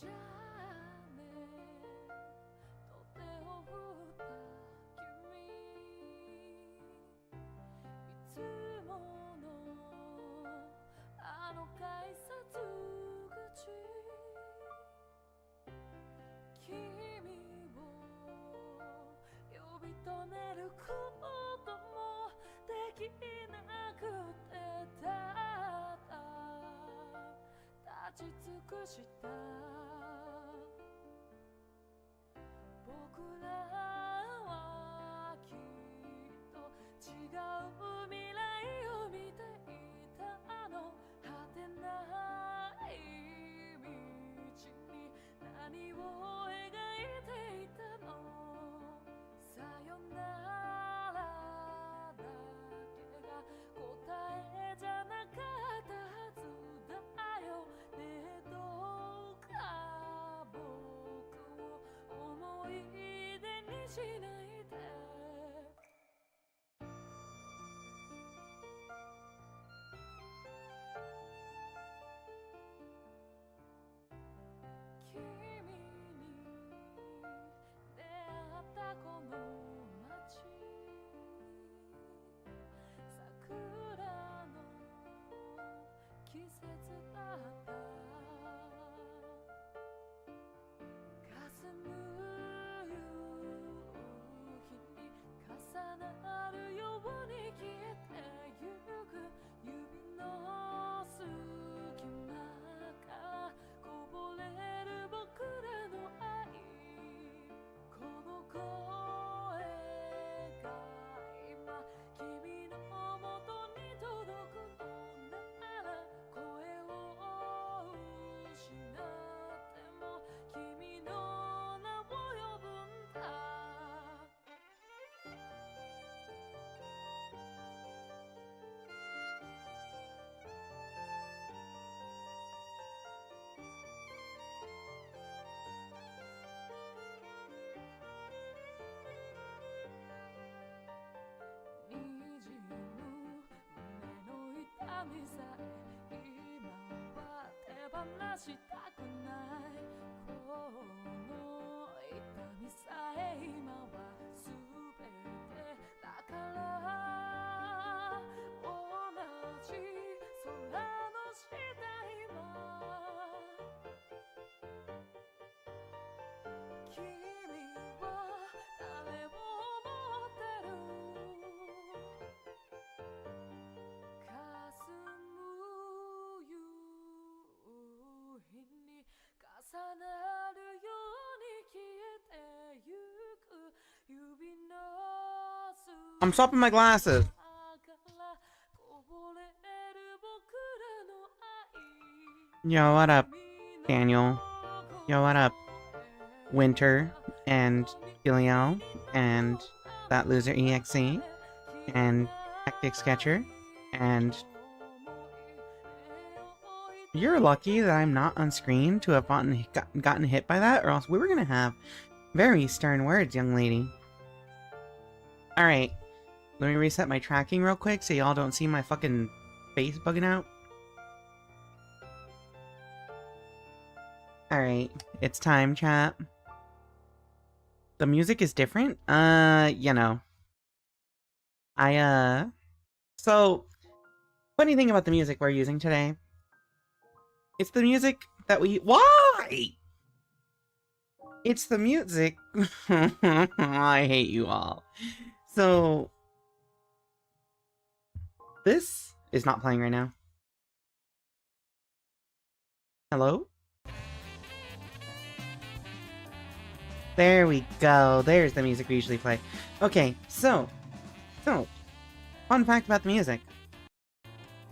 じゃあねと手を振った君いつものあの改札口君を呼び止めることもできなくてただ立ち尽くした僕らはきっと違う未来を見ていたの果てない道に何を描いていたのさよならだけが答えじゃなかったはずだよねえどうか僕を思い出にしないで君に出会ったこの街桜の季節だった霞む夕日に重なるように消えてゆく指の隙間からこぼれる僕らの愛この声が今君の元に届くのなら声を失っても君の名を呼ぶんだにじむ胸の痛みさえ今は手放したくないこの痛みさえ今は全てだから同じ空の下今君は誰を思ってる霞む夕日に重なるように消えてゆく指の I'm swapping my glasses. からこぼれる僕らの愛 Yo, what up, Daniel? Yo, what up, Winter and Gilliel and that loser EXE and Hectic Sketcher and you're lucky that I'm not on screen to have gotten hit by that, or else we were gonna have very stern words, young lady. Alright, let me reset my tracking real quick so y'all don't see my fucking face bugging out. Alright, it's time, chat. The music is different? You know. So, funny thing about the music we're using today, it's the music that we— Why? It's the music— I hate you all. So, this is not playing right now. Hello? There we go. There's the music we usually play. Okay, so Fun fact about the music.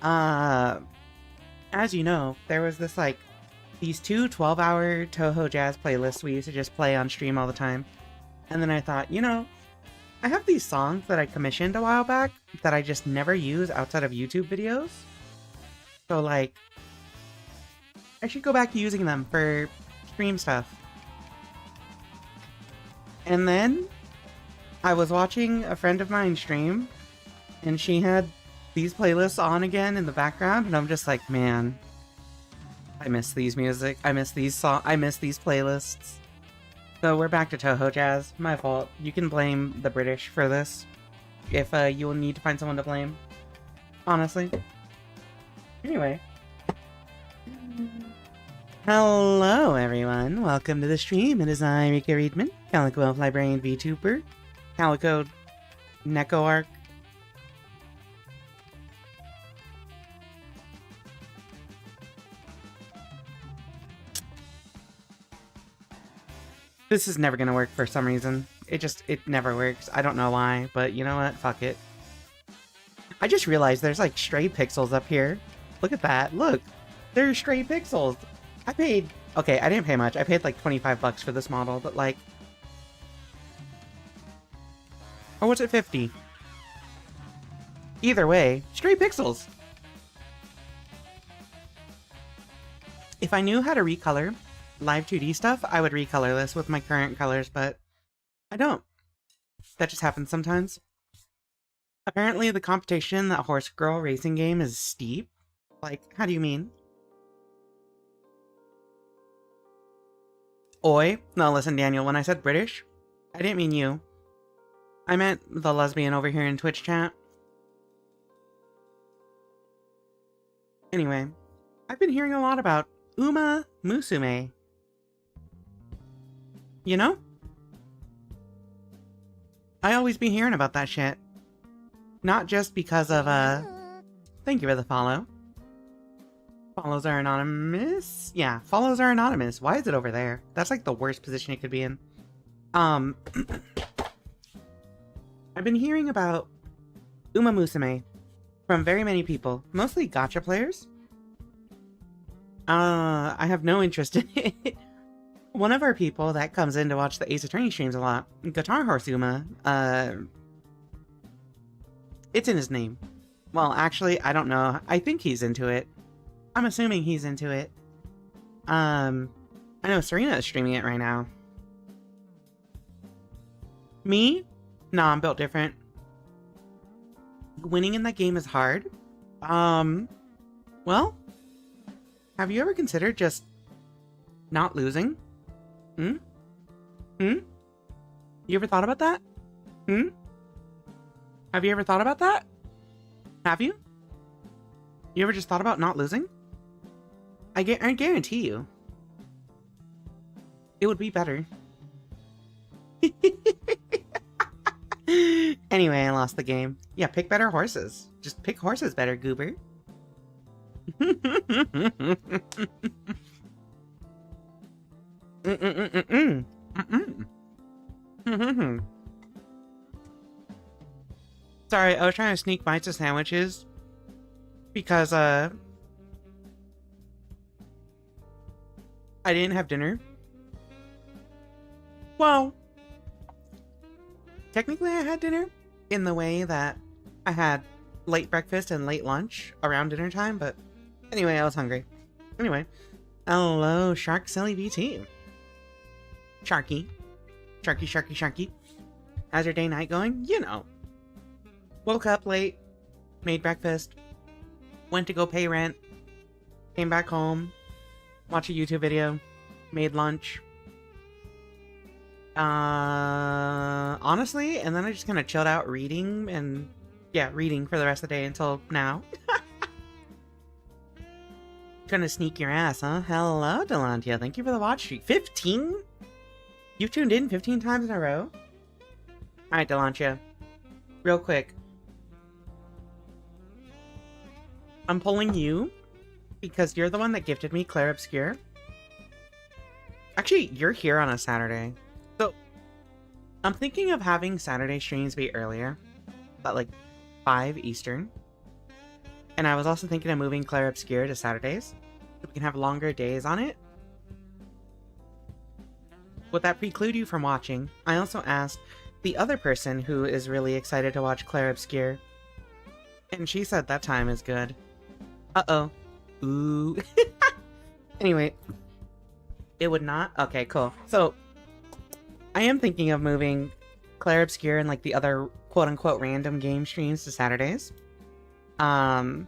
As you know, there was this, like, these two 12-hour Toho Jazz playlists we used to just play on stream all the time. And then I thought, you know, I have these songs that I commissioned a while back that I just never use outside of YouTube videos. So, like, I should go back to using them for stream stuff. And then I was watching a friend of mine stream, and she had these playlists on again in the background, and I'm just like, man, I miss these music. I miss these I miss these playlists. So we're back to Toho Jazz. My fault. You can blame the British for this, if you will need to find someone to blame. Honestly. Anyway. Hello, everyone. Welcome to the stream. It is I, Rika Readman, Calico Elf Librarian VTuber, Calico Neko Arc. This is never gonna work for some reason. It never works. I don't know why, but you know what? Fuck it. I just realized there's like stray pixels up here. Look at that. Look. There's stray pixels. I paid... Okay, I didn't pay much. I paid like 25 bucks for this model, but like... Or was it 50? Either way, stray pixels. If I knew how to recolor live 2D stuff, I would recolor this with my current colors, but I don't. That just happens sometimes. Apparently the competition in that Horse Girl racing game is steep. Like, how do you mean? Oi. No, listen, Daniel, when I said British, I didn't mean you. I meant the lesbian over here in Twitch chat. Anyway, I've been hearing a lot about Uma Musume. You know? I always be hearing about that shit. Not just because of, thank you for the follow. Follows are anonymous? Yeah, follows are anonymous. Why is it over there? That's like the worst position it could be in. I've been hearing about Uma Musume from very many people, mostly gacha players. I have no interest in it. One of our people that comes in to watch the Ace Attorney streams a lot, Guitar Horse Uma, it's in his name. Well, actually, I don't know. I think he's into it. I'm assuming he's into it. I know Serena is streaming it right now. Me? Nah, I'm built different. Winning in that game is hard. Well, have you ever considered just not losing? You ever thought about that? Have you ever thought about that? Have you? You ever just thought about not losing? I guarantee you. It would be better. Anyway, I lost the game. Yeah, pick better horses. Just pick horses better, goober. Sorry, I was trying to sneak bites of sandwiches because I didn't have dinner. Well, technically I had dinner in the way that I had late breakfast and late lunch around dinner time, but anyway, I was hungry. Anyway, hello, Shark Silly VT. Sharky. Sharky. How's your day night going? You know. Woke up late, made breakfast, went to go pay rent, came back home, watched a YouTube video, made lunch. Honestly, and then I just kind of chilled out reading and, yeah, reading for the rest of the day until now. Trying to sneak your ass, huh? Hello, Delantia. Thank you for the watch streak. 15? You've tuned in 15 times in a row? Alright, Delantia. Real quick. I'm pulling you because you're the one that gifted me Claire Obscure. Actually, you're here on a Saturday. So, I'm thinking of having Saturday streams be earlier. But, like, 5 Eastern. And I was also thinking of moving Clair Obscur to Saturdays, so we can have longer days on it. Would that preclude you from watching? I also asked the other person who is really excited to watch Clair Obscur, and she said that time is good. Uh-oh. Ooh. Anyway, it would not? Okay, cool. So, I am thinking of moving Clair Obscur and like the other quote-unquote random game streams to Saturdays. And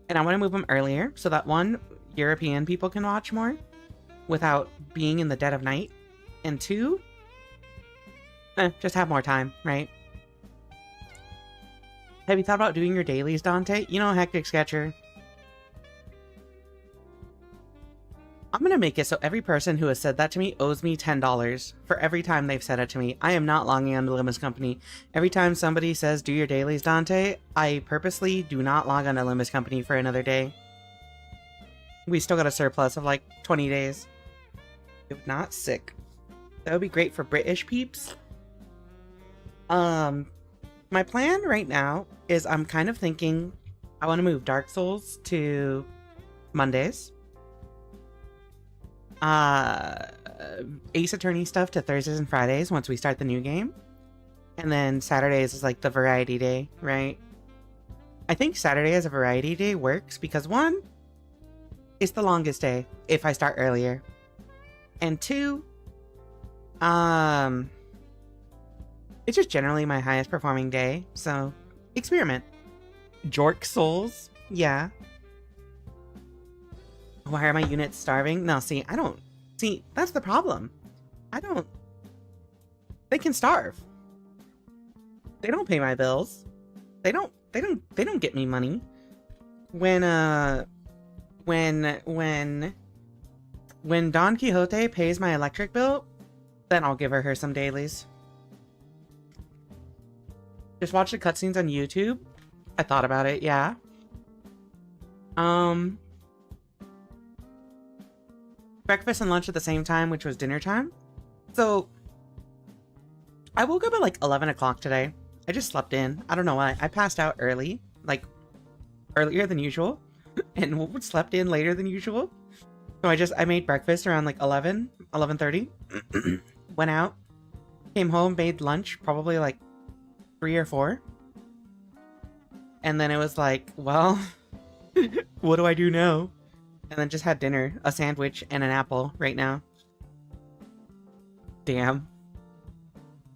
I want to move them earlier so that one, European people can watch more without being in the dead of night, and two, just have more time, right? Have you thought about doing your dailies, Dante? You know, Hectic Sketcher. I'm gonna make it so every person who has said that to me owes me $10 for every time they've said it to me. I am not logging on to Limbus Company. Every time somebody says, do your dailies, Dante, I purposely do not log on to Limbus Company for another day. We still got a surplus of like 20 days. If not, sick. That would be great for British peeps. My plan right now is I'm kind of thinking I want to move Dark Souls to Mondays. Ace Attorney stuff to Thursdays and Fridays once we start the new game. And then Saturdays is like the variety day, right? I think Saturday as a variety day works because one, it's the longest day if I start earlier. And two, it's just generally my highest performing day, so experiment. Jork Souls, yeah. Why are my units starving? No, see, I don't... See, that's the problem. They can starve. They don't pay my bills. They don't get me money. When Don Quixote pays my electric bill, then I'll give her some dailies. Just watch the cutscenes on YouTube. I thought about it, yeah. Breakfast and lunch at the same time, which was dinner time. So, I woke up at like 11 o'clock today. I just slept in. I don't know why. I passed out early, like earlier than usual, and slept in later than usual. So I made breakfast around like 11:30. Went out, came home, made lunch, probably like 3 or 4. And then it was like, well, what do I do now? And then just had dinner, a sandwich, and an apple right now. Damn.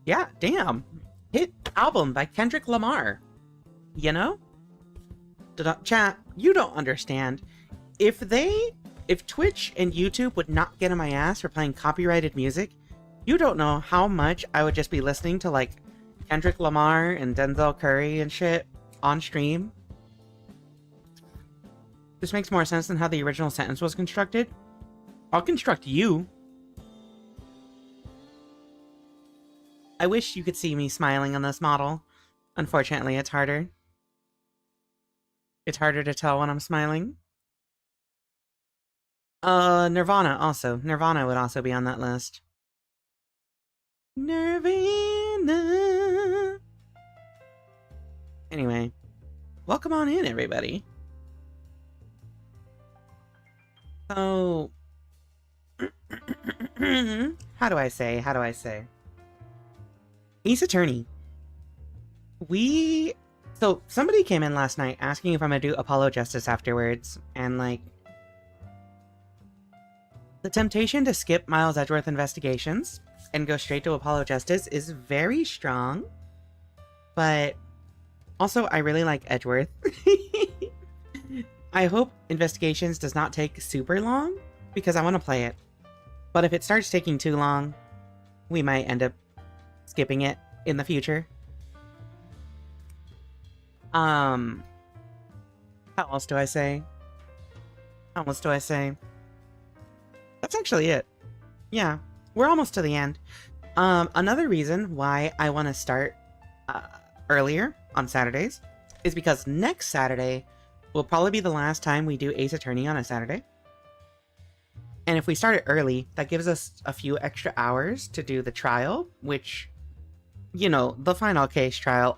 Yeah, damn. Hit album by Kendrick Lamar. You know? Chat, you don't understand. If Twitch and YouTube would not get on my ass for playing copyrighted music, you don't know how much I would just be listening to, like, Kendrick Lamar and Denzel Curry and shit on stream. This makes more sense than how the original sentence was constructed. I'll construct you. I wish you could see me smiling on this model. Unfortunately, it's harder. It's harder to tell when I'm smiling. Nirvana also. Nirvana would also be on that list. Nirvana. Anyway, welcome on in, everybody. So, how do I say? Ace Attorney. So, somebody came in last night asking if I'm gonna do Apollo Justice afterwards, and like, the temptation to skip Miles Edgeworth investigations and go straight to Apollo Justice is very strong, but also I really like Edgeworth. I hope Investigations does not take super long, because I want to play it. But if it starts taking too long, we might end up skipping it in the future. How else do I say? That's actually it. Yeah, we're almost to the end. Another reason why I want to start earlier on Saturdays is because next Saturday will probably be the last time we do Ace Attorney on a Saturday. And if we start it early, that gives us a few extra hours to do the trial, which, you know, the final case trial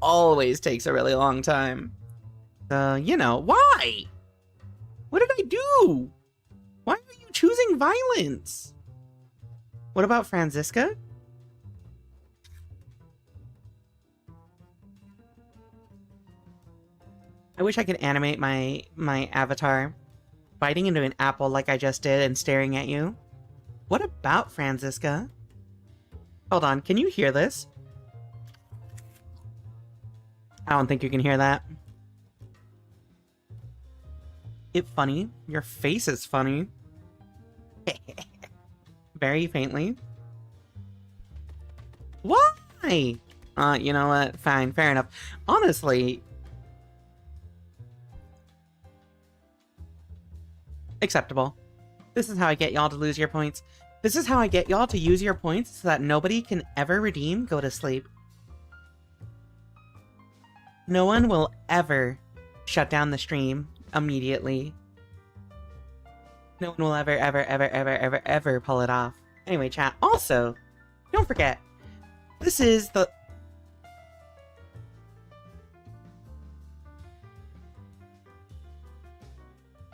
always takes a really long time. So, you know, why? What did I do? Why are you choosing violence? What about Franziska? I wish I could animate my avatar biting into an apple like I just did and staring at you. What about Franziska? Hold on, can you hear this? I don't think you can hear that. It funny? Your face is funny. Very faintly. Why? You know what? Fine, fair enough. Honestly, acceptable. This is how I get y'all to lose your points. This is how I get y'all to use your points so that nobody can ever redeem go to sleep. No one will ever shut down the stream immediately. No one will ever pull it off. Anyway, chat. Also, don't forget, this is the...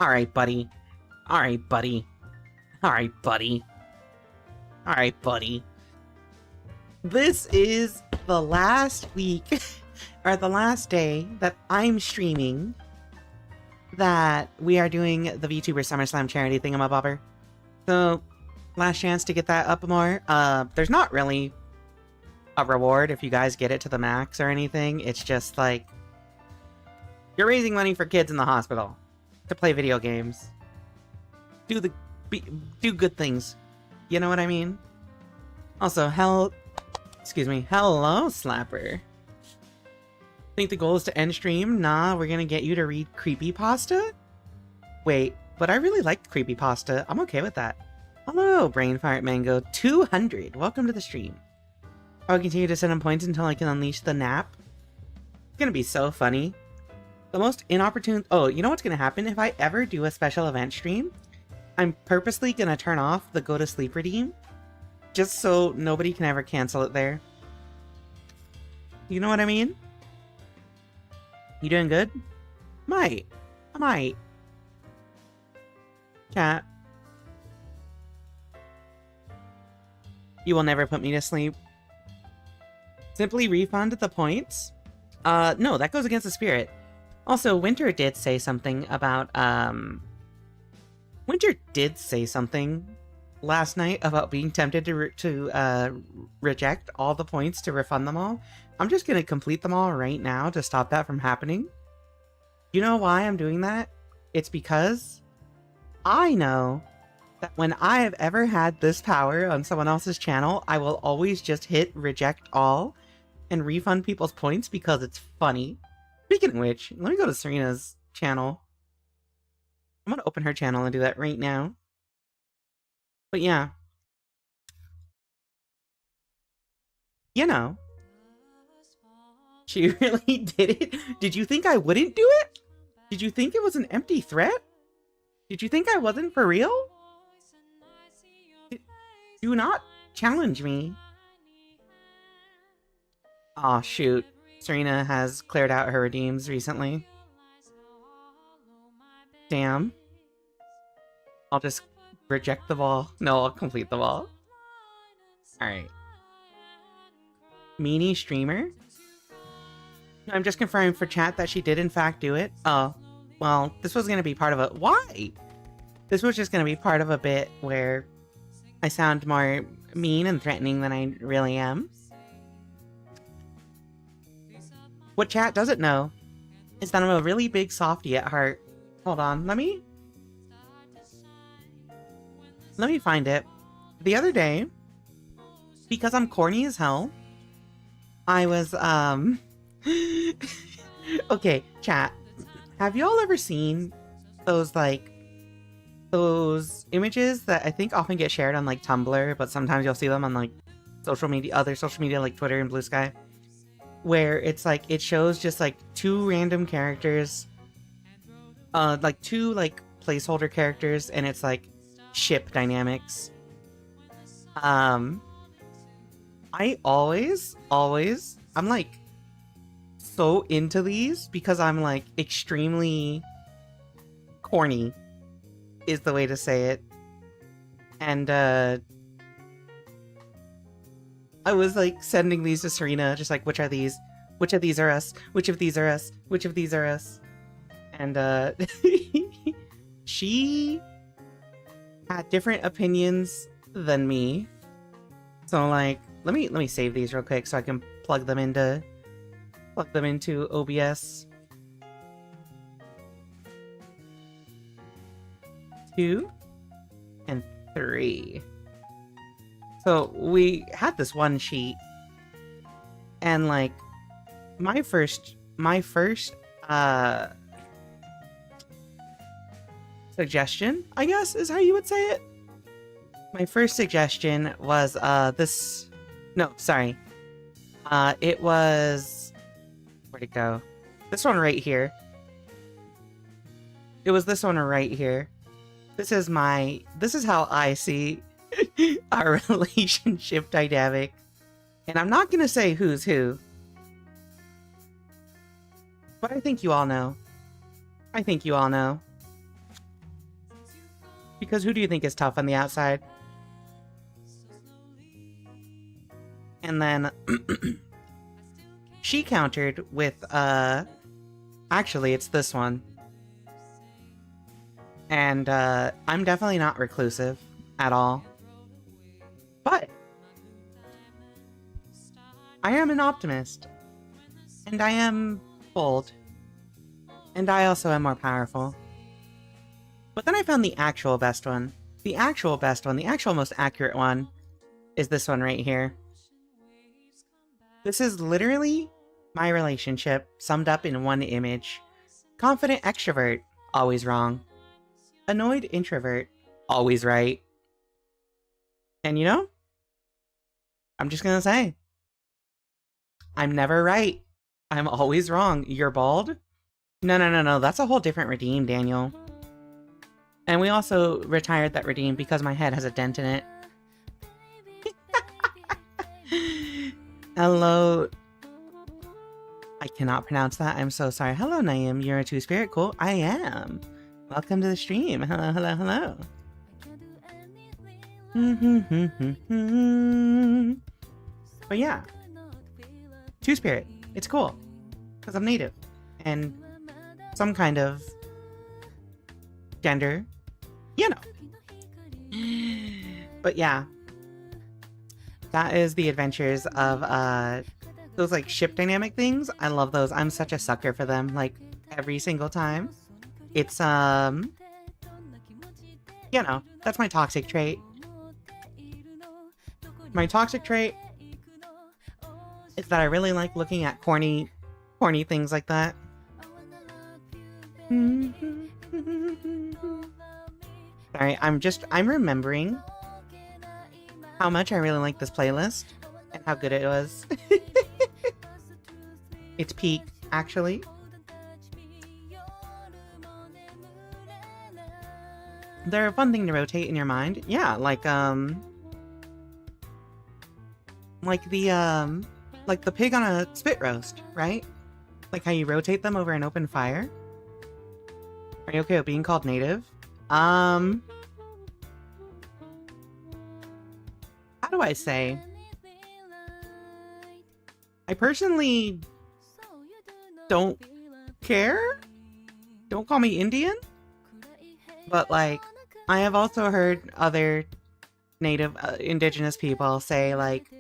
Alright, buddy. Alright, buddy. Alright, buddy. Alright, buddy. This is the last week, or the last day that I'm streaming that we are doing the VTuber SummerSlam charity thingamabobber. So, last chance to get that up more. There's not really a reward if you guys get it to the max or anything. It's just like, you're raising money for kids in the hospital to play video games. Do good things. You know what I mean? Also, hello Slapper. Think the goal is to end stream? Nah, we're gonna get you to read creepypasta? Wait, but I really like creepypasta. I'm okay with that. Hello, Brain Fart Mango 200. Welcome to the stream. I'll continue to send him points until I can unleash the nap. It's gonna be so funny. The most inopportune... Oh, you know what's gonna happen? If I ever do a special event stream, I'm purposely gonna turn off the go to sleep redeem, just so nobody can ever cancel it there. You know what I mean? You doing good? I might. Chat. You will never put me to sleep. Simply refund the points? No, that goes against the spirit. Also, Winter did say something about, Winter did say something last night about being tempted to reject all the points to refund them all. I'm just gonna complete them all right now to stop that from happening. You know why I'm doing that? It's because I know that when I have ever had this power on someone else's channel, I will always just hit reject all and refund people's points because it's funny. Speaking of which, let me go to Serena's channel. I'm gonna open her channel and do that right now. But yeah. You know. She really did it? Did you think I wouldn't do it? Did you think it was an empty threat? Did you think I wasn't for real? Do not challenge me. Aw, shoot. Serena has cleared out her redeems recently. Damn. I'll just reject the ball. No, I'll complete the ball. Alright. Meanie streamer? I'm just confirming for chat that she did in fact do it. Oh, well, this was going to be part of a... Why? This was just going to be part of a bit where I sound more mean and threatening than I really am. What chat doesn't know is that I'm a really big softie at heart. Hold on, let me find it. The other day, because I'm corny as hell, I was, okay, chat. Have y'all ever seen those images that I think often get shared on, like, Tumblr, but sometimes you'll see them on, like, other social media, like Twitter and Blue Sky, where it's, like, it shows just, like, two random characters, like, two, like, placeholder characters, and it's, like, ship dynamics. I always, I'm like so into these because I'm like extremely corny is the way to say it. And I was like sending these to Serena, just like, which are these? Which of these are us? Which of these are us? Which of these are us? And she had different opinions than me. So like, let me save these real quick so I can plug them into OBS. 2 and 3. So we had this one sheet, and like my first suggestion, I guess is how you would say it. My first suggestion was this. No, sorry. It was, where'd it go? This one right here. It was this one right here. This is how I see our relationship dynamic. And I'm not gonna say who's who. But I think you all know. I think you all know. Because who do you think is tough on the outside? And then she countered with, actually it's this one. And I'm definitely not reclusive at all. But I am an optimist. And I am bold. And I also am more powerful. But then I found the actual best one. The actual best one, the actual most accurate one, is this one right here. This is literally my relationship summed up in one image. Confident extrovert, always wrong. Annoyed introvert, always right. And you know, I'm just gonna say, I'm never right. I'm always wrong. You're bald? No. That's a whole different redeem, Daniel. And we also retired that redeem because my head has a dent in it. Hello. I cannot pronounce that. I'm so sorry. Hello, Naim. You're a two-spirit. Cool. I am. Welcome to the stream. Hello, hello, hello. But yeah. Two-spirit. It's cool. Because I'm native. And some kind of gender. You know. But yeah. That is the adventures of those like ship dynamic things. I love those. I'm such a sucker for them, like every single time. It's you know, that's my toxic trait. My toxic trait is that I really like looking at corny things like that. Sorry, I'm remembering how much I really like this playlist and how good it was. It's peak, actually. They're a fun thing to rotate in your mind. Yeah, like the pig on a spit roast, right? Like how you rotate them over an open fire. Are you okay with being called native? How do I say? I personally don't care. Don't call me Indian. But like, I have also heard other native, indigenous people say like,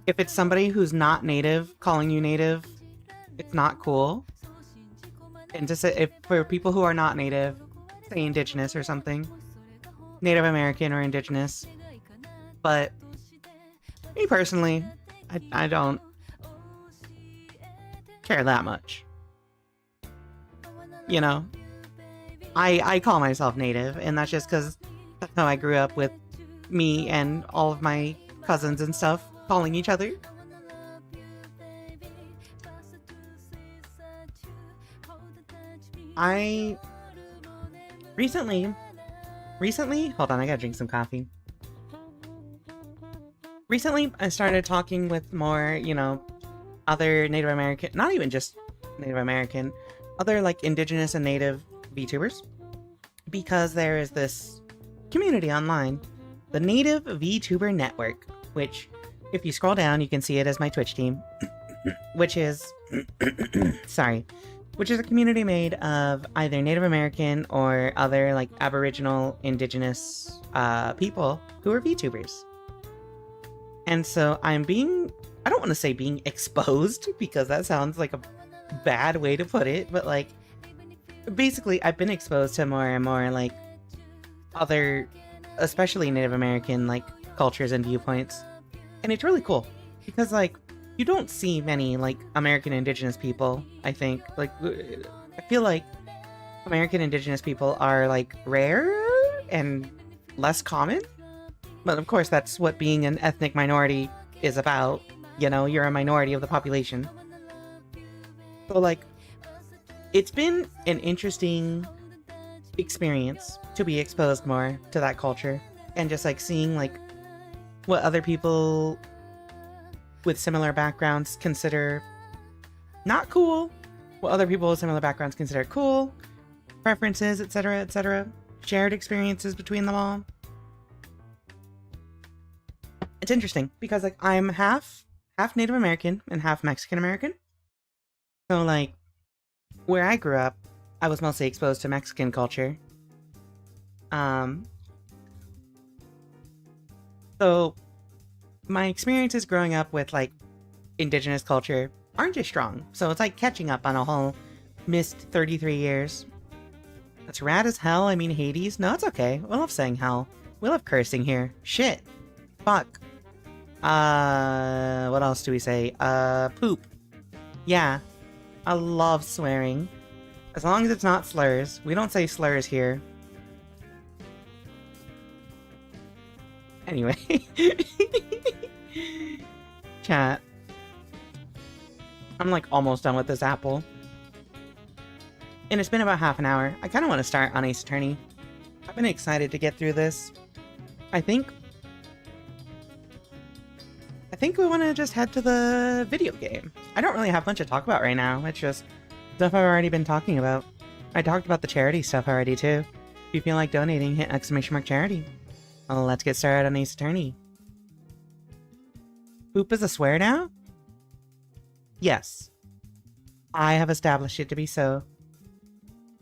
if it's somebody who's not native calling you native, it's not cool. And to say, if for people who are not native, say indigenous or something. Native American or indigenous. But me personally, I don't care that much. You know, I call myself native, and that's just because that's how I grew up with me and all of my cousins and stuff calling each other. I recently, hold on, I gotta drink some coffee. recently I started talking with more, you know, other Native American, not even just Native American, other like indigenous and native VTubers, because there is this community online, the Native VTuber Network, which if you scroll down you can see it as my Twitch team, which is which is a community made of either Native American or other like Aboriginal indigenous people who are VTubers. And so I don't want to say being exposed, because that sounds like a bad way to put it, but like, basically I've been exposed to more and more like other, especially Native American, like cultures and viewpoints. And it's really cool, because like, you don't see many like American indigenous people, I think. Like, I feel like American indigenous people are like rare and less common. But of course, that's what being an ethnic minority is about. You know, you're a minority of the population. So, like, it's been an interesting experience to be exposed more to that culture. And just, like, seeing, like, what other people with similar backgrounds consider not cool. What other people with similar backgrounds consider cool. Preferences, etc., etc. Shared experiences between them all. It's interesting because like I'm half Native American and half Mexican American. So like where I grew up, I was mostly exposed to Mexican culture. So my experiences growing up with like indigenous culture aren't as strong. So it's like catching up on a whole missed 33 years. That's rad as hell. I mean Hades. No, it's okay. We love saying hell. We love cursing here. Shit. Fuck. What else do we say? Poop. Yeah. I love swearing. As long as it's not slurs. We don't say slurs here. Anyway. Chat. I'm like almost done with this apple. And it's been about half an hour. I kind of want to start on Ace Attorney. I've been excited to get through this. I think we want to just head to the video game. I don't really have much to talk about right now. It's just stuff I've already been talking about. I talked about the charity stuff already too. If you feel like donating, hit !charity. Well, let's get started on Ace Attorney. Poop is a swear now? Yes. I have established it to be so.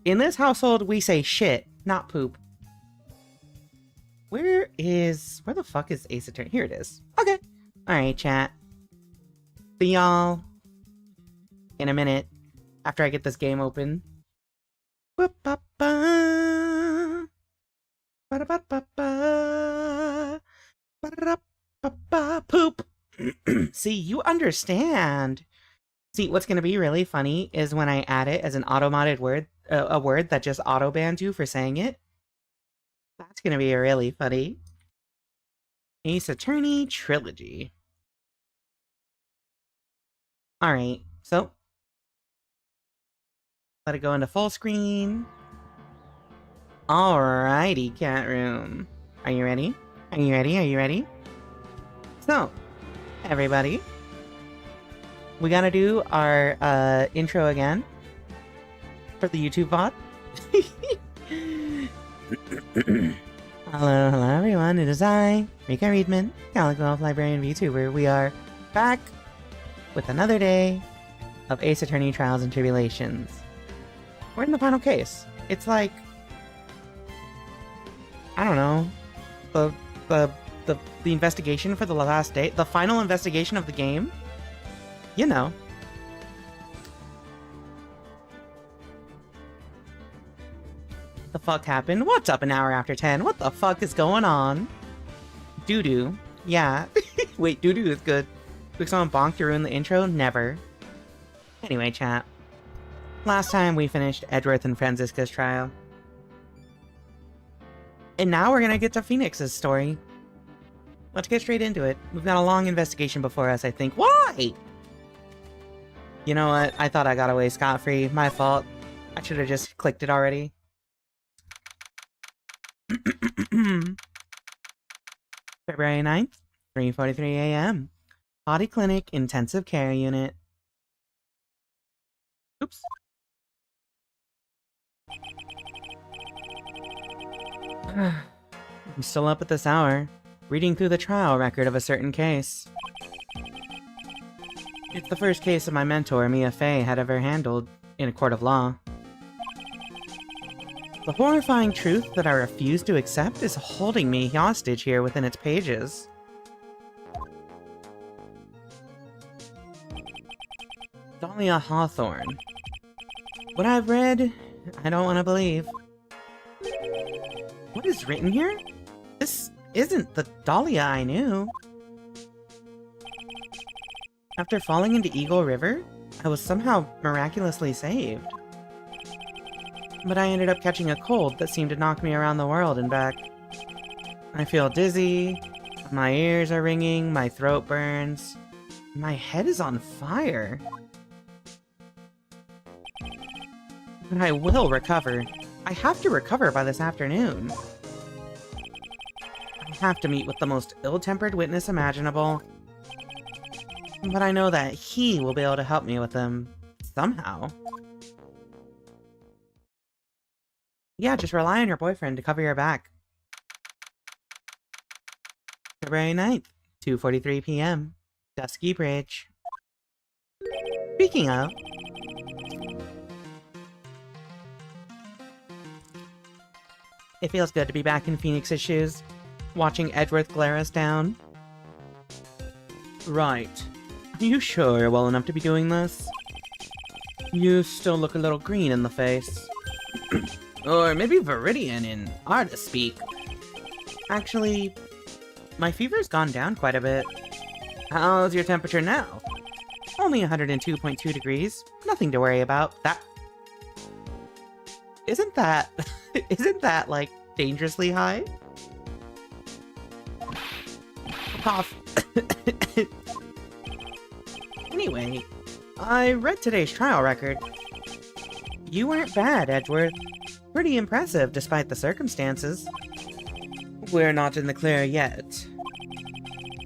In this household, we say shit, not poop. Where the fuck is Ace Attorney? Here it is. Okay. Alright, chat. See y'all in a minute after I get this game open. Poop! See, you understand. See, what's gonna be really funny is when I add it as an auto-modded word, a word that just auto-bans you for saying it. That's gonna be really funny. Ace Attorney Trilogy. Alright, so let it go into full screen. Alrighty, cat room. Are you ready? Are you ready? Are you ready? So, everybody, we gotta do our intro again for the YouTube VOD. Hello everyone, it is I, Rika Readman, Calico Elf Librarian VTuber. We are back with another day of Ace Attorney Trials and Tribulations. We're in the final case. It's like, I don't know, the investigation for the last day, the final investigation of the game. You know. The fuck happened? What's up an hour after 10? What the fuck is going on? Doo-doo. Yeah. Wait, doo-doo is good. Quick someone bonk to ruin the intro? Never. Anyway, chat. Last time we finished Edgeworth and Franziska's trial. And now we're gonna get to Phoenix's story. Let's get straight into it. We've got a long investigation before us, I think. Why? You know what? I thought I got away scot-free. My fault. I should have just clicked it already. February 9th, 3:43 a.m. Body Clinic Intensive Care Unit. Oops. I'm still up at this hour, reading through the trial record of a certain case. It's the first case of my mentor, Mia Fey, had ever handled in a court of law. The horrifying truth that I refuse to accept is holding me hostage here within its pages. Dahlia Hawthorne. What I've read, I don't want to believe. What is written here? This isn't the Dahlia I knew. After falling into Eagle River, I was somehow miraculously saved. But I ended up catching a cold that seemed to knock me around the world and back. I feel dizzy, my ears are ringing, my throat burns, my head is on fire. But I will recover. I have to recover by this afternoon. I have to meet with the most ill-tempered witness imaginable. But I know that he will be able to help me with them somehow. Yeah, just rely on your boyfriend to cover your back. February 9th, 2:43 p.m. Dusky Bridge. Speaking of... It feels good to be back in Phoenix's shoes, watching Edgeworth glare us down. Right. Are you sure you're well enough to be doing this? You still look a little green in the face. Or maybe Viridian in artist speak. Actually, my fever's gone down quite a bit. How's your temperature now? Only 102.2 degrees. Nothing to worry about. Isn't that, like, dangerously high? Cough. Anyway, I read today's trial record. You weren't bad, Edgeworth. Pretty impressive, despite the circumstances. We're not in the clear yet.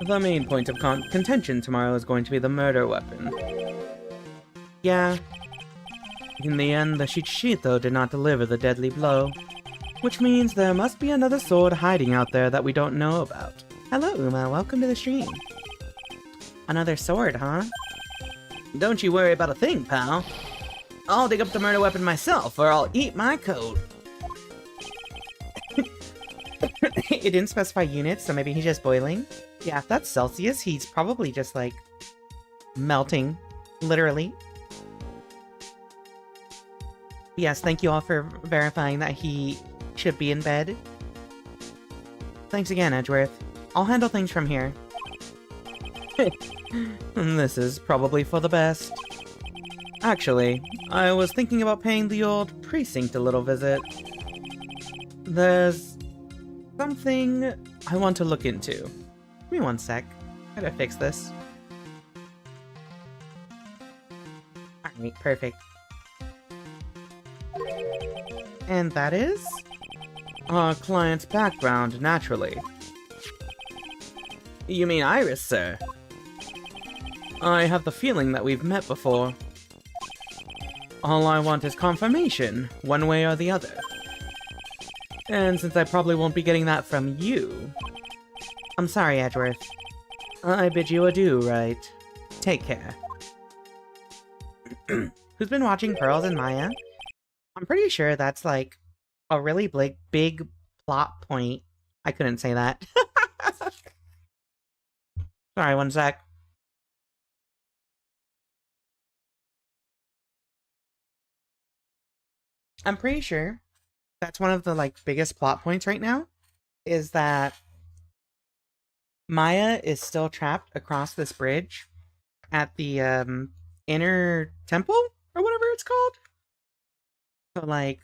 The main point of contention tomorrow is going to be the murder weapon. Yeah. In the end, the Shichishito did not deliver the deadly blow. Which means there must be another sword hiding out there that we don't know about. Hello, Uma. Welcome to the stream. Another sword, huh? Don't you worry about a thing, pal. I'll dig up the murder weapon myself, or I'll eat my coat. It didn't specify units, so maybe he's just boiling. Yeah, if that's Celsius, he's probably just, like, melting. Literally. Yes, thank you all for verifying that he should be in bed. Thanks again, Edgeworth. I'll handle things from here. This is probably for the best. Actually, I was thinking about paying the old precinct a little visit. There's something I want to look into. Give me one sec. I gotta fix this. Alright, perfect. And that is? Our client's background, naturally. You mean Iris, sir? I have the feeling that we've met before. All I want is confirmation, one way or the other. And since I probably won't be getting that from you... I'm sorry, Edgeworth. I bid you adieu, right? Take care. Who's been watching Pearls and Maya? I'm pretty sure that's, like, a really big plot point. I couldn't say that. Sorry, one sec. I'm pretty sure that's one of the, like, biggest plot points right now, is that Maya is still trapped across this bridge at the, inner temple? Or whatever it's called? So, like,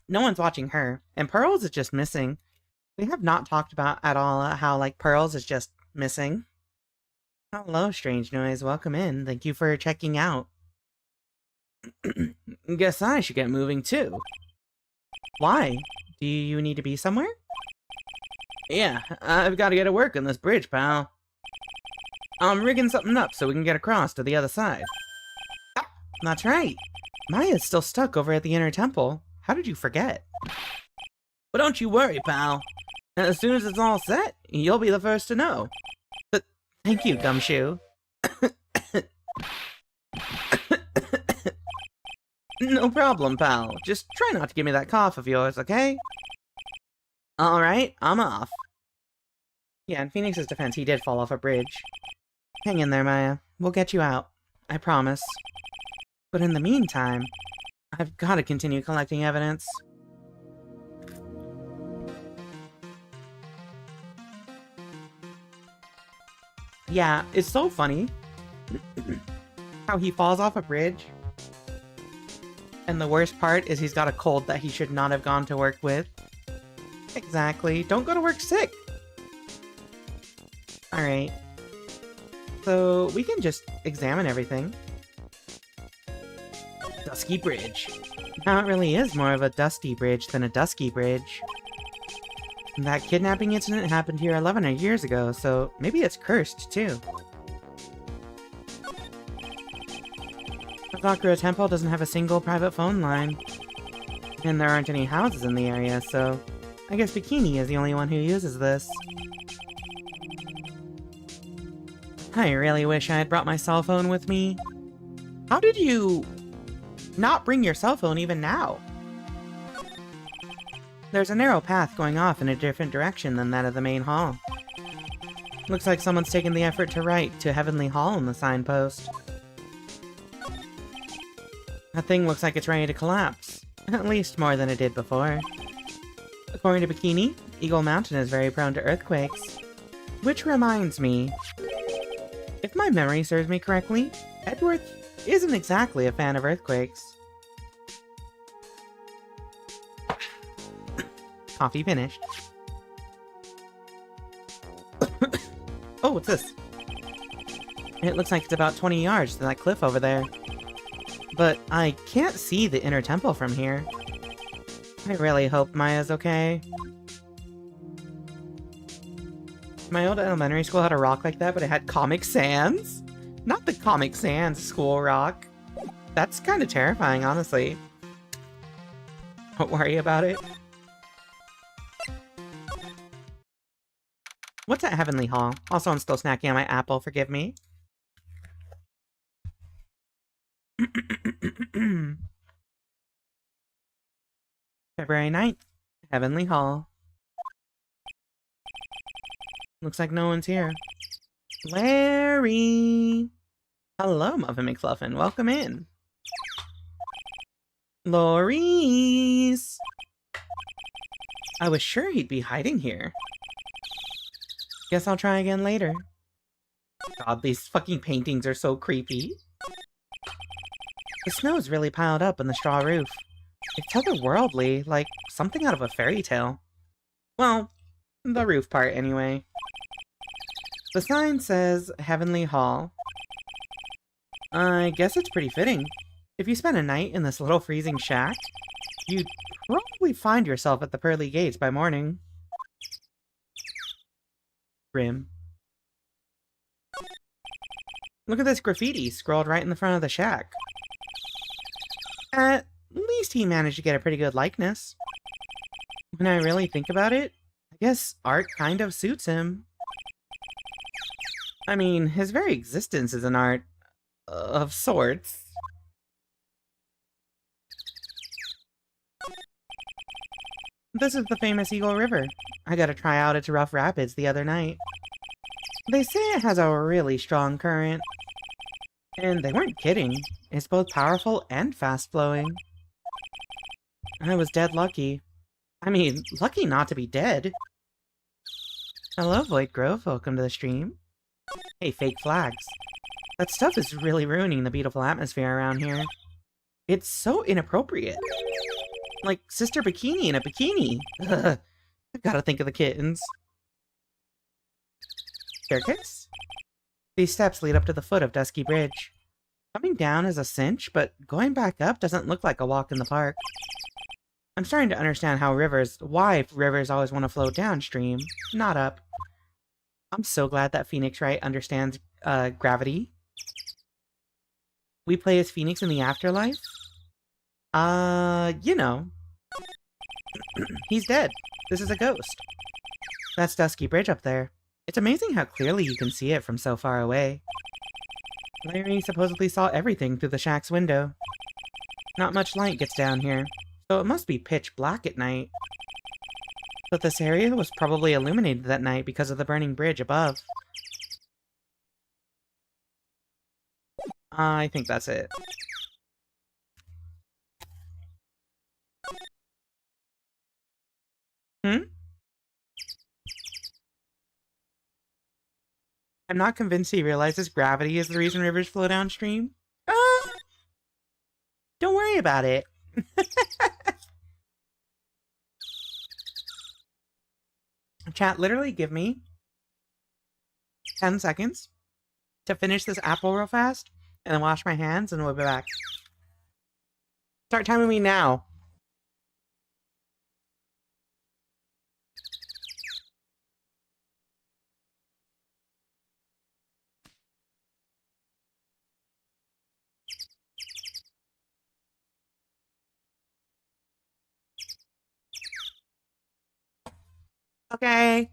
no one's watching her. And Pearls is just missing. We have not talked about at all how, like, Pearls is just missing. Hello, Strange Noise. Welcome in. Thank you for checking out. Guess I should get moving too. Why? Do you need to be somewhere? Yeah, I've got to get to work on this bridge, pal. I'm rigging something up so we can get across to the other side. That's right. Maya's still stuck over at the inner temple. How did you forget? But don't you worry, pal. As soon as it's all set, you'll be the first to know. But thank you, Gumshoe. No problem, pal. Just try not to give me that cough of yours, okay? Alright, I'm off. Yeah, in Phoenix's defense, he did fall off a bridge. Hang in there, Maya. We'll get you out. I promise. But in the meantime, I've got to continue collecting evidence. Yeah, it's so funny how he falls off a bridge. And the worst part is he's got a cold that he should not have gone to work with. Exactly. Don't go to work sick. Alright. So we can just examine everything. Dusky Bridge. Now it really is more of a dusty bridge than a dusky bridge. That kidnapping incident happened here 11 years ago, so maybe it's cursed too. The Sakura Temple doesn't have a single private phone line. And there aren't any houses in the area, so I guess Bikini is the only one who uses this. I really wish I had brought my cell phone with me. How did you not bring your cell phone even now? There's a narrow path going off in a different direction than that of the main hall. Looks like someone's taken the effort to write to Heavenly Hall on the signpost. That thing looks like it's ready to collapse. At least more than it did before. According to Bikini, Eagle Mountain is very prone to earthquakes. Which reminds me, if my memory serves me correctly, Edgeworth isn't exactly a fan of earthquakes. Coffee finished. Oh, what's this? It looks like it's about 20 yards to that cliff over there. But I can't see the inner temple from here. I really hope Maya's okay. My old elementary school had a rock like that, but it had Comic Sans? Not the Comic Sans school rock. That's kind of terrifying, honestly. Don't worry about it. What's at Heavenly Hall? Also, I'm still snacking on my apple, forgive me. February 9th, Heavenly Hall. Looks like no one's here. Larry! Hello, Muffin McFluffin. Welcome in. Loris! I was sure he'd be hiding here. Guess I'll try again later. God, these fucking paintings are so creepy. The snow's really piled up on the straw roof. It's otherworldly, like something out of a fairy tale. Well, the roof part anyway. The sign says Heavenly Hall. I guess it's pretty fitting. If you spend a night in this little freezing shack, you'd probably find yourself at the pearly gates by morning. Grim. Look at this graffiti scrawled right in the front of the shack. At least he managed to get a pretty good likeness. When I really think about it, I guess art kind of suits him. I mean, his very existence is an art of sorts. This is the famous Eagle River. I got to try out its rough rapids the other night. They say it has a really strong current. And they weren't kidding. It's both powerful and fast-flowing. I was dead lucky. I mean, lucky not to be dead. Hello, Void Grove. Welcome to the stream. Hey, fake flags. That stuff is really ruining the beautiful atmosphere around here. It's so inappropriate. Like Sister Bikini in a bikini. Ugh. I've gotta think of the kittens. Staircase? These steps lead up to the foot of Dusky Bridge. Coming down is a cinch, but going back up doesn't look like a walk in the park. I'm starting to understand why rivers always want to flow downstream, not up. I'm so glad that Phoenix Wright understands gravity. We play as Phoenix in the afterlife? You know. He's dead. This is a ghost. That's Dusky Bridge up there. It's amazing how clearly you can see it from so far away. Larry supposedly saw everything through the shack's window. Not much light gets down here, so it must be pitch black at night. But this area was probably illuminated that night because of the burning bridge above. I think that's it. Hmm? I'm not convinced he realizes gravity is the reason rivers flow downstream. Don't worry about it. Chat, literally give me 10 seconds to finish this apple real fast, and then wash my hands, and we'll be back. Start timing me now. Okay.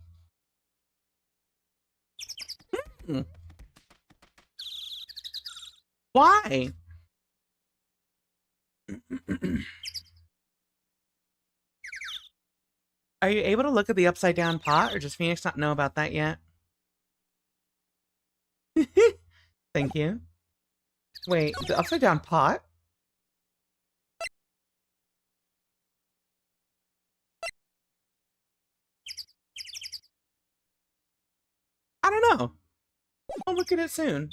Why? Are you able to look at the upside down pot, or does Phoenix not know about that yet? Thank you. Wait, the upside down pot? I don't know. I'll look at it soon.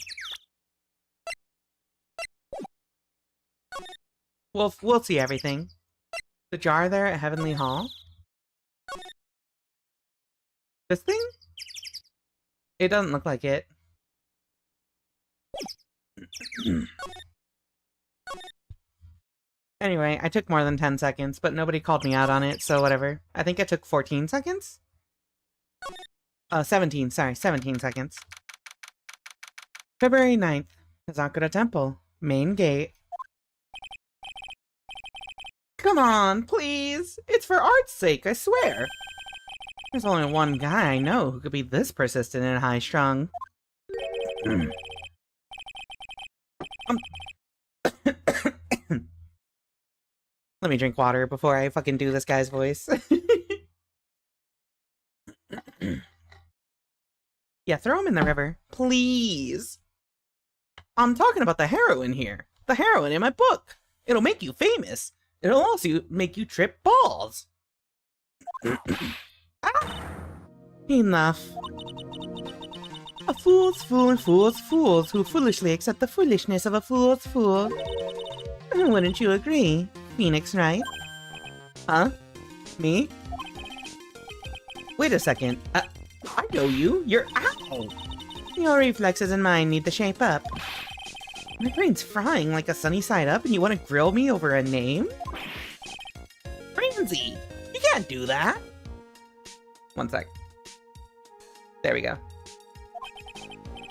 We'll see everything. The jar there at Heavenly Hall? This thing? It doesn't look like it. Anyway, I took more than 10 seconds, but nobody called me out on it, so whatever. I think I took 14 seconds? 17, sorry, 17 seconds. February 9th, Hazakura Temple, main gate. Come on, please! It's for art's sake, I swear! There's only one guy I know who could be this persistent and high-strung. Let me drink water before I fucking do this guy's voice. Yeah, throw him in the river. Please! I'm talking about the heroine here. The heroine in my book. It'll make you famous. It'll also make you trip balls. Enough. A fool's fool and fool's fools who foolishly accept the foolishness of a fool's fool. Wouldn't you agree, Phoenix Wright? Huh? Me? Wait a second. I know you. You're ow! Your reflexes and mine need to shape up. My brain's frying like a sunny side up and you want to grill me over a name? Franzi! You can't do that! One sec. There we go.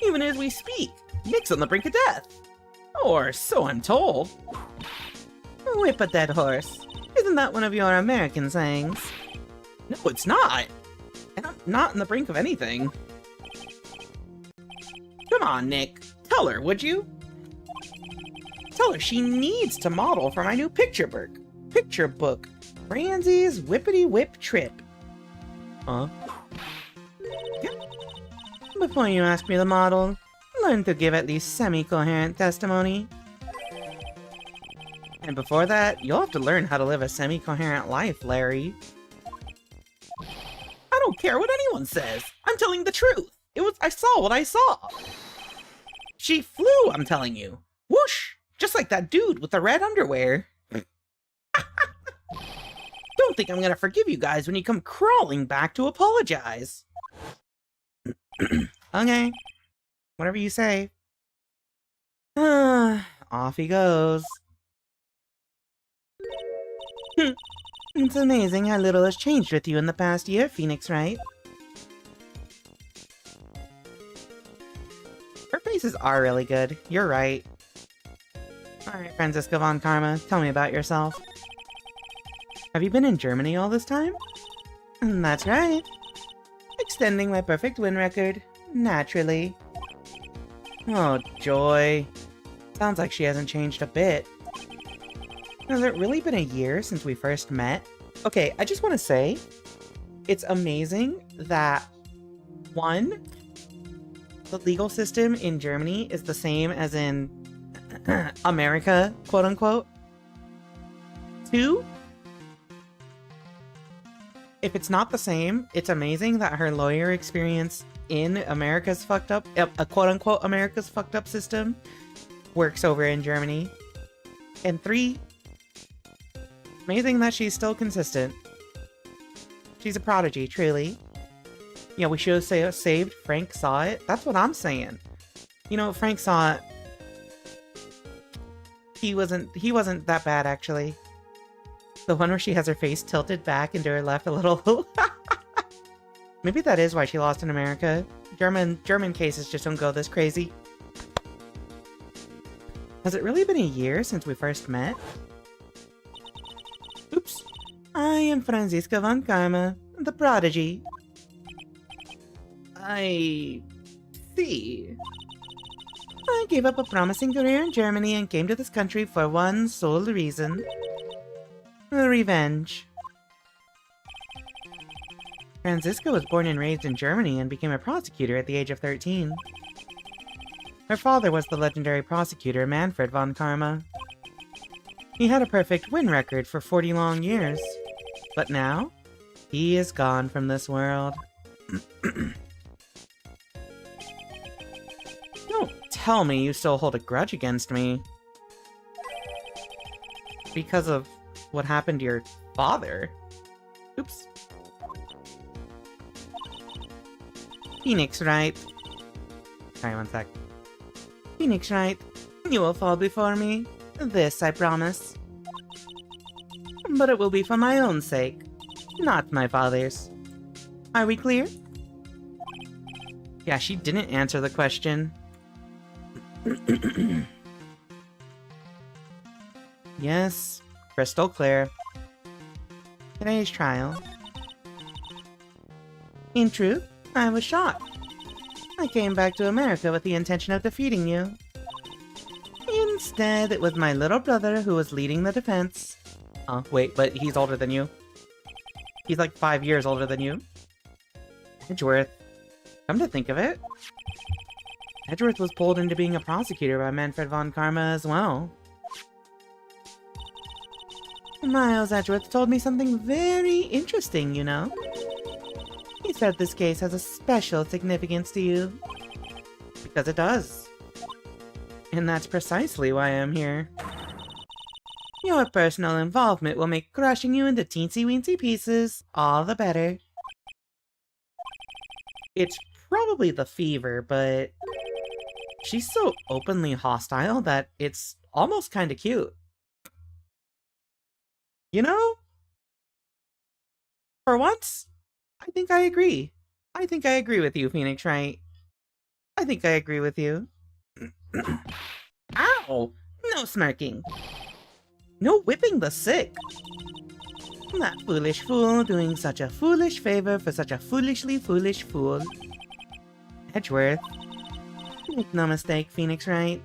Even as we speak, Nick's on the brink of death. Or so I'm told. Whip a dead horse. Isn't that one of your American sayings? No, it's not. And I'm not on the brink of anything. Come on, Nick. Tell her, would you? Tell her she needs to model for my new picture book. Franzi's Whippity Whip Trip. Huh? Yep. Before you ask me to model, learn to give at least semi-coherent testimony. And before that, you'll have to learn how to live a semi-coherent life, Larry. I don't care what anyone says. I'm telling the truth. I saw what I saw. She flew, I'm telling you. Whoosh! Just like that dude with the red underwear. Don't think I'm gonna forgive you guys when you come crawling back to apologize. Okay. Whatever you say. Off he goes. It's amazing how little has changed with you in the past year, Phoenix, right? Her faces are really good. You're right. Alright, Franziska von Karma, tell me about yourself. Have you been in Germany all this time? That's right. Extending my perfect win record. Naturally. Oh, joy. Sounds like she hasn't changed a bit. Has it really been a year since we first met? Okay, I just want to say, it's amazing that, one, the legal system in Germany is the same as in America, quote-unquote. Two, if it's not the same, it's amazing that her lawyer experience in America's fucked up, a quote-unquote America's fucked up system, works over in Germany. And three, amazing that she's still consistent. She's a prodigy, truly. Yeah, we should have saved Frank Saw It. That's what I'm saying. You know, Frank Saw It. He wasn't that bad, actually. The one where she has her face tilted back and to her left a little. Maybe that is why she lost in America. German cases just don't go this crazy. Has it really been a year since we first met? Oops. I am Franziska von Karma, the prodigy. I see. I gave up a promising career in Germany and came to this country for one sole reason. Revenge. Franziska was born and raised in Germany and became a prosecutor at the age of 13. Her father was the legendary prosecutor Manfred von Karma. He had a perfect win record for 40 long years, but now, he is gone from this world. Don't tell me you still hold a grudge against me. Because of what happened to your father? Oops. Phoenix, right? Sorry, one sec. Phoenix, right? You will fall before me. This, I promise. But it will be for my own sake, not my father's. Are we clear? Yeah, she didn't answer the question. Yes, crystal clear. Today's trial. In truth, I was shocked. I came back to America with the intention of defeating you. Instead, it was my little brother who was leading the defense. Oh, wait, but he's older than you. He's like 5 years older than you. Edgeworth. Come to think of it, Edgeworth was pulled into being a prosecutor by Manfred von Karma as well. Miles Edgeworth told me something very interesting, you know. He said this case has a special significance to you. Because it does. And that's precisely why I'm here. Your personal involvement will make crushing you into teensy-weensy pieces all the better. It's probably the fever, but she's so openly hostile that it's almost kind of cute. You know? For once, I think I agree. I think I agree with you, Phoenix, right? I think I agree with you. Ow! No smirking. No whipping the sick. That foolish fool doing such a foolish favor for such a foolishly foolish fool. Edgeworth. Make no mistake, Phoenix, right?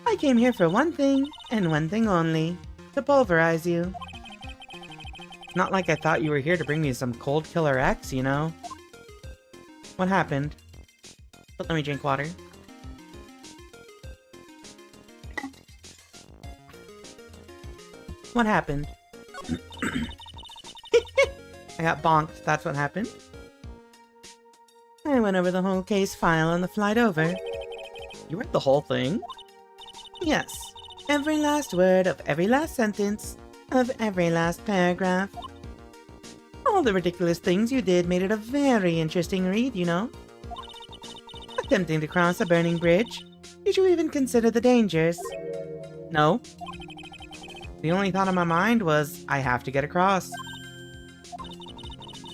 I came here for one thing, and one thing only. To pulverize you. Not like I thought you were here to bring me some cold killer X, you know? What happened? But let me drink water. What happened? I got bonked, that's what happened. I went over the whole case file on the flight over. You read the whole thing? Yes. Every last word of every last sentence of every last paragraph. All the ridiculous things you did made it a very interesting read, you know. Attempting to cross a burning bridge. Did you even consider the dangers? No. The only thought on my mind was, I have to get across.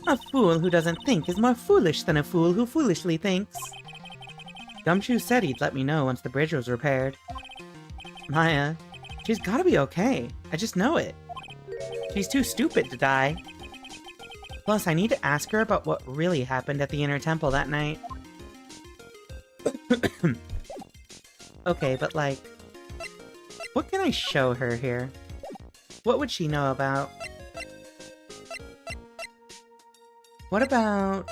A fool who doesn't think is more foolish than a fool who foolishly thinks. Gumshoe said he'd let me know once the bridge was repaired. Maya, she's gotta be okay. I just know it. She's too stupid to die. Plus, I need to ask her about what really happened at the Inner Temple that night. Okay, but like, what can I show her here? What would she know about? What about...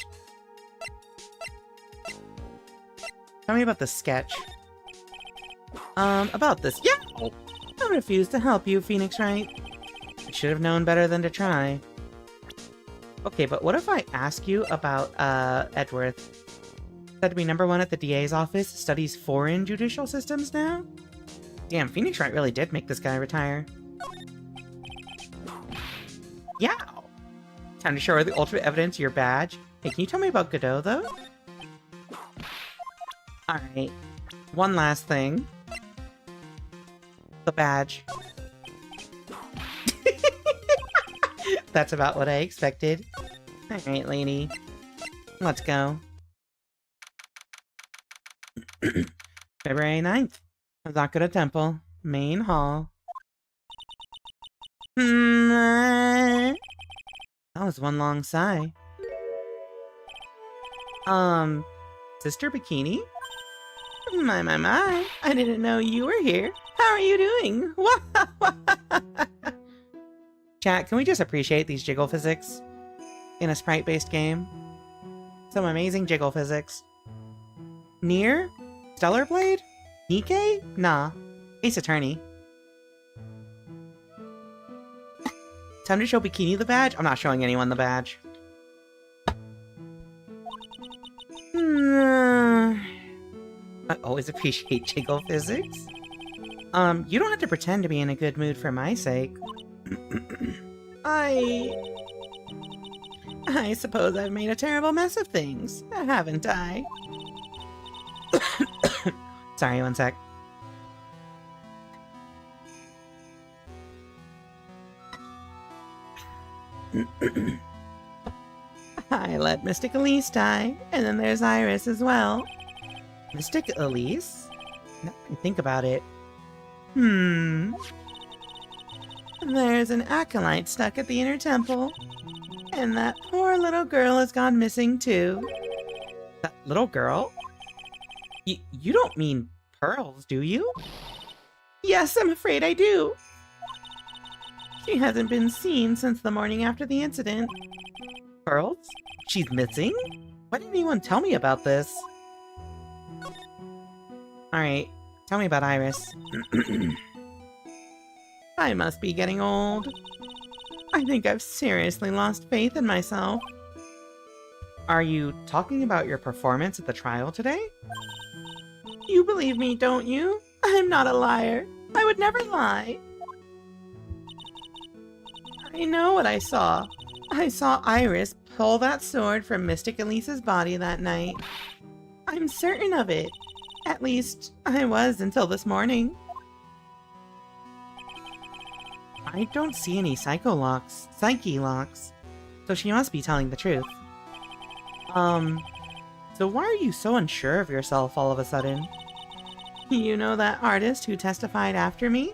Tell me about the sketch. About this. Yeah! I refuse to help you, Phoenix Wright. I should have known better than to try. Okay, but what if I ask you about, Edgeworth? Said to be #1 at the DA's office, studies foreign judicial systems now? Damn, Phoenix Wright really did make this guy retire. Yeah! Time to show her the ultimate evidence of your badge. Hey, can you tell me about Godot, though? Alright. One last thing. The badge. That's about what I expected. Alright, lady. Let's go. February 9th. Azakura Temple. Main Hall. That was one long sigh. Sister Bikini? My. I didn't know you were here. How are you doing? Chat, can we just appreciate these jiggle physics? In a sprite-based game? Some amazing jiggle physics. Nier? Stellar Blade? Nikkei? Nah. Ace Attorney. Time to show Bikini the badge? I'm not showing anyone the badge. I always appreciate jiggle physics. You don't have to pretend to be in a good mood for my sake. I suppose I've made a terrible mess of things, haven't I? Sorry, one sec. I let Mystic Elise die, and then there's Iris as well. Mystic Elise? Now I think about it. There's an acolyte stuck at the Inner Temple, and that poor little girl has gone missing too. That little girl? You don't mean Pearls, do you? Yes, I'm afraid I do. She hasn't been seen since the morning after the incident. Pearls? She's missing? Why didn't anyone tell me about this? Alright, tell me about Iris. I must be getting old. I think I've seriously lost faith in myself. Are you talking about your performance at the trial today? You believe me, don't you? I'm not a liar. I would never lie. I know what I saw. I saw Iris pull that sword from Mystic Elise's body that night. I'm certain of it. At least, I was until this morning. I don't see any psyche locks, so she must be telling the truth. So why are you so unsure of yourself all of a sudden? You know that artist who testified after me?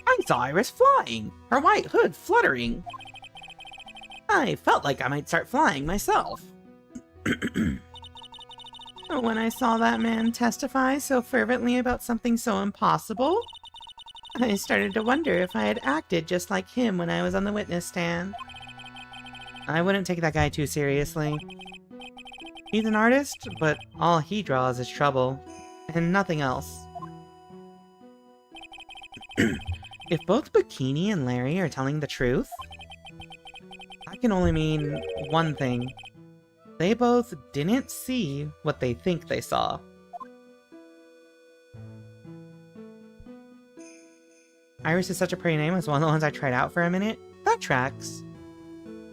I saw Iris flying, her white hood fluttering. I felt like I might start flying myself. When I saw that man testify so fervently about something so impossible, I started to wonder if I had acted just like him when I was on the witness stand. I wouldn't take that guy too seriously. He's an artist, but all he draws is trouble, and nothing else. If both Bikini and Larry are telling the truth, that can only mean one thing. They both didn't see what they think they saw. Iris is such a pretty name. It's one of the ones I tried out for a minute. That tracks.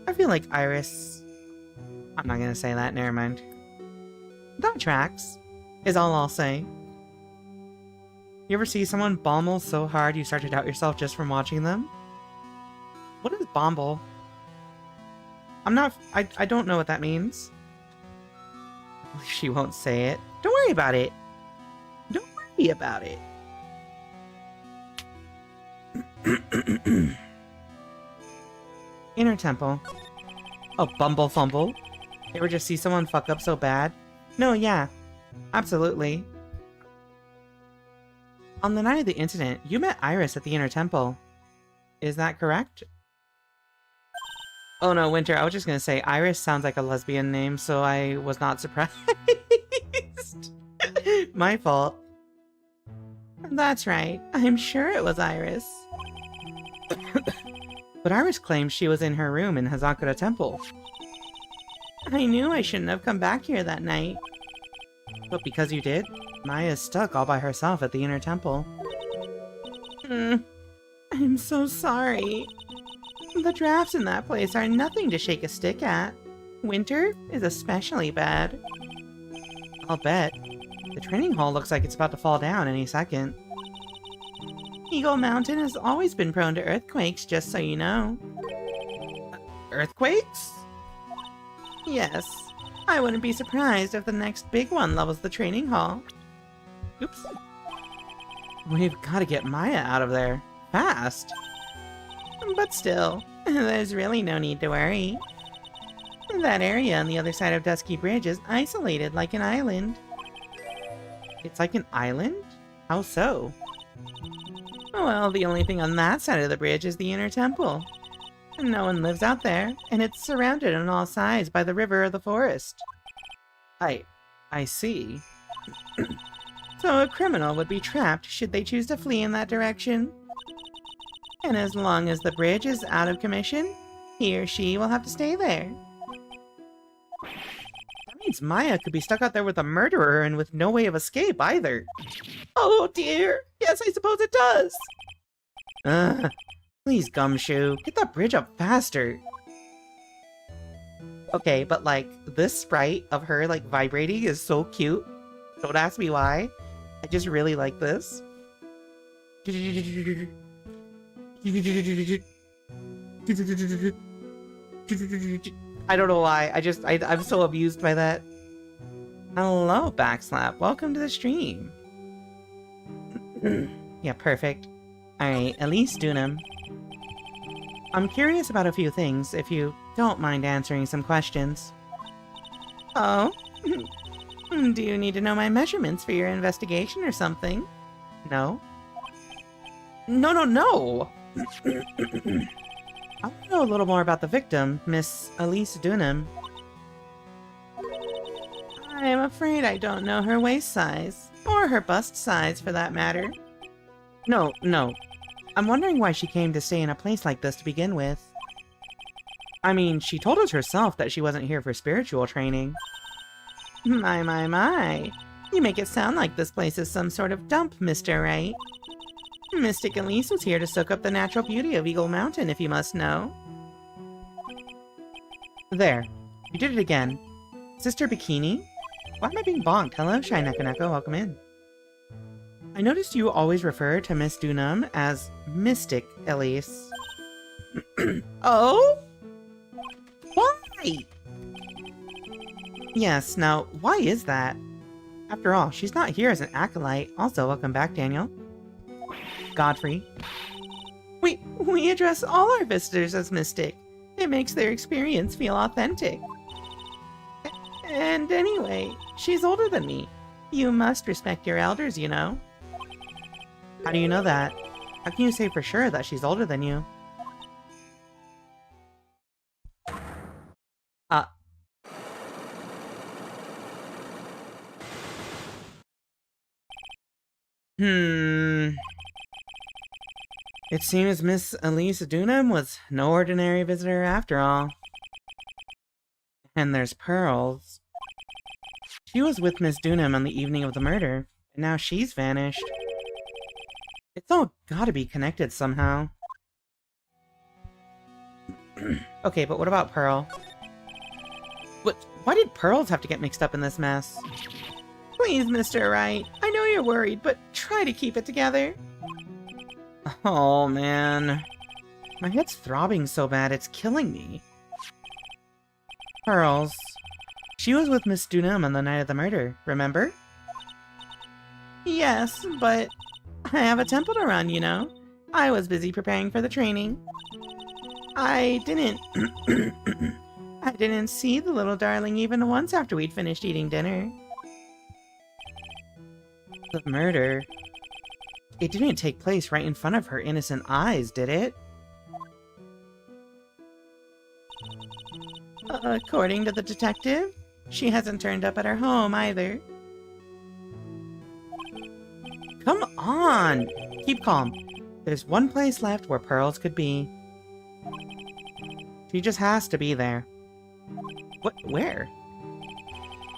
I feel like Iris... I'm not gonna say that, never mind. That tracks, is all I'll say. You ever see someone bomble so hard you start to doubt yourself just from watching them? What is bomble? I don't know what that means. She won't say it. Don't worry about it. Don't worry about it. Inner temple. Oh, bumble fumble. You ever just see someone fuck up so bad? No, yeah. Absolutely. On the night of the incident, you met Iris at the inner temple. Is that correct? Oh no, Winter, I was just gonna say, Iris sounds like a lesbian name, so I was not surprised. My fault. That's right. I'm sure it was Iris. But Iris claims she was in her room in Hazakura Temple. I knew I shouldn't have come back here that night. But because you did, Maya's stuck all by herself at the inner temple. I'm so sorry. The drafts in that place are nothing to shake a stick at. Winter is especially bad. I'll bet. The training hall looks like it's about to fall down any second. Eagle Mountain has always been prone to earthquakes, just so you know. Earthquakes? Yes. I wouldn't be surprised if the next big one levels the training hall. Oops. We've got to get Maya out of there. Fast. But still, there's really no need to worry. That area on the other side of Dusky Bridge is isolated like an island. It's like an island? How so? Well, the only thing on that side of the bridge is the inner temple. No one lives out there, and it's surrounded on all sides by the river or the forest. I see. So a criminal would be trapped should they choose to flee in that direction. And as long as the bridge is out of commission, he or she will have to stay there. That means Maya could be stuck out there with a murderer and with no way of escape either. Oh dear! Yes, I suppose it does! Please, Gumshoe, get that bridge up faster! Okay, but like, this sprite of her like vibrating is so cute. Don't ask me why. I just really like this. I don't know why, I'm so amused by that. Hello, Backslap. Welcome to the stream. Yeah, perfect. Alright, Elise Dunham. I'm curious about a few things, if you don't mind answering some questions. Oh? Do you need to know my measurements for your investigation or something? No? No! I want to know a little more about the victim, Miss Elise Dunham. I'm afraid I don't know her waist size, or her bust size for that matter. No. I'm wondering why she came to stay in a place like this to begin with. I mean, she told us herself that she wasn't here for spiritual training. My. You make it sound like this place is some sort of dump, Mr. Right? Mystic Elise was here to soak up the natural beauty of Eagle Mountain, if you must know. There. You did it again. Sister Bikini? Why am I being bonked? Hello, Shy Neko, welcome in. I noticed you always refer to Miss Dunham as Mystic Elise. Oh? Why? Yes, now, why is that? After all, she's not here as an acolyte. Also, welcome back, Daniel. Godfrey. We address all our visitors as Mystic. It makes their experience feel authentic. And anyway, she's older than me. You must respect your elders, you know. How do you know that? How can you say for sure that she's older than you? It seems Miss Elise Dunham was no ordinary visitor after all. And there's Pearls. She was with Miss Dunham on the evening of the murder, and now she's vanished. It's all gotta be connected somehow. Okay, but what about Pearl? Why did Pearls have to get mixed up in this mess? Please, Mr. Wright. I know you're worried, but try to keep it together. Oh, man. My head's throbbing so bad it's killing me. Pearls. She was with Miss Dunham on the night of the murder, remember? Yes, but I have a temple to run, you know. I was busy preparing for the training. I didn't... I didn't see the little darling even once after we'd finished eating dinner. The murder... It didn't take place right in front of her innocent eyes, did it? According to the detective, she hasn't turned up at her home either. Come on! Keep calm. There's one place left where Pearls could be. She just has to be there. What? Where?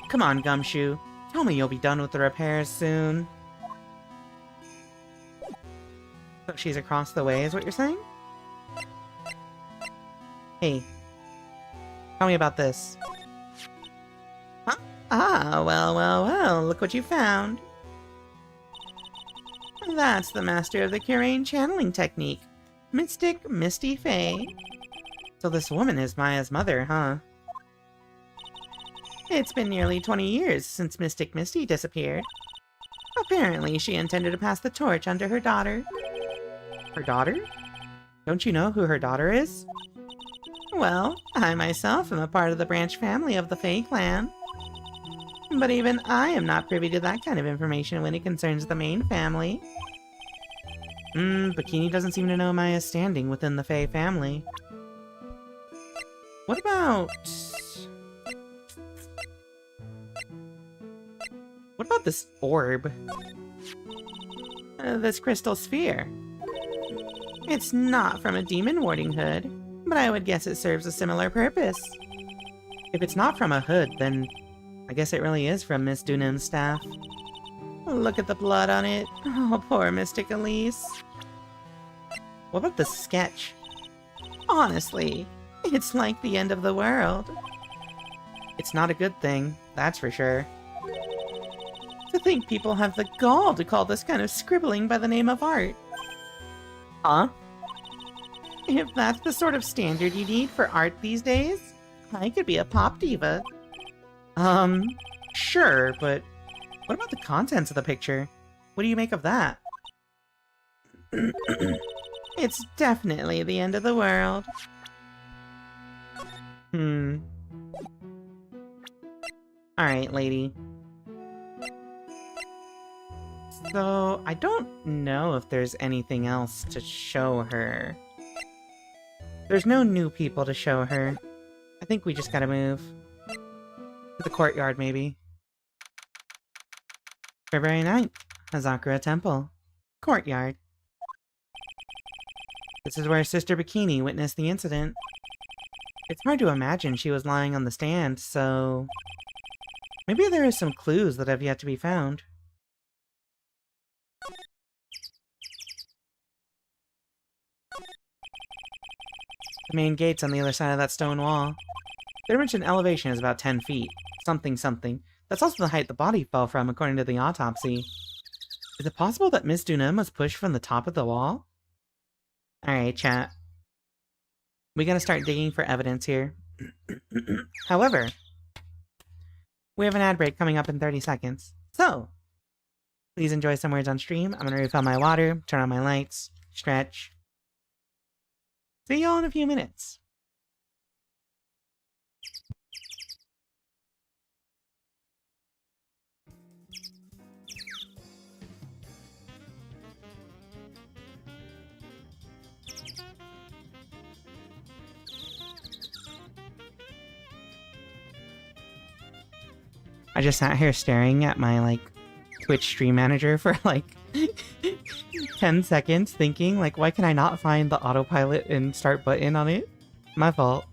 Come on, Gumshoe. Tell me you'll be done with the repairs soon. So she's across the way, is what you're saying? Hey. Tell me about this. Huh? Ah, well, look what you found. That's the master of the Curain channeling technique. Mystic Misty Fae. So this woman is Maya's mother, huh? It's been nearly 20 years since Mystic Misty disappeared. Apparently, she intended to pass the torch onto her daughter. Her daughter? Don't you know who her daughter is? Well, I myself am a part of the branch family of the Fae clan. But even I am not privy to that kind of information when it concerns the main family. Bikini doesn't seem to know Maya's standing within the Fae family. What about... What about this orb? This crystal sphere. It's not from a demon warding hood, but I would guess it serves a similar purpose. If it's not from a hood, then I guess it really is from Miss Dunham's staff. Look at the blood on it. Oh, poor Mystic Elise. What about the sketch? Honestly, it's like the end of the world. It's not a good thing, that's for sure. To think people have the gall to call this kind of scribbling by the name of art. Huh? If that's the sort of standard you need for art these days, I could be a pop diva. Sure, but what about the contents of the picture? What do you make of that? It's definitely the end of the world. Alright, lady. So, I don't know if there's anything else to show her. There's no new people to show her. I think we just gotta move. To the courtyard, maybe. February 9th, Hazakura Temple. Courtyard. This is where Sister Bikini witnessed the incident. It's hard to imagine she was lying on the stand, so... maybe there are some clues that have yet to be found. The main gate's on the other side of that stone wall. The dimension elevation is about 10 feet. Something. That's also the height the body fell from, according to the autopsy. Is it possible that Miss Dunham was pushed from the top of the wall? Alright, chat. We gotta start digging for evidence here. However, we have an ad break coming up in 30 seconds. So, please enjoy some words on stream. I'm gonna refill my water, turn on my lights, stretch. See y'all in a few minutes. I just sat here staring at my, like, Twitch stream manager for, like, 10 seconds thinking, like, why can I not find the autopilot and start button on it? My fault.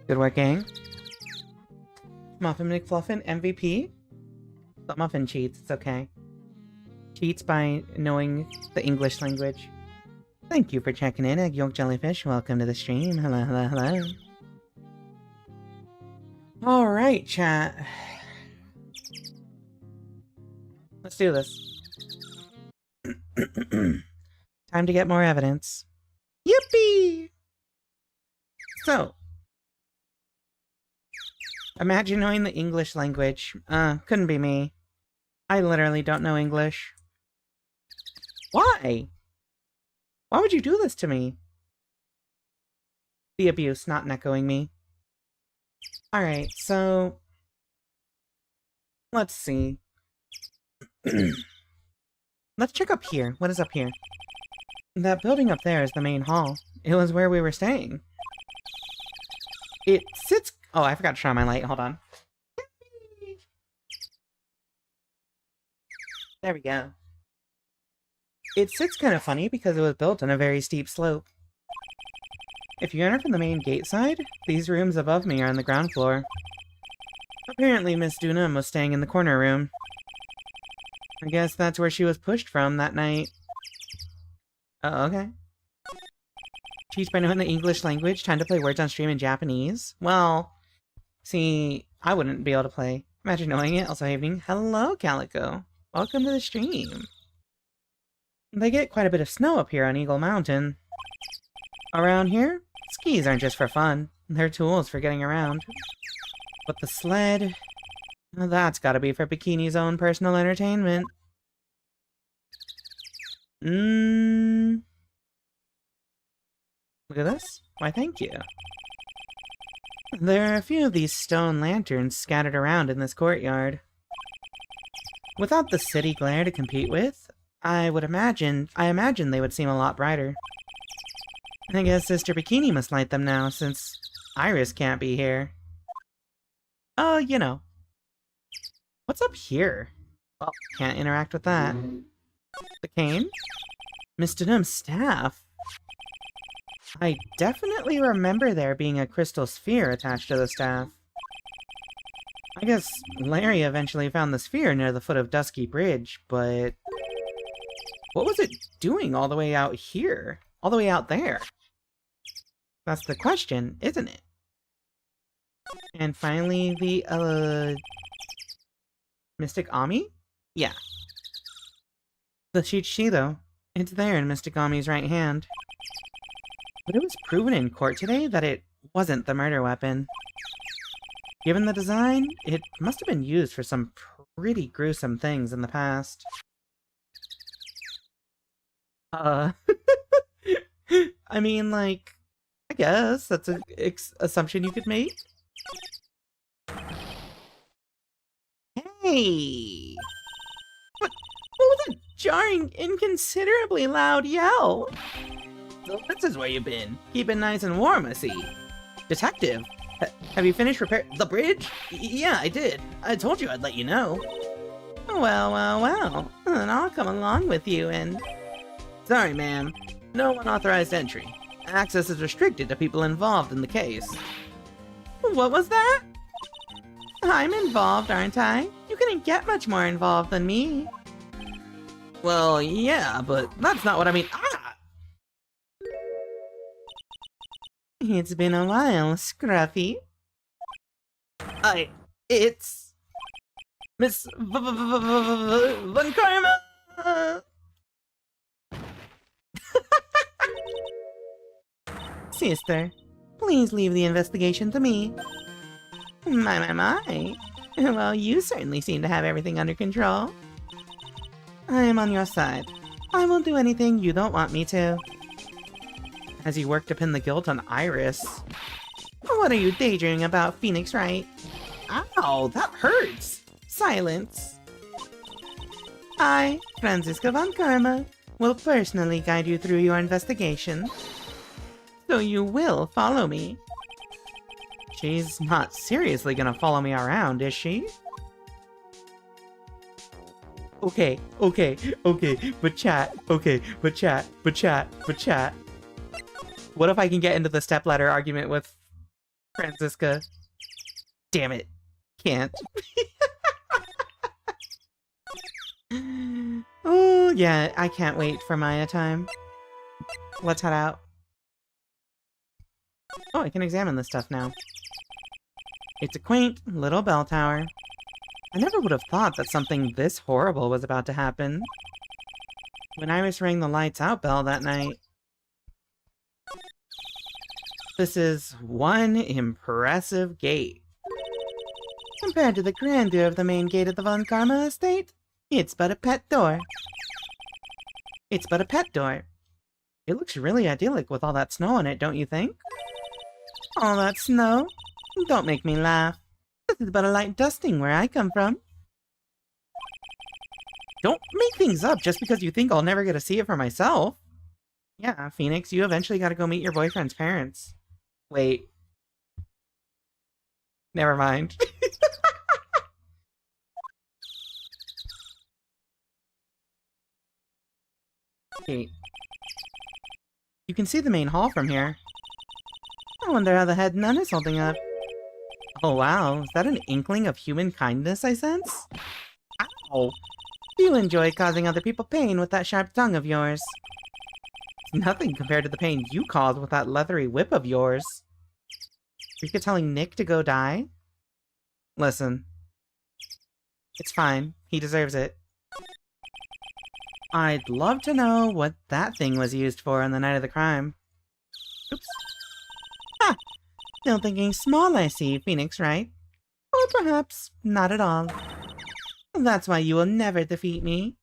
Good work, gang. Muffin McFluffin, MVP? But Muffin cheats, it's okay. Cheats by knowing the English language. Thank you for checking in, Egg Yolk Jellyfish. Welcome to the stream. Hello, hello, hello. Alright, chat. Let's do this. Time to get more evidence. Yippee! So, imagine knowing the English language. Couldn't be me. I literally don't know English. Why? Why would you do this to me? The abuse, not echoing me. Alright, so... let's see. Let's check up here. What is up here? That building up there is the main hall. It was where we were staying. It sits... oh, I forgot to turn on my light. Hold on. There we go. It sits kind of funny because it was built on a very steep slope. If you enter from the main gate side, these rooms above me are on the ground floor. Apparently Miss Dunham was staying in the corner room. I guess that's where she was pushed from that night. Oh, okay. Teach by knowing the English language, time to play words on stream in Japanese. Well, see, I wouldn't be able to play. Imagine knowing it. Also, evening. Hello, Calico. Welcome to the stream. They get quite a bit of snow up here on Eagle Mountain. Around here, skis aren't just for fun. They're tools for getting around. But the sled... well, that's gotta be for Bikini's own personal entertainment. Look at this. Why, thank you. There are a few of these stone lanterns scattered around in this courtyard. Without the city glare to compete with, I imagine they would seem a lot brighter. I guess Sister Bikini must light them now, since Iris can't be here. Oh, you know. What's up here? Well, can't interact with that. The cane? Miss Dunham's staff? I definitely remember there being a crystal sphere attached to the staff. I guess Larry eventually found the sphere near the foot of Dusky Bridge, but... what was it doing all the way out here? All the way out there? That's the question, isn't it? And finally, the, Mystic Ami? Yeah. The Shichido. It's there in Mystic Ami's right hand. But it was proven in court today that it wasn't the murder weapon. Given the design, it must have been used for some pretty gruesome things in the past. I mean, like, I guess that's an assumption you could make. Hey! What was that jarring, inconsiderably loud yell? So this is where you've been. Keep it nice and warm, I see. Detective, have you finished the bridge? Yeah, I did. I told you I'd let you know. Well. Then I'll come along with you and... Sorry, ma'am. No unauthorized entry. Access is restricted to people involved in the case. What was that? I'm involved, aren't I? You couldn't get much more involved than me. Well, yeah, but that's not what I mean. Ah! It's been a while, Scruffy. It's... Miss Von Karma! Sister, please leave the investigation to me. My. Well, you certainly seem to have everything under control. I am on your side. I won't do anything you don't want me to. As you work to pin the guilt on Iris. What are you daydreaming about, Phoenix Wright? Ow, that hurts! Silence. I, Franziska Von Karma, will personally guide you through your investigation. So you will follow me. She's not seriously gonna follow me around, is she? Okay, but chat. What if I can get into the stepladder argument with Franziska? Damn it. Can't. Oh, yeah, I can't wait for Maya time. Let's head out. Oh, I can examine this stuff now. It's a quaint little bell tower. I never would have thought that something this horrible was about to happen. When Iris rang the lights out bell that night. This is one impressive gate. Compared to the grandeur of the main gate of the Von Karma estate, it's but a pet door. It looks really idyllic with all that snow on it, don't you think? All that snow? Don't make me laugh. This is but a light dusting where I come from. Don't make things up just because you think I'll never get to see it for myself. Yeah, Phoenix, you eventually gotta go meet your boyfriend's parents. Wait. Never mind. Okay. You can see the main hall from here. I wonder how the head nun is holding up. Oh wow, is that an inkling of human kindness I sense? Ow! You enjoy causing other people pain with that sharp tongue of yours. It's nothing compared to the pain you caused with that leathery whip of yours. Rika telling Nick to go die? Listen. It's fine. He deserves it. I'd love to know what that thing was used for on the night of the crime. Oops. Ha! Still thinking small, I see, Phoenix, right? Or perhaps not at all. That's why you will never defeat me.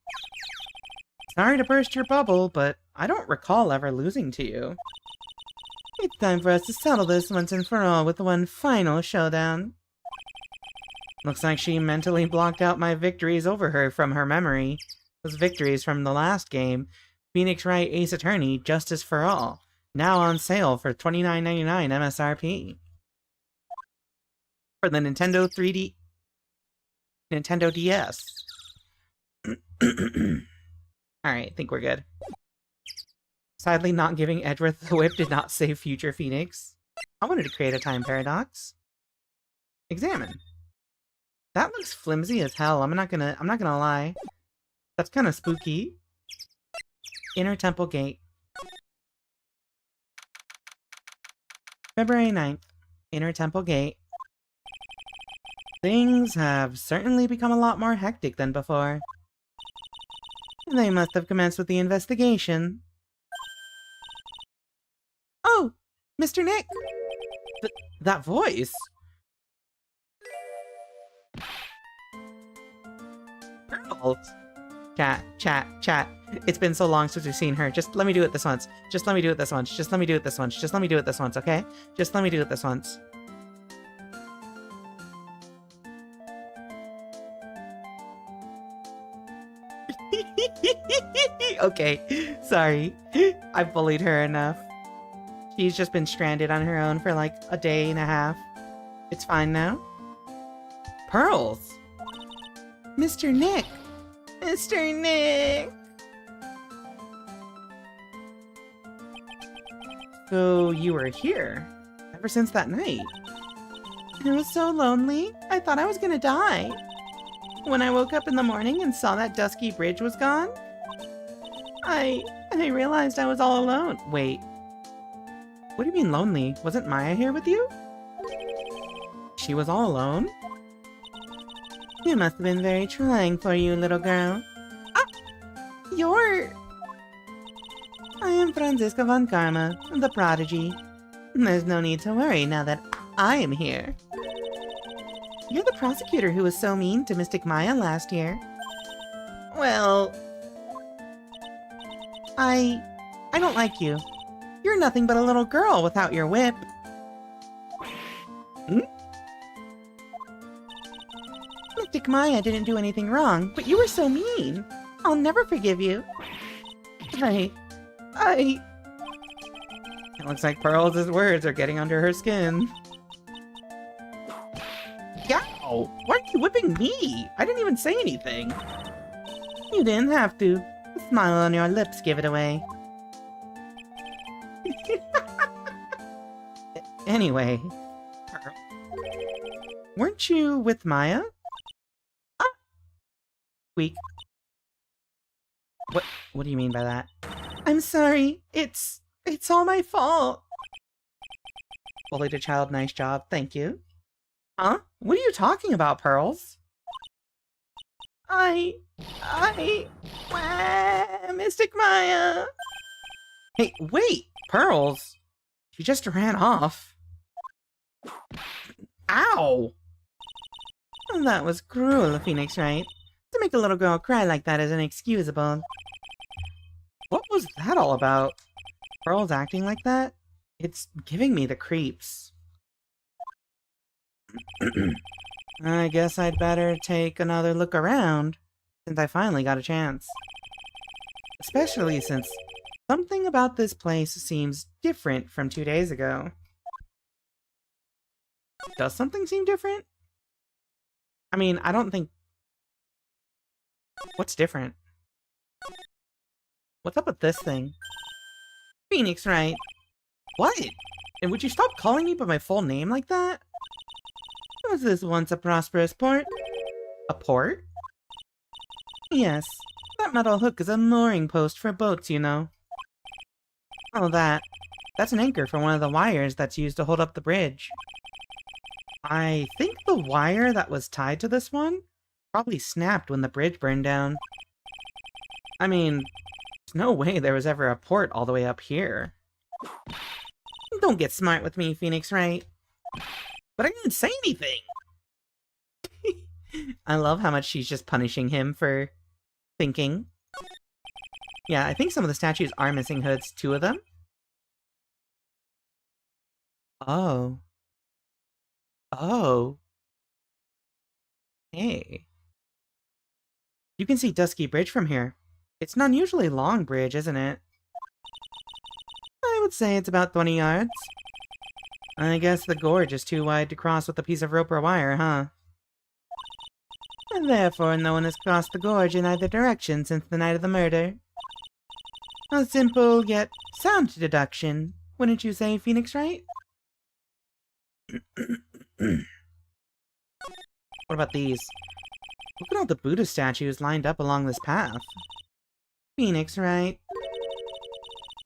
Sorry to burst your bubble, but I don't recall ever losing to you. It's time for us to settle this once and for all with one final showdown. Looks like she mentally blocked out my victories over her from her memory. Those victories from the last game, Phoenix Wright Ace Attorney Justice for All, now on sale for $29.99 MSRP. For the Nintendo DS. Alright, I think we're good. Sadly, not giving Edgeworth the whip did not save future Phoenix. I wanted to create a time paradox. Examine. That looks flimsy as hell, I'm not gonna lie. That's kind of spooky. Inner Temple Gate. February 9th. Inner Temple Gate. Things have certainly become a lot more hectic than before. They must have commenced with the investigation. Oh! Mr. Nick! That voice! Girls! Chat. It's been so long since we've seen her. Just let me do it this once. Just let me do it this once. Just let me do it this once. Just let me do it this once, okay? Just let me do it this once. Okay, sorry. I've bullied her enough. She's just been stranded on her own for like a day and a half. It's fine now. Pearls! Mr. Nick! Mr. Nick! So you were here ever since that night? I was so lonely. I thought I was gonna die. When I woke up in the morning and saw that dusky bridge was gone, I realized I was all alone. Wait. What do you mean lonely? Wasn't Maya here with you? She was all alone? It must have been very trying for you, little girl. Ah! I am Franziska von Karma, the prodigy. There's no need to worry now that I am here. You're the prosecutor who was so mean to Mystic Maya last year. Well... I don't like you. You're nothing but a little girl without your whip. Hmm? Mystic Maya didn't do anything wrong, but you were so mean. I'll never forgive you. It looks like Pearls' words are getting under her skin. Yow! Why are you whipping me? I didn't even say anything. You didn't have to. The smile on your lips gave it away. Anyway. Weren't you with Maya? Ah! Weak. What do you mean by that? I'm sorry. It's all my fault. Bullied a child, nice job. Thank you. Huh? What are you talking about, Pearls? Mystic Maya! Hey, wait! Pearls! She just ran off. Ow! That was cruel, Phoenix, right? To make a little girl cry like that is inexcusable. What was that all about? Pearls acting like that? It's giving me the creeps. I guess I'd better take another look around, since I finally got a chance. Especially since something about this place seems different from 2 days ago. Does something seem different? I mean, I don't think... What's different? What's up with this thing? Phoenix, right? What? And would you stop calling me by my full name like that? Was this once a prosperous port? A port? Yes. That metal hook is a mooring post for boats, you know. Oh, that's an anchor for one of the wires that's used to hold up the bridge. I think the wire that was tied to this one probably snapped when the bridge burned down. I mean, there's no way there was ever a port all the way up here. Don't get smart with me, Phoenix, right? But I didn't say anything! I love how much she's just punishing him for thinking. Yeah, I think some of the statues are missing hoods. 2 of them? Oh. Oh. Hey. You can see Dusky Bridge from here. It's an unusually long bridge, isn't it? I would say it's about 20 yards. I guess the gorge is too wide to cross with a piece of rope or wire, huh? And therefore no one has crossed the gorge in either direction since the night of the murder. A simple, yet sound deduction, wouldn't you say, Phoenix, right? What about these? Look at all the Buddha statues lined up along this path. Phoenix, right?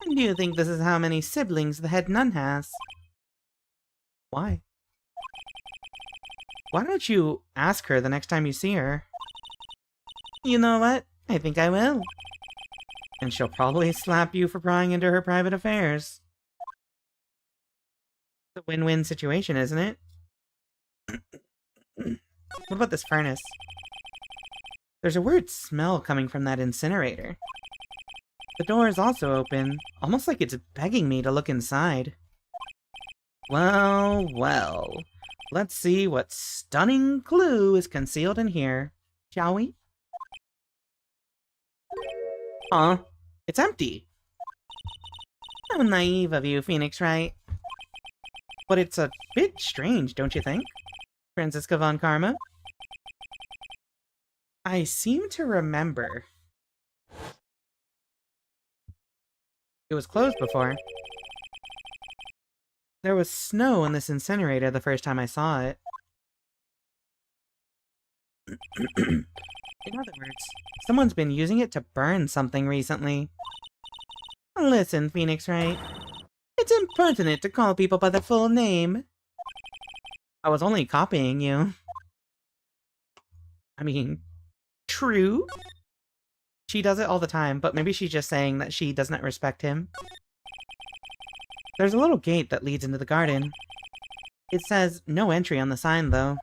Do you think this is how many siblings the head nun has? Why? Why don't you ask her the next time you see her? You know what? I think I will. And she'll probably slap you for prying into her private affairs. It's a win-win situation, isn't it? What about this furnace? There's a weird smell coming from that incinerator. The door is also open, almost like it's begging me to look inside. Well, well. Let's see what stunning clue is concealed in here, shall we? Huh? It's empty. How naive of you, Phoenix Wright. But it's a bit strange, don't you think? Franziska von Karma? I seem to remember it was closed before. There was snow in this incinerator the first time I saw it. In other words, someone's been using it to burn something recently. Listen, Phoenix Wright. It's impertinent to call people by their full name. I was only copying you. I mean, true? She does it all the time, but maybe she's just saying that she does not respect him. There's a little gate that leads into the garden. It says no entry on the sign, though.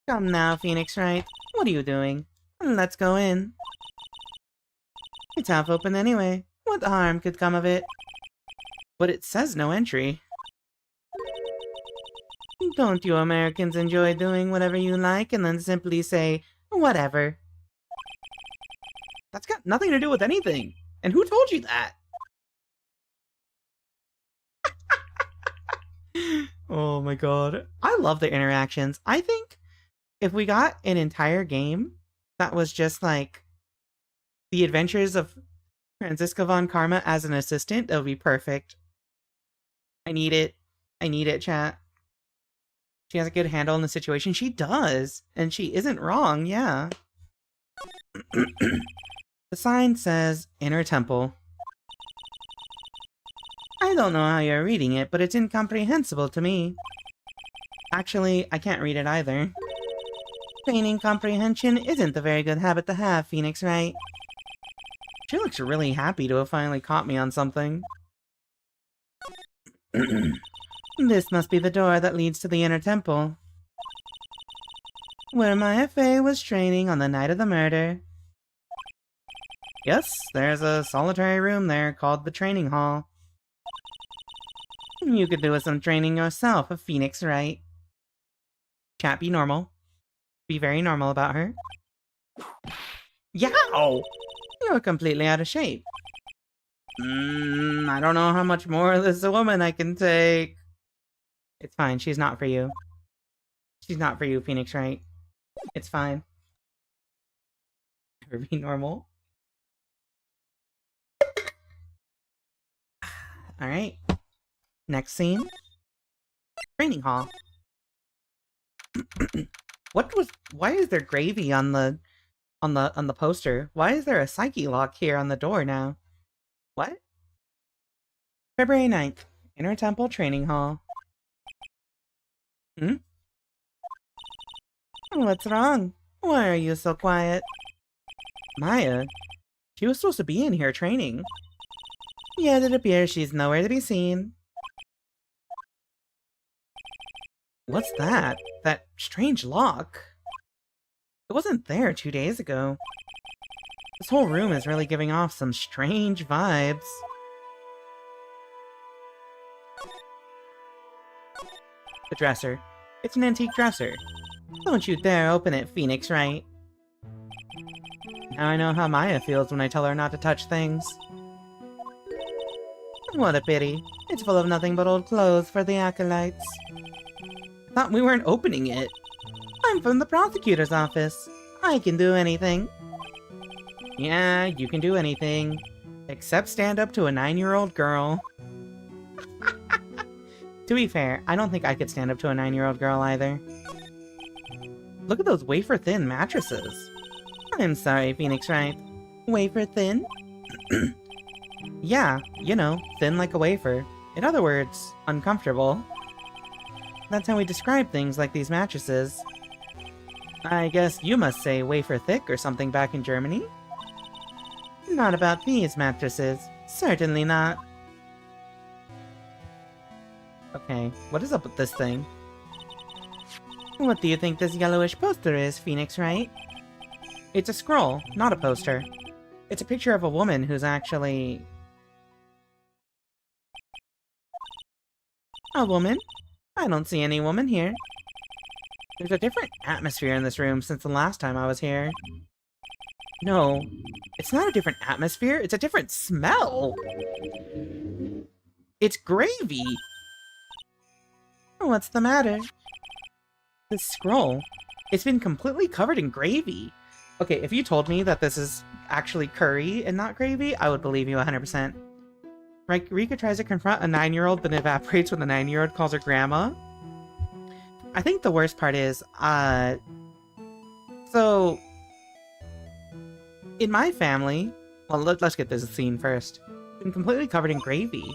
Come now, Phoenix Wright. What are you doing? Let's go in. It's half open anyway. What harm could come of it? But it says no entry. Don't you Americans enjoy doing whatever you like and then simply say, whatever? That's got nothing to do with anything. And who told you that? Oh my god. I love the interactions. I think if we got an entire game that was just like the adventures of Franziska von Karma as an assistant, that would be perfect. I need it. I need it, chat. She has a good handle on the situation. She does. And she isn't wrong, yeah. The sign says Inner Temple. I don't know how you're reading it, but it's incomprehensible to me. Actually, I can't read it either. Feigning comprehension isn't a very good habit to have, Phoenix Wright. She looks really happy to have finally caught me on something. This must be the door that leads to the Inner Temple, where Maya Fey was training on the night of the murder. Yes, there's a solitary room there called the Training Hall. You could do with some training yourself, Phoenix Wright. Chat, be normal. Be very normal about her. Yow! You're completely out of shape. I don't know how much more of this woman I can take. It's fine, she's not for you. She's not for you, Phoenix Wright. It's fine. Never be normal. Alright. Next scene. Training hall. Why is there gravy on the poster? Why is there a psyche lock here on the door now? What? February 9th. Inner Temple Training Hall. What's wrong? Why are you so quiet? Maya? She was supposed to be in here training. Yet it appears she's nowhere to be seen. What's that? That strange lock? It wasn't there 2 days ago. This whole room is really giving off some strange vibes. The dresser. It's an antique dresser. Don't you dare open it, Phoenix Wright. Now I know how Maya feels when I tell her not to touch things. What a pity. It's full of nothing but old clothes for the acolytes. Thought we weren't opening it. I'm from the prosecutor's office. I can do anything. Yeah, you can do anything. Except stand up to a 9-year-old girl. To be fair, I don't think I could stand up to a 9-year-old girl either. Look at those wafer-thin mattresses. I'm sorry, Phoenix Wright. Wafer-thin? Yeah, you know, thin like a wafer. In other words, uncomfortable. That's how we describe things like these mattresses. I guess you must say wafer thick or something back in Germany? Not about these mattresses. Certainly not. Okay, what is up with this thing? What do you think this yellowish poster is, Phoenix, right? It's a scroll, not a poster. It's a picture of a woman who's actually... A woman? I don't see any woman here. There's a different atmosphere in this room since the last time I was here. No, it's not a different atmosphere, it's a different smell! It's gravy! What's the matter? This scroll, it's been completely covered in gravy. Okay, if you told me that this is actually curry and not gravy, I would believe you 100%. Rika tries to confront a 9-year-old, but evaporates when the 9-year-old calls her grandma. I think the worst part is, so... in my family... Well, let's get this scene first. It's been completely covered in gravy.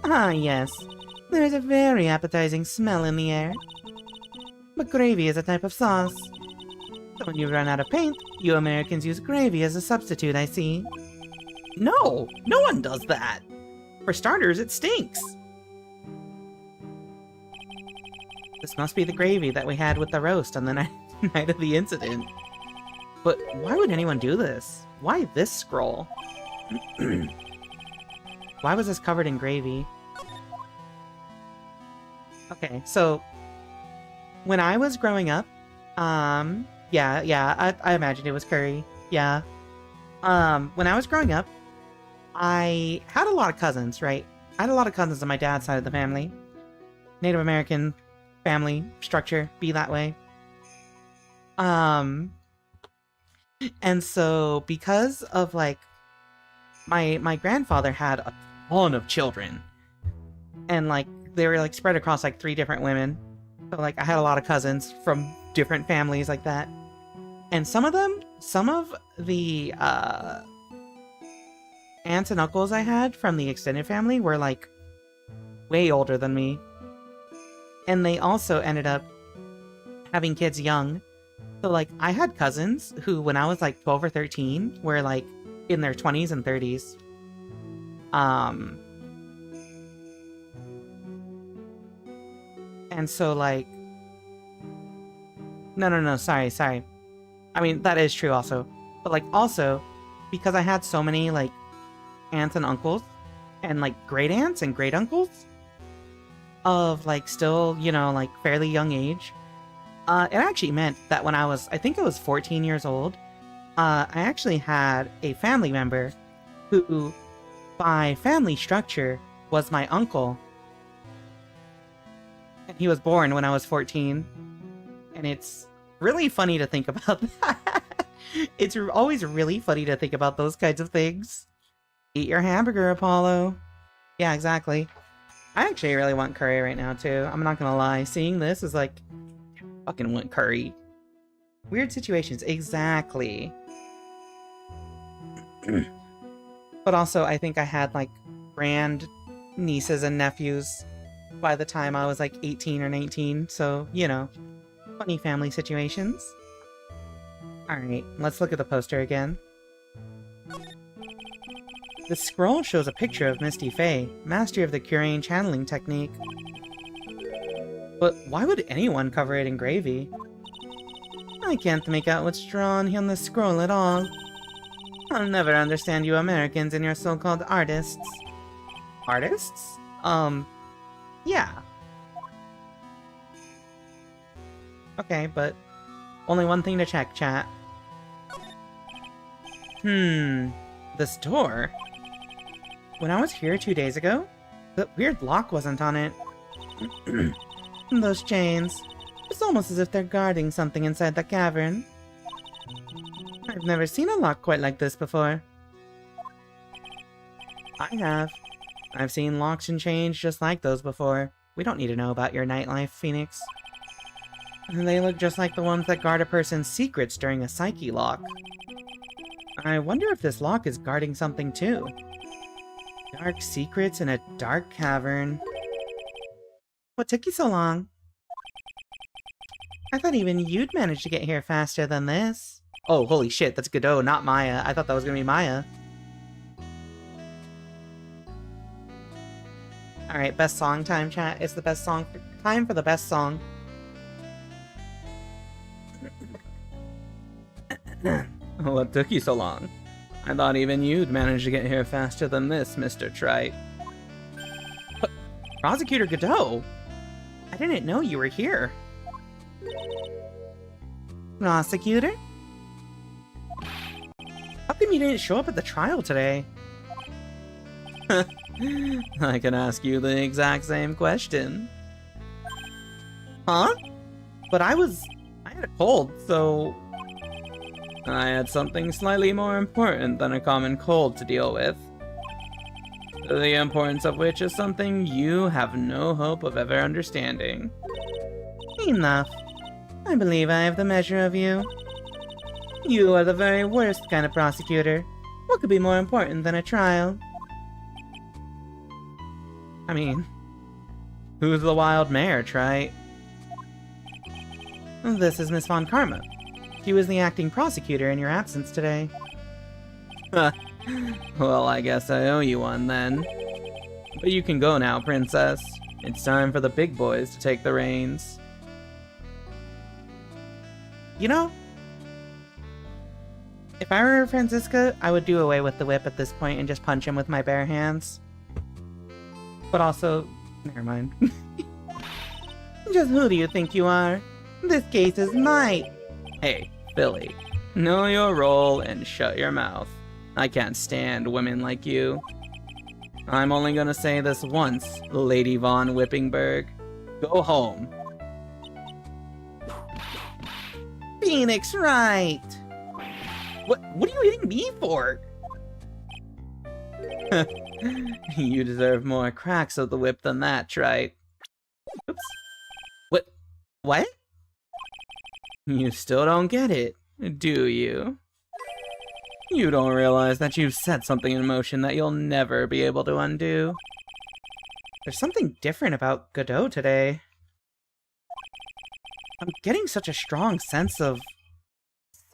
Ah, yes. There's a very appetizing smell in the air. But gravy is a type of sauce. So when you run out of paint, you Americans use gravy as a substitute, I see. No! No one does that! For starters, it stinks! This must be the gravy that we had with the roast on the night of the incident. But why would anyone do this? Why this scroll? Why was this covered in gravy? Okay, so... when I was growing up, yeah, I imagined it was curry, yeah. When I was growing up, I had a lot of cousins, right? I had a lot of cousins on my dad's side of the family. Native American family structure, be that way. And so, because of, like, my grandfather had a ton of children. And, like, they were, like, spread across, like, 3 different women. So, like, I had a lot of cousins from different families like that. And some of the, aunts and uncles I had from the extended family were, like, way older than me. And they also ended up having kids young. So, like, I had cousins who, when I was, like, 12 or 13, were, like, in their 20s and 30s. And so, like... No, sorry. I mean, that is true also. But, like, also, because I had so many, like, aunts and uncles, and, like, great-aunts and great-uncles, of, like, still, you know, like, fairly young age, it actually meant that when I think I was 14 years old, I actually had a family member who, by family structure, was my uncle. And he was born when I was 14. And it's really funny to think about that. It's always really funny to think about those kinds of things. Eat your hamburger, Apollo. Yeah, exactly. I actually really want curry right now, too. I'm not gonna lie. Seeing this is like... I fucking want curry. Weird situations. Exactly. But also, I think I had, like, grand nieces and nephews by the time I was, like, 18 or 19. So, you know. Funny family situations. Alright, let's look at the poster again. The scroll shows a picture of Misty Faye, master of the Curian channeling technique. But why would anyone cover it in gravy? I can't make out what's drawn on the scroll at all. I'll never understand you Americans and your so-called artists. Artists? Yeah. Okay, but only one thing to check, chat. This door? When I was here 2 days ago, the weird lock wasn't on it. Those chains. It's almost as if they're guarding something inside the cavern. I've never seen a lock quite like this before. I have. I've seen locks and chains just like those before. We don't need to know about your nightlife, Phoenix. They look just like the ones that guard a person's secrets during a psyche lock. I wonder if this lock is guarding something too. Dark secrets in a dark cavern. What took you so long? I thought even you'd manage to get here faster than this. Oh, holy shit, that's Godot, not Maya. I thought that was gonna be Maya. Alright, best song time, chat. It's the best song. Time for the best song. What took you so long? I thought even you'd manage to get here faster than this, Mr. Trite. But, Prosecutor Godot? I didn't know you were here. Prosecutor? How come you didn't show up at the trial today? I can ask you the exact same question. Huh? But I had a cold, so... I had something slightly more important than a common cold to deal with. The importance of which is something you have no hope of ever understanding. Enough. I believe I have the measure of you. You are the very worst kind of prosecutor. What could be more important than a trial? I mean, who's the wild mare, Trite? This is Miss Von Karma. She was the acting prosecutor in your absence today. Well, I guess I owe you one then. But you can go now, Princess. It's time for the big boys to take the reins. You know, if I were Franziska, I would do away with the whip at this point and just punch him with my bare hands. But also, never mind. Just who do you think you are? This case is mine. Hey, Billy, know your role and shut your mouth. I can't stand women like you. I'm only gonna say this once, Lady Von Whippingberg. Go home. Phoenix Wright! What are you hitting me for? You deserve more cracks of the whip than that, Trite. Oops. What? You still don't get it, do you? You don't realize that you've set something in motion that you'll never be able to undo. There's something different about Godot today. I'm getting such a strong sense of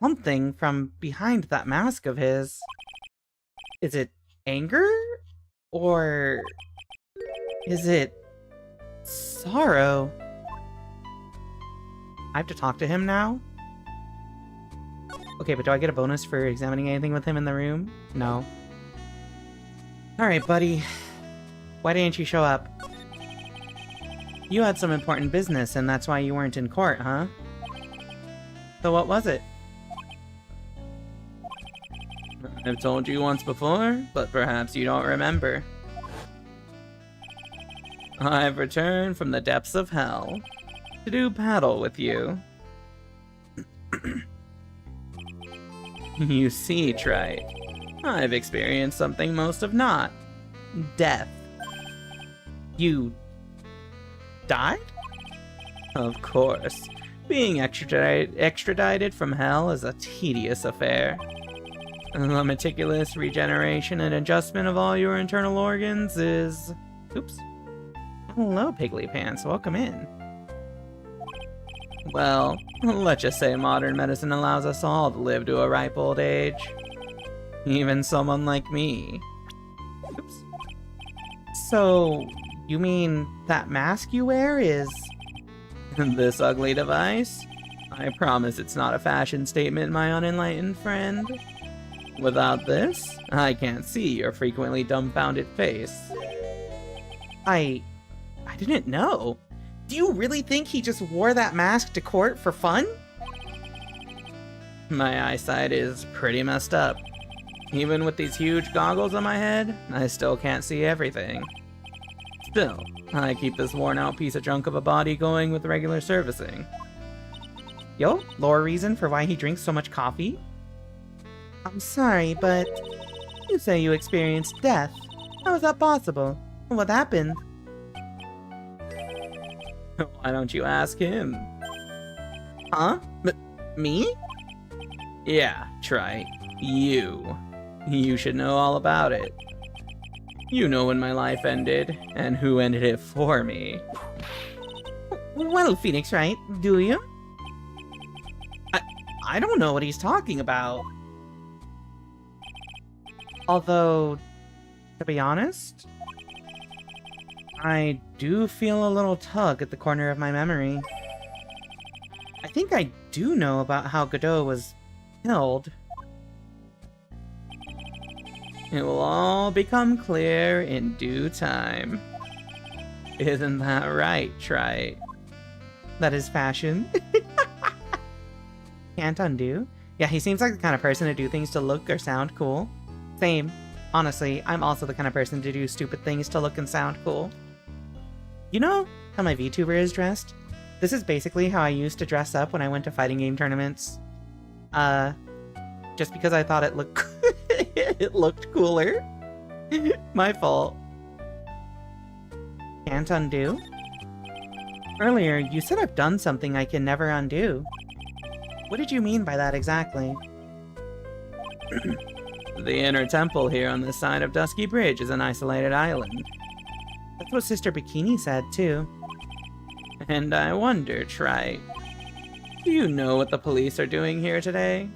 something from behind that mask of his. Is it anger? Or is it sorrow? I have to talk to him now? Okay, but do I get a bonus for examining anything with him in the room? No. Alright, buddy. Why didn't you show up? You had some important business, and that's why you weren't in court, huh? So what was it? I've told you once before, but perhaps you don't remember. I've returned from the depths of hell to do battle with you. You see, Trite, I've experienced something most have not. Death. You... died? Of course. Being extradited from hell is a tedious affair. The meticulous regeneration and adjustment of all your internal organs is... Oops. Hello, Piggly Pants. Welcome in. Well, let's just say modern medicine allows us all to live to a ripe old age. Even someone like me. Oops. So, you mean that mask you wear is... this ugly device? I promise it's not a fashion statement, my unenlightened friend. Without this, I can't see your frequently dumbfounded face. I didn't know. Do you really think he just wore that mask to court for fun? My eyesight is pretty messed up. Even with these huge goggles on my head, I still can't see everything. Still, I keep this worn-out piece of junk of a body going with regular servicing. Yo, lore reason for why he drinks so much coffee? I'm sorry, but you say you experienced death. How is that possible? What happened? Why don't you ask him? Huh? Me? Yeah, Trite. You. You should know all about it. You know when my life ended, and who ended it for me. Well, Phoenix, right? Do you? I don't know what he's talking about. Although, to be honest, I do feel a little tug at the corner of my memory. I think I do know about how Godot was killed. It will all become clear in due time. Isn't that right, Trite? That is fashion. Can't undo. Yeah, he seems like the kind of person to do things to look or sound cool. Same. Honestly, I'm also the kind of person to do stupid things to look and sound cool. You know how my VTuber is dressed? This is basically how I used to dress up when I went to fighting game tournaments. Just because I thought it looked it looked cooler. My fault. Can't undo? Earlier, you said I've done something I can never undo. What did you mean by that exactly? The inner temple here on this side of Dusky Bridge is an isolated island. That's what Sister Bikini said, too. And I wonder, Trite, do you know what the police are doing here today?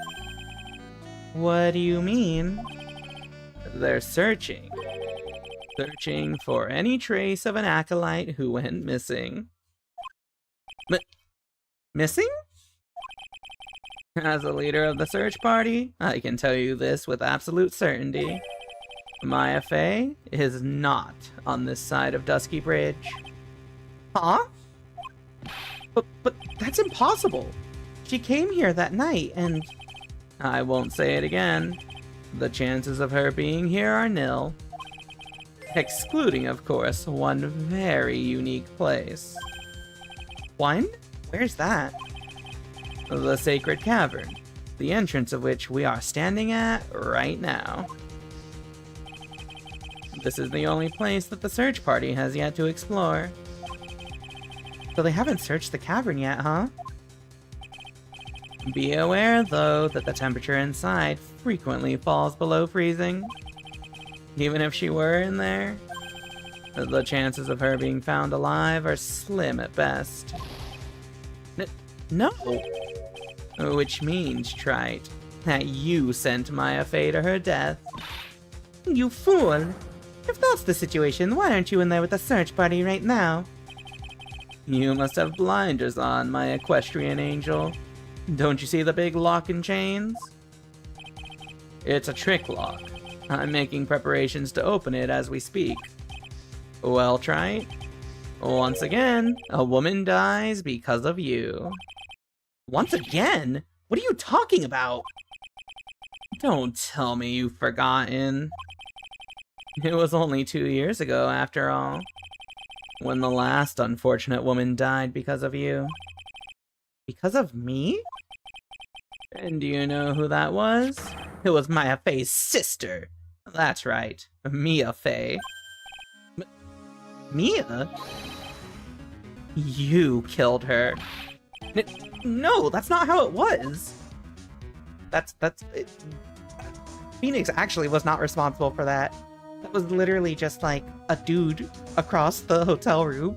What do you mean? They're searching. Searching for any trace of an acolyte who went missing. Missing? As a leader of the search party, I can tell you this with absolute certainty. Maya Fey is not on this side of Dusky Bridge. Huh? But that's impossible. She came here that night and... I won't say it again. The chances of her being here are nil. Excluding, of course, one very unique place. One? Where's that? The Sacred Cavern, the entrance of which we are standing at right now. This is the only place that the search party has yet to explore. So they haven't searched the cavern yet, huh? Be aware, though, that the temperature inside frequently falls below freezing. Even if she were in there, the chances of her being found alive are slim at best. No! Which means, Trite, that you sent Maya Fey to her death. You fool! If that's the situation, why aren't you in there with the search party right now? You must have blinders on, my equestrian angel. Don't you see the big lock and chains? It's a trick lock. I'm making preparations to open it as we speak. Well, Trite, once again, a woman dies because of you. Once again? What are you talking about? Don't tell me you've forgotten. It was only 2 years ago, after all, when the last unfortunate woman died because of you. Because of me? And do you know who that was? It was Maya Fey's sister. That's right, Mia Fey. Mia? You killed her. No, that's not how it was. That's it. Phoenix actually was not responsible for that. That was literally just like a dude across the hotel room.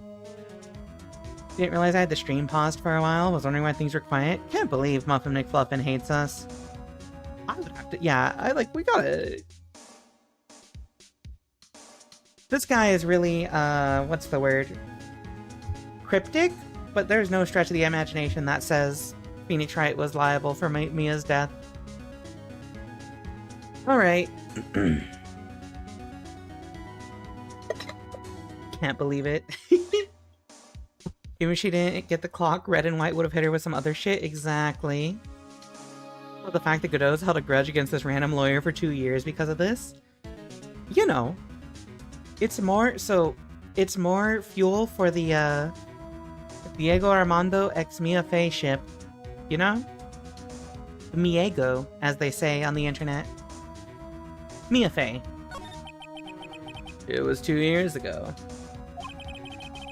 Didn't realize I had the stream paused for a while. Was wondering why things were quiet. Can't believe Muffin McFluffin hates us. I would have to, yeah, we gotta... This guy is really, what's the word? Cryptic? But there's no stretch of the imagination that says Phoenix Wright was liable for Mia's death. Alright. Can't believe it. Even if she didn't get the clock, Red and White would have hit her with some other shit. Exactly. Well, the fact that Godot's held a grudge against this random lawyer for 2 years because of this? You know. It's more fuel for the, Diego Armando ex Mia Fey ship. You know? Miego, as they say on the internet. Mia Fey. It was 2 years ago.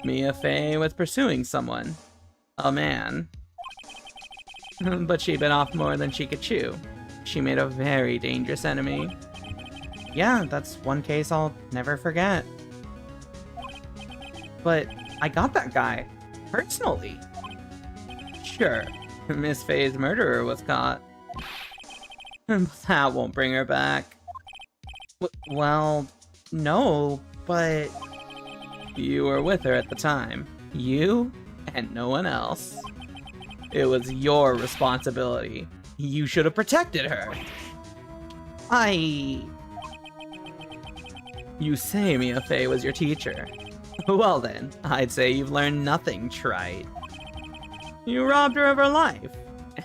Mia Fey was pursuing someone. A man. But she bit off more than she could chew. She made a very dangerous enemy. Yeah, that's one case I'll never forget. But I got that guy. Personally? Sure, Miss Faye's murderer was caught. That won't bring her back. Well, no, but... You were with her at the time. You and no one else. It was your responsibility. You should have protected her. You say Mia Fey was your teacher. Well then, I'd say you've learned nothing trite. You robbed her of her life.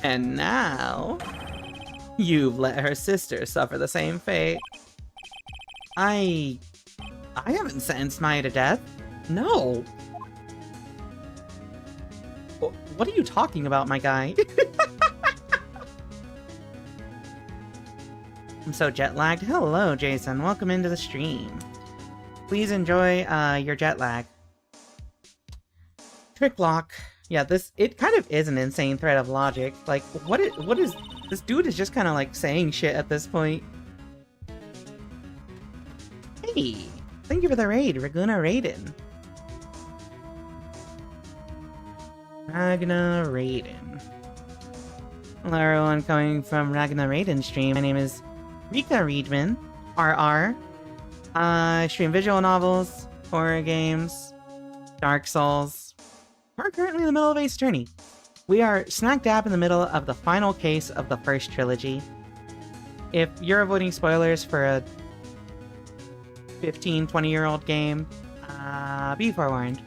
And now... You've let her sister suffer the same fate. I haven't sentenced Maya to death. No. What are you talking about, my guy? I'm so jet lagged. Hello, Jason. Welcome into the stream. Please enjoy your jet lag. Trick lock. Yeah, it kind of is an insane thread of logic. Like, what is this dude is just kind of like saying shit at this point. Hey, thank you for the raid, Raguna Raiden. Ragna Raiden. Hello everyone coming from Ragna Raiden stream. My name is Rika Readman, RR. I stream visual novels, horror games, Dark Souls. We're currently in the middle of Ace Attorney. We are smack dab in the middle of the final case of the first trilogy. If you're avoiding spoilers for a 15, 20-year-old game, be forewarned.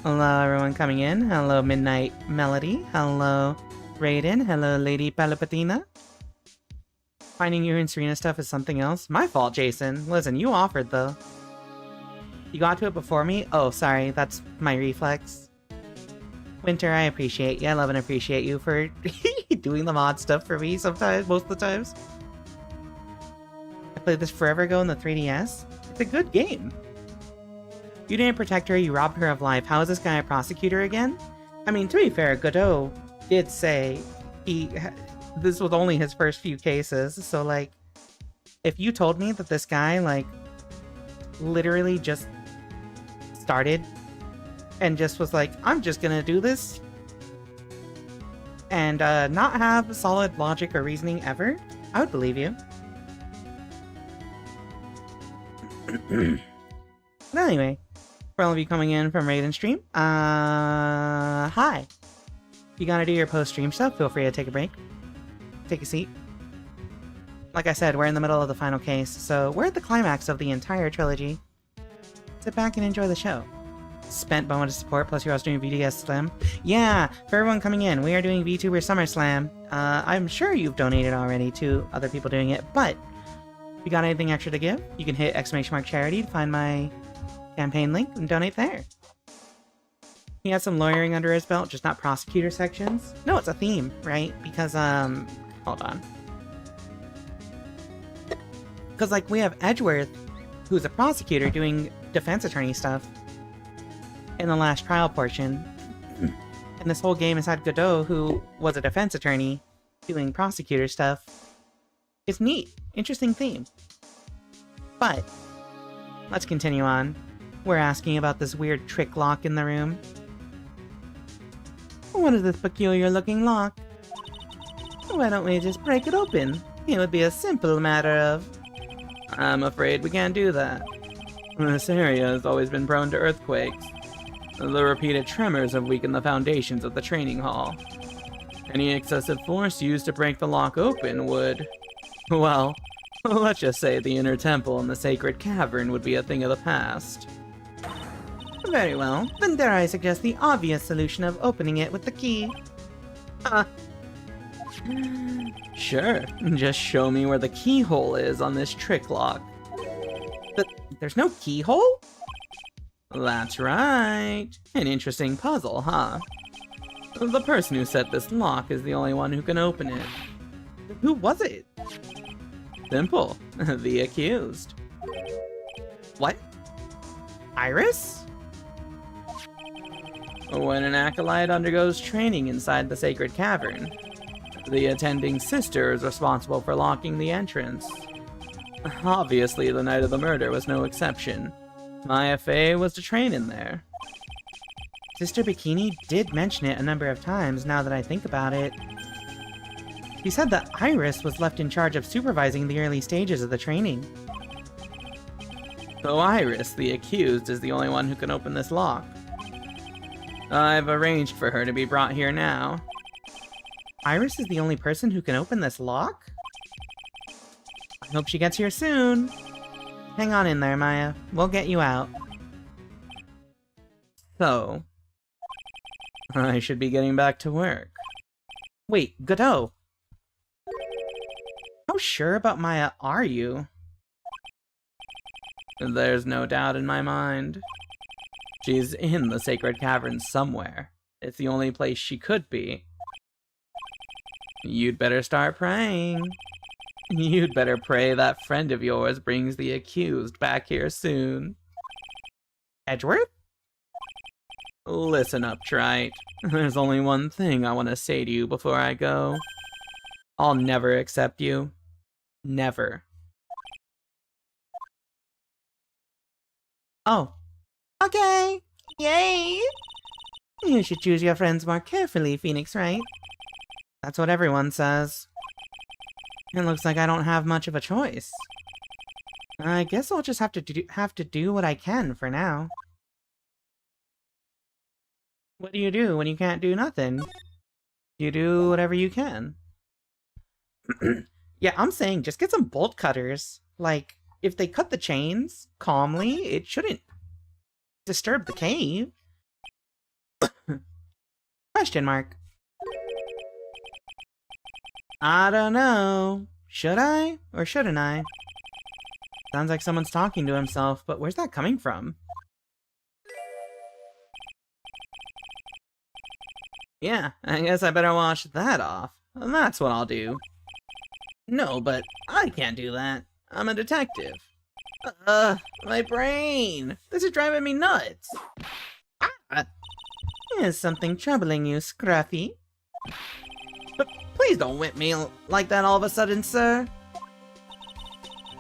Hello everyone coming in. Hello Midnight Melody. Hello Raiden. Hello Lady Palapatina. Finding you and Serena stuff is something else. My fault, Jason. Listen, you offered though. You got to it before me? Oh, sorry. That's my reflex. Winter, I appreciate you. I love and appreciate you for doing the mod stuff for me sometimes, most of the times. I played this forever ago in the 3DS. It's a good game. You didn't protect her, you robbed her of life. How is this guy a prosecutor again? I mean, to be fair, Godot did say this was only his first few cases, so like, if you told me that this guy, like, literally just started and just was like, I'm just gonna do this and not have solid logic or reasoning ever, I would believe you. But anyway, for all of you coming in from Raiden stream, hi. If you gotta do your post-stream stuff, feel free to take a break. Take a seat. Like I said, we're in the middle of the final case, so we're at the climax of the entire trilogy. Sit back and enjoy the show. Spent bonus support, plus you're also doing VDS Slam. Yeah, for everyone coming in, we are doing VTuber SummerSlam. I'm sure you've donated already to other people doing it, but if you got anything extra to give, you can hit !charity to find my campaign link and donate there. He has some lawyering under his belt, just not prosecutor sections. No, it's a theme, right? Because, hold on. Because, like, we have Edgeworth, who's a prosecutor doing defense attorney stuff in the last trial portion. And this whole game has had Godot, who was a defense attorney, doing prosecutor stuff. It's neat. Interesting theme. But, let's continue on. We're asking about this weird trick lock in the room. What is this peculiar looking lock? Why don't we just break it open? It would be a simple matter of... I'm afraid we can't do that. This area has always been prone to earthquakes. The repeated tremors have weakened the foundations of the training hall. Any excessive force used to break the lock open would... well, let's just say the inner temple and the sacred cavern would be a thing of the past. Very well, then dare I suggest the obvious solution of opening it with the key. Sure, just show me where the keyhole is on this trick lock. There's no keyhole? That's right. An interesting puzzle, huh? The person who set this lock is the only one who can open it. Who was it? Simple. The accused. What? Iris? When an acolyte undergoes training inside the sacred cavern, the attending sister is responsible for locking the entrance. Obviously, the night of the murder was no exception. Maya Fey was to train in there. Sister Bikini did mention it a number of times now that I think about it. She said that Iris was left in charge of supervising the early stages of the training. So Iris, the accused, is the only one who can open this lock. I've arranged for her to be brought here now. Iris is the only person who can open this lock? I hope she gets here soon. Hang on in there, Maya. We'll get you out. So, I should be getting back to work. Wait, Godot. How sure about Maya are you? There's no doubt in my mind. She's in the Sacred Caverns somewhere. It's the only place she could be. You'd better start praying. You'd better pray that friend of yours brings the accused back here soon. Edgeworth? Listen up, Trite. There's only one thing I want to say to you before I go. I'll never accept you. Never. Oh. Okay. Yay! You should choose your friends more carefully, Phoenix, right? That's what everyone says. It looks like I don't have much of a choice. I guess I'll just have to do what I can for now. What do you do when you can't do nothing? You do whatever you can. Yeah, I'm saying just get some bolt cutters. Like, if they cut the chains calmly, it shouldn't disturb the cave. Question mark. I don't know. Should I? Or shouldn't I? Sounds like someone's talking to himself, but where's that coming from? Yeah, I guess I better wash that off. That's what I'll do. No, but I can't do that. I'm a detective. My brain! This is driving me nuts! Ah! Is something troubling you, Scruffy? But please don't whip me like that all of a sudden, sir.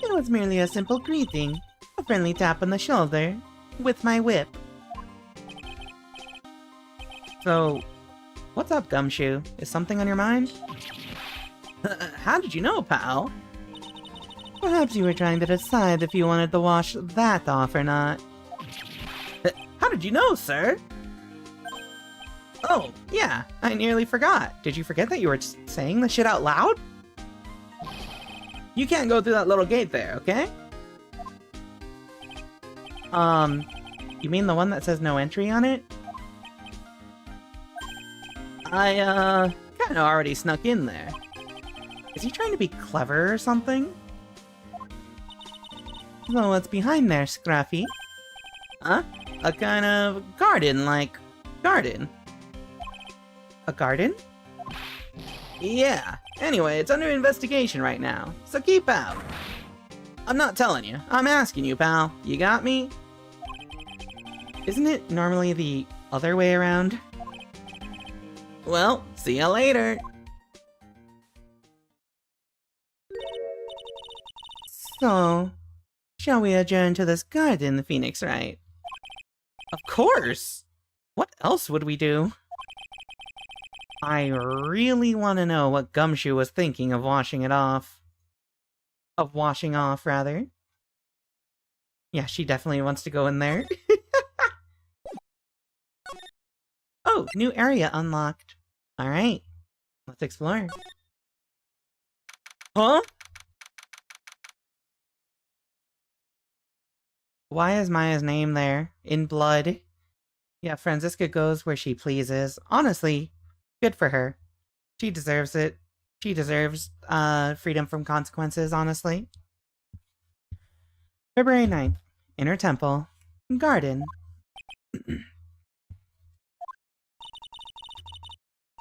It was merely a simple greeting. A friendly tap on the shoulder. With my whip. So, what's up, Gumshoe? Is something on your mind? How did you know, pal? Perhaps you were trying to decide if you wanted to wash that off or not. How did you know, sir? Oh, yeah, I nearly forgot. Did you forget that you were saying the shit out loud? You can't go through that little gate there, okay? You mean the one that says no entry on it? I, kinda already snuck in there. Is he trying to be clever or something? So what's behind there, Scruffy? Huh? A kind of garden-like garden. A garden? Yeah. Anyway, it's under investigation right now, so keep out. I'm not telling you. I'm asking you, pal. You got me? Isn't it normally the other way around? Well, see ya later. So, shall we adjourn to this garden, Phoenix, right? Of course! What else would we do? I really want to know what Gumshoe was thinking of washing it off. Of washing off, rather. Yeah, she definitely wants to go in there. Oh, new area unlocked. Alright, let's explore. Huh? Why is Maya's name there? In blood? Yeah, Franziska goes where she pleases. Honestly, good for her. She deserves it. She deserves, freedom from consequences, honestly. February 9th. Inner Temple. Garden.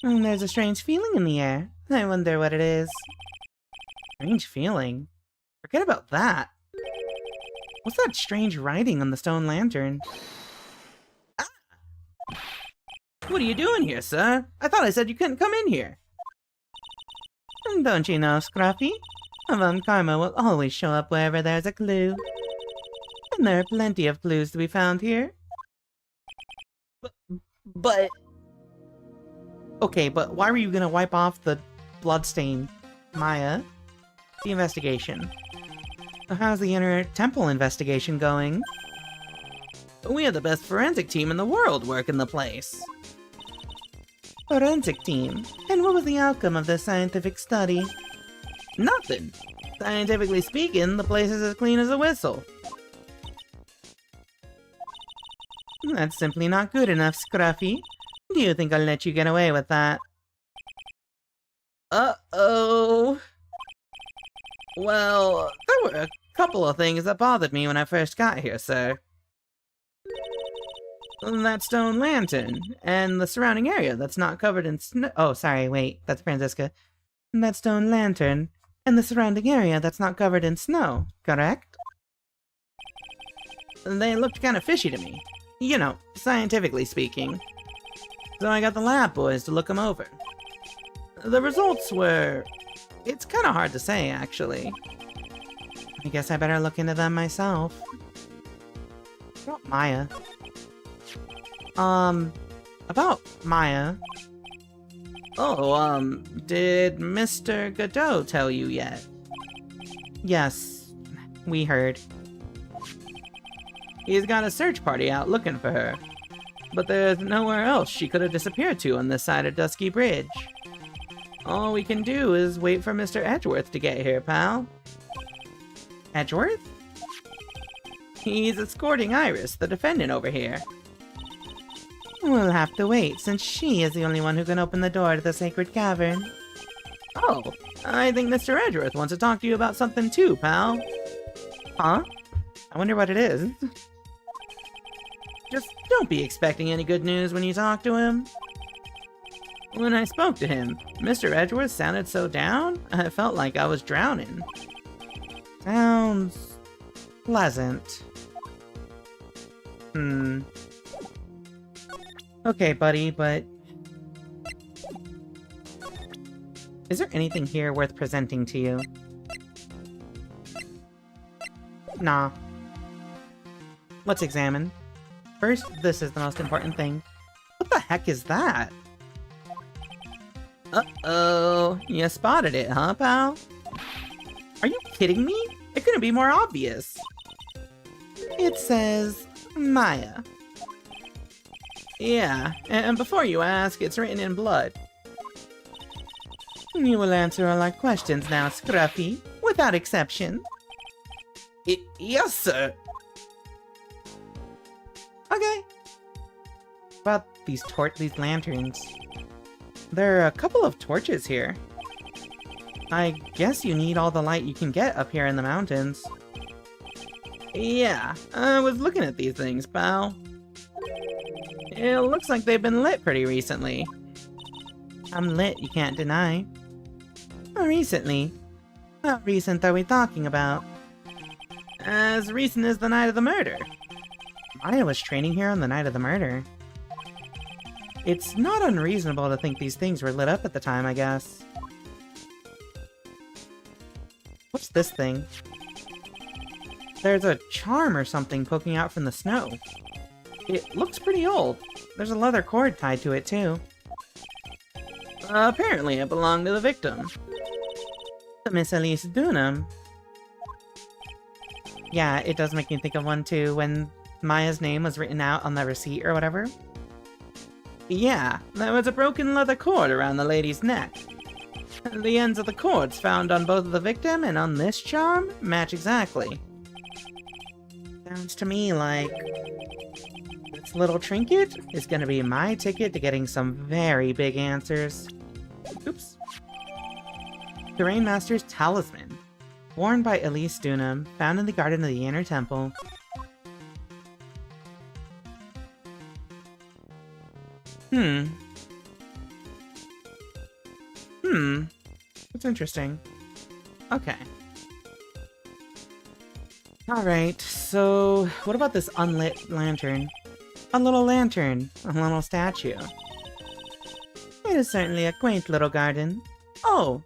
There's a strange feeling in the air. I wonder what it is. Strange feeling? Forget about that. What's that strange writing on the stone lantern? Ah! What are you doing here, sir? I thought I said you couldn't come in here. Don't you know, Scruffy? Von Karma will always show up wherever there's a clue. And there are plenty of clues to be found here. But... Okay, but why were you gonna wipe off the bloodstain, Maya? The investigation. How's the inner temple investigation going? We have the best forensic team in the world working the place. Forensic team? And what was the outcome of this scientific study? Nothing. Scientifically speaking, the place is as clean as a whistle. That's simply not good enough, Scruffy. Do you think I'll let you get away with that? Uh-oh. Well, there were a couple of things that bothered me when I first got here, sir. That stone lantern, and the surrounding area that's not covered in snow. Oh, sorry, wait, that's Franziska. That stone lantern, and the surrounding area that's not covered in snow, correct? They looked kind of fishy to me. You know, scientifically speaking. So I got the lab boys to look them over. The results were... It's kind of hard to say, actually. I guess I better look into them myself. About Maya. About Maya. Oh, did Mr. Godot tell you yet? Yes, we heard. He's got a search party out looking for her. But there's nowhere else she could have disappeared to on this side of Dusky Bridge. All we can do is wait for Mr. Edgeworth to get here, pal. Edgeworth? He's escorting Iris, the defendant, over here. We'll have to wait, since she is the only one who can open the door to the sacred cavern. Oh, I think Mr. Edgeworth wants to talk to you about something too, pal. Huh? I wonder what it is. Just don't be expecting any good news when you talk to him. When I spoke to him, Mr. Edgeworth sounded so down, I felt like I was drowning. Sounds... pleasant. Okay, buddy, but... is there anything here worth presenting to you? Nah. Let's examine. First, this is the most important thing. What the heck is that? Uh-oh, you spotted it, huh, pal? Are you kidding me? It couldn't be more obvious. It says, Maya. Yeah, and before you ask, it's written in blood. You will answer all our questions now, Scruffy, without exception. Yes, sir. Okay. About these lanterns. There are a couple of torches here. I guess you need all the light you can get up here in the mountains. Yeah, I was looking at these things, pal. It looks like they've been lit pretty recently. I'm lit, you can't deny. Recently? How recent are we talking about? As recent as the night of the murder. Maya was training here on the night of the murder. It's not unreasonable to think these things were lit up at the time, I guess. What's this thing? There's a charm or something poking out from the snow. It looks pretty old. There's a leather cord tied to it, too. Apparently it belonged to the victim. To Miss Elise Dunham. Yeah, it does make me think of one, too, when Maya's name was written out on the receipt or whatever. Yeah, there was a broken leather cord around the lady's neck. The ends of the cords found on both the victim and on this charm match exactly. Sounds to me like this little trinket is gonna be my ticket to getting some very big answers. Oops. Terrain Master's Talisman. Worn by Elise Dunham, found in the garden of the Inner Temple. That's interesting. Okay. Alright, so what about this unlit lantern? A little lantern, a little statue. It is certainly a quaint little garden. Oh!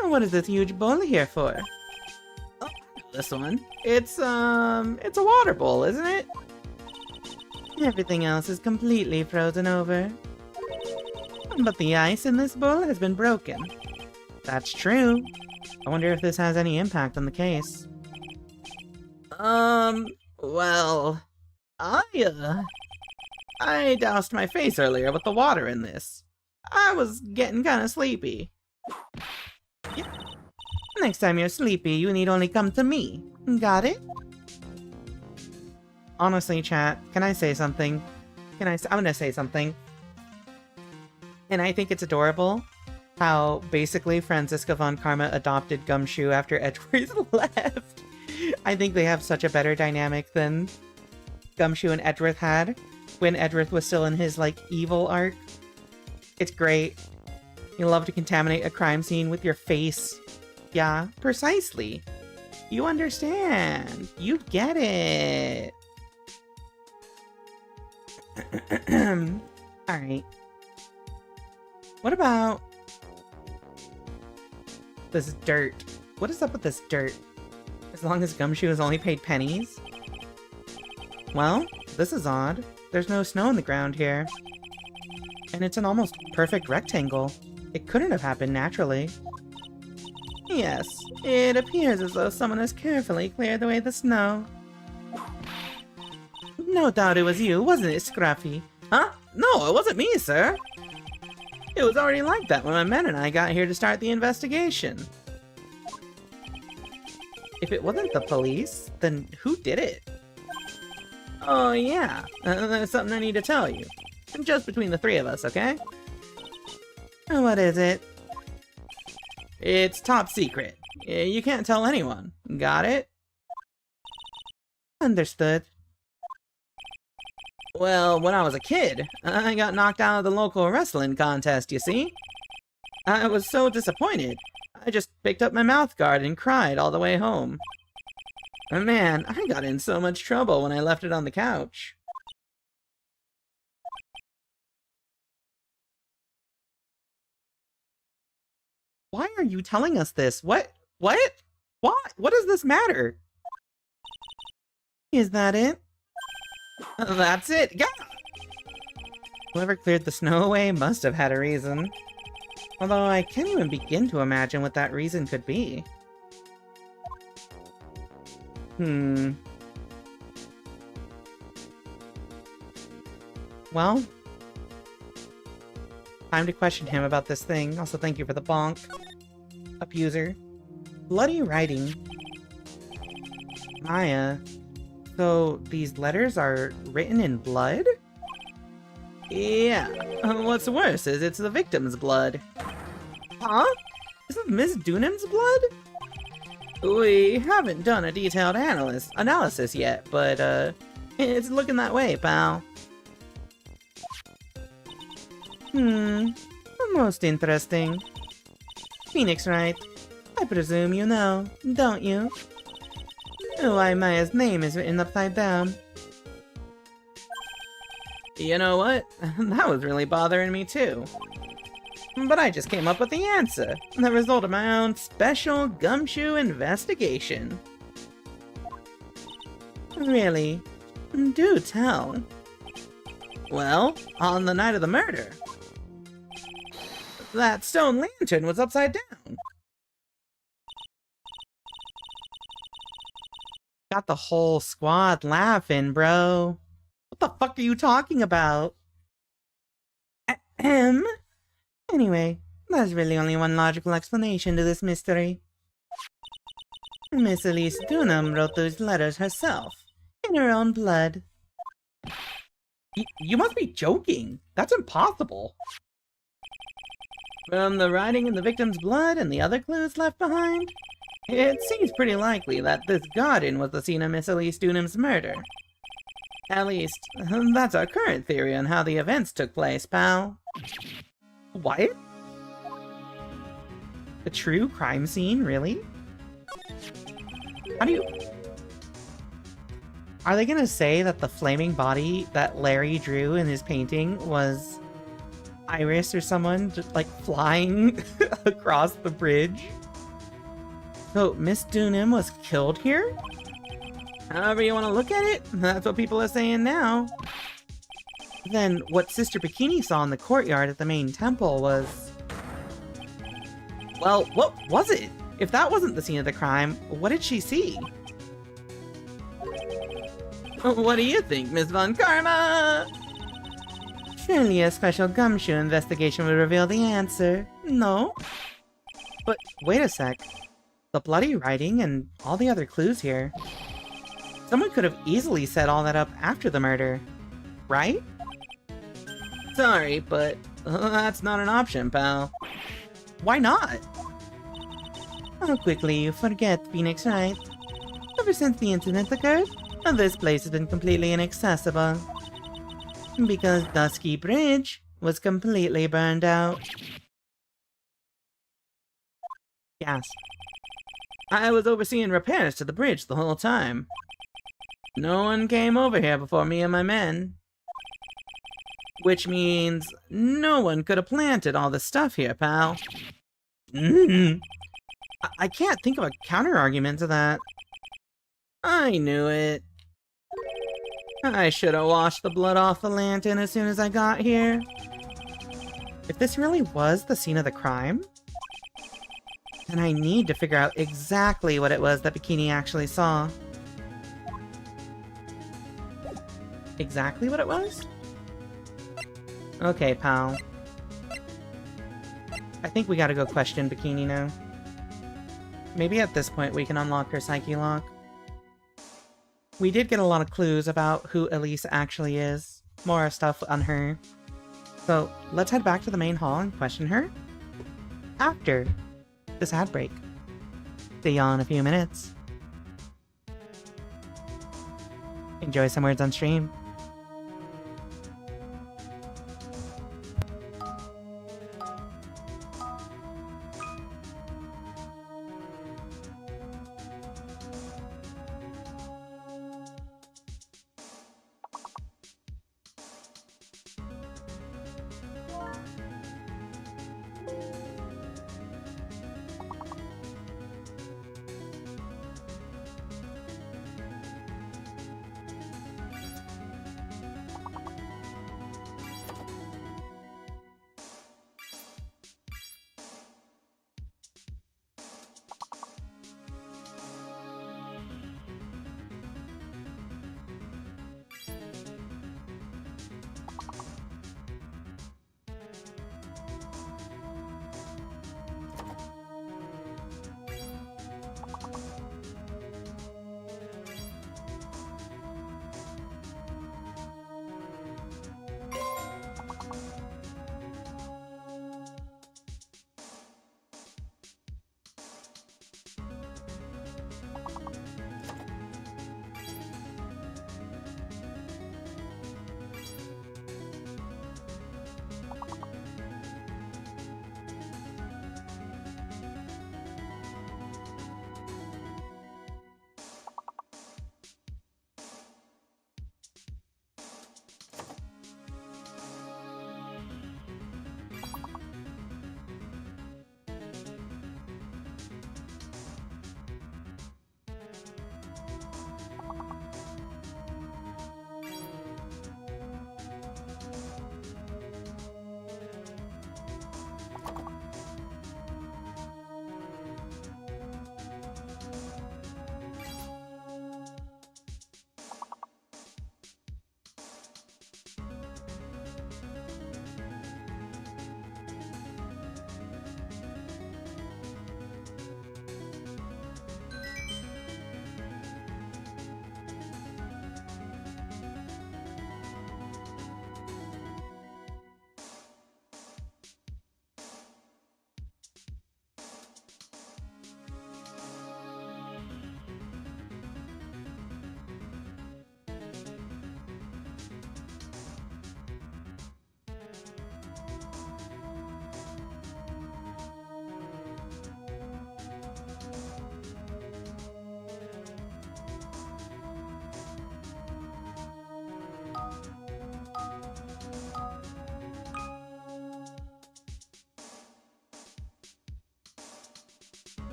What is this huge bowl here for? Oh, this one. It's a water bowl, isn't it? Everything else is completely frozen over. But the ice in this bowl has been broken. That's true. I wonder if this has any impact on the case. Well... I doused my face earlier with the water in this. I was getting kinda sleepy. Yeah. Next time you're sleepy, you need only come to me. Got it? Honestly, chat, can I say something? I'm gonna say something. And I think it's adorable how basically Franziska von Karma adopted Gumshoe after Edgeworth left. I think they have such a better dynamic than Gumshoe and Edgeworth had when Edgeworth was still in his, like, evil arc. It's great. You love to contaminate a crime scene with your face. Yeah, precisely. You understand. You get it. Alright. What about this dirt? What is up with this dirt? As long as Gumshoe has only paid pennies? Well, this is odd. There's no snow on the ground here. And it's an almost perfect rectangle. It couldn't have happened naturally. Yes, it appears as though someone has carefully cleared away the snow. No doubt it was you, wasn't it, Scruffy? Huh? No, it wasn't me, sir! It was already like that when my men and I got here to start the investigation. If it wasn't the police, then who did it? Oh yeah, there's something I need to tell you. Just between the three of us, okay? What is it? It's top secret. You can't tell anyone. Got it? Understood. Well, when I was a kid, I got knocked out of the local wrestling contest, you see? I was so disappointed. I just picked up my mouth guard and cried all the way home. Man, I got in so much trouble when I left it on the couch. Why are you telling us this? What? What? What does this matter? Is that it? That's it! Yeah! Whoever cleared the snow away must have had a reason. Although I can't even begin to imagine what that reason could be. Well, time to question him about this thing. Also, thank you for the bonk. Abuser. Bloody writing. Maya. So, these letters are written in blood? Yeah. What's worse is it's the victim's blood. Huh? This is Miss Dunham's blood? We haven't done a detailed analysis yet, but, it's looking that way, pal. Most interesting. Phoenix, right? I presume you know, don't you? Why Maya's name is written upside down. You know what? That was really bothering me too. But I just came up with the answer, the result of my own special Gumshoe investigation. Really? Do tell. Well, on the night of the murder, that stone lantern was upside down. Got the whole squad laughing, bro. What the fuck are you talking about? Anyway, there's really only one logical explanation to this mystery. Miss Elise Dunham wrote those letters herself, in her own blood. You must be joking. That's impossible. From the writing in the victim's blood and the other clues left behind, it seems pretty likely that this garden was the scene of Miss Elise Dunham's murder. At least, that's our current theory on how the events took place, pal. What? A true crime scene, really? How do you... Are they gonna say that the flaming body that Larry drew in his painting was Iris or someone just, like, flying across the bridge? So, Miss Dunham was killed here? However you want to look at it, that's what people are saying now. Then what Sister Bikini saw in the courtyard at the main temple was... Well, what was it? If that wasn't the scene of the crime, what did she see? What do you think, Miss Von Karma? Surely a special gumshoe investigation would reveal the answer, no? But wait a sec. The bloody writing and all the other clues here. Someone could have easily set all that up after the murder, right? Sorry, but that's not an option, pal. Why not? How quickly you forget, Phoenix Wright. Ever since the incident occurred, this place has been completely inaccessible. Because Dusky Bridge was completely burned out. Gasp. I was overseeing repairs to the bridge the whole time. No one came over here before me and my men. Which means no one could have planted all this stuff here, pal. I can't think of a counter-argument to that. I knew it. I should have washed the blood off the lantern as soon as I got here. If this really was the scene of the crime, then I need to figure out exactly what it was that Bikini actually saw. Exactly what it was? Okay, pal. I think we gotta go question Bikini now. Maybe at this point we can unlock her Psyche Lock. We did get a lot of clues about who Elise actually is. More stuff on her. So, let's head back to the main hall and question her after this ad break. See y'all in a few minutes. Enjoy some words on stream.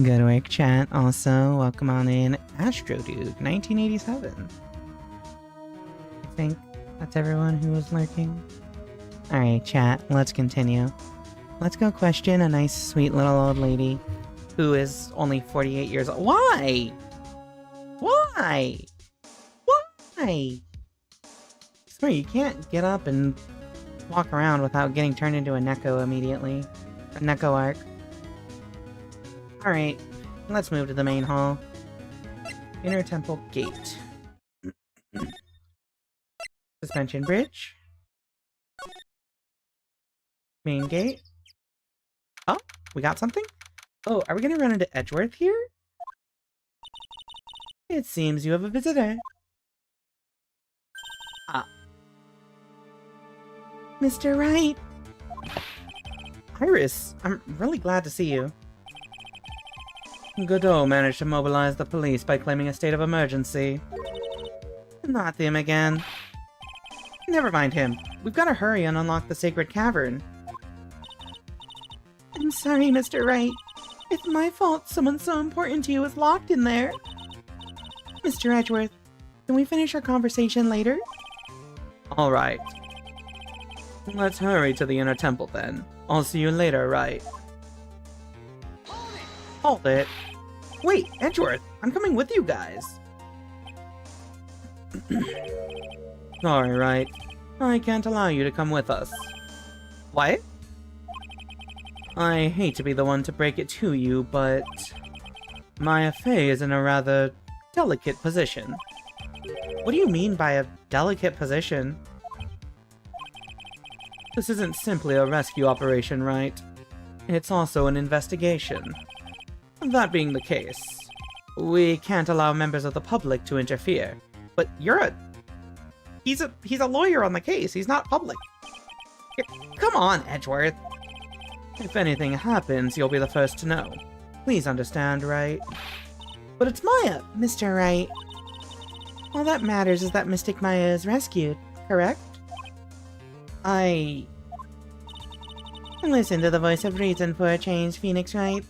Good work, chat. Also, welcome on in, Astro Dude, 1987. I think that's everyone who was lurking. Alright, chat, let's continue. Let's go question a nice, sweet little old lady who is only 48 years old. Why? Why? Why? Sorry, you can't get up and walk around without getting turned into a Neko immediately. A Neko arc. Alright, let's move to the main hall. Inner Temple Gate. Suspension Bridge. Main gate. Oh, we got something? Oh, are we gonna run into Edgeworth here? It seems you have a visitor. Ah. Mr. Wright! Iris, I'm really glad to see you. Godot managed to mobilize the police by claiming a state of emergency. Not him again. Never mind him. We've got to hurry and unlock the sacred cavern. I'm sorry, Mr. Wright. It's my fault someone so important to you is locked in there. Mr. Edgeworth, can we finish our conversation later? Alright. Let's hurry to the inner temple then. I'll see you later, right? Hold it! Wait, Edgeworth! I'm coming with you guys! Sorry, right? I can't allow you to come with us. What? I hate to be the one to break it to you, but Maya Fey is in a rather delicate position. What do you mean by a delicate position? This isn't simply a rescue operation, right? It's also an investigation. That being the case, we can't allow members of the public to interfere. But he's a lawyer on the case, he's not public. Come on, Edgeworth! If anything happens, you'll be the first to know. Please understand, right? But it's Maya, Mr. Wright. All that matters is that Mystic Maya is rescued, correct? Listen to the voice of reason for a change, Phoenix Wright.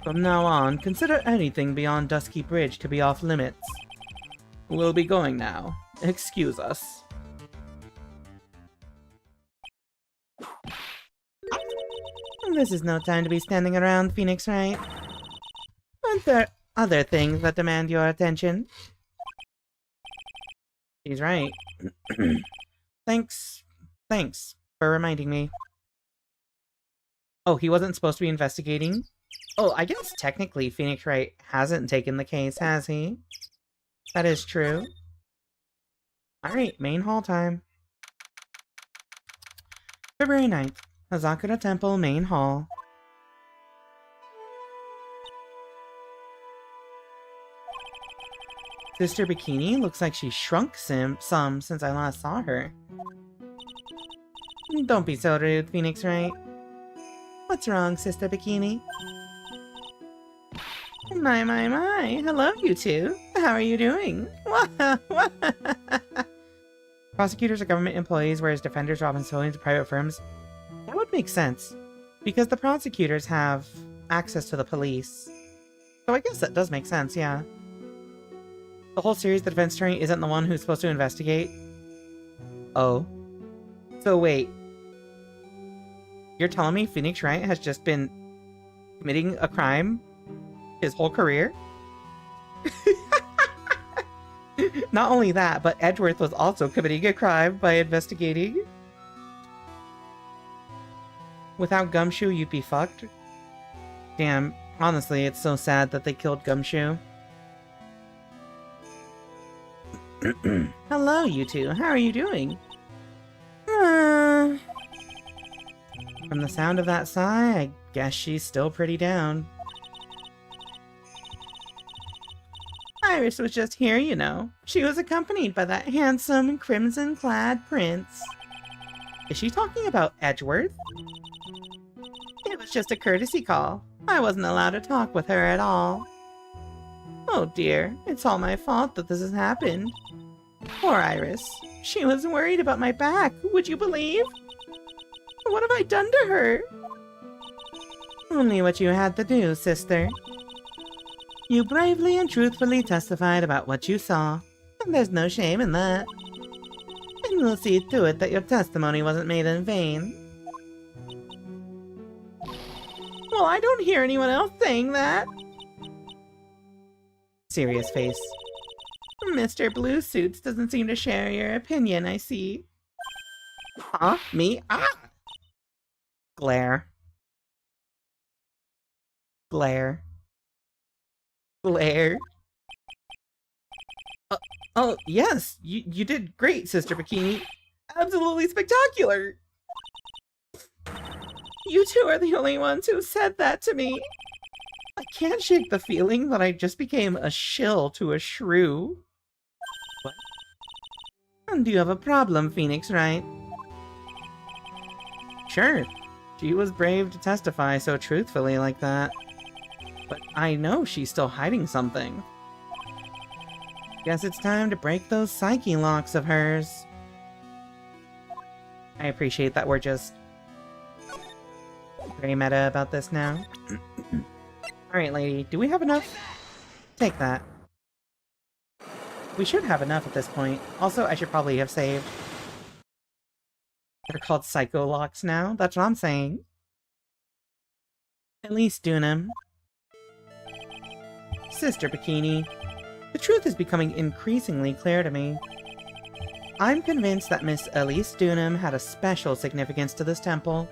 From now on, consider anything beyond Dusky Bridge to be off limits. We'll be going now. Excuse us. This is no time to be standing around, Phoenix Wright. Aren't there other things that demand your attention? He's right. Thanks for reminding me. Oh, he wasn't supposed to be investigating? Oh, I guess technically Phoenix Wright hasn't taken the case, has he? That is true. Alright, main hall time. February 9th, Hazakura Temple, main hall. Sister Bikini looks like she shrunk some since I last saw her. Don't be so rude, Phoenix Wright. What's wrong, Sister Bikini? My. Hello, you two. How are you doing? Prosecutors are government employees, whereas defenders are often solely to private firms. That would make sense, because the prosecutors have access to the police. So I guess that does make sense, yeah. The whole series, the defense attorney isn't the one who's supposed to investigate? Oh. So wait. You're telling me Phoenix Wright has just been committing a crime his whole career? Not only that, but Edgeworth was also committing a crime by investigating. Without Gumshoe, you'd be fucked. Damn, honestly, it's so sad that they killed Gumshoe. Hello, you two. How are you doing? From the sound of that sigh, I guess she's still pretty down. Iris was just here, you know. She was accompanied by that handsome, crimson-clad prince. Is she talking about Edgeworth? It was just a courtesy call. I wasn't allowed to talk with her at all. Oh dear, it's all my fault that this has happened. Poor Iris. She was worried about my back, would you believe? What have I done to her? Only what you had to do, sister. You bravely and truthfully testified about what you saw, and there's no shame in that. And we'll see to it that your testimony wasn't made in vain. Well, I don't hear anyone else saying that. Serious face. Mr. Blue Suits doesn't seem to share your opinion, I see. Huh? Me? Ah! Glare. Glare. Glare. Oh, yes! You did great, Sister Bikini. Absolutely spectacular! You two are the only ones who said that to me. I can't shake the feeling that I just became a shill to a shrew. What? And you have a problem, Phoenix, right? Sure. She was brave to testify so truthfully like that. But I know she's still hiding something. Guess it's time to break those psyche locks of hers. I appreciate that we're just very meta about this now. Alright, lady, do we have enough? Take that. We should have enough at this point. Also, I should probably have saved. They're called Psycho Locks now? That's what I'm saying. At least Dunham. Sister Bikini. The truth is becoming increasingly clear to me. I'm convinced that Miss Elise Dunham had a special significance to this temple.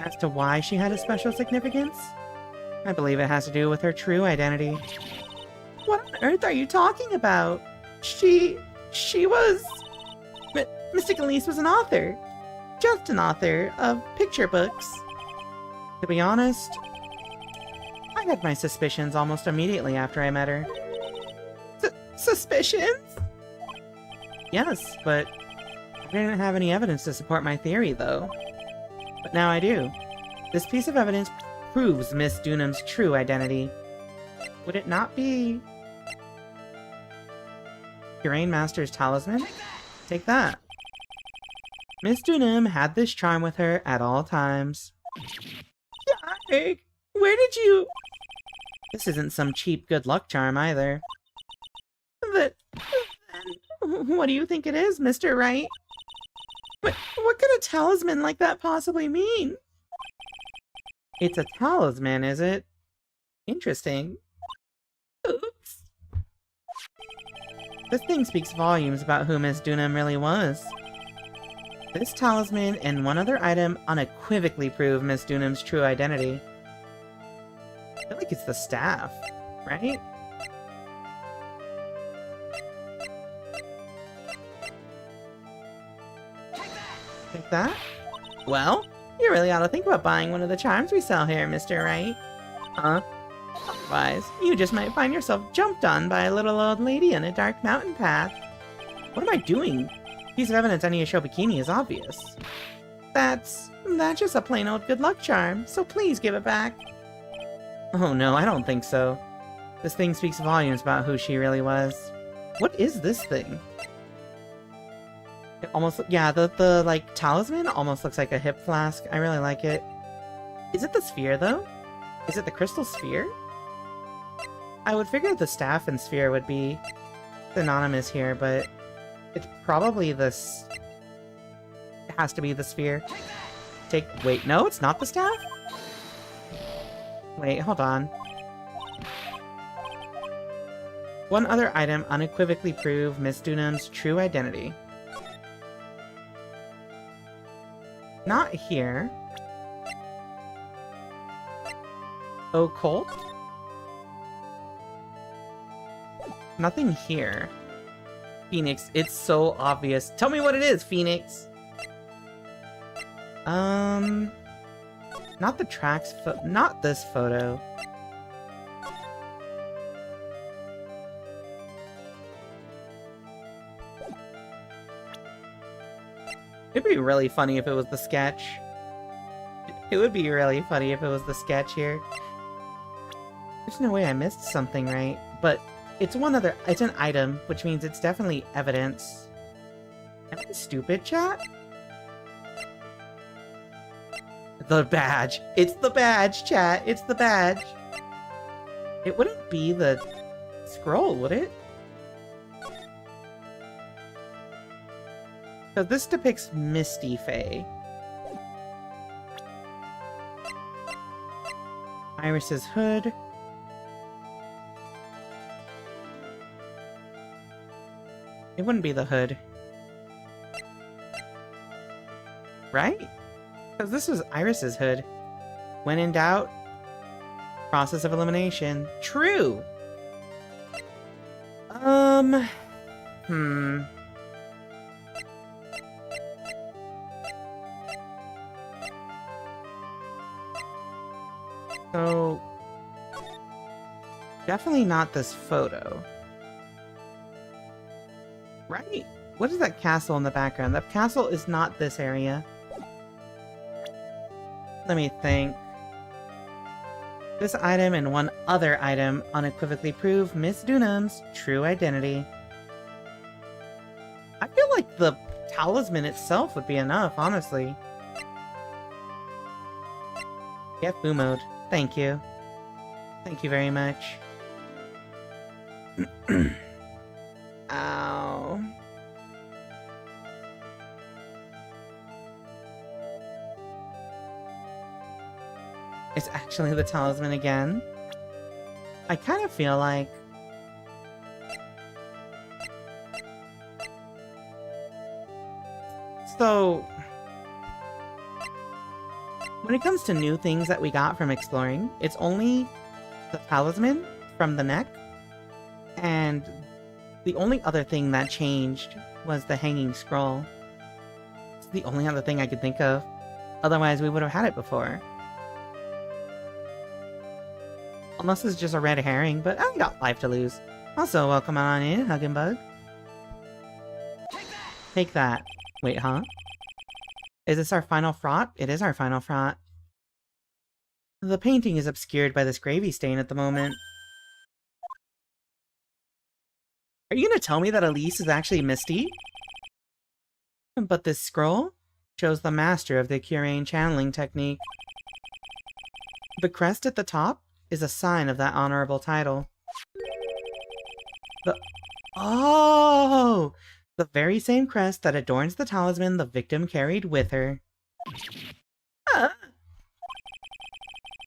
As to why she had a special significance? I believe it has to do with her true identity. What on earth are you talking about? She was... Mystic Elise was an author. Just an author of picture books. To be honest, I had my suspicions almost immediately after I met her. Suspicions? Yes, but I didn't have any evidence to support my theory, though. But now I do. This piece of evidence proves Miss Dunham's true identity. Would it not be... Purane Master's talisman? Take that. Miss Dunham had this charm with her at all times. Where did you... This isn't some cheap good luck charm either. What do you think it is, Mr. Wright? What could a talisman like that possibly mean? It's a talisman, is it? Interesting. Oops. This thing speaks volumes about who Miss Dunham really was. This talisman and one other item unequivocally prove Miss Dunham's true identity. I feel like it's the staff, right? Like that? Well, you really ought to think about buying one of the charms we sell here, Mr. Wright. Huh? Otherwise, you just might find yourself jumped on by a little old lady in a dark mountain path. What am I doing? Piece of evidence I need to show Bikini is obvious. That's just a plain old good luck charm, so please give it back. Oh no, I don't think so. This thing speaks volumes about who she really was. What is this thing? It almost, yeah, the like, talisman almost looks like a hip flask. I really like it. Is it the sphere, though? Is it the crystal sphere? I would figure the staff and sphere would be synonymous here, but it's probably this... It has to be the sphere. Wait, no, it's not the staff? Wait, hold on. One other item unequivocally prove Miss Dunham's true identity. Not here. Occult? Nothing here. Phoenix, it's so obvious. Tell me what it is, Phoenix! Not the tracks not this photo. It'd be really funny if it was the sketch. It would be really funny if it was the sketch here. There's no way I missed something, right? But it's it's an item, which means it's definitely evidence. Am I stupid, chat? The badge. It's the badge, chat. It's the badge. It wouldn't be the scroll, would it? So this depicts Misty Faye. Iris's hood. It wouldn't be the hood. Right? Because this was Iris's hood. When in doubt, process of elimination. True! So, definitely not this photo. Right? What is that castle in the background? That castle is not this area. Let me think. This item and one other item unequivocally prove Miss Dunham's true identity. I feel like the talisman itself would be enough, honestly. Get Boo mode. Thank you. Thank you very much. Ow. It's actually the talisman again. I kind of feel like... So... when it comes to new things that we got from exploring, it's only the talisman from the neck, and the only other thing that changed was the hanging scroll. It's the only other thing I could think of. Otherwise, we would have had it before. Unless it's just a red herring, but I got life to lose. Also, welcome on in, Hug and Bug. Take that. Wait, huh? Is this our final fraught? It is our final fraught. The painting is obscured by this gravy stain at the moment. Are you gonna tell me that Elise is actually Misty? But this scroll shows the master of the Curain channeling technique. The crest at the top is a sign of that honorable title. Oh! The very same crest that adorns the talisman the victim carried with her.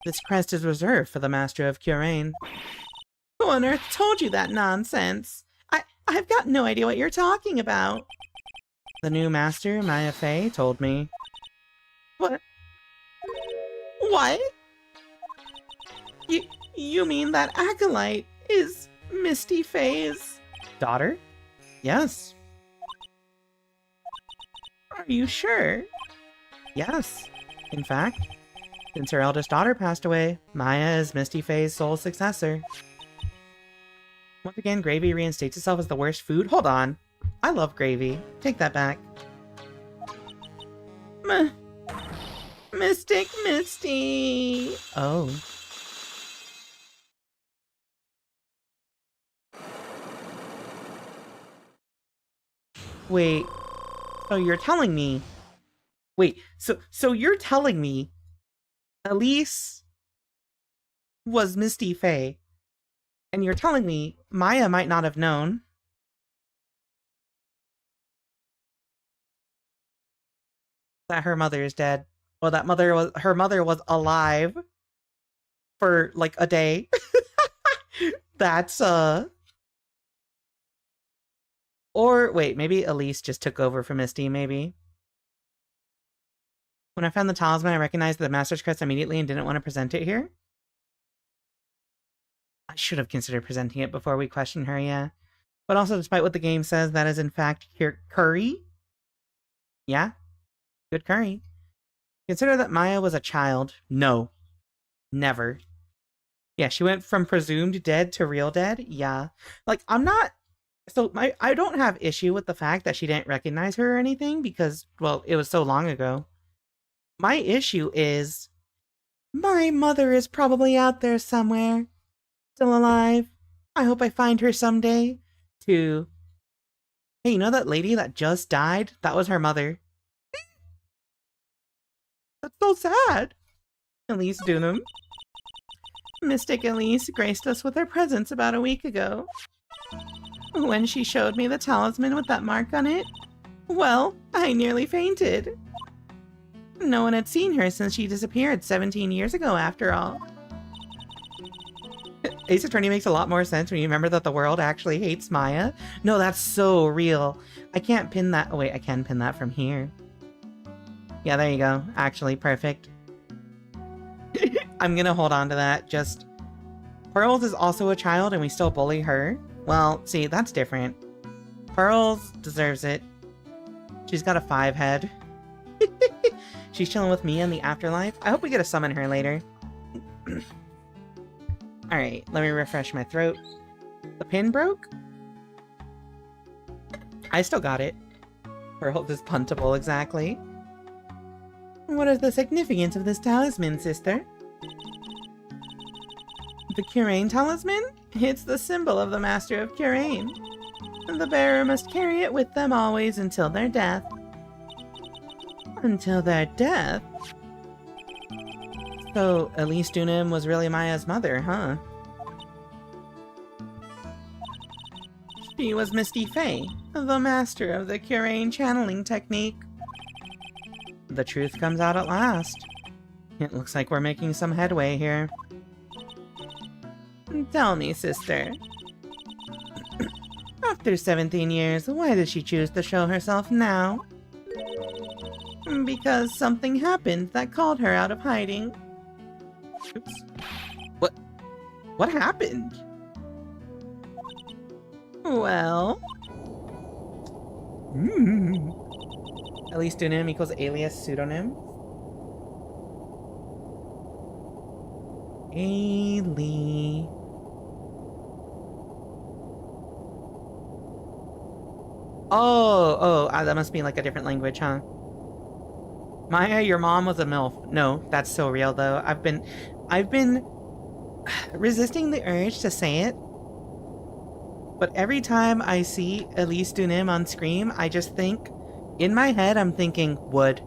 This crest is reserved for the master of Curain. Who on earth told you that nonsense? I've got no idea what you're talking about. The new master, Maya Fey, told me. What? What? You mean that acolyte is Misty Faye's daughter? Yes. Are you sure? Yes. In fact, since her eldest daughter passed away, Maya is Misty Faye's sole successor. Once again, gravy reinstates itself as the worst food? Hold on. I love gravy. Take that back. Mystic Misty! Oh. Wait. So you're telling me... Wait, so you're telling me Elise was Misty Faye, and you're telling me Maya might not have known that her mother is dead. Well, her mother was alive for like a day. That's or wait, maybe Elise just took over for Misty, maybe. When I found the talisman, I recognized the Master's Crest immediately and didn't want to present it here. I should have considered presenting it before we questioned her, yeah. But also, despite what the game says, that is in fact curry. Yeah? Good curry. Consider that Maya was a child. No. Never. Yeah, she went from presumed dead to real dead. Yeah. Like, I'm not... So, I don't have issue with the fact that she didn't recognize her or anything because, well, it was so long ago. My issue is... my mother is probably out there somewhere. Still alive. I hope I find her someday. To... Hey, you know that lady that just died? That was her mother. That's so sad. Elise Dunham. Mystic Elise graced us with her presence about a week ago. When she showed me the talisman with that mark on it, well, I nearly fainted. No one had seen her since she disappeared 17 years ago, after all. Ace Attorney makes a lot more sense when you remember that the world actually hates Maya. No, that's so real. I can't pin that. Oh, wait, I can pin that from here. Yeah, there you go. Actually, perfect. I'm gonna hold on to that. Just... Pearls is also a child and we still bully her? Well, see, that's different. Pearls deserves it. She's got a 5 head. She's chilling with me in the afterlife. I hope we get to summon her later. Alright, let me refresh my throat. The pin broke? I still got it. Pearls is puntable, exactly. What is the significance of this talisman, sister? The Curain talisman? It's the symbol of the Master of Curain. The bearer must carry it with them always until their death. Until their death? So, Elise Dunham was really Maya's mother, huh? She was Misty Faye, the master of the Curain channeling technique. The truth comes out at last. It looks like we're making some headway here. Tell me, sister. After 17 years, why did she choose to show herself now? Because something happened that called her out of hiding. Oops. What happened? Well... Elise Dunham equals alias pseudonym. Ailey. Oh, that must be like a different language, huh? Maya, your mom was a MILF. No, that's so real though. I've been resisting the urge to say it. But every time I see Elise Dunham on screen, I just think, in my head, I'm thinking, would,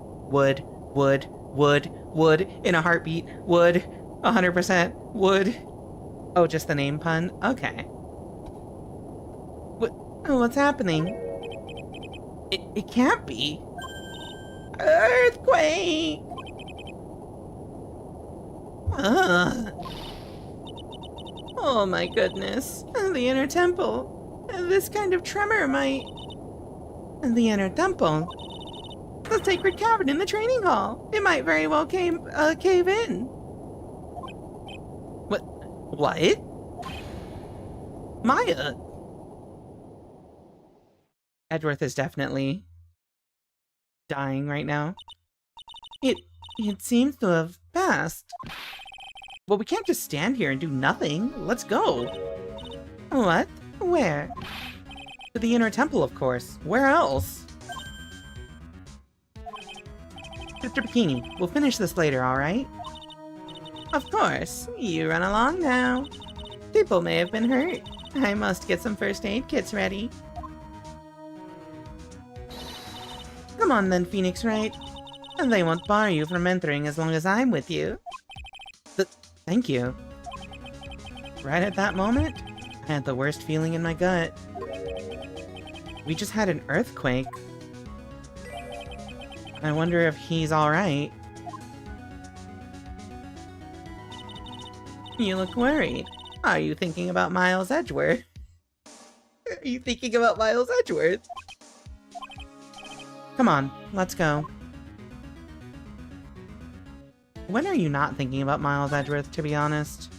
in a heartbeat, would, 100%, would. Oh, just the name pun? Okay. What's happening? It can't be. Earthquake! Oh my goodness. The inner temple. This kind of tremor might... The inner temple? The sacred cavern in the training hall. It might very well cave in. What? Maya? Edgeworth is definitely dying right now. It seems to have passed. Well, we can't just stand here and do nothing. Let's go. What? Where? To the inner temple, of course. Where else? Sister Bikini, we'll finish this later, alright? Of course. You run along now. People may have been hurt. I must get some first aid kits ready. Come on then, Phoenix Wright. They won't bar you from entering as long as I'm with you. Thank you. Right at that moment, I had the worst feeling in my gut. We just had an earthquake. I wonder if he's alright. You look worried. Are you thinking about Miles Edgeworth? Are you thinking about Miles Edgeworth? Come on, let's go. When are you not thinking about Miles Edgeworth, to be honest?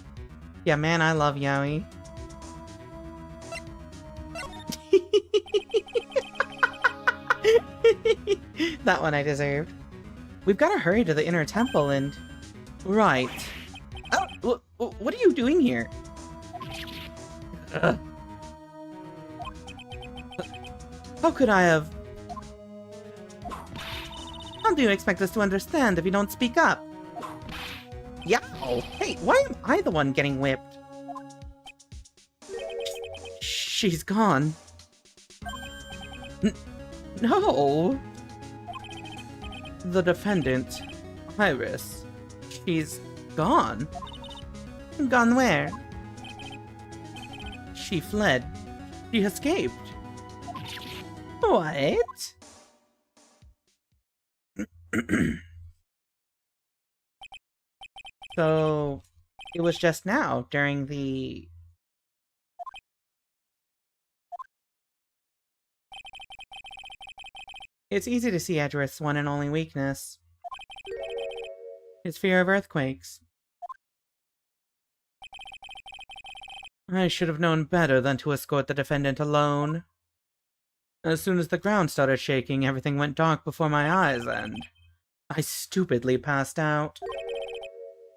Yeah, man, I love Yaoi. That one I deserved. We've got to hurry to the inner temple and... Right. Oh, what are you doing here? How could I have... How do you expect us to understand if you don't speak up? Yeah. Hey, why am I the one getting whipped? She's gone. No. The defendant. Iris. She's gone. Gone where? She fled. She escaped. What? So, it was just now, during the... It's easy to see Edgeworth's one and only weakness. His fear of earthquakes. I should have known better than to escort the defendant alone. As soon as the ground started shaking, everything went dark before my eyes, and I stupidly passed out.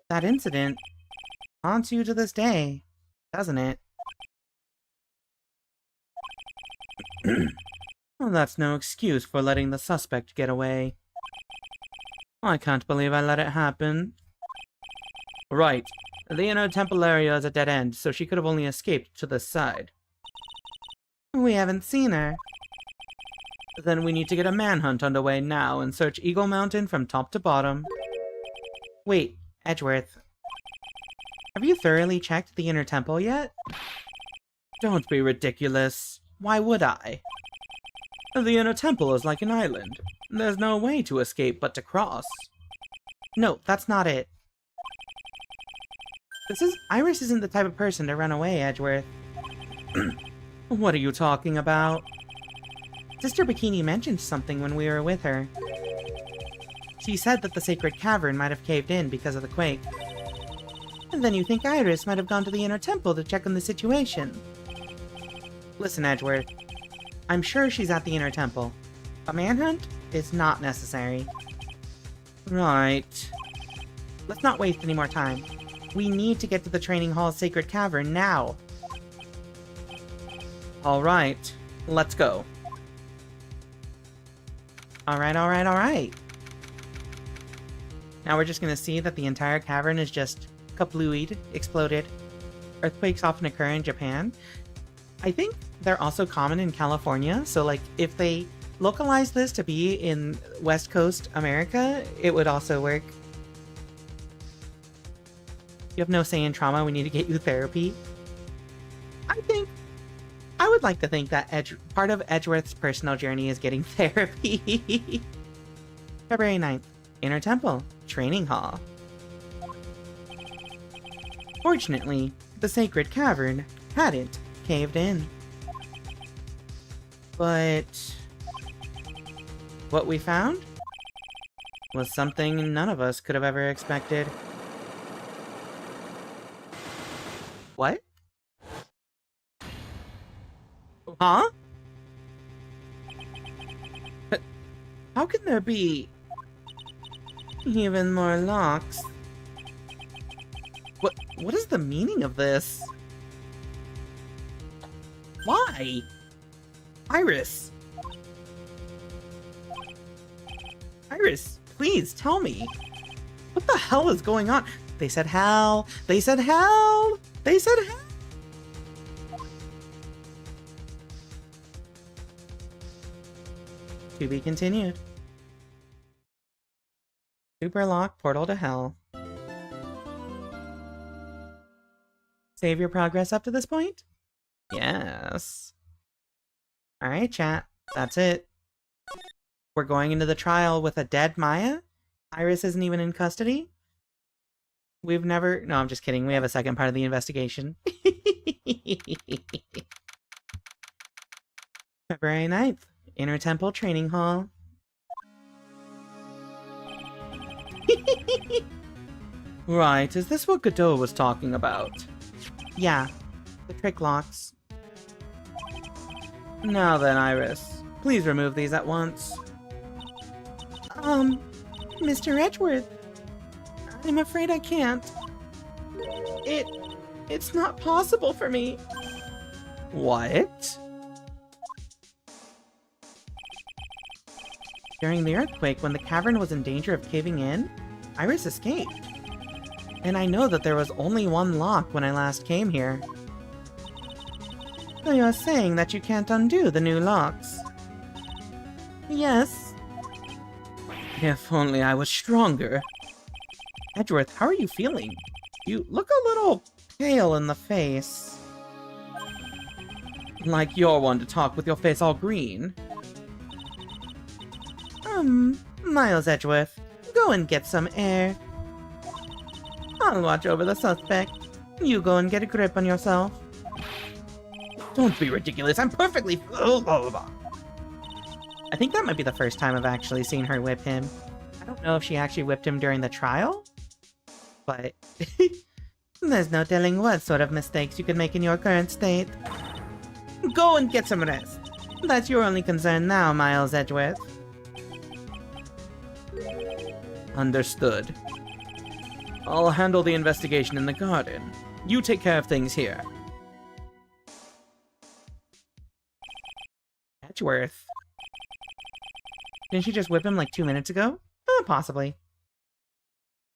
That incident haunts you to this day, doesn't it? Well, that's no excuse for letting the suspect get away. I can't believe I let it happen. Right. The inner temple area is a dead end, so she could have only escaped to this side. We haven't seen her. Then we need to get a manhunt underway now and search Eagle Mountain from top to bottom. Wait, Edgeworth. Have you thoroughly checked the inner temple yet? Don't be ridiculous. Why would I? The inner temple is like an island. There's no way to escape but to cross. No, that's not it. Iris isn't the type of person to run away, Edgeworth. What are you talking about? Sister Bikini mentioned something when we were with her. She said that the sacred cavern might have caved in because of the quake. And then you think Iris might have gone to the inner temple to check on the situation. Listen, Edgeworth. I'm sure she's at the inner temple. A manhunt is not necessary. Right. Let's not waste any more time. We need to get to the training hall's sacred cavern now. Alright. Let's go. Alright. Now we're just gonna see that the entire cavern is just kablooied, exploded. Earthquakes often occur in Japan. I think they're also common in California, so like if they localize this to be in West Coast America, it would also work. You have no say in trauma, we need to get you therapy. I would like to think that part of Edgeworth's personal journey is getting therapy. February 9th, Inner Temple, Training Hall. Fortunately, the sacred cavern hadn't caved in. But what we found was something none of us could have ever expected. What? Huh? But how can there be even more locks? What is the meaning of this? Why? Iris! Iris, please tell me. What the hell is going on? They said hell! They said hell! They said hell! To be continued. Super lock portal to hell. Save your progress up to this point? Yes. Alright, chat. That's it. We're going into the trial with a dead Maya? Iris isn't even in custody? We've never... No, I'm just kidding. We have a second part of the investigation. February 9th. Inner Temple Training Hall. Right, is this what Godot was talking about? Yeah, the trick locks. Now then, Iris, please remove these at once. Mr. Edgeworth, I'm afraid I can't. It's not possible for me. What? During the earthquake, when the cavern was in danger of caving in, Iris escaped. And I know that there was only one lock when I last came here. So you're saying that you can't undo the new locks? Yes. If only I was stronger. Edgeworth, how are you feeling? You look a little pale in the face. Like you're one to talk with your face all green. Miles Edgeworth, go and get some air. I'll watch over the suspect. You go and get a grip on yourself. Don't be ridiculous, I'm perfectly... I think that might be the first time I've actually seen her whip him. I don't know if she actually whipped him during the trial, but... There's no telling what sort of mistakes you could make in your current state. Go and get some rest. That's your only concern now, Miles Edgeworth. Understood. I'll handle the investigation in the garden. You take care of things here. Edgeworth. Didn't she just whip him like 2 minutes ago? Possibly.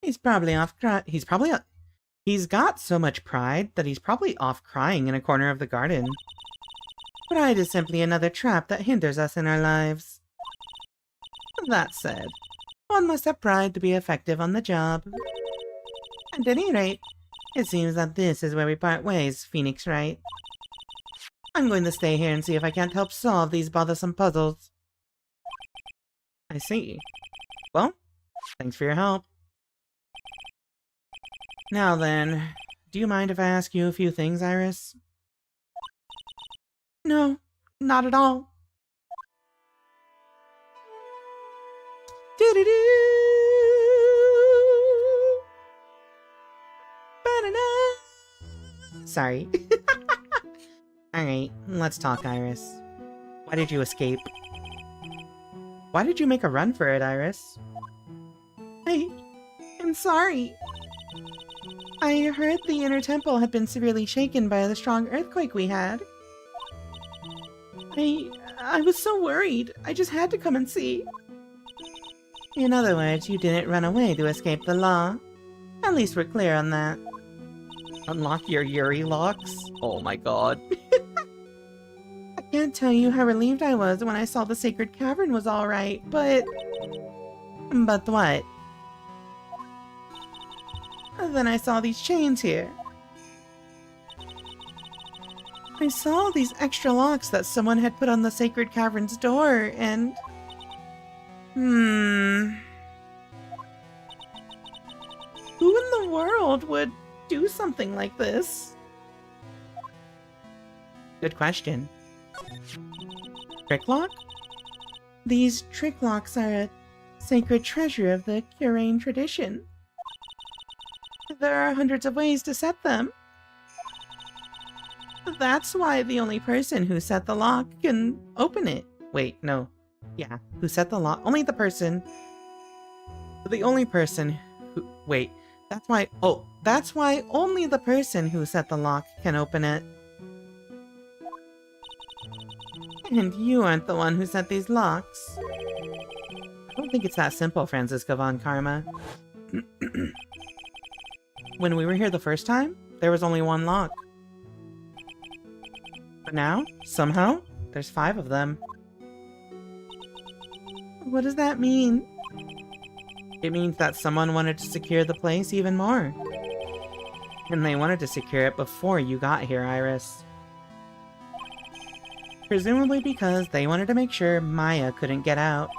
He's probably off He's got so much pride that he's probably off crying in a corner of the garden. Pride is simply another trap that hinders us in our lives. That said, one must have pride to be effective on the job. At any rate, it seems that this is where we part ways, Phoenix Wright. I'm going to stay here and see if I can't help solve these bothersome puzzles. I see. Well, thanks for your help. Now then, do you mind if I ask you a few things, Iris? No, not at all. Do-do-do! Ba-da-da! Sorry. Alright, let's talk, Iris. Why did you escape? Why did you make a run for it, Iris? I'm sorry. I heard the inner temple had been severely shaken by the strong earthquake we had. I was so worried. I just had to come and see. In other words, you didn't run away to escape the law. At least we're clear on that. Unlock your Yuri locks? Oh my god. I can't tell you how relieved I was when I saw the sacred cavern was alright, but... But what? Then I saw these chains here. I saw these extra locks that someone had put on the sacred cavern's door, and... Who in the world would do something like this? Good question. Trick lock? These trick locks are a sacred treasure of the Curain tradition. There are hundreds of ways to set them. That's why the only person who set the lock can open it. Wait, no. Yeah, who set the lock? Only the person... The only person who... Wait, that's why... Oh, that's why only the person who set the lock can open it. And you aren't the one who set these locks. I don't think it's that simple, Franziska von Karma. When we were here the first time, there was only one lock. But now, somehow, there's 5 of them. What does that mean? It means that someone wanted to secure the place even more. And they wanted to secure it before you got here, Iris. Presumably because they wanted to make sure Maya couldn't get out.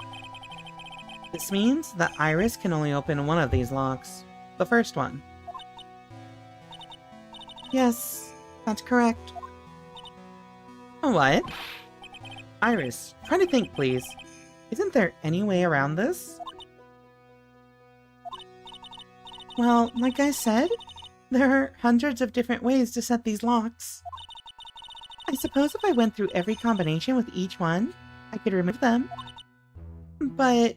This means that Iris can only open one of these locks. The first one. Yes, that's correct. What? Iris, try to think, please. Isn't there any way around this? Well, like I said, there are hundreds of different ways to set these locks. I suppose if I went through every combination with each one, I could remove them. But...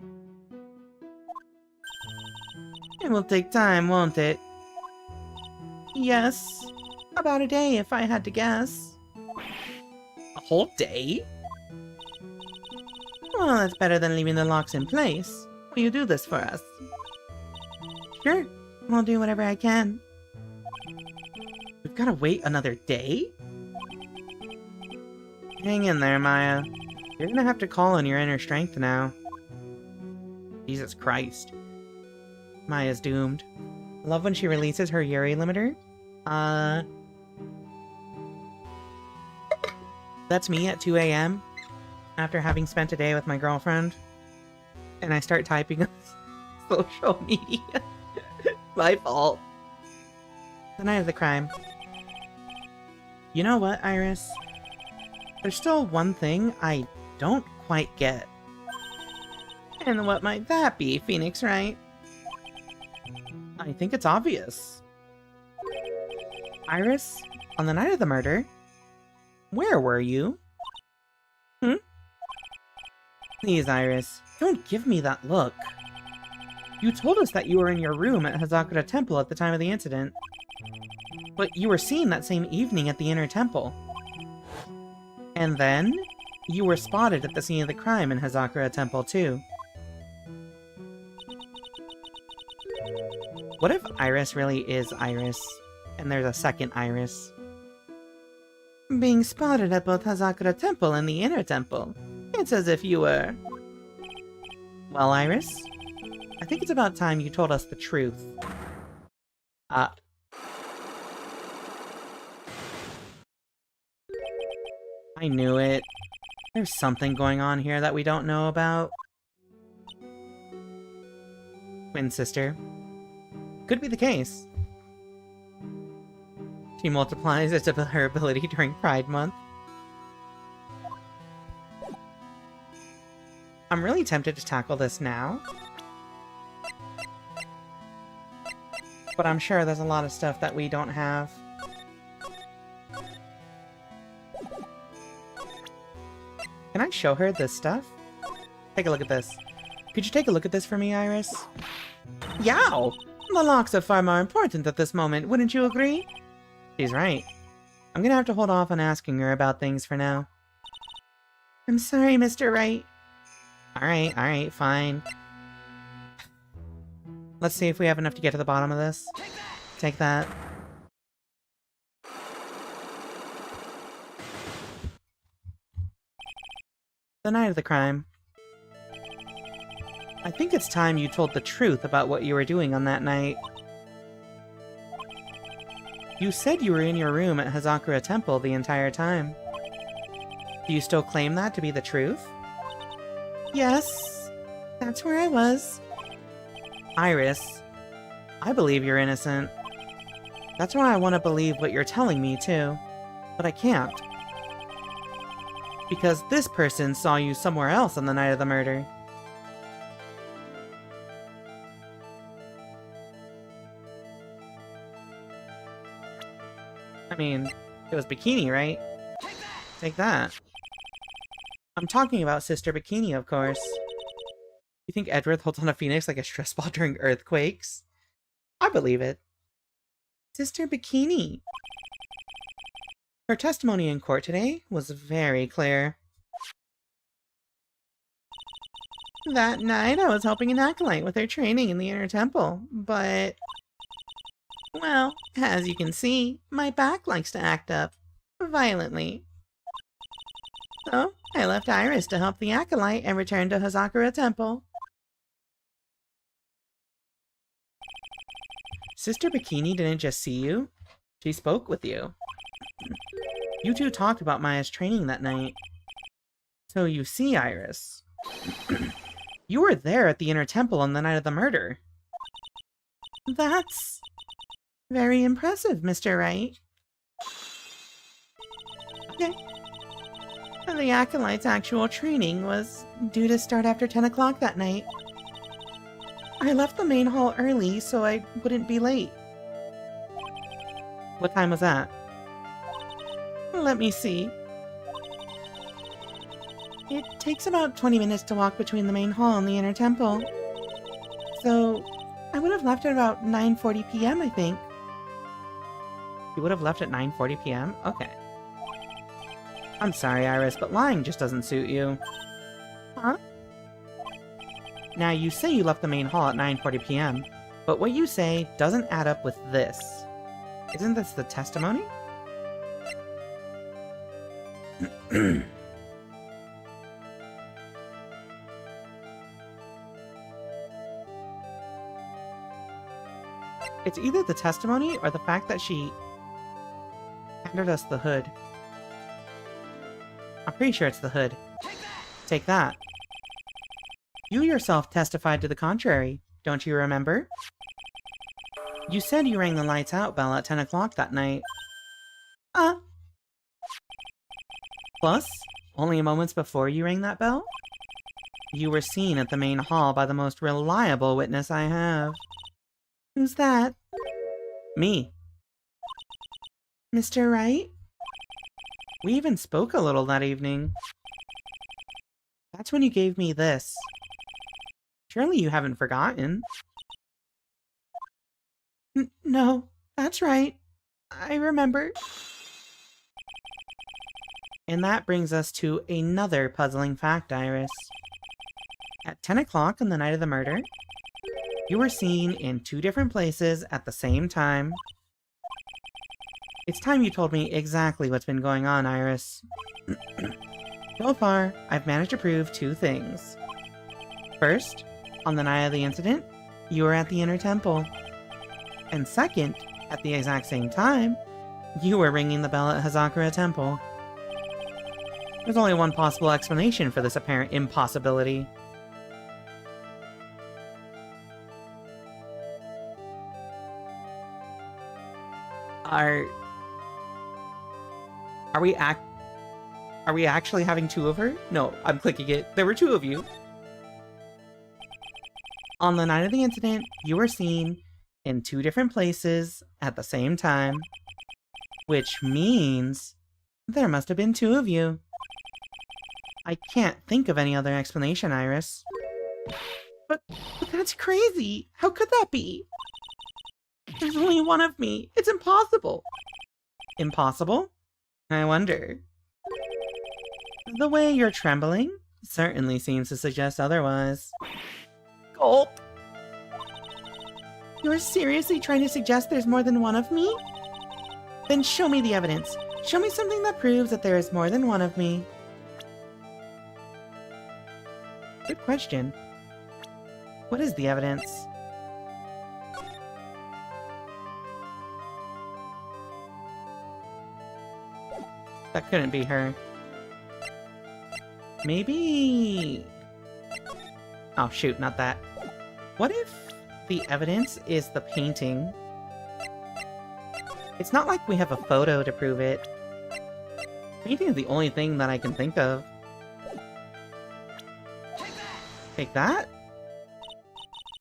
it will take time, won't it? Yes. About a day, if I had to guess. A whole day? Well, that's better than leaving the locks in place. Will you do this for us? Sure. I'll do whatever I can. We've gotta wait another day? Hang in there, Maya. You're gonna have to call on your inner strength now. Jesus Christ. Maya's doomed. Love when she releases her Yuri limiter. That's me at 2 a.m. after having spent a day with my girlfriend. And I start typing on social media. My fault. The night of the crime. You know what, Iris? There's still one thing I don't quite get. And what might that be, Phoenix, right? I think it's obvious. Iris, on the night of the murder, where were you? Please, Iris, don't give me that look. You told us that you were in your room at Hazakura Temple at the time of the incident. But you were seen that same evening at the Inner Temple. And then, you were spotted at the scene of the crime in Hazakura Temple too. What if Iris really is Iris, and there's a second Iris? Being spotted at both Hazakura Temple and the Inner Temple. It's as if you were... Well, Iris, I think it's about time you told us the truth. I knew it. There's something going on here that we don't know about. Twin sister. Could be the case. She multiplies her ability during Pride Month. I'm really tempted to tackle this now. But I'm sure there's a lot of stuff that we don't have. Can I show her this stuff? Take a look at this. Could you take a look at this for me, Iris? Yow! The locks are far more important at this moment, wouldn't you agree? She's right. I'm gonna have to hold off on asking her about things for now. I'm sorry, Mr. Wright. Alright, fine. Let's see if we have enough to get to the bottom of this. Take that. The night of the crime. I think it's time you told the truth about what you were doing on that night. You said you were in your room at Hazakura Temple the entire time. Do you still claim that to be the truth? Yes, that's where I was. Iris, I believe you're innocent. That's why I want to believe what you're telling me, too. But I can't. Because this person saw you somewhere else on the night of the murder. I mean, it was Bikini, right? Take that. I'm talking about Sister Bikini, of course. You think Edward holds on a phoenix like a stress ball during earthquakes? I believe it. Sister Bikini. Her testimony in court today was very clear. That night, I was helping an acolyte with her training in the Inner Temple, but... Well, as you can see, my back likes to act up. Violently. So, I left Iris to help the acolyte and returned to Hazakura Temple. Sister Bikini didn't just see you, she spoke with you. You two talked about Maya's training that night. So you see, Iris. You were there at the Inner Temple on the night of the murder. That's... very impressive, Mr. Wright. Okay. The acolyte's actual training was due to start after 10 o'clock that night. I left the main hall early so I wouldn't be late. What time was that? Let me see. It takes about 20 minutes to walk between the main hall and the Inner Temple. So, I would have left at about 9:40 p.m., I think. You would have left at 9:40 p.m.? Okay. I'm sorry, Iris, but lying just doesn't suit you. Huh? Now, you say you left the main hall at 9:40 p.m., but what you say doesn't add up with this. Isn't this the testimony? It's either the testimony or the fact that she handed us the hood. I'm pretty sure it's the hood. Take that. You yourself testified to the contrary, don't you remember? You said you rang the lights out bell at 10 o'clock that night. Plus, only moments before you rang that bell, you were seen at the main hall by the most reliable witness I have. Who's that? Me. Mr. Wright? We even spoke a little that evening. That's when you gave me this. Surely you haven't forgotten. No, that's right. I remember. And that brings us to another puzzling fact, Iris. At 10 o'clock on the night of the murder, you were seen in 2 different places at the same time. It's time you told me exactly what's been going on, Iris. So far, I've managed to prove 2 things. First, on the night of the incident, you were at the Inner Temple. And second, at the exact same time, you were ringing the bell at Hazakura Temple. There's only one possible explanation for this apparent impossibility. Are we actually having 2 of her? No, I'm clicking it. There were 2 of you. On the night of the incident, you were seen in 2 different places at the same time. Which means there must have been 2 of you. I can't think of any other explanation, Iris. But that's crazy! How could that be? There's only 1 of me. It's impossible. Impossible? I wonder. The way you're trembling certainly seems to suggest otherwise. Gulp! You're seriously trying to suggest there's more than 1 of me? Then show me the evidence. Show me something that proves that there is more than 1 of me. Good question. What is the evidence? That couldn't be her. Maybe... Oh shoot, not that. What if the evidence is the painting? It's not like we have a photo to prove it. Painting is the only thing that I can think of. Take that?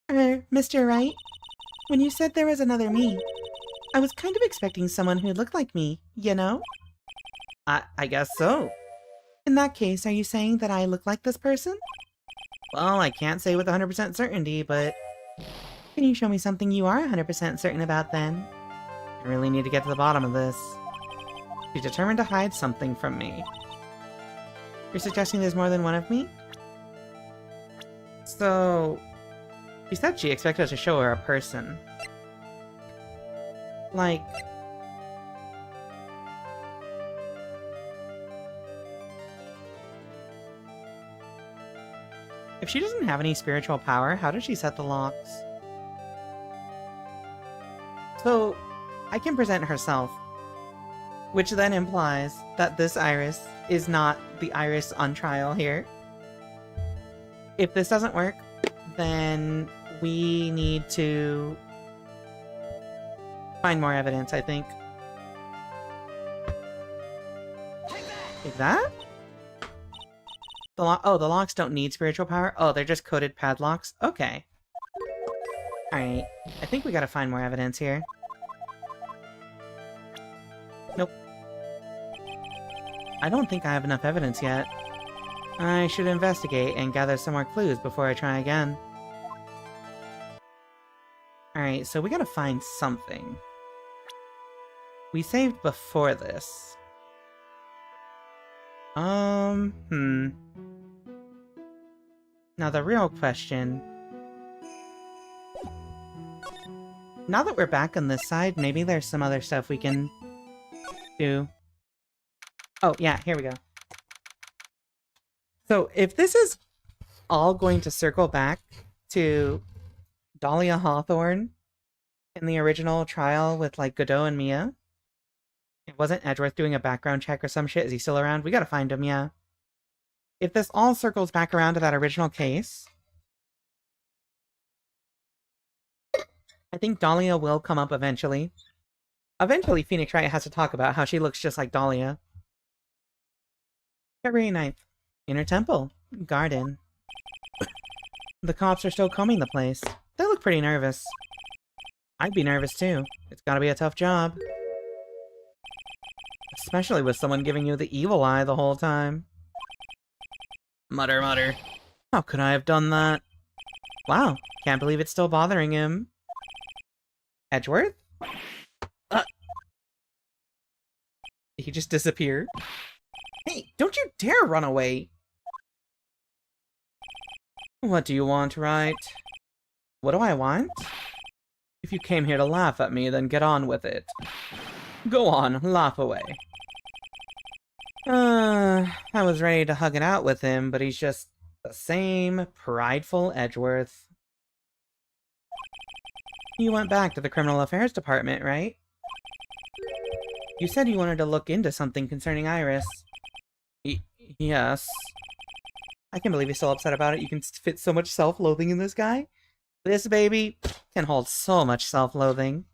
Mr. Wright? When you said there was another me, I was kind of expecting someone who looked like me, you know? I guess so. In that case, are you saying that I look like this person? Well, I can't say with 100% certainty, but... Can you show me something you are 100% certain about, then? I really need to get to the bottom of this. She's determined to hide something from me. You're suggesting there's more than 1 of me? So... She said she expected us to show her a person. Like... If she doesn't have any spiritual power, how does she set the locks? So, I can present herself, which then implies that this Iris is not the Iris on trial here. If this doesn't work, then we need to find more evidence, I think. Take that? Oh, the locks don't need spiritual power? Oh, they're just coded padlocks? Okay. Alright. I think we gotta find more evidence here. Nope. I don't think I have enough evidence yet. I should investigate and gather some more clues before I try again. Alright, so we gotta find something. We saved before this. Now the real question... Now that we're back on this side, maybe there's some other stuff we can do. Oh, yeah, here we go. So, if this is all going to circle back to Dahlia Hawthorne in the original trial with, like, Godot and Mia? It wasn't Edgeworth doing a background check or some shit? Is he still around? We gotta find him, yeah. If this all circles back around to that original case, I think Dahlia will come up eventually. Eventually, Phoenix Wright has to talk about how she looks just like Dahlia. February 9th. Inner Temple. Garden. The cops are still combing the place. They look pretty nervous. I'd be nervous too. It's gotta be a tough job. Especially with someone giving you the evil eye the whole time. Mutter, mutter. How could I have done that? Wow, can't believe it's still bothering him. Edgeworth? Did he just disappear? Hey, don't you dare run away! What do you want, right? What do I want? If you came here to laugh at me, then get on with it. Go on, laugh away. I was ready to hug it out with him, but he's just the same prideful Edgeworth. You went back to the Criminal Affairs Department, right? You said you wanted to look into something concerning Iris. Yes. I can't believe he's still upset about it. You can fit so much self-loathing in this guy. This baby can hold so much self-loathing.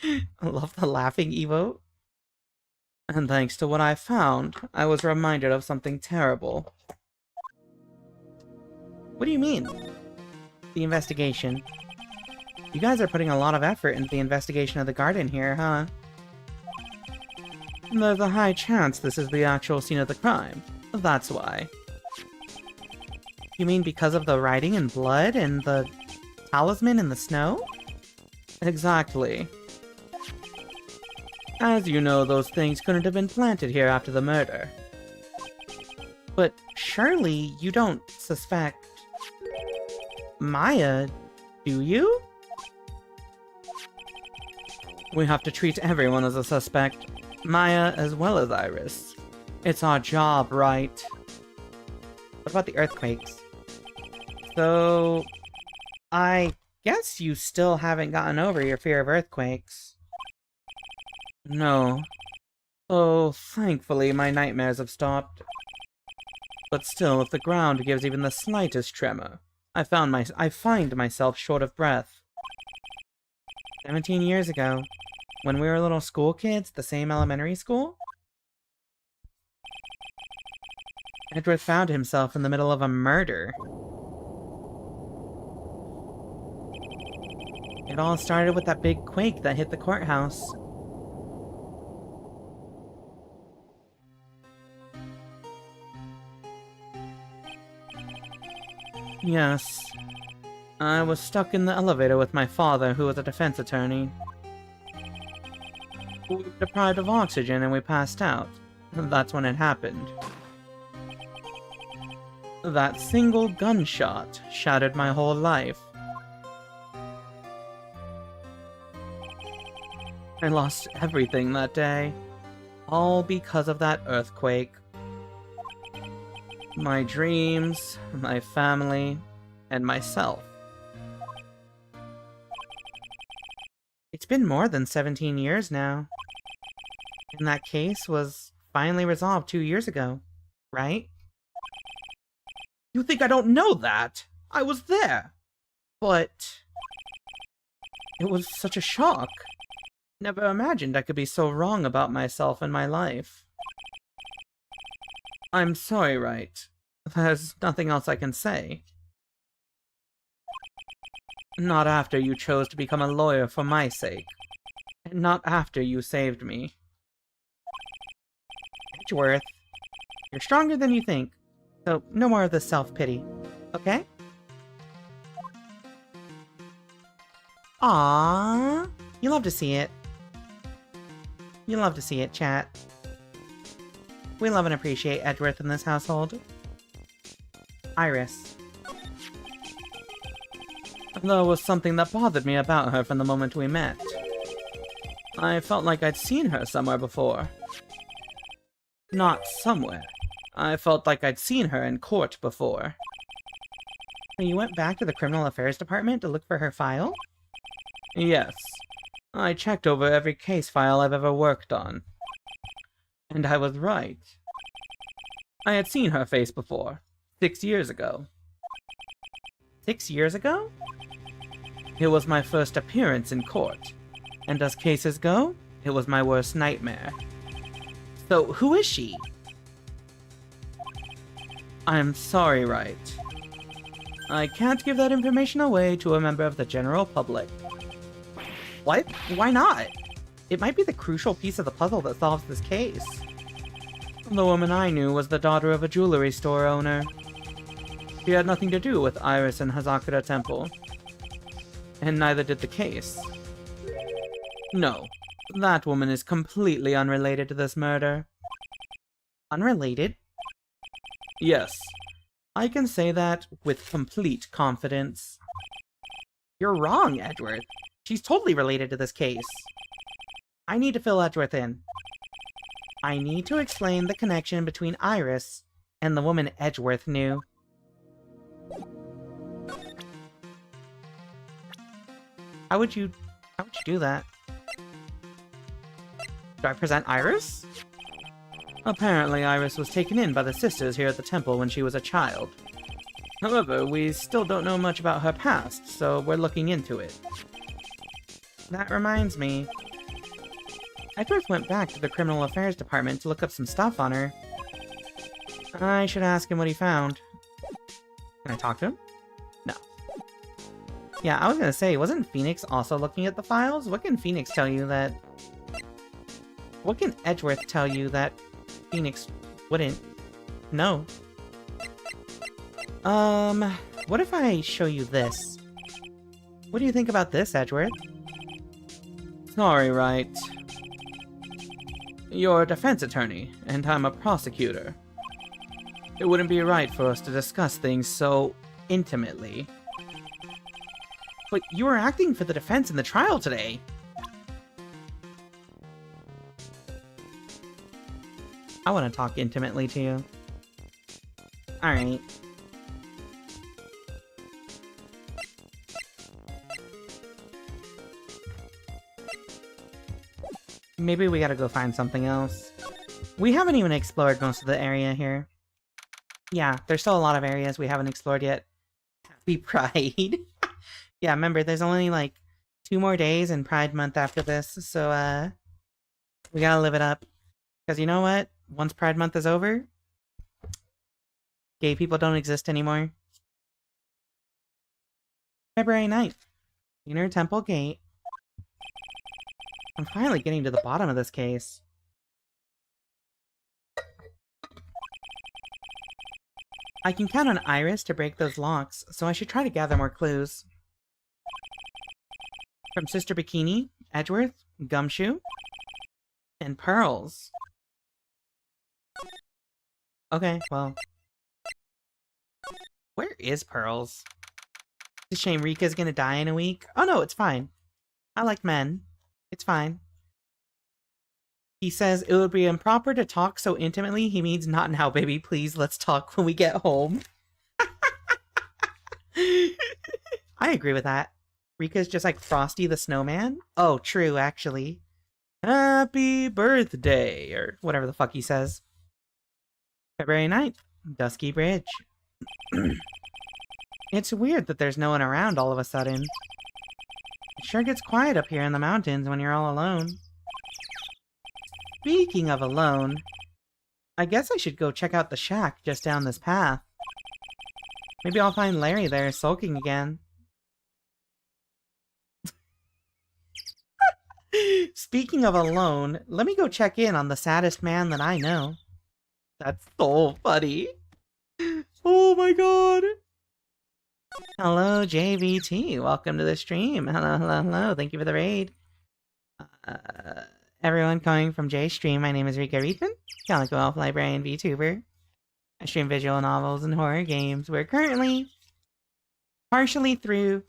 I love the laughing emote. And thanks to what I found, I was reminded of something terrible. What do you mean? The investigation. You guys are putting a lot of effort into the investigation of the garden here, huh? There's a high chance this is the actual scene of the crime. That's why. You mean because of the writing in blood and the talisman in the snow? Exactly. As you know, those things couldn't have been planted here after the murder. But surely you don't suspect Maya, do you? We have to treat everyone as a suspect, Maya as well as Iris. It's our job, right? What about the earthquakes? So, I guess you still haven't gotten over your fear of earthquakes. No. Oh, thankfully my nightmares have stopped. But still, if the ground gives even the slightest tremor, I find myself short of breath. 17 years ago, when we were little school kids, the same elementary school, Edgeworth found himself in the middle of a murder. It all started with that big quake that hit the courthouse. Yes. I was stuck in the elevator with my father, who was a defense attorney. We were deprived of oxygen and we passed out. That's when it happened. That single gunshot shattered my whole life. I lost everything that day. All because of that earthquake. My dreams, my family, and myself. It's been more than 17 years now. And that case was finally resolved 2 years ago, right? You think I don't know that? I was there! But it was such a shock. Never imagined I could be so wrong about myself and my life. I'm sorry, Wright. There's nothing else I can say. Not after you chose to become a lawyer for my sake. And not after you saved me. Edgeworth, you're stronger than you think. So, no more of this self-pity. Okay? Aww. You love to see it. You love to see it, chat. We love and appreciate Edgeworth in this household. Iris. There was something that bothered me about her from the moment we met. I felt like I'd seen her somewhere before. Not somewhere. I felt like I'd seen her in court before. You went back to the Criminal Affairs Department to look for her file? Yes. I checked over every case file I've ever worked on. And I was right. I had seen her face before, 6 years ago. 6 years ago? It was my first appearance in court. And as cases go, it was my worst nightmare. So, who is she? I'm sorry, Wright. I can't give that information away to a member of the general public. What? Why not? It might be the crucial piece of the puzzle that solves this case. The woman I knew was the daughter of a jewelry store owner. She had nothing to do with Iris and Hazakura Temple. And neither did the case. No, that woman is completely unrelated to this murder. Unrelated? Yes, I can say that with complete confidence. You're wrong, Edgeworth. She's totally related to this case. I need to fill Edgeworth in. I need to explain the connection between Iris and the woman Edgeworth knew. How would you do that? Do I present Iris? Apparently, Iris was taken in by the sisters here at the temple when she was a child. However, we still don't know much about her past, so we're looking into it. That reminds me. Edgeworth went back to the Criminal Affairs Department to look up some stuff on her. I should ask him what he found. Can I talk to him? No. Yeah, I was gonna say, wasn't Phoenix also looking at the files? What can Phoenix tell you that... What can Edgeworth tell you that Phoenix wouldn't know? What if I show you this? What do you think about this, Edgeworth? Sorry, Wright. You're a defense attorney, and I'm a prosecutor. It wouldn't be right for us to discuss things so intimately. But you were acting for the defense in the trial today. I want to talk intimately to you. Alright. Maybe we gotta go find something else. We haven't even explored most of the area here. Yeah, there's still a lot of areas we haven't explored yet. Happy Pride. Yeah, remember, there's only like 2 more days in Pride Month after this, so we gotta live it up. Because you know what? Once Pride Month is over, gay people don't exist anymore. February 9th. Inner Temple Gate. I'm finally getting to the bottom of this case. I can count on Iris to break those locks, so I should try to gather more clues. From Sister Bikini, Edgeworth, Gumshoe, and Pearls. Okay, well. Where is Pearls? It's a shame Rika's gonna die in a week. Oh no, it's fine. I like men. It's fine. He says it would be improper to talk so intimately. He means not now, baby. Please, let's talk when we get home. I agree with that. Rika's just like Frosty the Snowman. Oh, true, actually. Happy birthday, or whatever the fuck he says. February 9th, Dusky Bridge. It's weird that there's no one around all of a sudden. It sure gets quiet up here in the mountains when you're all alone. Speaking of alone, I guess I should go check out the shack just down this path. Maybe I'll find Larry there sulking again. Speaking of alone, let me go check in on the saddest man that I know. That's so funny. Oh my god. Hello, JVT. Welcome to the stream. Hello, hello, hello. Thank you for the raid. Everyone coming from J's stream, my name is Rika Readman, Calico Elf Librarian VTuber. I stream visual novels and horror games. We're currently partially through,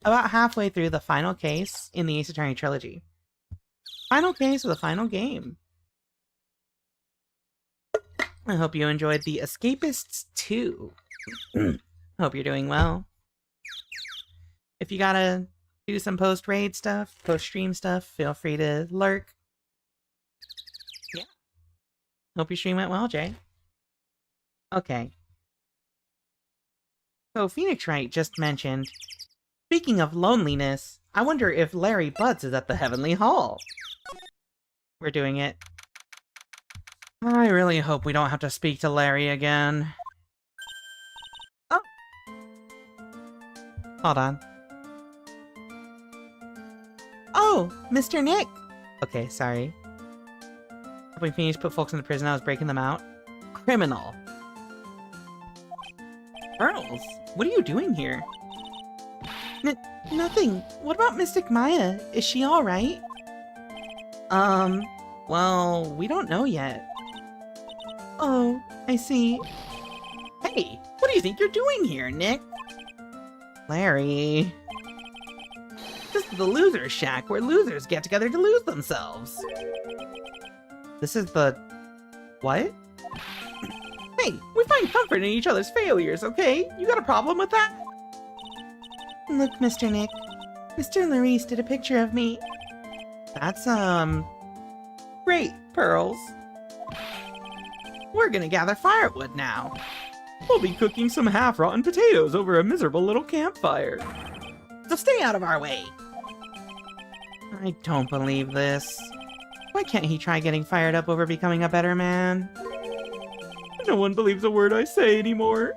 about halfway through the final case in the Ace Attorney trilogy. Final case of the final game. I hope you enjoyed The Escapists 2. Hope you're doing well. If you got do some post-raid stuff, post-stream stuff, feel free to lurk. Yeah. Hope your stream went well, Jay. Okay. So Phoenix Wright just mentioned, speaking of loneliness, I wonder if Larry Butts is at the Heavenly Hall. We're doing it. I really hope we don't have to speak to Larry again. Oh! Hold on. Oh! Mr. Nick! Okay, sorry. Helping Phoenix put folks in the prison, I was breaking them out. Criminal. Pearls, what are you doing here? Nothing. What about Mystic Maya? Is she alright? Well, we don't know yet. Oh, I see. Hey, what do you think you're doing here, Nick? Larry... This is the loser's shack where losers get together to lose themselves. This is the... what? Hey, we find comfort in each other's failures, okay? You got a problem with that? Look, Mr. Nick. Mr. Larice did a picture of me. That's, great, Pearls. We're gonna gather firewood now. We'll be cooking some half-rotten potatoes over a miserable little campfire. So stay out of our way! I don't believe this. Why can't he try getting fired up over becoming a better man? No one believes a word I say anymore.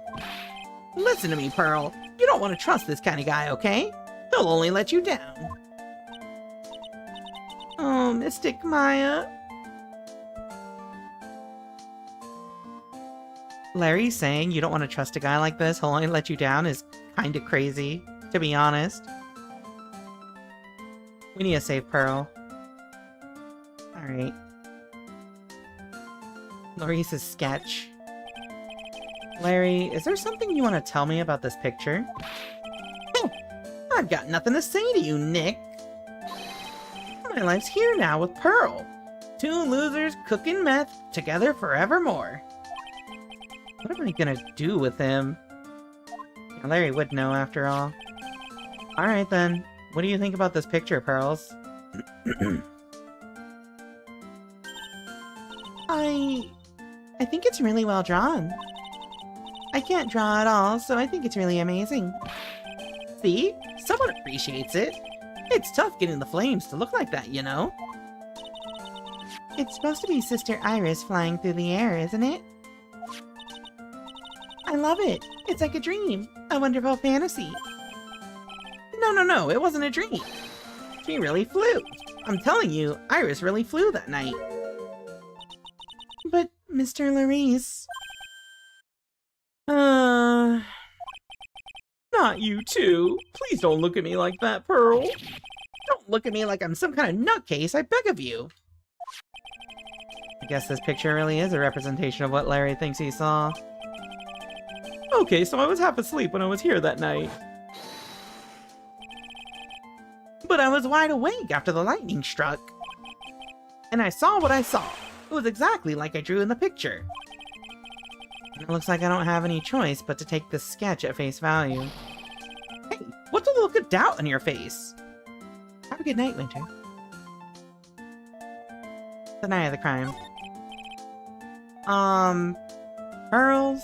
Listen to me, Pearl. You don't want to trust this kind of guy, okay? He'll only let you down. Oh, Mystic Maya. Larry saying you don't want to trust a guy like this, he'll only let you down, is kind of crazy, to be honest. We need to save Pearl. Alright. Larice's sketch. Larry, is there something you want to tell me about this picture? I've got nothing to say to you, Nick. My life's here now with Pearl. Two losers cooking meth together forevermore. What am I gonna do with him? Yeah, Larry would know after all. Alright then. What do you think about this picture, Pearls? I think it's really well drawn. I can't draw at all, so I think it's really amazing. See? Someone appreciates it. It's tough getting the flames to look like that, you know? It's supposed to be Sister Iris flying through the air, isn't it? I love it. It's like a dream. A wonderful fantasy. No, it wasn't a dream. She really flew. I'm telling you, Iris really flew that night. But, Mr. Larice... Not you too. Please don't look at me like that, Pearl. Don't look at me like I'm some kind of nutcase, I beg of you. I guess this picture really is a representation of what Larry thinks he saw. Okay, so I was half asleep when I was here that night. But I was wide awake after the lightning struck. And I saw what I saw. It was exactly like I drew in the picture. It looks like I don't have any choice but to take this sketch at face value. Hey, what's the look of doubt on your face? Have a good night, Winter. The night of the crime. Pearls?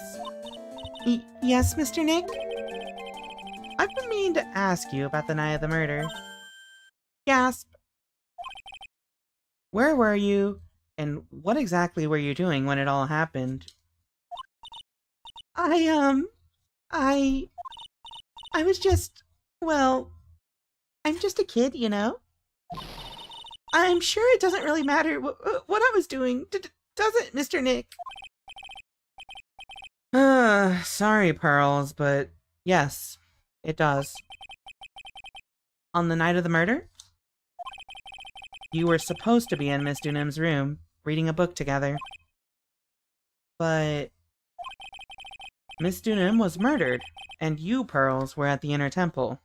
Yes, Mr. Nick? I've been meaning to ask you about the night of the murder. Gasp. Where were you, and what exactly were you doing when it all happened? I was just, well, I'm just a kid, you know? I'm sure it doesn't really matter what I was doing, does it, Mr. Nick? Sorry, Pearls, but yes, it does. On the night of the murder? You were supposed to be in Miss Dunham's room, reading a book together. But... Miss Dunham was murdered, and you, Pearls, were at the Inner Temple.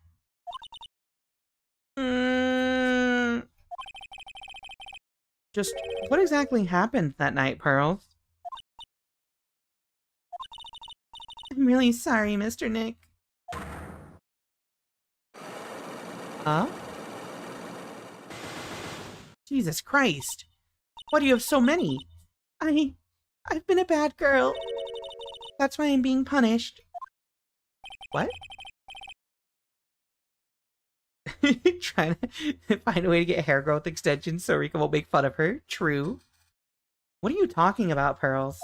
Just what exactly happened that night, Pearls? I'm really sorry, Mr. Nick. Huh? Jesus Christ! Why do you have so many? I've been a bad girl. That's why I'm being punished. What? Trying to find a way to get hair growth extensions so Rika won't make fun of her. True. What are you talking about, Pearls?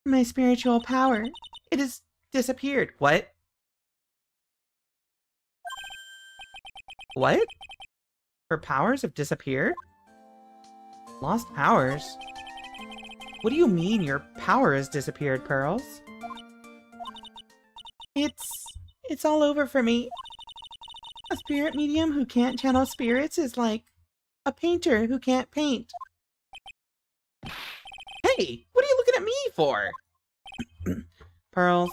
My spiritual power. It has disappeared. What? What? Her powers have disappeared? Lost powers? What do you mean your power has disappeared, Pearls? It's all over for me. A spirit medium who can't channel spirits is like a painter who can't paint. Hey, what are you looking at me for? Pearls,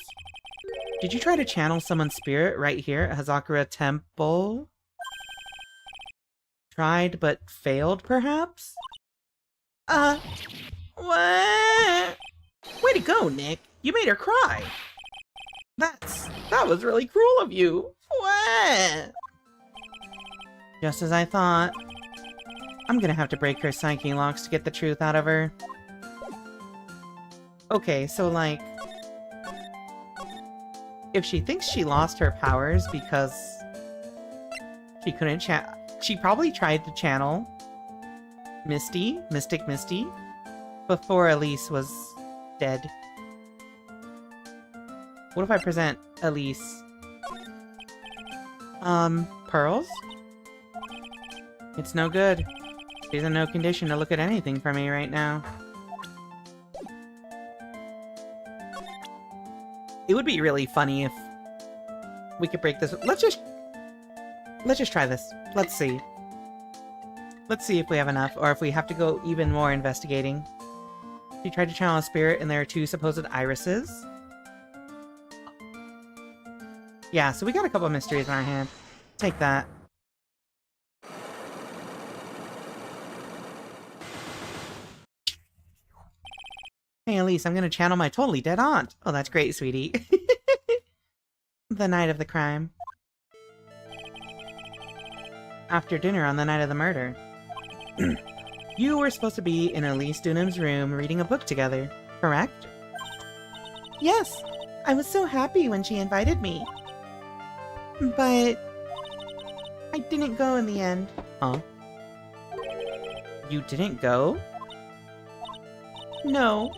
did you try to channel someone's spirit right here at Hazakura Temple? Tried but failed, perhaps? What? Way to go, Nick. You made her cry. That was really cruel of you. What? Just as I thought. I'm gonna have to break her psyche locks to get the truth out of her. Okay, so like... if she thinks she lost her powers because... she couldn't she probably tried to channel Mystic Misty, before Elise was dead. What if I present Elise? Pearls? It's no good. She's in no condition to look at anything for me right now. It would be really funny if we could break this. Let's just try this. Let's see. Let's see if we have enough, or if we have to go even more investigating. She tried to channel a spirit, and there are 2 supposed irises. Yeah, so we got a couple of mysteries in our hand. Take that. Hey, Elise, I'm gonna channel my totally dead aunt. Oh, that's great, sweetie. The night of the crime. After dinner on the night of the murder. You were supposed to be in Elise Dunham's room reading a book together, correct? Yes, I was so happy when she invited me. But... I didn't go in the end. Huh? You didn't go? No.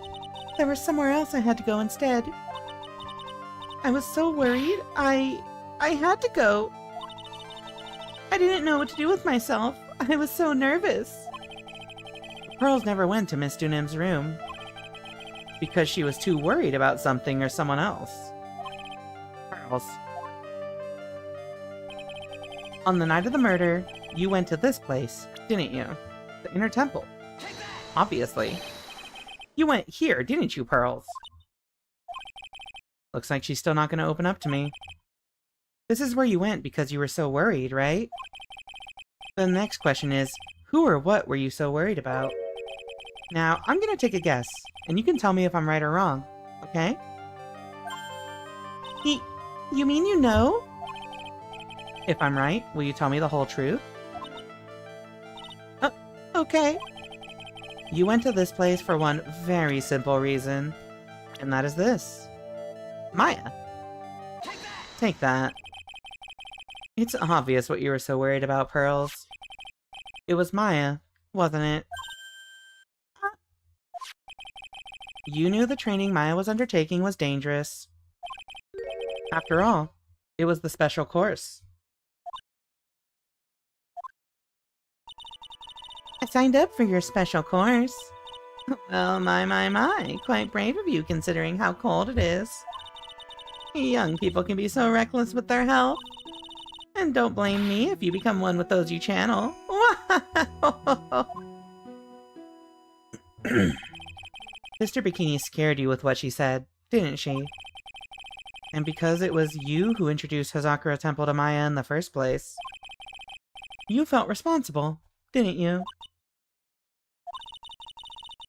There was somewhere else I had to go instead. I was so worried, I had to go. I didn't know what to do with myself. I was so nervous. Pearls never went to Miss Dunham's room because she was too worried about something or someone else. Pearls. On the night of the murder, you went to this place, didn't you? The Inner Temple. Obviously. You went here, didn't you, Pearls? Looks like she's still not going to open up to me. This is where you went because you were so worried, right? The next question is, who or what were you so worried about? Now, I'm gonna take a guess, and you can tell me if I'm right or wrong, okay? You mean you know? If I'm right, will you tell me the whole truth? Okay. You went to this place for one very simple reason, and that is this. Maya. Take that. It's obvious what you were so worried about, Pearls. It was Maya, wasn't it? You knew the training Maya was undertaking was dangerous. After all, it was the special course. I signed up for your special course. Well, my, quite brave of you considering how cold it is. Young people can be so reckless with their health. And don't blame me if you become one with those you channel. Sister Bikini scared you with what she said, didn't she? And because it was you who introduced Hazakura Temple to Maya in the first place, you felt responsible, didn't you?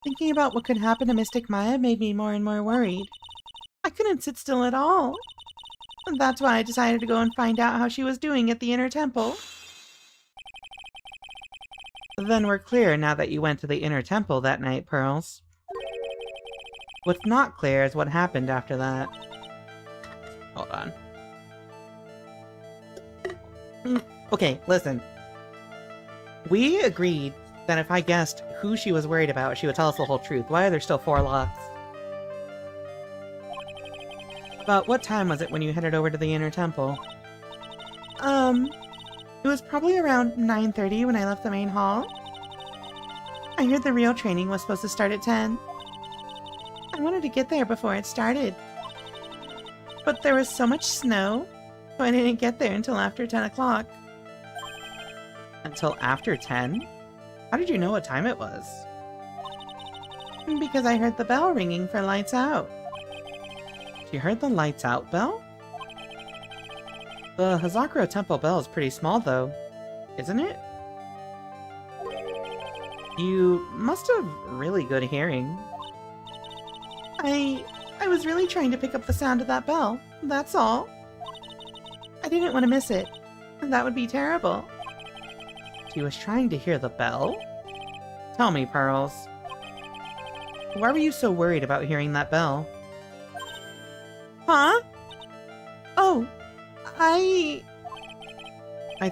Thinking about what could happen to Mystic Maya made me more and more worried. I couldn't sit still at all. That's why I decided to go and find out how she was doing at the inner temple. Then we're clear now that you went to the inner temple that night, Pearls. What's not clear is what happened after that. Hold on. Okay, listen. We agreed that if I guessed who she was worried about, she would tell us the whole truth. Why are there still 4 locks? About what time was it when you headed over to the inner temple? It was probably around 9:30 when I left the main hall. I heard the real training was supposed to start at 10. I wanted to get there before it started. But there was so much snow, so I didn't get there until after 10 o'clock. Until after 10? How did you know what time it was? Because I heard the bell ringing for lights out. You heard the lights out bell? The Hazakura Temple bell is pretty small though, isn't it? You must have really good hearing. I was really trying to pick up the sound of that bell, that's all. I didn't want to miss it. That would be terrible. She was trying to hear the bell? Tell me, Pearls. Why were you so worried about hearing that bell? Huh? Oh, I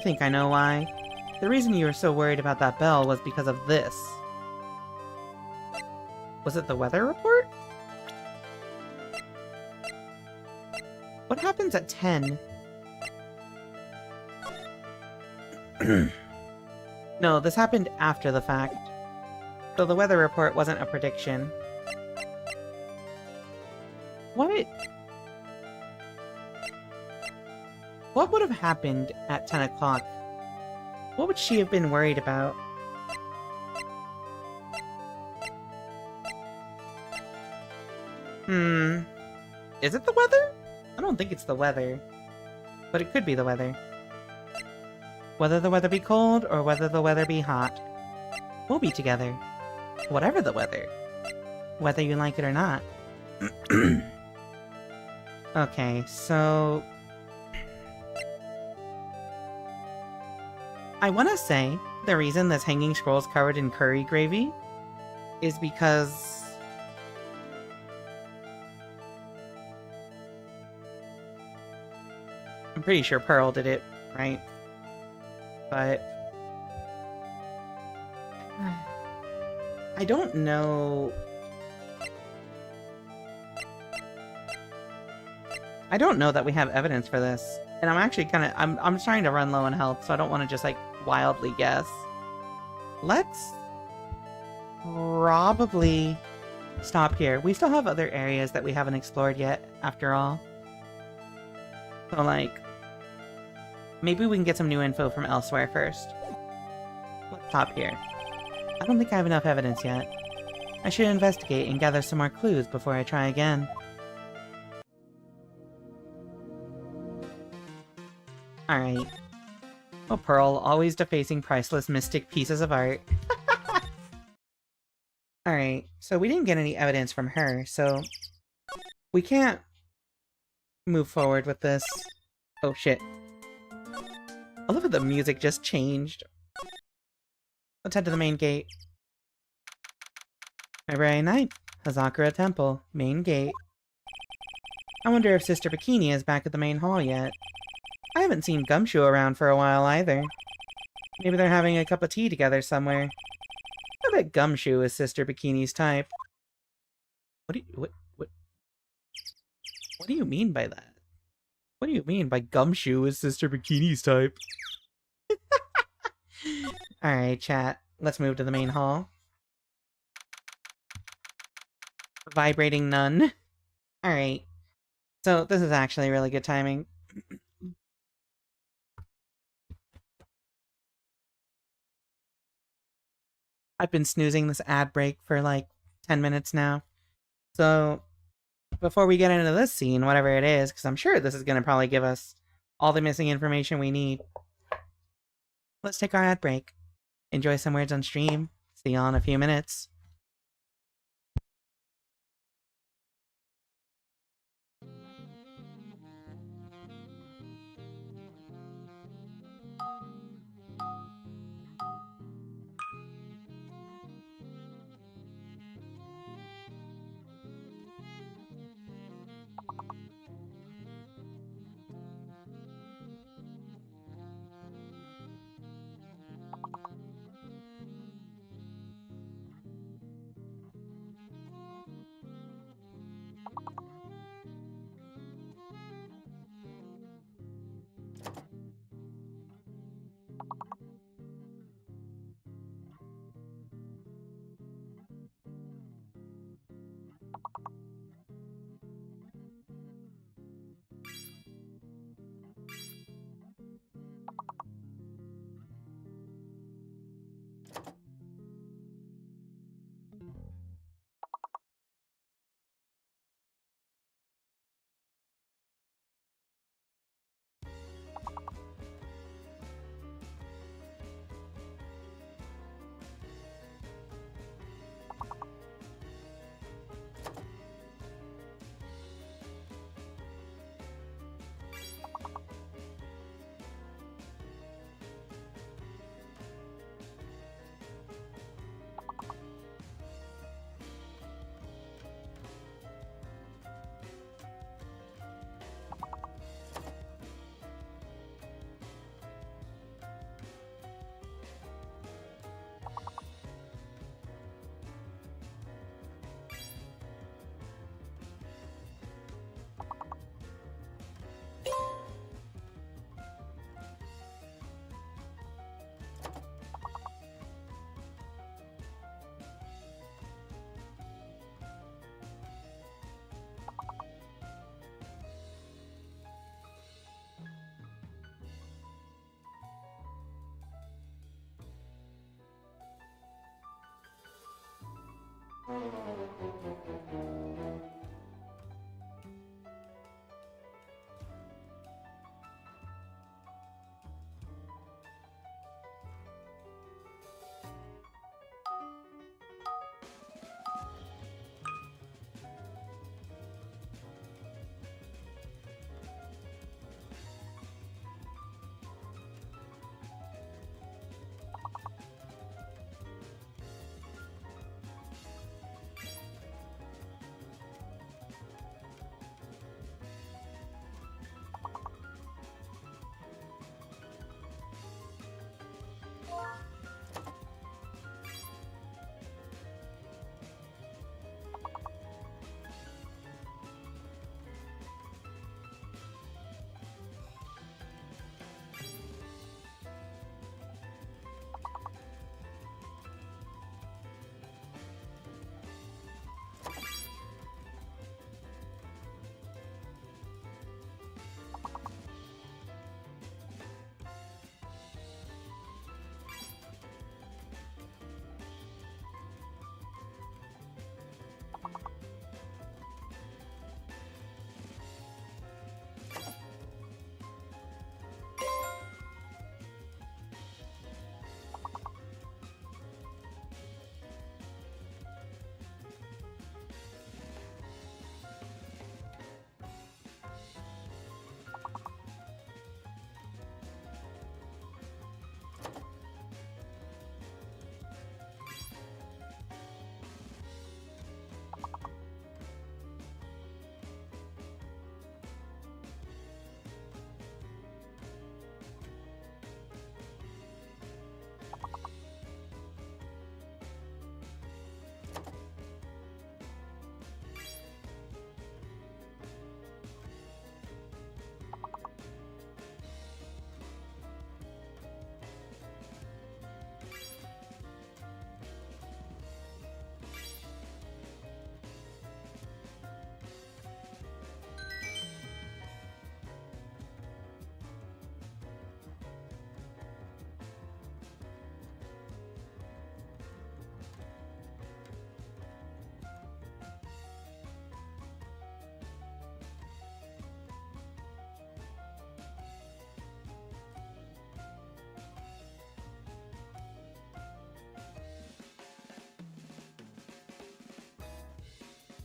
think I know why. The reason you were so worried about that bell was because of this. Was it the weather report? What happens at 10? No, this happened after the fact. So the weather report wasn't a prediction. What would have happened at 10 o'clock? What would she have been worried about? Is it the weather? I don't think it's the weather. But it could be the weather. Whether the weather be cold or whether the weather be hot, we'll be together. Whatever the weather. Whether you like it or not. Okay, so... I want to say the reason this hanging scroll's covered in curry gravy is because... I'm pretty sure Pearl did it, right? But... I don't know... I don't know that we have evidence for this. And I'm actually kind of... I'm trying to run low on health, so I don't want to just, like, wildly guess. Let's... probably stop here. We still have other areas that we haven't explored yet, after all. So, like... maybe we can get some new info from elsewhere first. Let's stop here. I don't think I have enough evidence yet. I should investigate and gather some more clues before I try again. Alright. Oh, Pearl, always defacing priceless mystic pieces of art. Alright, so we didn't get any evidence from her, so... we can't move forward with this. Oh shit. I love how the music just changed. Let's head to the main gate. February 9th, Hazakura Temple, main gate. I wonder if Sister Bikini is back at the main hall yet. I haven't seen Gumshoe around for a while either. Maybe they're having a cup of tea together somewhere. I bet Gumshoe is Sister Bikini's type. What do you mean by that? What do you mean by Gumshoe is Sister Bikini's type? Alright, chat. Let's move to the main hall. Vibrating nun. Alright. So, this is actually really good timing. I've been snoozing this ad break for like 10 minutes now. So, before we get into this scene, whatever it is, because I'm sure this is going to probably give us all the missing information we need, let's take our ad break. Enjoy some words on stream. See you all in a few minutes.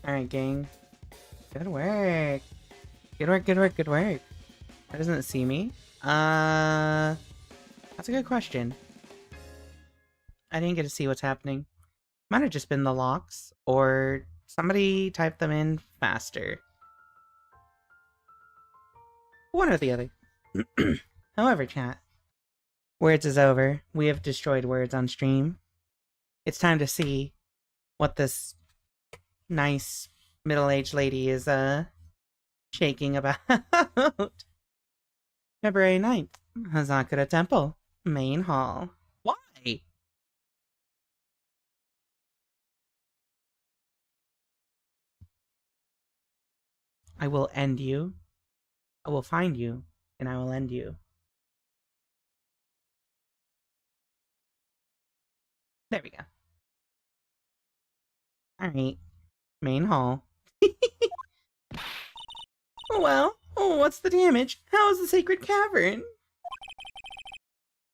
Alright, gang. Good work. Good work, good work, good work. Why doesn't it see me? That's a good question. I didn't get to see what's happening. Might have just been the locks, or somebody typed them in faster. One or the other. However, chat. Words is over. We have destroyed words on stream. It's time to see what this nice middle-aged lady is shaking about. February 9th, Hazakura Temple, main hall. Why? I will end you. I will find you, and I will end you. There we go. Alright. Main hall. Well, what's the damage? How is the sacred cavern?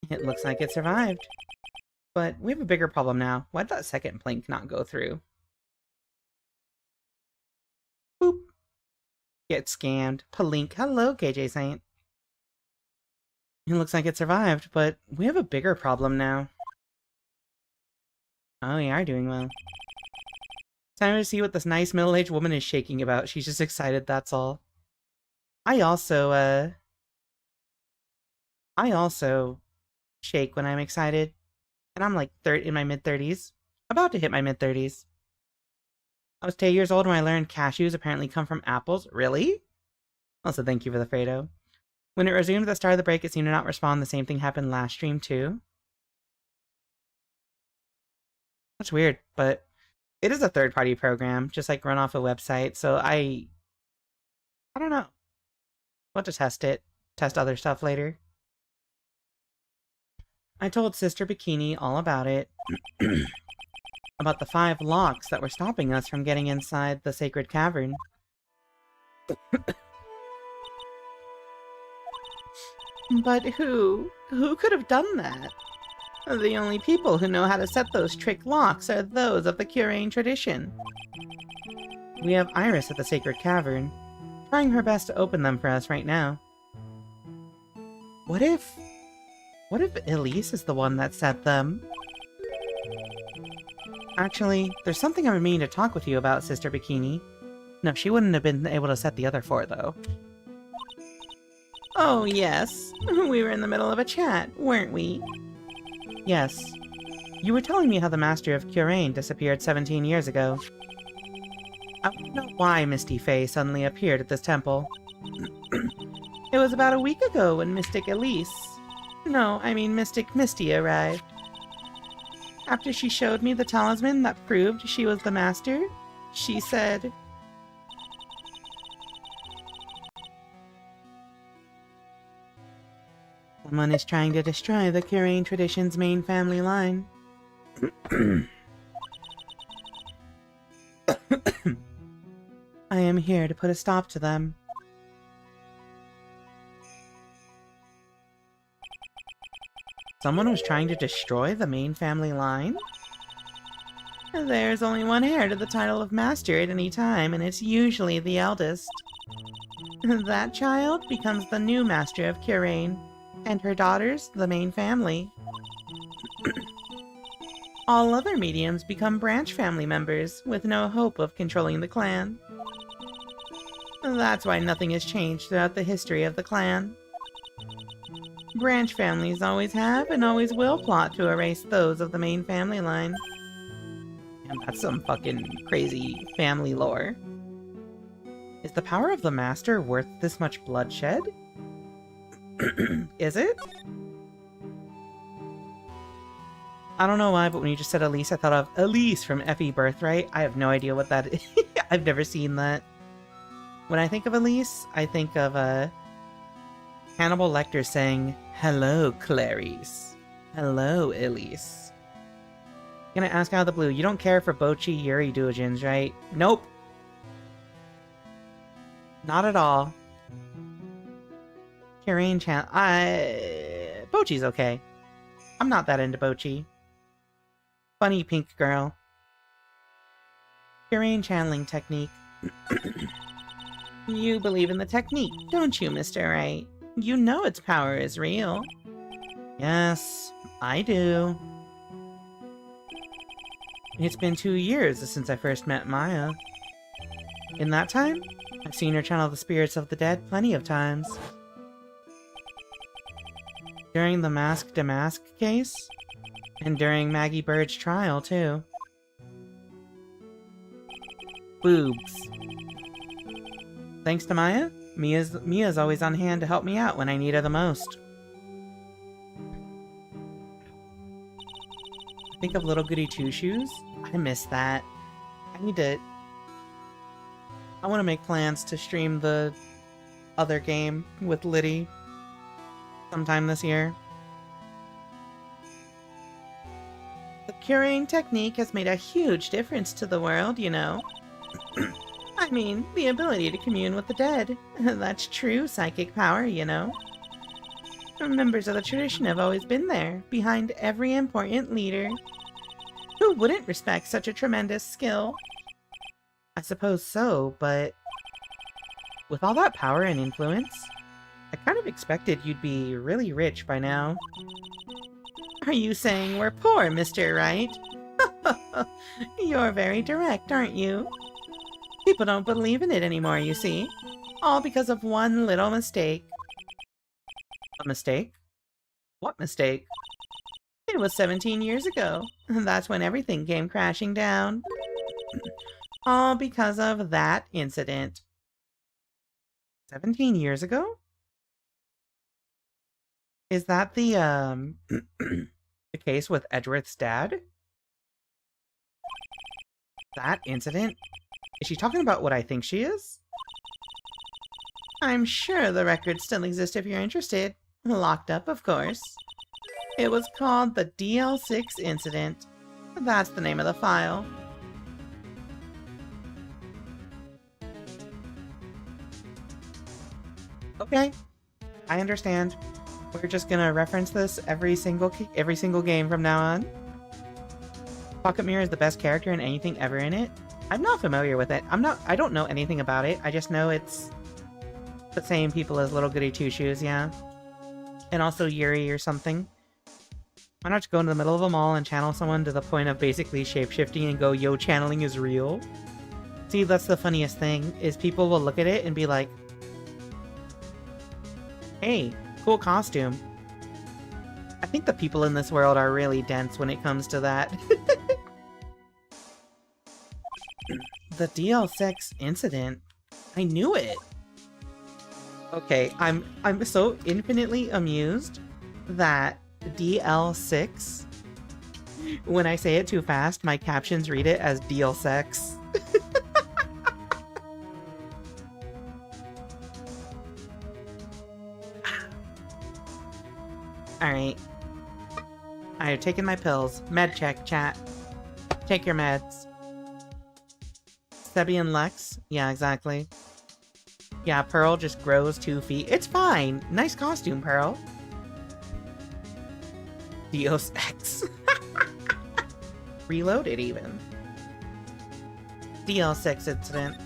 It looks like it survived. But we have a bigger problem now. Why did that second plank not go through? Boop. Get scammed. Palink. Hello, KJ Saint. It looks like it survived, but we have a bigger problem now. Oh, we are doing well. Time to see what this nice middle-aged woman is shaking about. She's just excited, that's all. I also shake when I'm excited. And I'm like in my mid-30s. About to hit my mid-30s. I was 10 years old when I learned cashews apparently come from apples. Really? Also, thank you for the Fredo. When it resumed at the start of the break, it seemed to not respond. The same thing happened last stream, too. That's weird, but it is a third-party program, just like run off a website, so I don't know. We'll have to test it. Test other stuff later. I told Sister Bikini all about it. About the 5 locks that were stopping us from getting inside the sacred cavern. But who? Who could have done that? The only people who know how to set those trick locks are those of the Kurain tradition. We have Iris at the sacred cavern, trying her best to open them for us right now. What if Elise is the one that set them? Actually, there's something I've been meaning to talk with you about, Sister Bikini. No, she wouldn't have been able to set the other 4, though. Oh, yes. We were in the middle of a chat, weren't we? Yes. You were telling me how the Master of Kurain disappeared 17 years ago. I don't know why Misty Faye suddenly appeared at this temple. It was about a week ago when Mystic Elise... No, I mean Mystic Misty arrived. After she showed me the talisman that proved she was the Master, she said... Someone is trying to destroy the Kurain tradition's main family line. I am here to put a stop to them. Someone was trying to destroy the main family line? There's only one heir to the title of Master at any time, and it's usually the eldest. That child becomes the new Master of Kurain, and her daughters the main family. All other mediums become branch family members, with no hope of controlling the clan. That's why nothing has changed throughout the history of the clan. Branch families always have and always will plot to erase those of the main family line. And that's some fucking crazy family lore. Is the power of the Master worth this much bloodshed? Is it? I don't know why, but when you just said Elise, I thought of Elise from Effie Birthright. I have no idea what that is. I've never seen that. When I think of Elise, I think of Hannibal Lecter saying, "Hello, Clarice. Hello, Elise." Gonna ask out of the blue, you don't care for Bochi Yuri doujins, right? Nope. Not at all. Kurain Bochi's okay. I'm not that into Bochi. Funny pink girl. Kurain channeling technique. You believe in the technique, don't you, Mr. Wright? You know its power is real. Yes, I do. It's been 2 years since I first met Maya. In that time, I've seen her channel the spirits of the dead plenty of times. During the Mask Damask case, and during Maggie Bird's trial, too. Boobs. Thanks to Maya, Mia's always on hand to help me out when I need her the most. Think of Little Goody Two Shoes? I miss that. I want to make plans to stream the other game with Liddy sometime this year. The Kurain technique has made a huge difference to the world, you know. I mean, the ability to commune with the dead. That's true psychic power, you know. Members of the tradition have always been there, behind every important leader. Who wouldn't respect such a tremendous skill? I suppose so, but... with all that power and influence, I kind of expected you'd be really rich by now. Are you saying we're poor, Mr. Wright? You're very direct, aren't you? People don't believe in it anymore, you see. All because of one little mistake. A mistake? What mistake? It was 17 years ago. That's when everything came crashing down. All because of that incident. 17 years ago? Is that the, the case with Edgeworth's dad? That incident? Is she talking about what I think she is? I'm sure the records still exist if you're interested. Locked up, of course. It was called the DL6 incident. That's the name of the file. Okay, I understand. We're just gonna reference this every single game from now on. Pocket Mirror is the best character in anything ever in it. I'm not familiar with it. I don't know anything about it. I just know it's the same people as Little Goody Two Shoes, yeah. And also Yuri or something. Why not just go into the middle of a mall and channel someone to the point of basically shapeshifting and go, yo, channeling is real? See, that's the funniest thing, is people will look at it and be like, hey, cool costume. I think the people in this world are really dense when it comes to that. The DL6 incident. I knew it! Okay, I'm so infinitely amused that DL6, when I say it too fast, my captions read it as DL6. Alright. I've taken my pills. Med check, chat. Take your meds. Sebi and Lex? Yeah, exactly. Yeah, Pearl just grows 2 feet. It's fine! Nice costume, Pearl. Deus Ex. Reloaded, even. DL6 incident.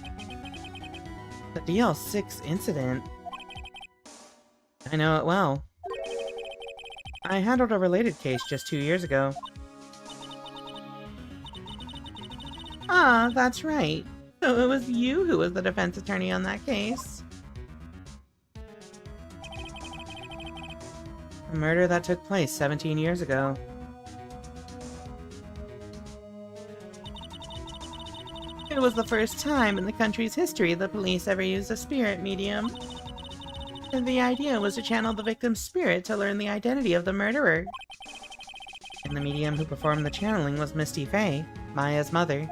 The DL6 incident? I know it well. I handled a related case just 2 years ago. Ah, that's right. So it was you who was the defense attorney on that case. A murder that took place 17 years ago. It was the first time in the country's history the police ever used a spirit medium. And the idea was to channel the victim's spirit to learn the identity of the murderer. And the medium who performed the channeling was Misty Faye, Maya's mother.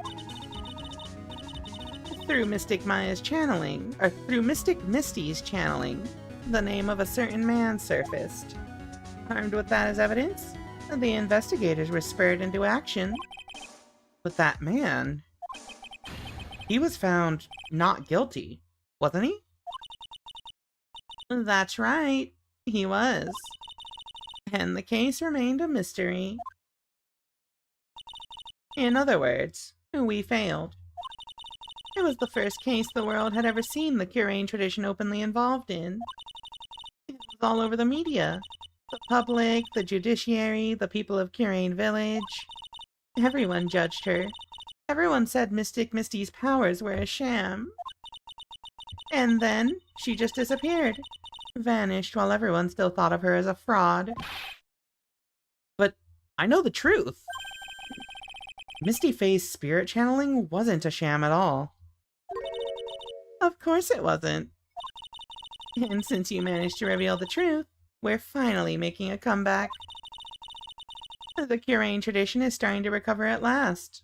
Through Mystic Misty's channeling, the name of a certain man surfaced. Armed with that as evidence, the investigators were spurred into action. But that man... he was found not guilty, wasn't he? That's right, he was. And the case remained a mystery. In other words, we failed. It was the first case the world had ever seen the Curain tradition openly involved in. It was all over the media. The public, the judiciary, the people of Curain Village. Everyone judged her. Everyone said Mystic Misty's powers were a sham. And then, she just disappeared. Vanished while everyone still thought of her as a fraud. But I know the truth. Misty Faye's spirit channeling wasn't a sham at all. Of course it wasn't. And since you managed to reveal the truth, we're finally making a comeback. The Curain tradition is starting to recover at last.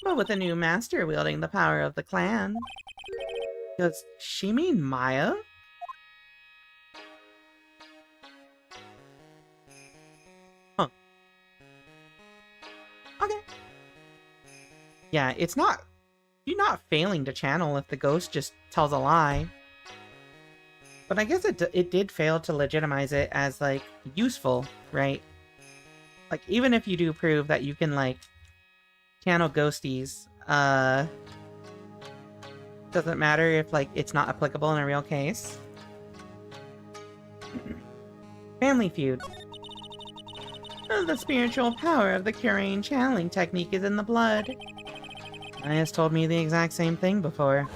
But with a new master wielding the power of the clan. Does she mean Maya? Huh. Okay. Yeah, it's not... you're not failing to channel if the ghost just tells a lie. But I guess it did fail to legitimize it as, like, useful, right? Like, even if you do prove that you can, like, channel ghosties, doesn't matter if, like, it's not applicable in a real case. Family Feud. The spiritual power of the Curain channeling technique is in the blood. Maya's told me the exact same thing before.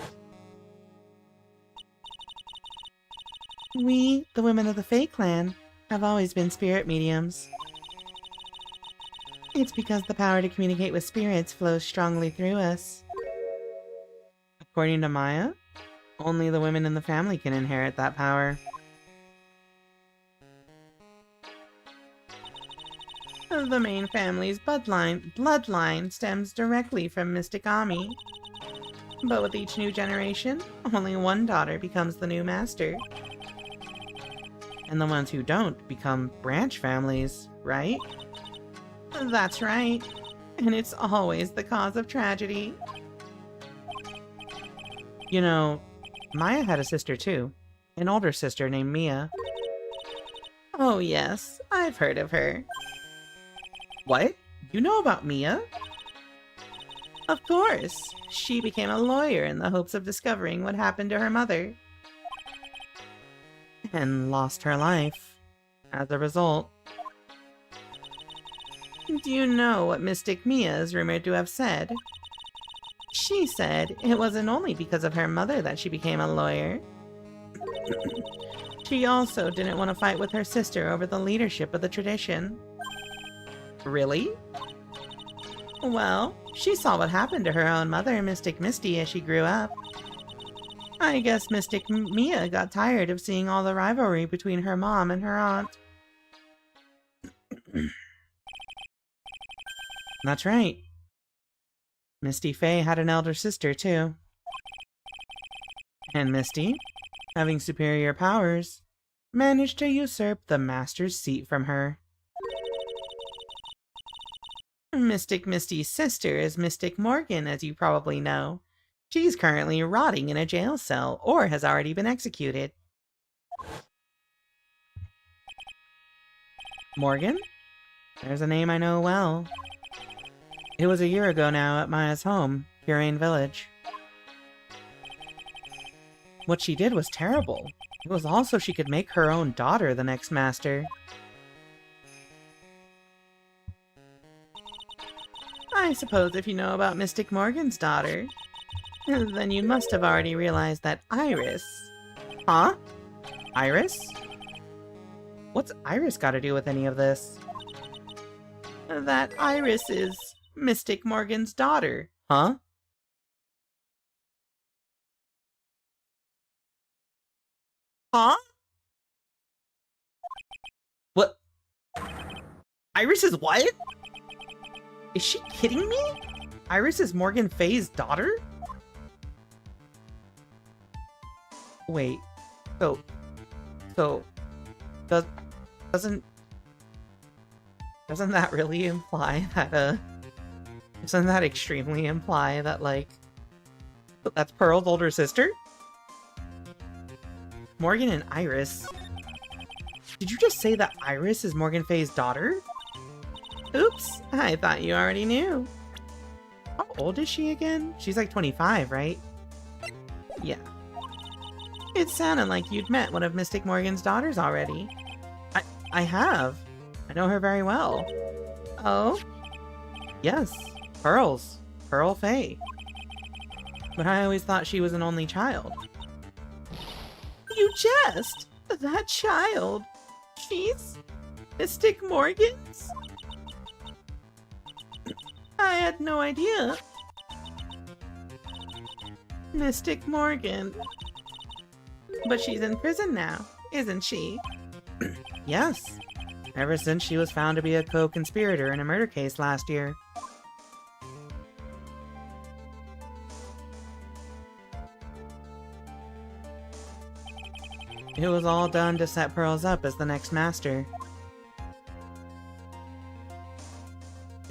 We, the women of the Fae clan, have always been spirit mediums. It's because the power to communicate with spirits flows strongly through us. According to Maya, only the women in the family can inherit that power. The main family's bloodline stems directly from Mystic Ami. But with each new generation, only one daughter becomes the new master. And the ones who don't become branch families, right? That's right. And it's always the cause of tragedy. You know, Maya had a sister too. An older sister named Mia. Oh yes, I've heard of her. What? You know about Mia? Of course. She became a lawyer in the hopes of discovering what happened to her mother. And lost her life as a result. Do you know what Mystic Mia is rumored to have said? She said it wasn't only because of her mother that she became a lawyer. She also didn't want to fight with her sister over the leadership of the tradition. Really? Well, she saw what happened to her own mother, Mystic Misty, as she grew up. I guess Mystic Mia got tired of seeing all the rivalry between her mom and her aunt. That's right. Misty Faye had an elder sister, too. And Misty, having superior powers, managed to usurp the Master's seat from her. Mystic Misty's sister is Mystic Morgan, as you probably know. She's currently rotting in a jail cell, or has already been executed. Morgan? There's a name I know well. It was a year ago now at Maya's home, Purane Village. What she did was terrible. It was all so she could make her own daughter the next master. I suppose if you know about Mystic Morgan's daughter, then you must have already realized that Iris... Huh? Iris? What's Iris got to do with any of this? That Iris is Mystic Morgan's daughter. Huh? Huh? What? Iris is what? Is she kidding me? Iris is Morgan Faye's daughter? Wait. So doesn't that really imply that doesn't that extremely imply that, like, that's Pearl's older sister? Morgan and Iris. Did you just say that Iris is Morgan Faye's daughter? Oops, I thought you already knew. How old is she again? She's like 25, right? Yeah. It sounded like you'd met one of Mystic Morgan's daughters already. I have. I know her very well. Oh? Yes, Pearl's. Pearl Faye. But I always thought she was an only child. You jest! That child! She's Mystic Morgan's? I had no idea. Mystic Morgan. But she's in prison now, isn't she? Yes. Ever since she was found to be a co-conspirator in a murder case last year. It was all done to set Pearls up as the next master.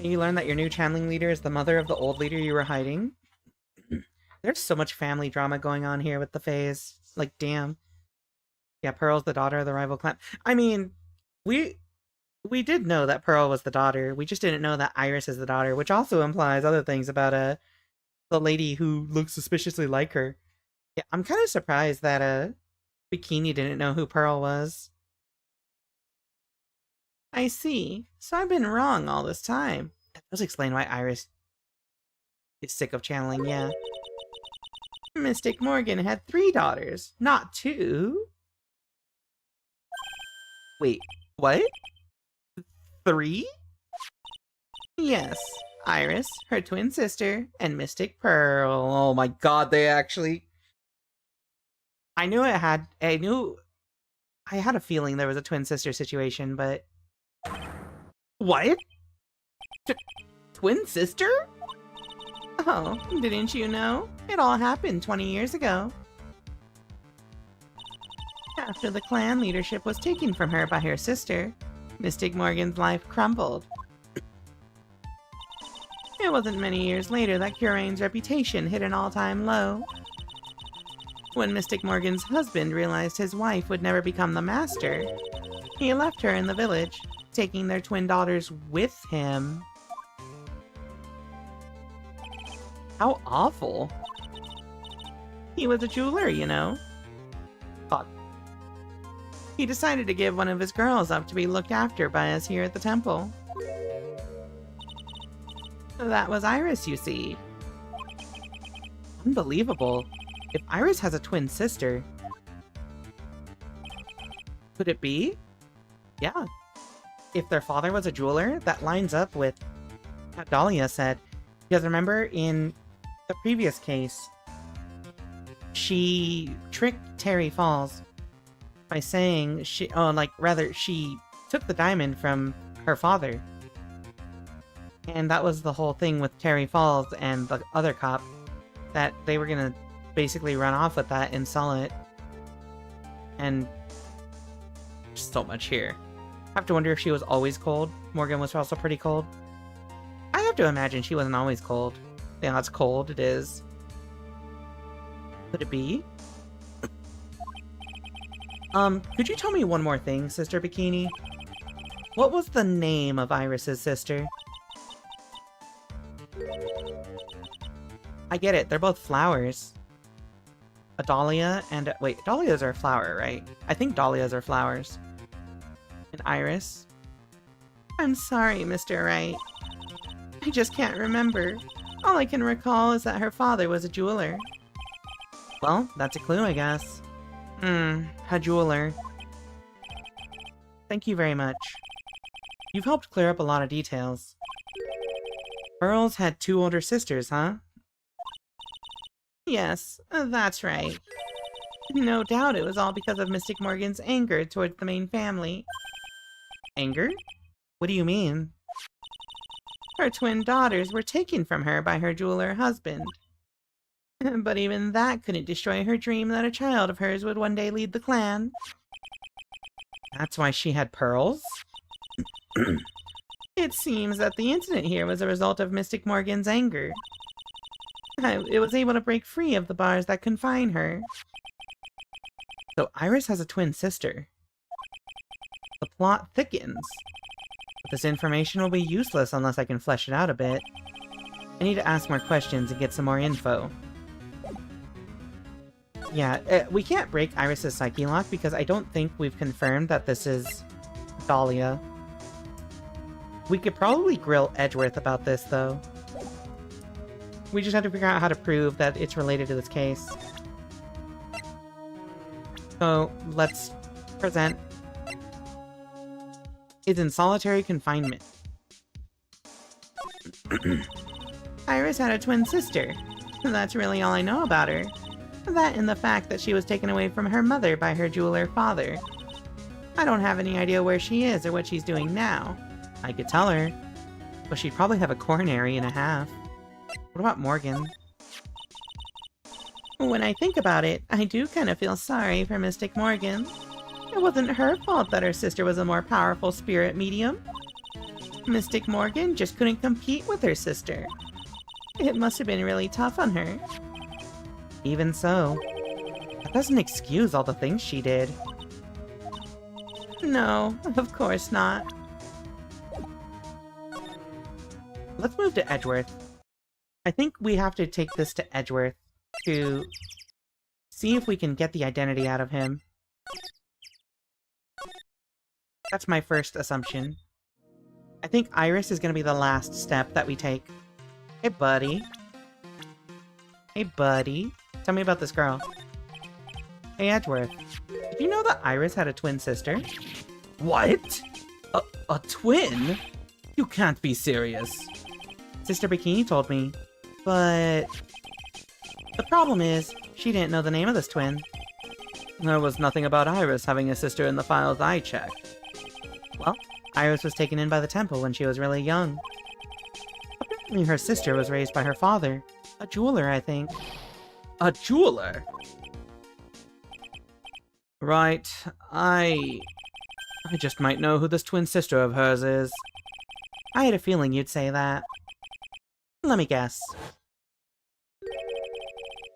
You learned that your new channeling leader is the mother of the old leader you were hiding? There's so much family drama going on here with the Fays. Like, damn. Yeah, Pearl's the daughter of the rival clan. I mean, we did know that Pearl was the daughter. We just didn't know that Iris is the daughter, which also implies other things about the lady who looks suspiciously like her. Yeah, I'm kind of surprised that Bikini didn't know who Pearl was. I see. So I've been wrong all this time. That does explain why Iris is sick of channeling, yeah. Mystic Morgan had 3 daughters, not 2. Wait, what? 3? Yes, Iris, her twin sister, and Mystic Pearl. Oh my god, they actually... I had a feeling there was a twin sister situation, but... What? Twin sister? Oh, didn't you know? It all happened 20 years ago. After the clan leadership was taken from her by her sister, Mystic Morgan's life crumbled. It wasn't many years later that Curane's reputation hit an all-time low. When Mystic Morgan's husband realized his wife would never become the master, he left her in the village, taking their twin daughters with him. How awful. He was a jeweler, you know. Fuck. He decided to give one of his girls up to be looked after by us here at the temple. That was Iris, you see. Unbelievable. If Iris has a twin sister... Could it be? Yeah. If their father was a jeweler, that lines up with what Dahlia said. Because remember, in the previous case, she tricked Terry Falls by saying she took the diamond from her father. And that was the whole thing with Terry Falls and the other cop, that they were gonna basically run off with that and sell it. And just so much here. I have to wonder if she was always cold. Morgan was also pretty cold. I have to imagine she wasn't always cold. Yeah, it's cold, it is. Could it be? Could you tell me one more thing, Sister Bikini? What was the name of Iris's sister? I get it, they're both flowers. A dahlia and wait, dahlias are a flower, right? I think dahlias are flowers. And Iris? I'm sorry, Mr. Wright. I just can't remember. All I can recall is that her father was a jeweler. Well, that's a clue, I guess. A jeweler. Thank you very much. You've helped clear up a lot of details. Pearls had 2 older sisters, huh? Yes, that's right. No doubt it was all because of Mystic Morgan's anger towards the main family. Anger? What do you mean? Her twin daughters were taken from her by her jeweler husband. But even that couldn't destroy her dream that a child of hers would one day lead the clan. That's why she had pearls? It seems that the incident here was a result of Mystic Morgan's anger. It was able to break free of the bars that confine her. So Iris has a twin sister. The plot thickens. But this information will be useless unless I can flesh it out a bit. I need to ask more questions and get some more info. Yeah, we can't break Iris's psyche lock because I don't think we've confirmed that this is Dahlia. We could probably grill Edgeworth about this, though. We just have to figure out how to prove that it's related to this case. So, let's present. Is in solitary confinement. Iris had a twin sister. That's really all I know about her. That and the fact that she was taken away from her mother by her jeweler father. I don't have any idea where she is or what she's doing now. I could tell her, but she'd probably have a coronary and a half. What about Morgan? When I think about it, I do kind of feel sorry for Mystic Morgan. It wasn't her fault that her sister was a more powerful spirit medium. Mystic Morgan just couldn't compete with her sister. It must have been really tough on her. Even so, that doesn't excuse all the things she did. No, of course not. Let's move to Edgeworth. I think we have to take this to Edgeworth to see if we can get the identity out of him. That's my first assumption. I think Iris is going to be the last step that we take. Hey, buddy. Hey, buddy. Tell me about this girl. Hey, Edgeworth. Did you know that Iris had a twin sister? What? A twin? You can't be serious. Sister Bikini told me, but... The problem is, she didn't know the name of this twin. There was nothing about Iris having a sister in the files I checked. Well, Iris was taken in by the temple when she was really young. Apparently her sister was raised by her father. A jeweler, I think. A jeweler? Right, I just might know who this twin sister of hers is. I had a feeling you'd say that. Let me guess.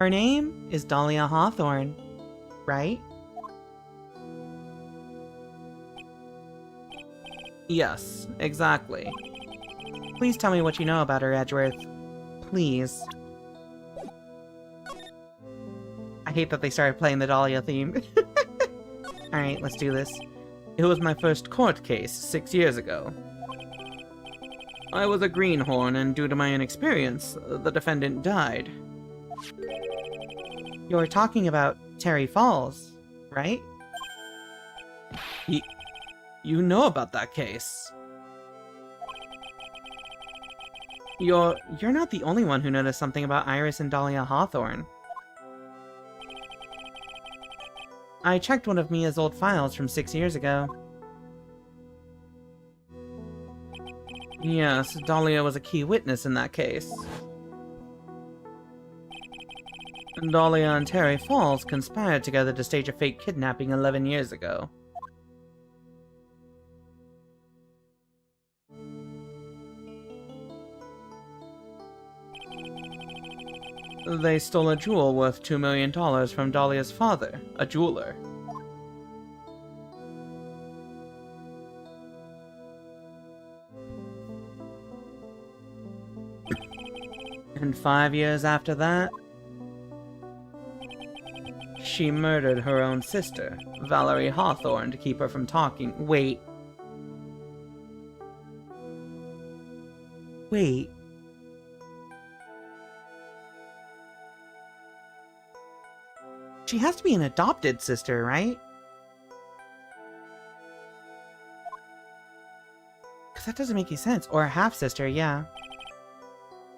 Her name is Dahlia Hawthorne, right? Yes, exactly. Please tell me what you know about her, Edgeworth. Please. I hate that they started playing the Dahlia theme. Alright, let's do this. It was my first court case 6 years ago. I was a greenhorn, and due to my inexperience, the defendant died. You're talking about Terry Falls, right? You know about that case. You're not the only one who noticed something about Iris and Dahlia Hawthorne. I checked one of Mia's old files from 6 years ago. Yes, Dahlia was a key witness in that case. Dahlia and Terry Falls conspired together to stage a fake kidnapping 11 years ago. They stole a jewel worth $2 million from Dahlia's father, a jeweler. And 5 years after that, she murdered her own sister, Valerie Hawthorne, to keep her from talking. Wait. She has to be an adopted sister, right? Because that doesn't make any sense. Or a half-sister, yeah.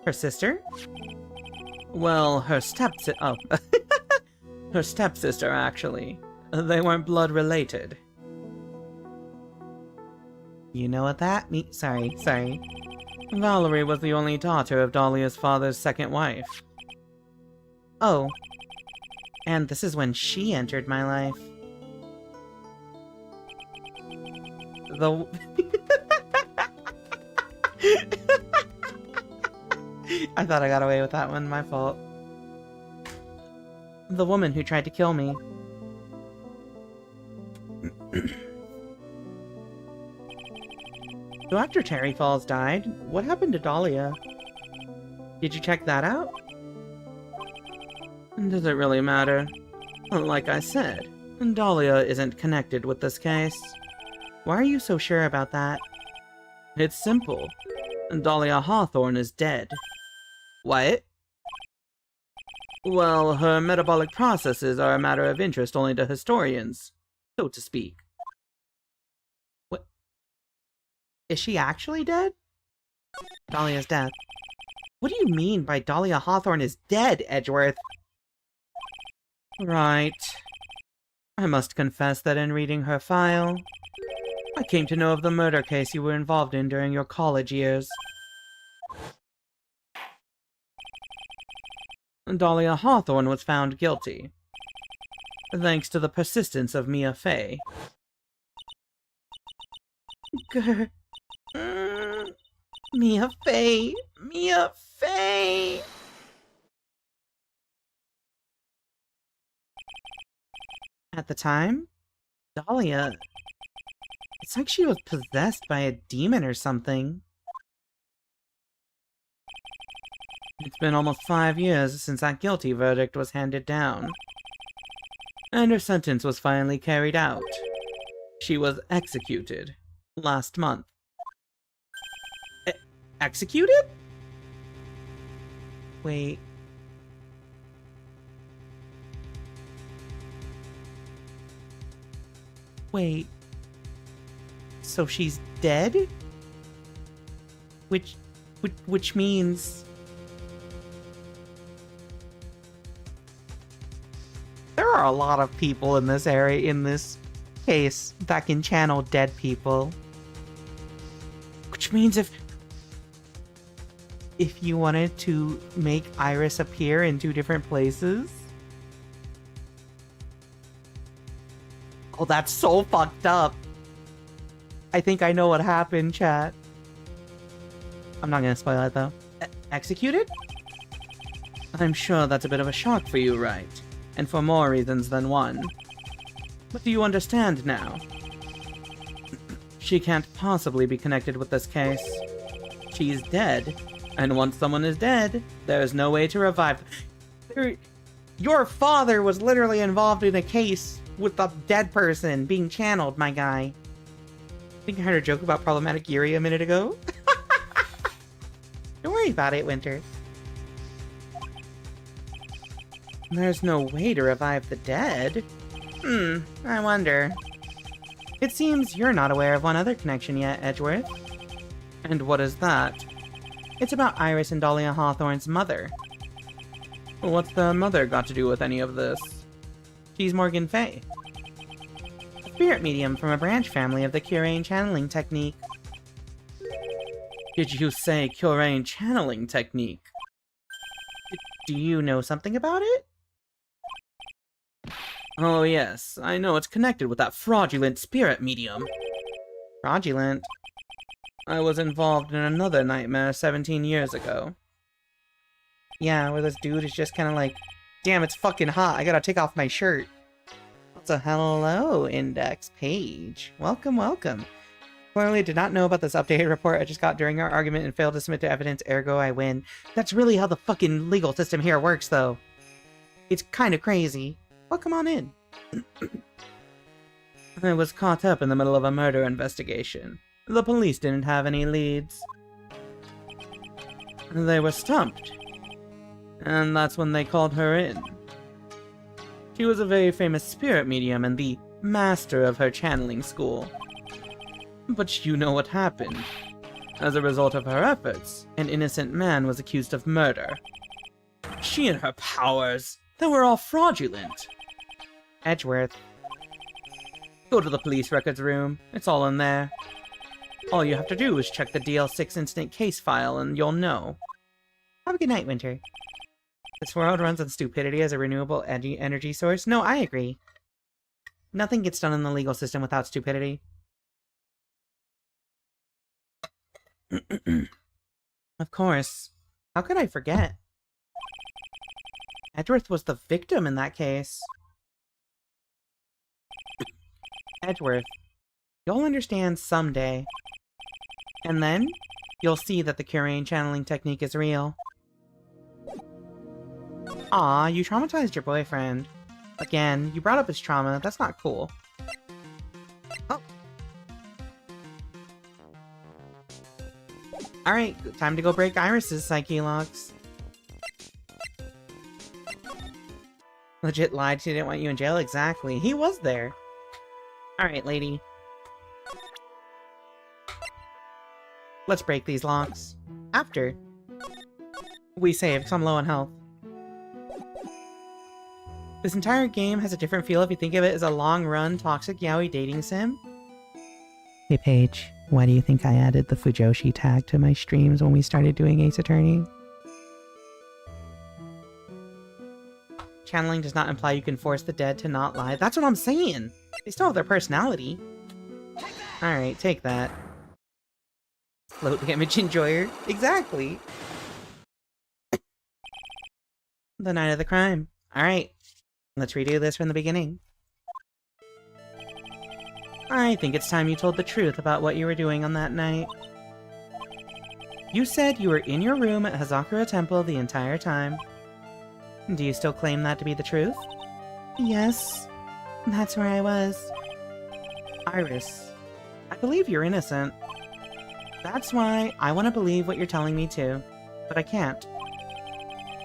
Her sister? Well, her stepsister. Oh. Her stepsister, actually. They weren't blood-related. You know what that means? Sorry. Valerie was the only daughter of Dahlia's father's second wife. Oh. And this is when she entered my life. I thought I got away with that one, my fault. The woman who tried to kill me. So after Terry Falls died, what happened to Dahlia? Did you check that out? Does it really matter? Like I said, Dahlia isn't connected with this case. Why are you so sure about that? It's simple. Dahlia Hawthorne is dead. What? Well, her metabolic processes are a matter of interest only to historians, so to speak. What? Is she actually dead? Dahlia's death. What do you mean by Dahlia Hawthorne is dead, Edgeworth? Right. I must confess that in reading her file, I came to know of the murder case you were involved in during your college years. Dahlia Hawthorne was found guilty, thanks to the persistence of Mia Fey. Mia Fey! Mia Fey! At the time, Dahlia... It's like she was possessed by a demon or something. It's been almost 5 years since that guilty verdict was handed down. And her sentence was finally carried out. She was executed last month. Executed? Wait. So she's dead? Which means... There are a lot of people in this area, in this case, that can channel dead people. Which means if you wanted to make Iris appear in 2 different places... Oh, that's so fucked up. I think I know what happened, chat. I'm not gonna spoil it, though. Executed? I'm sure that's a bit of a shock for you, right? And for more reasons than one. But do you understand now? She can't possibly be connected with this case. She's dead. And once someone is dead, there's no way to revive. Your father was literally involved in a case with a dead person being channeled, my guy. I think I heard a joke about problematic Yuri a minute ago. Don't worry about it, Winter. There's no way to revive the dead. I wonder. It seems you're not aware of one other connection yet, Edgeworth. And what is that? It's about Iris and Dahlia Hawthorne's mother. What's the mother got to do with any of this? She's Morgan Fay. A spirit medium from a branch family of the Curain channeling technique. Did you say Curain channeling technique? Do you know something about it? Oh yes, I know it's connected with that fraudulent spirit medium. Fraudulent? I was involved in another nightmare 17 years ago. Yeah, where this dude is just kind of like, damn, it's fucking hot, I gotta take off my shirt. So hello, Index Page. Welcome, welcome. Clearly did not know about this updated report I just got during our argument and failed to submit to evidence, ergo I win. That's really how the fucking legal system here works, though. It's kind of crazy. Welcome on in. I was caught up in the middle of a murder investigation. The police didn't have any leads. They were stumped. And that's when they called her in. She was a very famous spirit medium and the master of her channeling school. But you know what happened. As a result of her efforts, an innocent man was accused of murder. She and her powers, they were all fraudulent. Edgeworth. Go to the police records room. It's all in there. All you have to do is check the DL6 incident case file and you'll know. Have a good night, Winter. This world runs on stupidity as a renewable energy source? No, I agree. Nothing gets done in the legal system without stupidity. Of course. How could I forget? Edgeworth was the victim in that case. Edgeworth, you'll understand someday. And then, you'll see that the Curain channeling technique is real. Aw, you traumatized your boyfriend. Again, you brought up his trauma. That's not cool. Oh. Alright, time to go break Iris's psyche locks. Legit lied, she didn't want you in jail? Exactly. He was there. Alright, lady. Let's break these locks. After we save, because I'm low on health. This entire game has a different feel if you think of it as a long-run toxic yaoi dating sim. Hey Paige, why do you think I added the Fujoshi tag to my streams when we started doing Ace Attorney? Channeling does not imply you can force the dead to not lie. That's what I'm saying! They still have their personality. Alright, take that. Low damage enjoyer. Exactly! The night of the crime. Alright. Let's redo this from the beginning. I think it's time you told the truth about what you were doing on that night. You said you were in your room at Hazakura Temple the entire time. Do you still claim that to be the truth? Yes. That's where I was. Iris, I believe you're innocent. That's why I want to believe what you're telling me too, but I can't.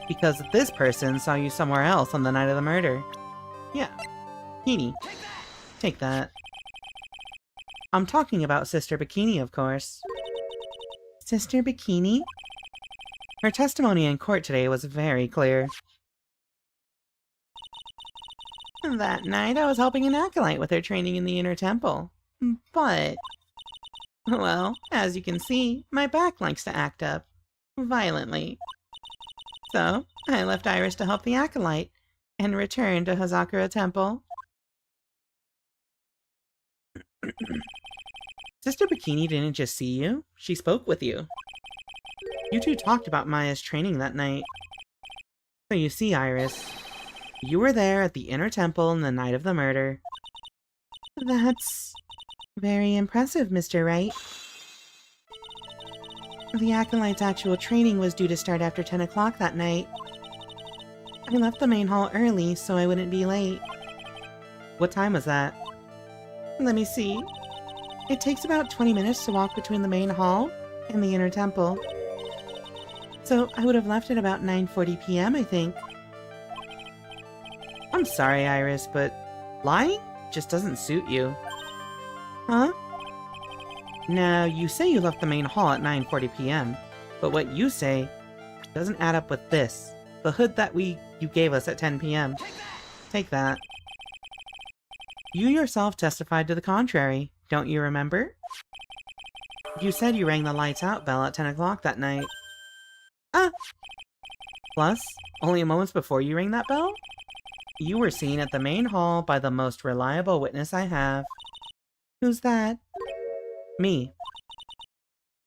Because this person saw you somewhere else on the night of the murder. Yeah. Bikini. Take that. I'm talking about Sister Bikini, of course. Sister Bikini? Her testimony in court today was very clear. That night I was helping an acolyte with her training in the inner temple. But... well, as you can see, my back likes to act up. Violently. So, I left Iris to help the acolyte, and returned to Hazakura Temple. Sister Bikini didn't just see you, she spoke with you. You two talked about Maya's training that night. So you see, Iris, you were there at the inner temple on the night of the murder. That's very impressive, Mr. Wright. The Acolyte's actual training was due to start after 10 o'clock that night. I left the main hall early so I wouldn't be late. What time was that? Let me see. It takes about 20 minutes to walk between the main hall and the inner temple. So I would have left at about 9:40 p.m., I think. I'm sorry, Iris, but lying just doesn't suit you. Huh? Now, you say you left the main hall at 9:40 p.m., but what you say doesn't add up with this. The hood that you gave us at 10 p.m. Take that. You yourself testified to the contrary, don't you remember? You said you rang the lights out bell at 10 o'clock that night. Plus, only moments before you rang that bell, you were seen at the main hall by the most reliable witness I have. Who's that? Me.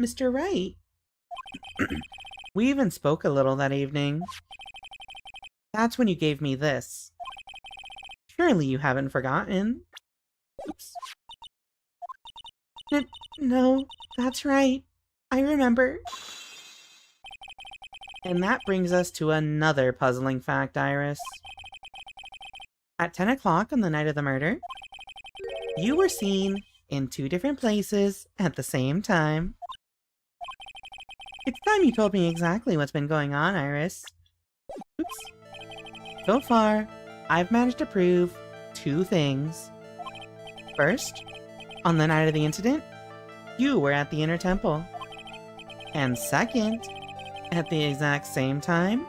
Mr. Wright. We even spoke a little that evening. That's when you gave me this. Surely you haven't forgotten. Oops. No, that's right. I remember. And that brings us to another puzzling fact, Iris. At 10 o'clock on the night of the murder, you were seen in 2 different places at the same time. It's time you told me exactly what's been going on, Iris. Oops. So far, I've managed to prove 2 things. First, on the night of the incident, you were at the inner temple. And second, at the exact same time,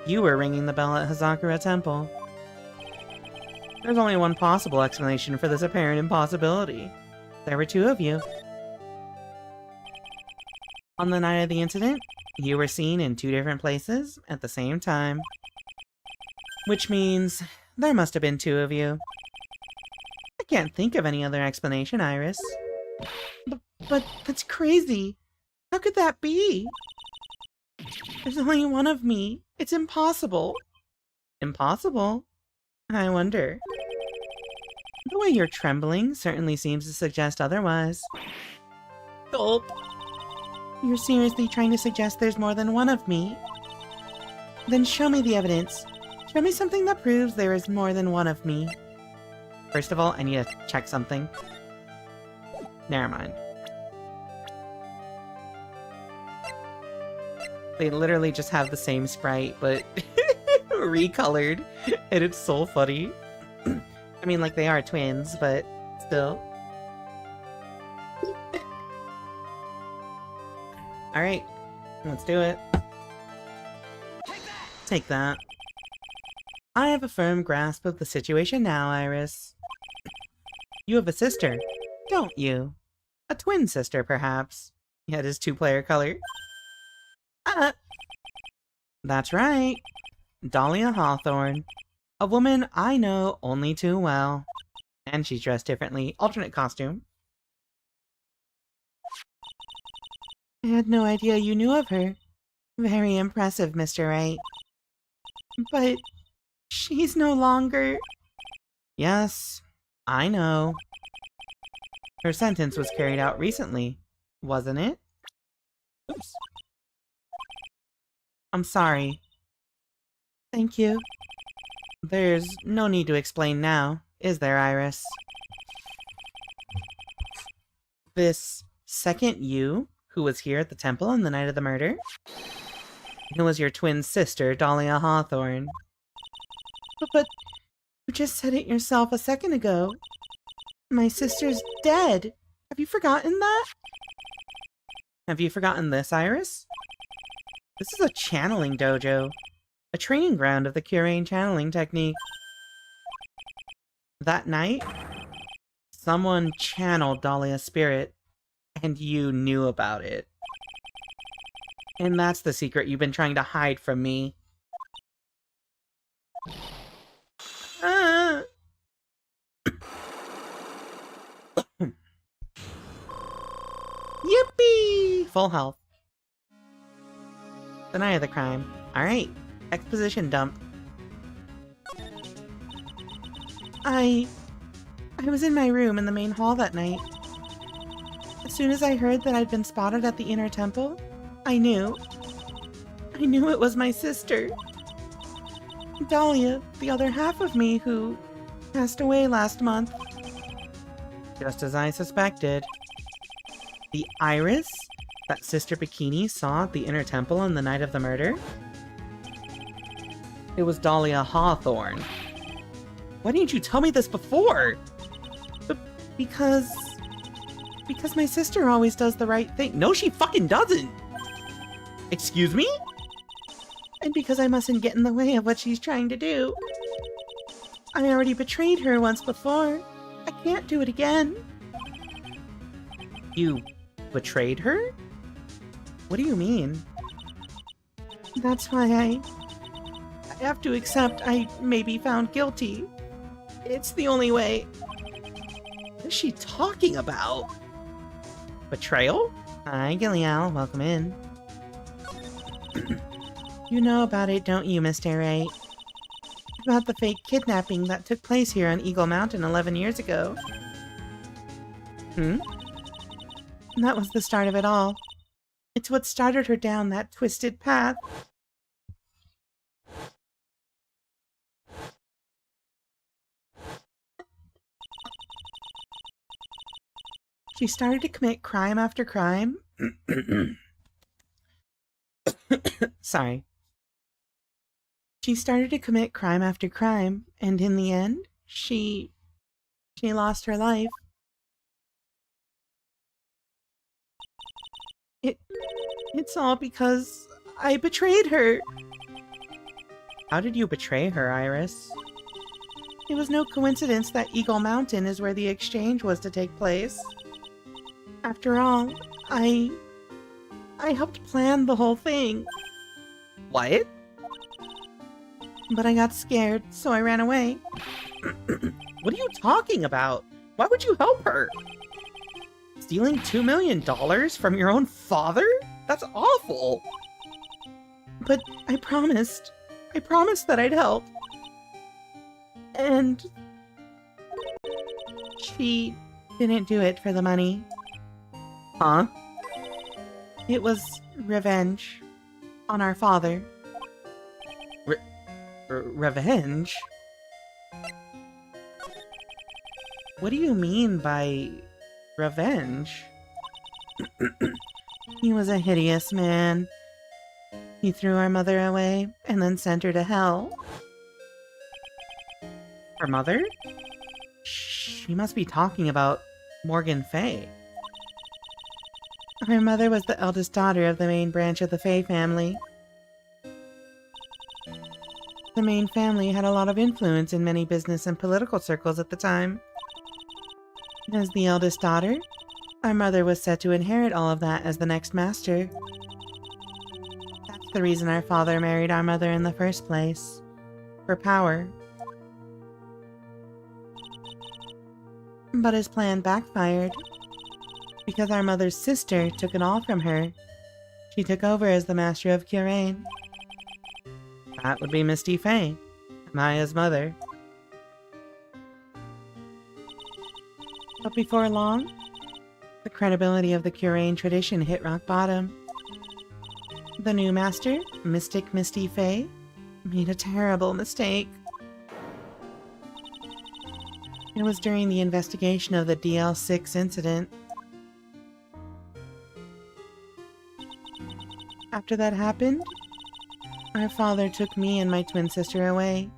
you were ringing the bell at Hazakura Temple. There's only one possible explanation for this apparent impossibility. There were 2 of you. On the night of the incident, you were seen in 2 different places at the same time. Which means there must have been 2 of you. I can't think of any other explanation, Iris. But that's crazy. How could that be? There's only 1 of me. It's impossible. Impossible? I wonder. The way you're trembling certainly seems to suggest otherwise. Gulp. You're seriously trying to suggest there's more than 1 of me? Then show me the evidence. Show me something that proves there is more than 1 of me. First of all, I need to check something. Never mind. They literally just have the same sprite, but recolored. And it's so funny. I mean, like, they are twins, but still. Alright, let's do it. Take that. I have a firm grasp of the situation now, Iris. You have a sister, don't you? A twin sister, perhaps. Yeah, it is 2-player color. That's right. Dahlia Hawthorne. A woman I know only too well. And she's dressed differently. Alternate costume. I had no idea you knew of her. Very impressive, Mr. Wright. But she's no longer... Yes, I know. Her sentence was carried out recently, wasn't it? Oops. I'm sorry. Thank you. There's no need to explain now, is there, Iris? This second you, who was here at the temple on the night of the murder, it was your twin sister, Dahlia Hawthorne. But you just said it yourself a second ago. My sister's dead. Have you forgotten that? Have you forgotten this, Iris? This is a channeling dojo. A training ground of the Kurain channeling technique. That night, someone channeled Dahlia's spirit, and you knew about it. And that's the secret you've been trying to hide from me. Yippee! Full health. Deny the crime. Alright. Exposition dump. I was in my room in the main hall that night. As soon as I heard that I'd been spotted at the inner temple, I knew it was my sister. Dahlia, the other half of me, who passed away last month. Just as I suspected. The Iris that Sister Bikini saw at the inner temple on the night of the murder? It was Dahlia Hawthorne. Why didn't you tell me this before? Because my sister always does the right thing. No, she fucking doesn't! Excuse me? And because I mustn't get in the way of what she's trying to do. I already betrayed her once before. I can't do it again. You betrayed her? What do you mean? That's why I have to accept I may be found guilty. It's the only way. What is she talking about? Betrayal? Hi, Gilial. Welcome in. You know about it, don't you, Mr. Wright? About the fake kidnapping that took place here on Eagle Mountain 11 years ago. That was the start of it all. It's what started her down that twisted path. She started to commit crime after crime. Sorry. She started to commit crime after crime, and in the end, she lost her life. It's all because I betrayed her. How did you betray her, Iris? It was no coincidence that Eagle Mountain is where the exchange was to take place. After all, I helped plan the whole thing. What? But I got scared, so I ran away. What are you talking about? Why would you help her? Stealing $2 million from your own father? That's awful! But I promised that I'd help. And she didn't do it for the money. Huh? It was revenge on our father. Revenge? What do you mean by revenge? He was a hideous man. He threw our mother away and then sent her to hell. Her mother? She must be talking about Morgan Fay. Her mother was the eldest daughter of the main branch of the Fay family. The main family had a lot of influence in many business and political circles at the time. As the eldest daughter, our mother was set to inherit all of that as the next master. That's the reason our father married our mother in the first place. For power. But his plan backfired. Because our mother's sister took it all from her. She took over as the Master of Kurain. That would be Misty Fay, Maya's mother. But before long, the credibility of the Kurain tradition hit rock bottom. The new master, Mystic Misty Fay, made a terrible mistake. It was during the investigation of the DL6 incident. After that happened, our father took me and my twin sister away,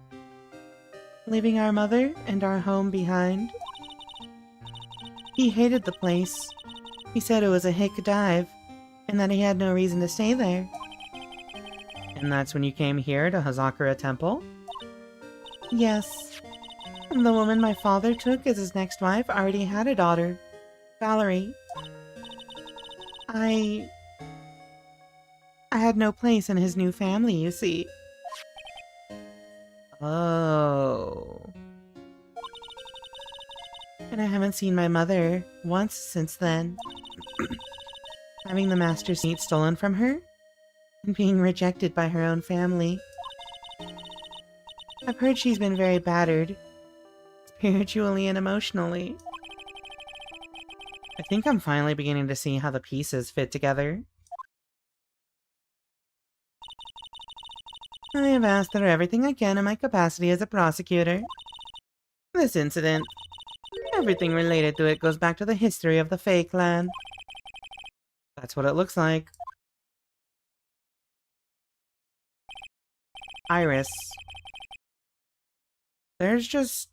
leaving our mother and our home behind. He hated the place. He said it was a hick dive, and that he had no reason to stay there. And that's when you came here to Hazakura Temple? Yes. The woman my father took as his next wife already had a daughter, Valerie. I had no place in his new family, you see. Oh. And I haven't seen my mother once since then. Having the master's seat stolen from her? and being rejected by her own family. I've heard she's been very battered, spiritually and emotionally. I think I'm finally beginning to see how the pieces fit together. I have asked her everything I can in my capacity as a prosecutor. This incident, everything related to it goes back to the history of the Fae clan. That's what it looks like. Iris. There's just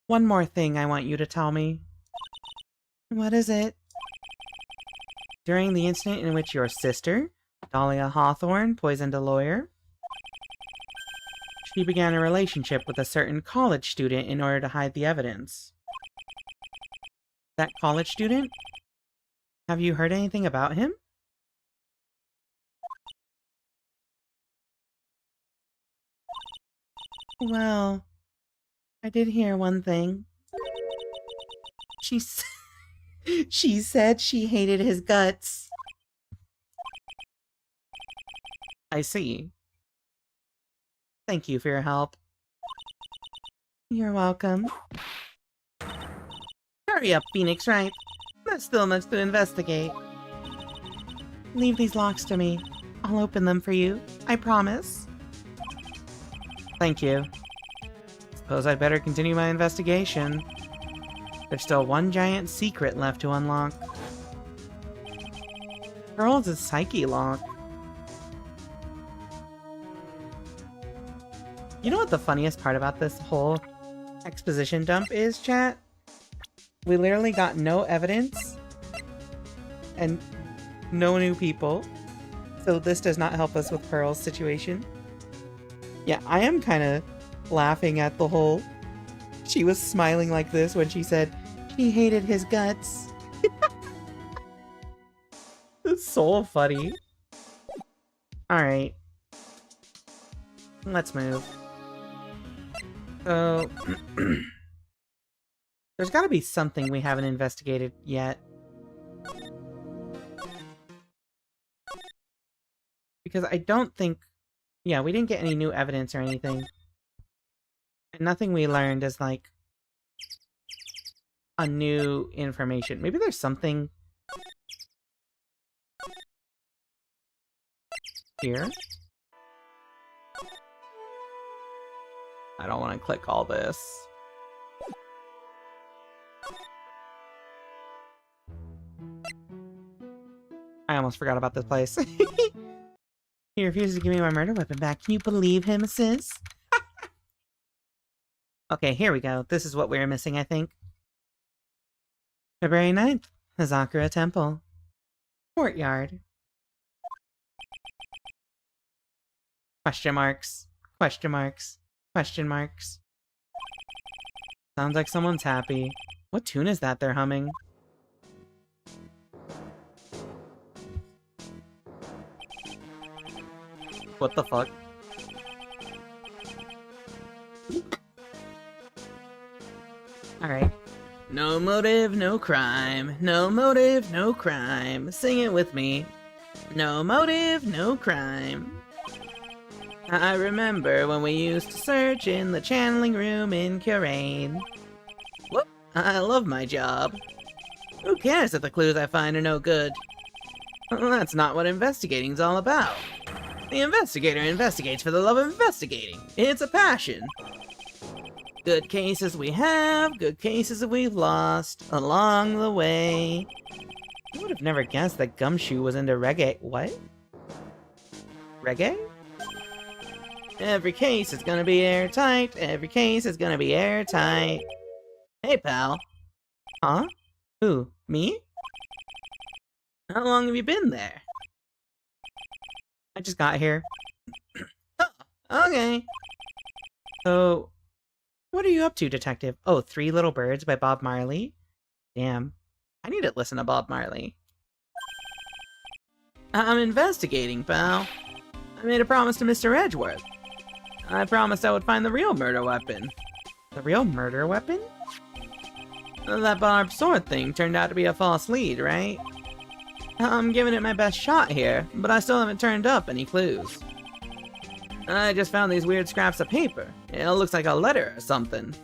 one more thing I want you to tell me. What is it? During the incident in which your sister, Dahlia Hawthorne, poisoned a lawyer, she began a relationship with a certain college student in order to hide the evidence. That college student? Have you heard anything about him? Well, I did hear one thing. She said she hated his guts. I see. Thank you for your help. You're welcome. Hurry up, Phoenix Wright. There's still much to investigate. Leave these locks to me. I'll open them for you. I promise. Thank you. Suppose I'd better continue my investigation. There's still one giant secret left to unlock. Pearl's psyche lock. You know what the funniest part about this whole exposition dump is, chat? We literally got no evidence and no new people. So this does not help us with Pearl's situation. Yeah, I am kind of laughing at the whole... She was smiling like this when she said she hated his guts. It's so funny. Alright. Let's move. So... There's gotta be something we haven't investigated yet. Because I don't think... Yeah, we didn't get any new evidence or anything. And nothing we learned is like... a new information. Maybe there's something... here? I don't want to click all this. I almost forgot about this place. He refuses to give me my murder weapon back. Can you believe him, sis? Okay, here we go. This is what we were missing, I think. February 9th, Hazakura Temple. Courtyard. Question marks. Question marks. Question marks. Sounds like someone's happy. What tune is that they're humming? What the fuck? Alright. No motive, no crime. No motive, no crime. Sing it with me. No motive, no crime. I remember when we used to search in the channeling room in Kurain. Whoop, I love my job. Who cares if the clues I find are no good? Well, that's not what investigating's all about. The investigator investigates for the love of investigating. It's a passion. Good cases we have, good cases that we've lost along the way. I would have never guessed that Gumshoe was into reggae. What? Reggae? Every case is gonna be airtight. Every case is gonna be airtight. Hey, pal. Huh? Who? Me? How long have you been there? I just got here. Oh, okay. So, what are you up to, detective? Oh, Three Little Birds by Bob Marley? Damn. I need to listen to Bob Marley. I'm investigating, pal. I made a promise to Mr. Edgeworth. I promised I would find the real murder weapon. The real murder weapon? That barbed sword thing turned out to be a false lead, right? I'm giving it my best shot here, but I still haven't turned up any clues. I just found these weird scraps of paper. It looks like a letter or something.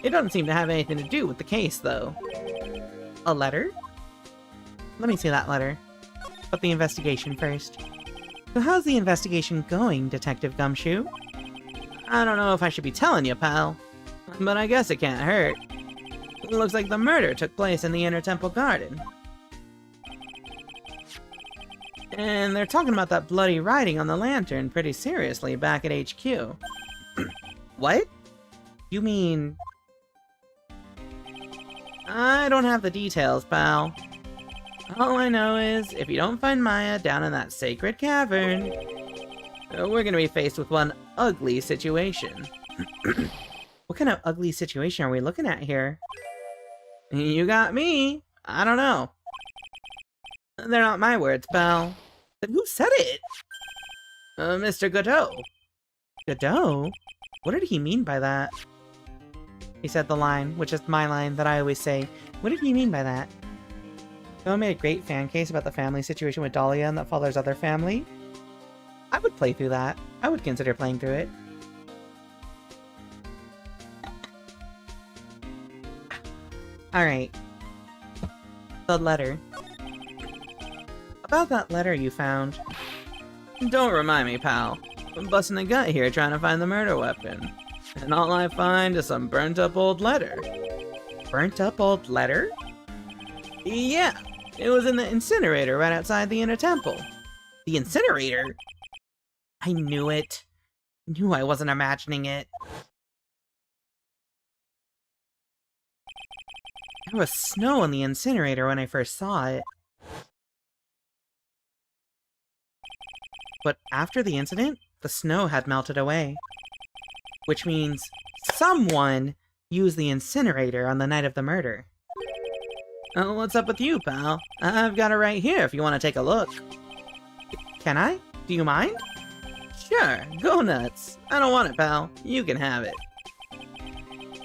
It doesn't seem to have anything to do with the case, though. A letter? Let me see that letter. But the investigation first. So how's the investigation going, Detective Gumshoe? I don't know if I should be telling you, pal. But I guess it can't hurt. It looks like the murder took place in the Inner Temple Garden. And they're talking about that bloody writing on the lantern pretty seriously back at HQ. What? You mean... I don't have the details, pal. All I know is, if you don't find Maya down in that sacred cavern, we're gonna be faced with one ugly situation. What kind of ugly situation are we looking at here? You got me. I don't know. They're not my words, pal. Then who said it? Mr. Godot. Godot? What did he mean by that? He said the line, which is my line that I always say. What did he mean by that? Someone made a great fan case about the family situation with Dahlia and that father's other family. I would play through that. I would consider playing through it. Alright. The letter. About that letter you found. Don't remind me, pal. I'm busting the gut here trying to find the murder weapon. And all I find is some burnt up old letter. Burnt up old letter? Yeah, it was in the incinerator right outside the Inner Temple. The incinerator? I knew it. Knew I wasn't imagining it. There was snow in the incinerator when I first saw it. But after the incident, the snow had melted away. Which means someone used the incinerator on the night of the murder. Oh, what's up with you, pal? I've got it right here if you want to take a look. Can I? Do you mind? Sure, go nuts. I don't want it, pal. You can have it.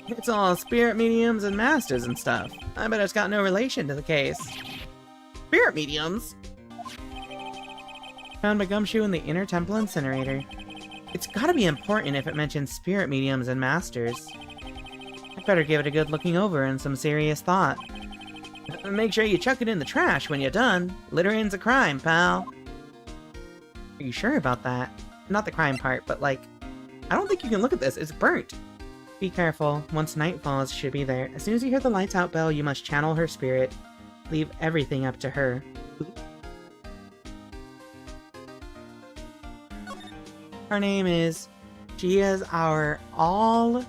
It's all spirit mediums and masters and stuff. I bet it's got no relation to the case. Spirit mediums? Found my gumshoe in the Inner Temple incinerator. It's gotta be important if it mentions spirit mediums and masters. I'd better give it a good looking over and some serious thought. Make sure you chuck it in the trash when you're done. Littering's a crime, pal. Are you sure about that? Not the crime part, but like... I don't think you can look at this, it's burnt! Be careful, once night falls, she'll be there. As soon as you hear the lights out bell, you must channel her spirit. Leave everything up to her. Her name is... She is our all...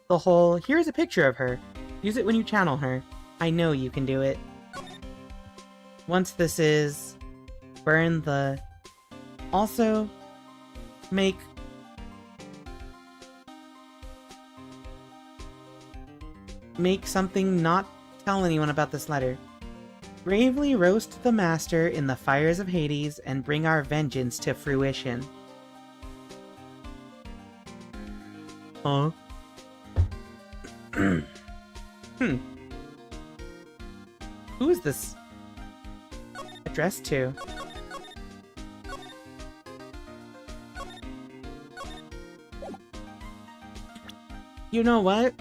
The whole... Here's a picture of her. Use it when you channel her. I know you can do it. Once this is... Burn the... Also... Make... Make something not tell anyone about this letter. Bravely roast the master in the fires of Hades and bring our vengeance to fruition. Huh? Who is this addressed to? You know what?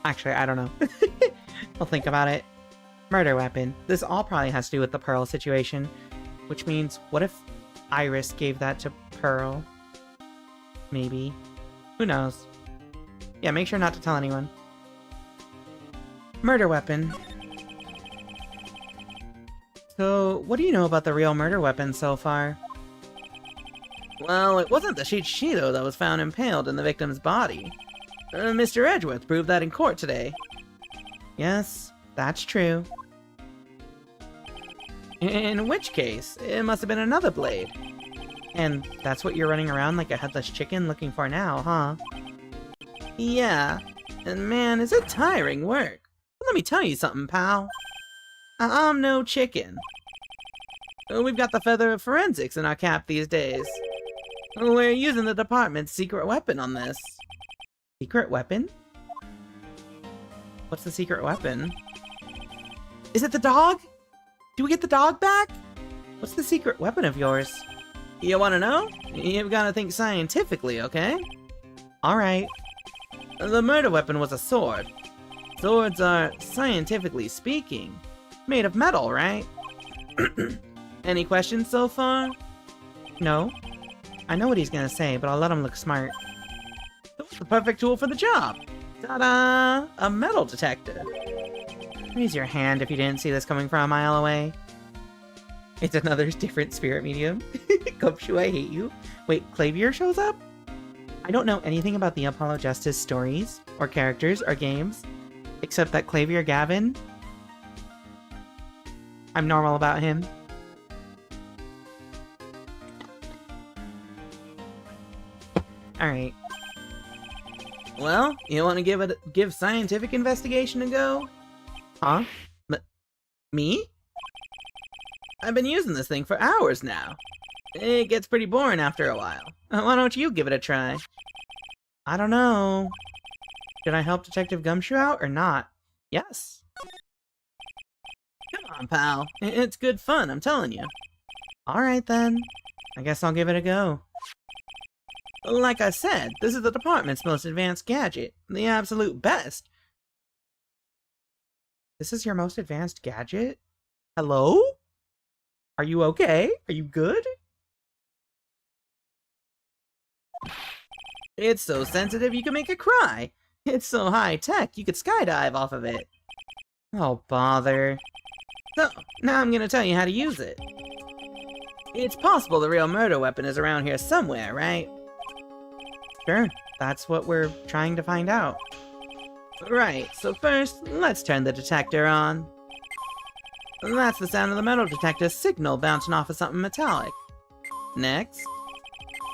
Actually, I don't know. I'll think about it. Murder weapon. This all probably has to do with the Pearl situation. Which means, what if Iris gave that to Pearl? Maybe. Who knows? Yeah, make sure not to tell anyone. Murder weapon. So, what do you know about the real murder weapon so far? Well, it wasn't the Shichido that was found impaled in the victim's body. Mr. Edgeworth proved that in court today. Yes, that's true. In which case, it must have been another blade. And that's what you're running around like a headless chicken looking for now, huh? Yeah, and man, is it tiring work. Let me tell you something, pal. I'm no chicken. We've got the feather of forensics in our cap these days. We're using the department's secret weapon on this. Secret weapon? What's the secret weapon? Is it the dog? Do we get the dog back? What's the secret weapon of yours? You wanna know? You've gotta think scientifically, okay? Alright. The murder weapon was a sword. Swords are, scientifically speaking, made of metal, right? Any questions so far? No. I know what he's gonna say, but I'll let him look smart. The perfect tool for the job! Ta-da! A metal detector. Raise your hand if you didn't see this coming from a mile away. It's another different spirit medium. Gumshoe, I hate you. Wait, Clavier shows up? I don't know anything about the Apollo Justice stories, or characters, or games, except that Clavier Gavin... I'm normal about him. Alright. Well, you want to give scientific investigation a go? Huh? Me? I've been using this thing for hours now. It gets pretty boring after a while. Why don't you give it a try? I don't know. Should I help Detective Gumshoe out or not? Yes. Come on, pal. It's good fun, I'm telling you. Alright then. I guess I'll give it a go. Like I said, this is the department's most advanced gadget. The absolute best. This is your most advanced gadget? Hello? Are you okay? Are you good? It's so sensitive you can make it cry. It's so high-tech you could skydive off of it. Oh, bother. So, now I'm gonna tell you how to use it. It's possible the real murder weapon is around here somewhere, right? Sure, that's what we're trying to find out. Right, so first, let's turn the detector on. That's the sound of the metal detector's signal bouncing off of something metallic. Next,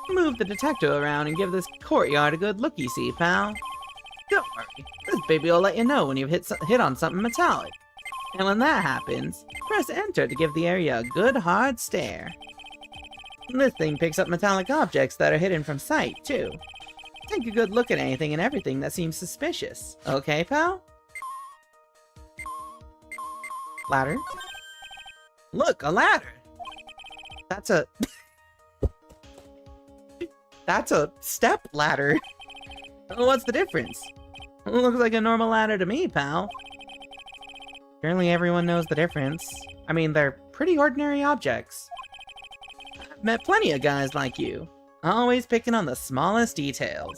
move the detector around and give this courtyard a good look-see, pal. Don't worry, this baby will let you know when you've hit on something metallic. And when that happens, press enter to give the area a good hard stare. This thing picks up metallic objects that are hidden from sight, too. Take a good look at anything and everything that seems suspicious. Okay, pal? Ladder? Look, a ladder! That's a... That's a step ladder. What's the difference? Looks like a normal ladder to me, pal. Surely everyone knows the difference. I mean, they're pretty ordinary objects. I've met plenty of guys like you. Always picking on the smallest details.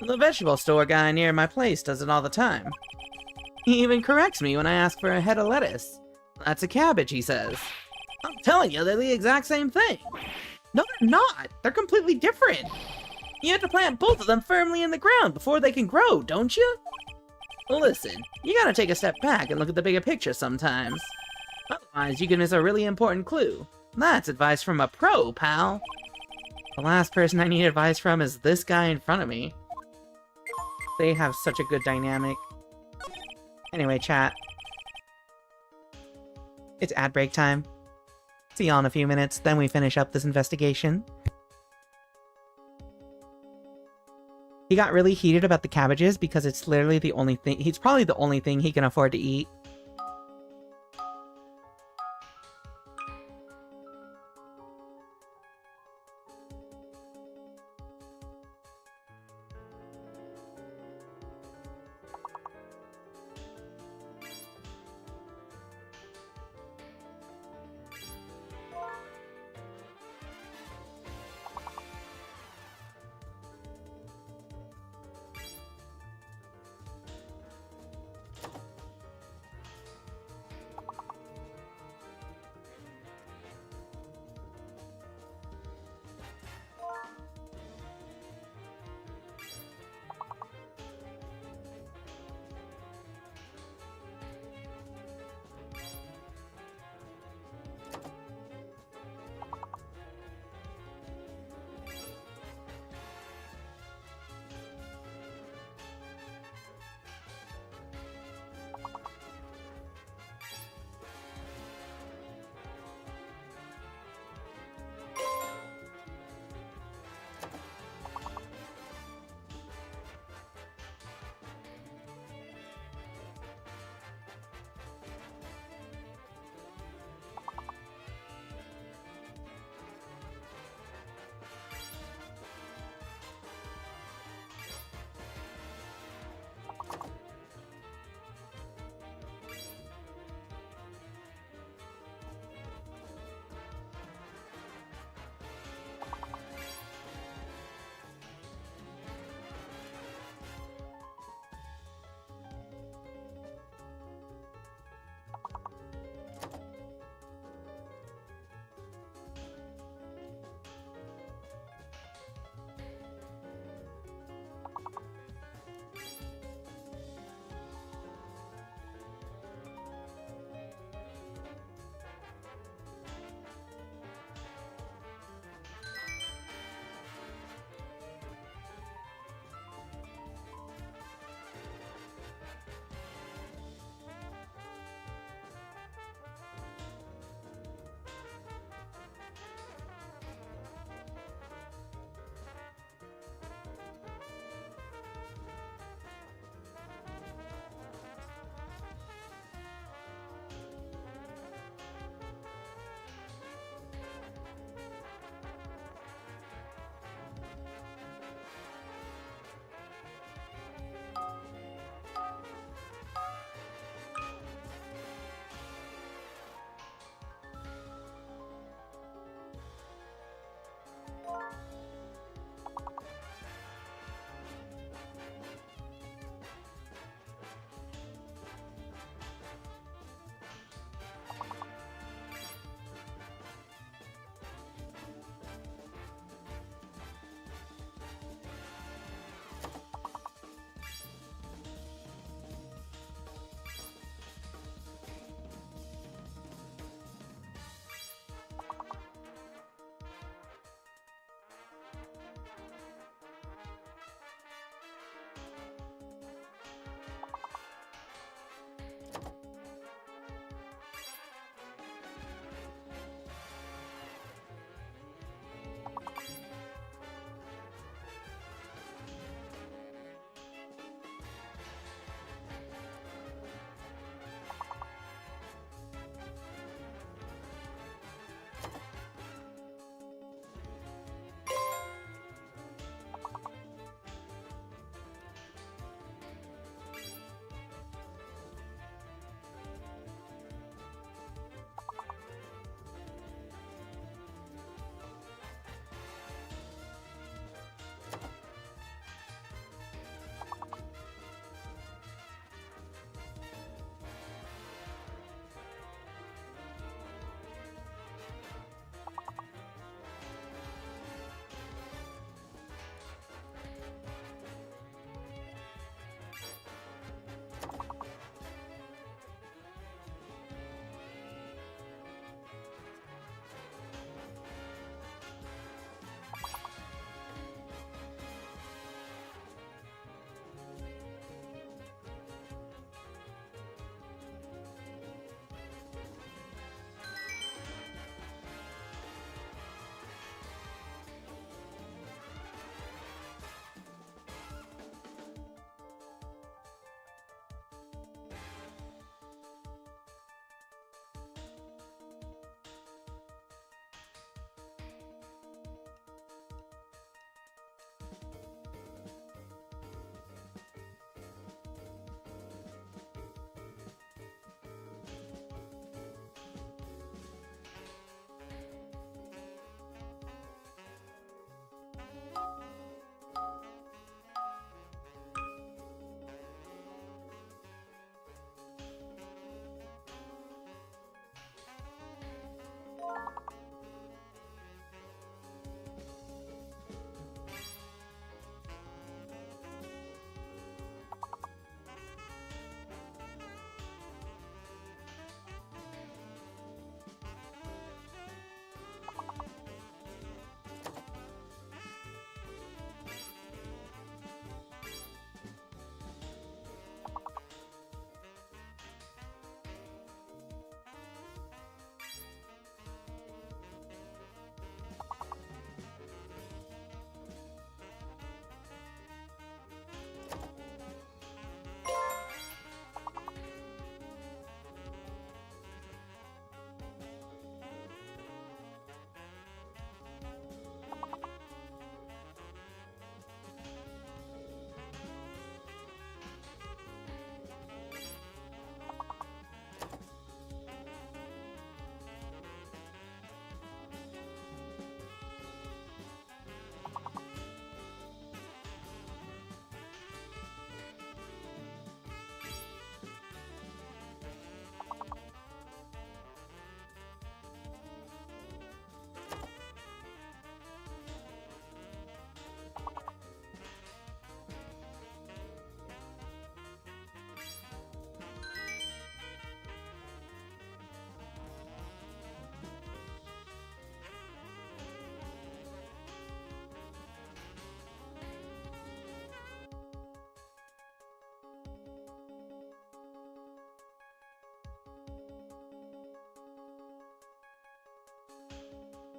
The vegetable store guy near my place does it all the time. He even corrects me when I ask for a head of lettuce. That's a cabbage, he says. I'm telling you, they're the exact same thing. No, they're not. They're completely different. You have to plant both of them firmly in the ground before they can grow, don't you? Listen, you gotta take a step back and look at the bigger picture sometimes. Otherwise, you can miss a really important clue. That's advice from a pro, pal. The last person I need advice from is this guy in front of me. They have such a good dynamic. Anyway, chat. It's ad break time. See y'all in a few minutes, then we finish up this investigation. He got really heated about the cabbages because it's literally the only thing- he's probably the only thing he can afford to eat.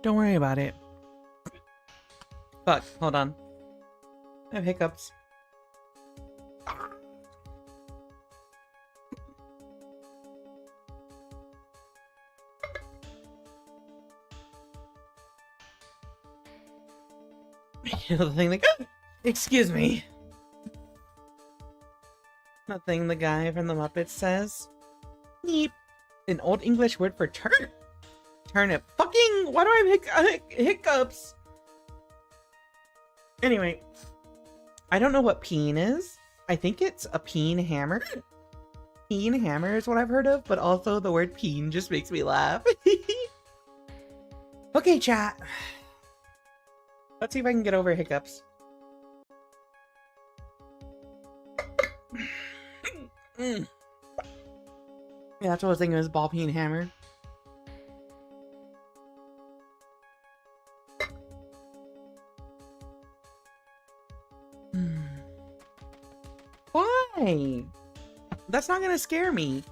Don't worry about it. Fuck, hold on. I have hiccups. You know the thing that excuse me. The thing the guy from the Muppets says? Neep. An old English word for turnip. Turnip. Fucking, why do I have hiccups? Anyway, I don't know what peen is. I think it's a peen hammer. Peen hammer is what I've heard of, but also the word peen just makes me laugh. Okay, chat. Let's see if I can get over hiccups. Yeah, that's what I was thinking, was ball peen hammer. Why? That's not gonna scare me.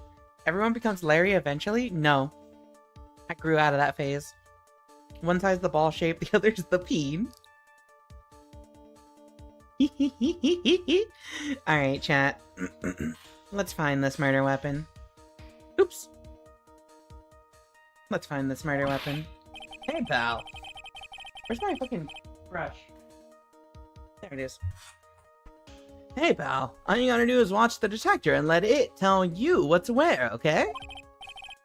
Everyone becomes Larry eventually? No. I grew out of that phase. One side's the ball shape, the other's the peen. Alright, chat. Let's find this murder weapon. Oops. Let's find this murder weapon. Hey, pal. Where's my fucking brush? There it is. Hey, pal. All you gotta do is watch the detector and let it tell you what's where, okay?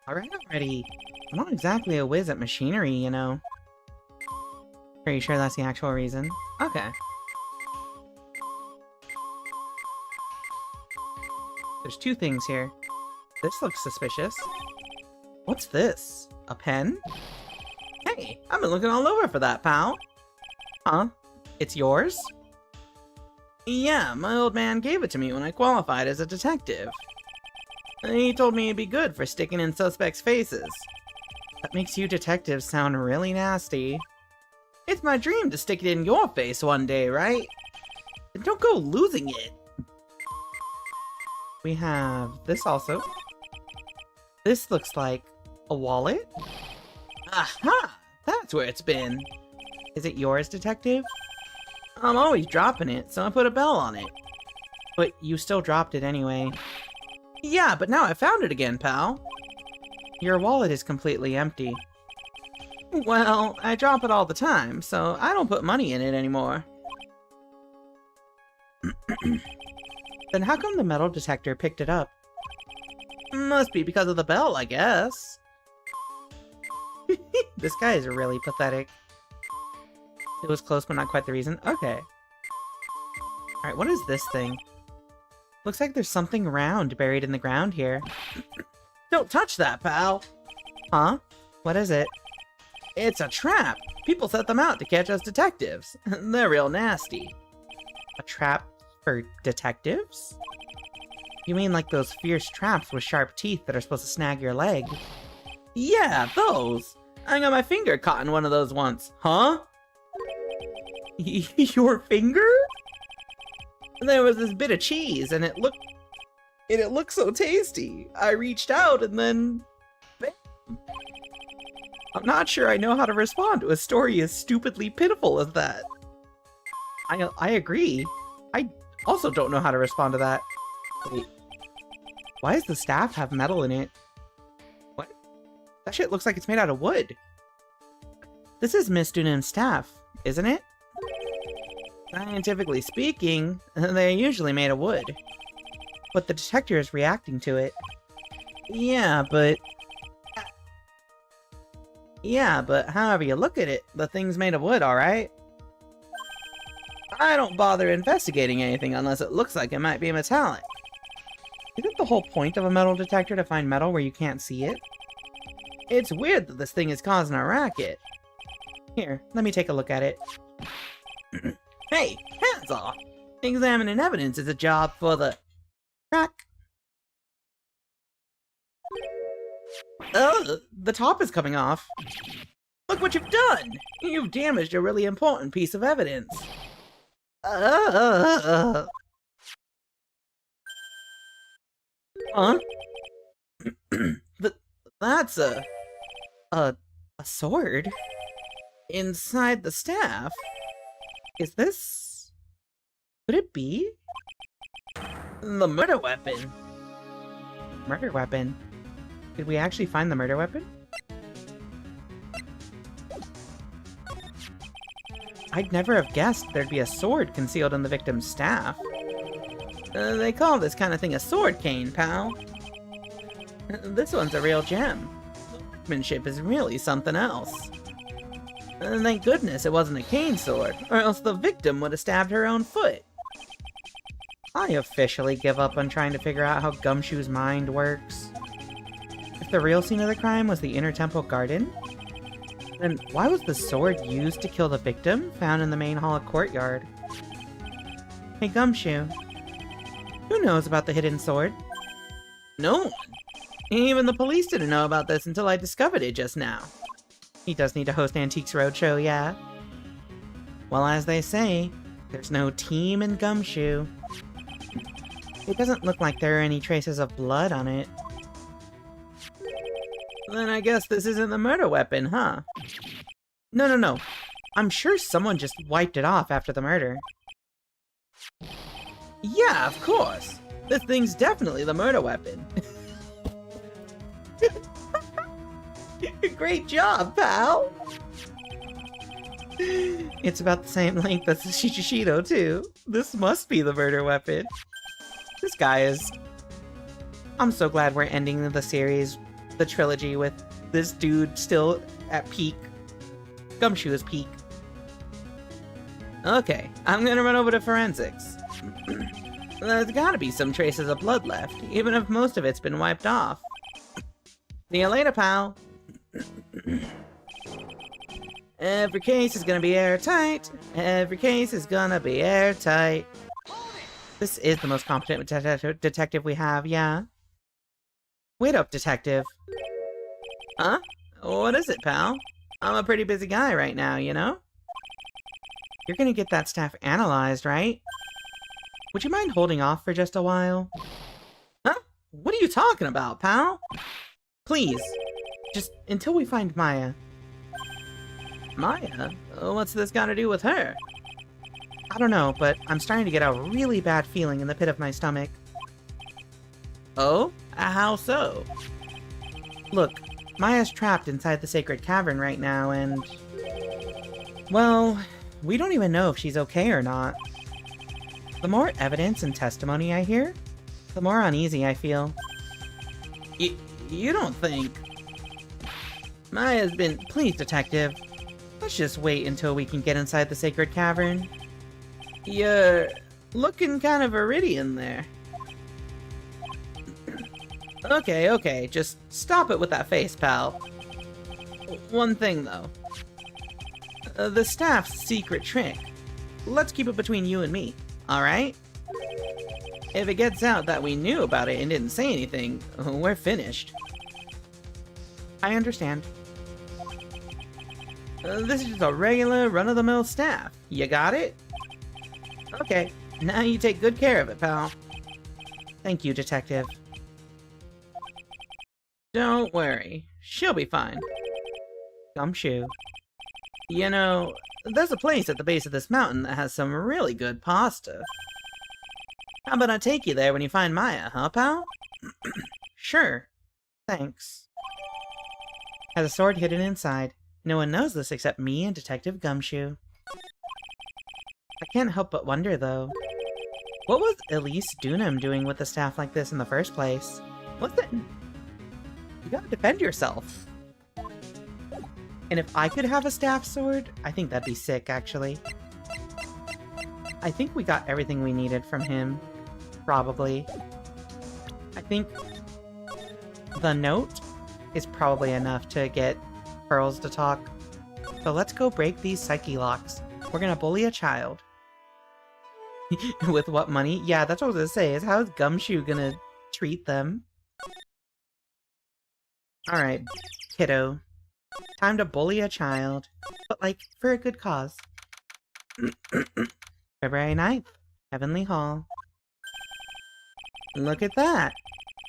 Alright, already. I'm not exactly a whiz at machinery, you know. Pretty sure that's the actual reason. Okay. There's two things here. This looks suspicious. What's this? A pen? Hey, I've been looking all over for that, pal. Huh? It's yours? Yeah, my old man gave it to me when I qualified as a detective. He told me it'd be good for sticking in suspects' faces. That makes you detectives sound really nasty. It's my dream to stick it in your face one day, right? And don't go losing it. We have this also. This looks like a wallet. Aha! That's where it's been. Is it yours, detective? I'm always dropping it, so I put a bell on it. But you still dropped it anyway. Yeah, but now I found it again, pal. Your wallet is completely empty. Well, I drop it all the time, so I don't put money in it anymore. Then how come the metal detector picked it up? Must be because of the bell, I guess. This guy is really pathetic. It was close, but not quite the reason. Okay. Alright, what is this thing? Looks like there's something round buried in the ground here. Don't touch that, pal! Huh? What is it? It's a trap! People set them out to catch us detectives. They're real nasty. A trap for detectives? You mean like those fierce traps with sharp teeth that are supposed to snag your leg? Yeah, those! I got my finger caught in one of those once. Huh? Your finger? There was this bit of cheese, and it looked so tasty. I reached out, and then... bam. I'm not sure I know how to respond to a story as stupidly pitiful as that. I agree. I also don't know how to respond to that. Wait. Why does the staff have metal in it? What? That shit looks like it's made out of wood. This is Miss Dunham's staff, isn't it? Scientifically speaking, they're usually made of wood. But the detector is reacting to it. Yeah, but however you look at it, the thing's made of wood, alright? I don't bother investigating anything unless it looks like it might be metallic. Isn't the whole point of a metal detector to find metal where you can't see it? It's weird that this thing is causing a racket. Here, let me take a look at it. Hey, hands off! Examining evidence is a job for the... crack. Ugh, the top is coming off. Look what you've done! You've damaged a really important piece of evidence. Huh? That's a sword? inside the staff? Is this... Could it be? The murder weapon. Murder weapon? Did we actually find the murder weapon? I'd never have guessed there'd be a sword concealed in the victim's staff. They call this kind of thing a sword cane, pal. This one's a real gem. Workmanship is really something else. Thank goodness it wasn't a cane sword, or else the victim would have stabbed her own foot. I officially give up on trying to figure out how Gumshoe's mind works. If the real scene of the crime was the Inner Temple Garden, then why was the sword used to kill the victim found in the main hall courtyard? Hey Gumshoe, who knows about the hidden sword? No one. Even the police didn't know about this until I discovered it just now. He does need to host Antiques Roadshow, yeah. Well, as they say, there's no team in Gumshoe. It doesn't look like there are any traces of blood on it. Then I guess this isn't the murder weapon, huh? No. I'm sure someone just wiped it off after the murder. Yeah, of course. This thing's definitely the murder weapon. Great job, pal! It's about the same length as the Shishido, too. This must be the murder weapon. This guy is... I'm so glad we're ending the series, the trilogy, with this dude still at peak. Gumshoe's peak. Okay, I'm gonna run over to forensics. There's gotta be some traces of blood left, even if most of it's been wiped off. See you later, pal! Every case is gonna be airtight. Every case is gonna be airtight. This is the most competent detective we have, yeah? Wait up, detective. Huh? What is it, pal? I'm a pretty busy guy right now, you know? You're gonna get that staff analyzed, right? Would you mind holding off for just a while? Huh? What are you talking about, pal? Please. Just until we find Maya. Maya? What's this got to do with her? I don't know, but I'm starting to get a really bad feeling in the pit of my stomach. Oh? How so? Look, Maya's trapped inside the sacred cavern right now, and... well, we don't even know if she's okay or not. The more evidence and testimony I hear, the more uneasy I feel. You don't think... Maya's been... Please, detective. Let's just wait until we can get inside the sacred cavern. You're looking kind of iridian there. Okay, just stop it with that face, pal. One thing, though. The staff's secret trick. Let's keep it between you and me, alright? If it gets out that we knew about it and didn't say anything, we're finished. I understand. This is just a regular run-of-the-mill staff. You got it? Okay, now you take good care of it, pal. Thank you, detective. Don't worry, she'll be fine. Gumshoe. You know, there's a place at the base of this mountain that has some really good pasta. How about I take you there when you find Maya, huh, pal? Sure. Thanks. Has a sword hidden inside. No one knows this except me and Detective Gumshoe. I can't help but wonder, though. What was Elise Dunham doing with a staff like this in the first place? What's it? You gotta defend yourself. And if I could have a staff sword, I think that'd be sick, actually. I think we got everything we needed from him. Probably. I think the note is probably enough to get Pearls to talk. So let's go break these psyche locks. We're gonna bully a child. With what money? Yeah, that's what I was gonna say, is how is Gumshoe gonna treat them? Alright, kiddo. Time to bully a child. But, like, for a good cause. February 9th, Heavenly Hall. Look at that!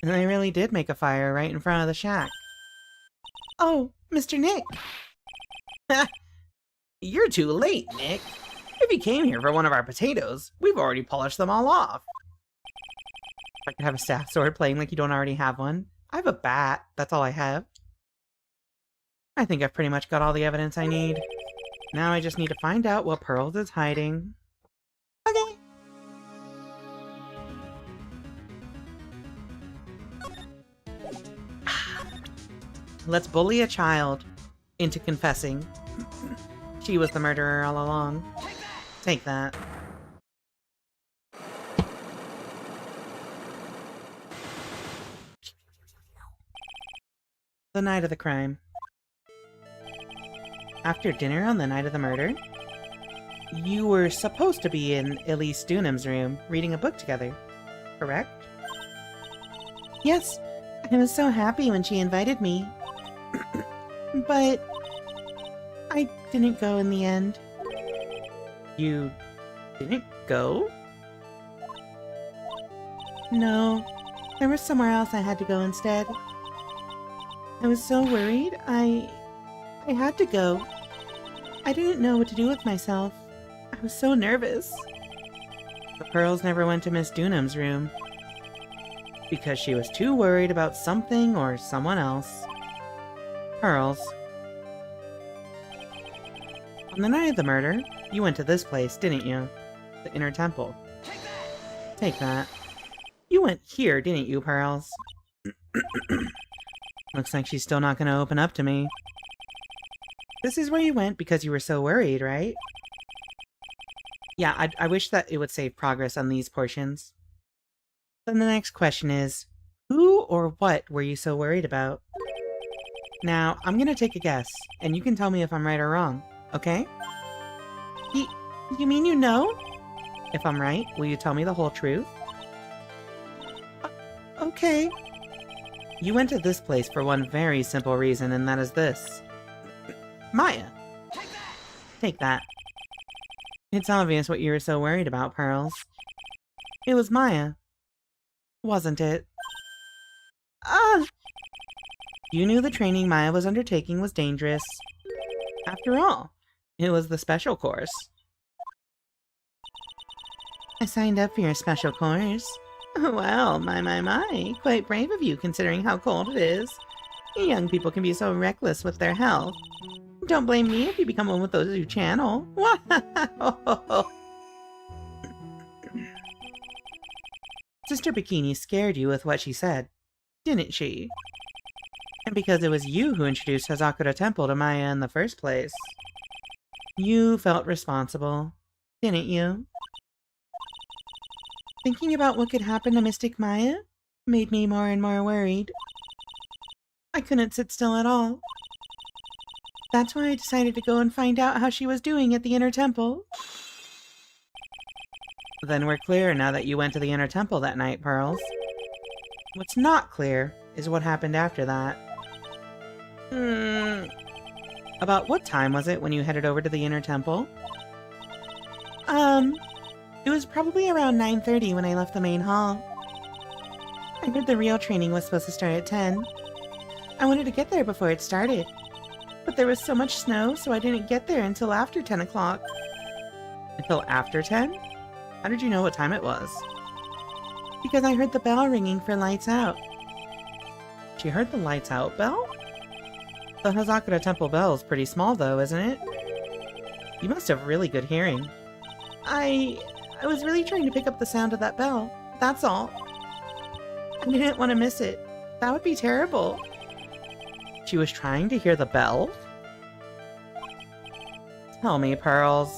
They really did make a fire right in front of the shack. Oh, Mr. Nick! You're too late, Nick. If you came here for one of our potatoes, we've already polished them all off. I could have a staff sword playing like you don't already have one. I have a bat. That's all I have. I think I've pretty much got all the evidence I need. Now I just need to find out what Pearls is hiding. Okay. Let's bully a child into confessing. She was the murderer all along. Take that. The night of the crime. After dinner on the night of the murder, you were supposed to be in Elise Dunham's room reading a book together, correct? Yes, I was so happy when she invited me. But I didn't go in the end. You didn't go? No, there was somewhere else I had to go instead. I was so worried, I had to go. I didn't know what to do with myself. I was so nervous. The Pearls never went to Miss Dunham's room because she was too worried about something or someone else. Pearls. On the night of the murder, you went to this place, didn't you? The Inner Temple. Take that. You went here, didn't you, Pearls? Looks like she's still not going to open up to me. This is where you went because you were so worried, right? Yeah, I wish that it would save progress on these portions. Then the next question is, who or what were you so worried about? Now, I'm going to take a guess, and you can tell me if I'm right or wrong, okay? You mean you know? If I'm right, will you tell me the whole truth? Okay. You went to this place for one very simple reason, and that is this. Maya! Take that. It's obvious what you were so worried about, Pearls. It was Maya. Wasn't it? Ah! You knew the training Maya was undertaking was dangerous. After all, it was the special course. I signed up for your special course. Well, my. Quite brave of you considering how cold it is. Young people can be so reckless with their health. Don't blame me if you become one with those who channel. Wow! Sister Bikini scared you with what she said, didn't she? And because it was you who introduced Hazakura Temple to Maya in the first place. You felt responsible, didn't you? Thinking about what could happen to Mystic Maya made me more and more worried. I couldn't sit still at all. That's why I decided to go and find out how she was doing at the Inner Temple. Then we're clear now that you went to the Inner Temple that night, Pearls. What's not clear is what happened after that. About what time was it when you headed over to the Inner Temple? It was probably around 9:30 when I left the main hall. I heard the real training was supposed to start at 10. I wanted to get there before it started. But there was so much snow, so I didn't get there until after 10 o'clock. Until after 10? How did you know what time it was? Because I heard the bell ringing for lights out. She heard the lights out bell? The Hazakura Temple bell is pretty small though, isn't it? You must have really good hearing. I was really trying to pick up the sound of that bell, that's all. I didn't want to miss it. That would be terrible. She was trying to hear the bell? Tell me, Pearls.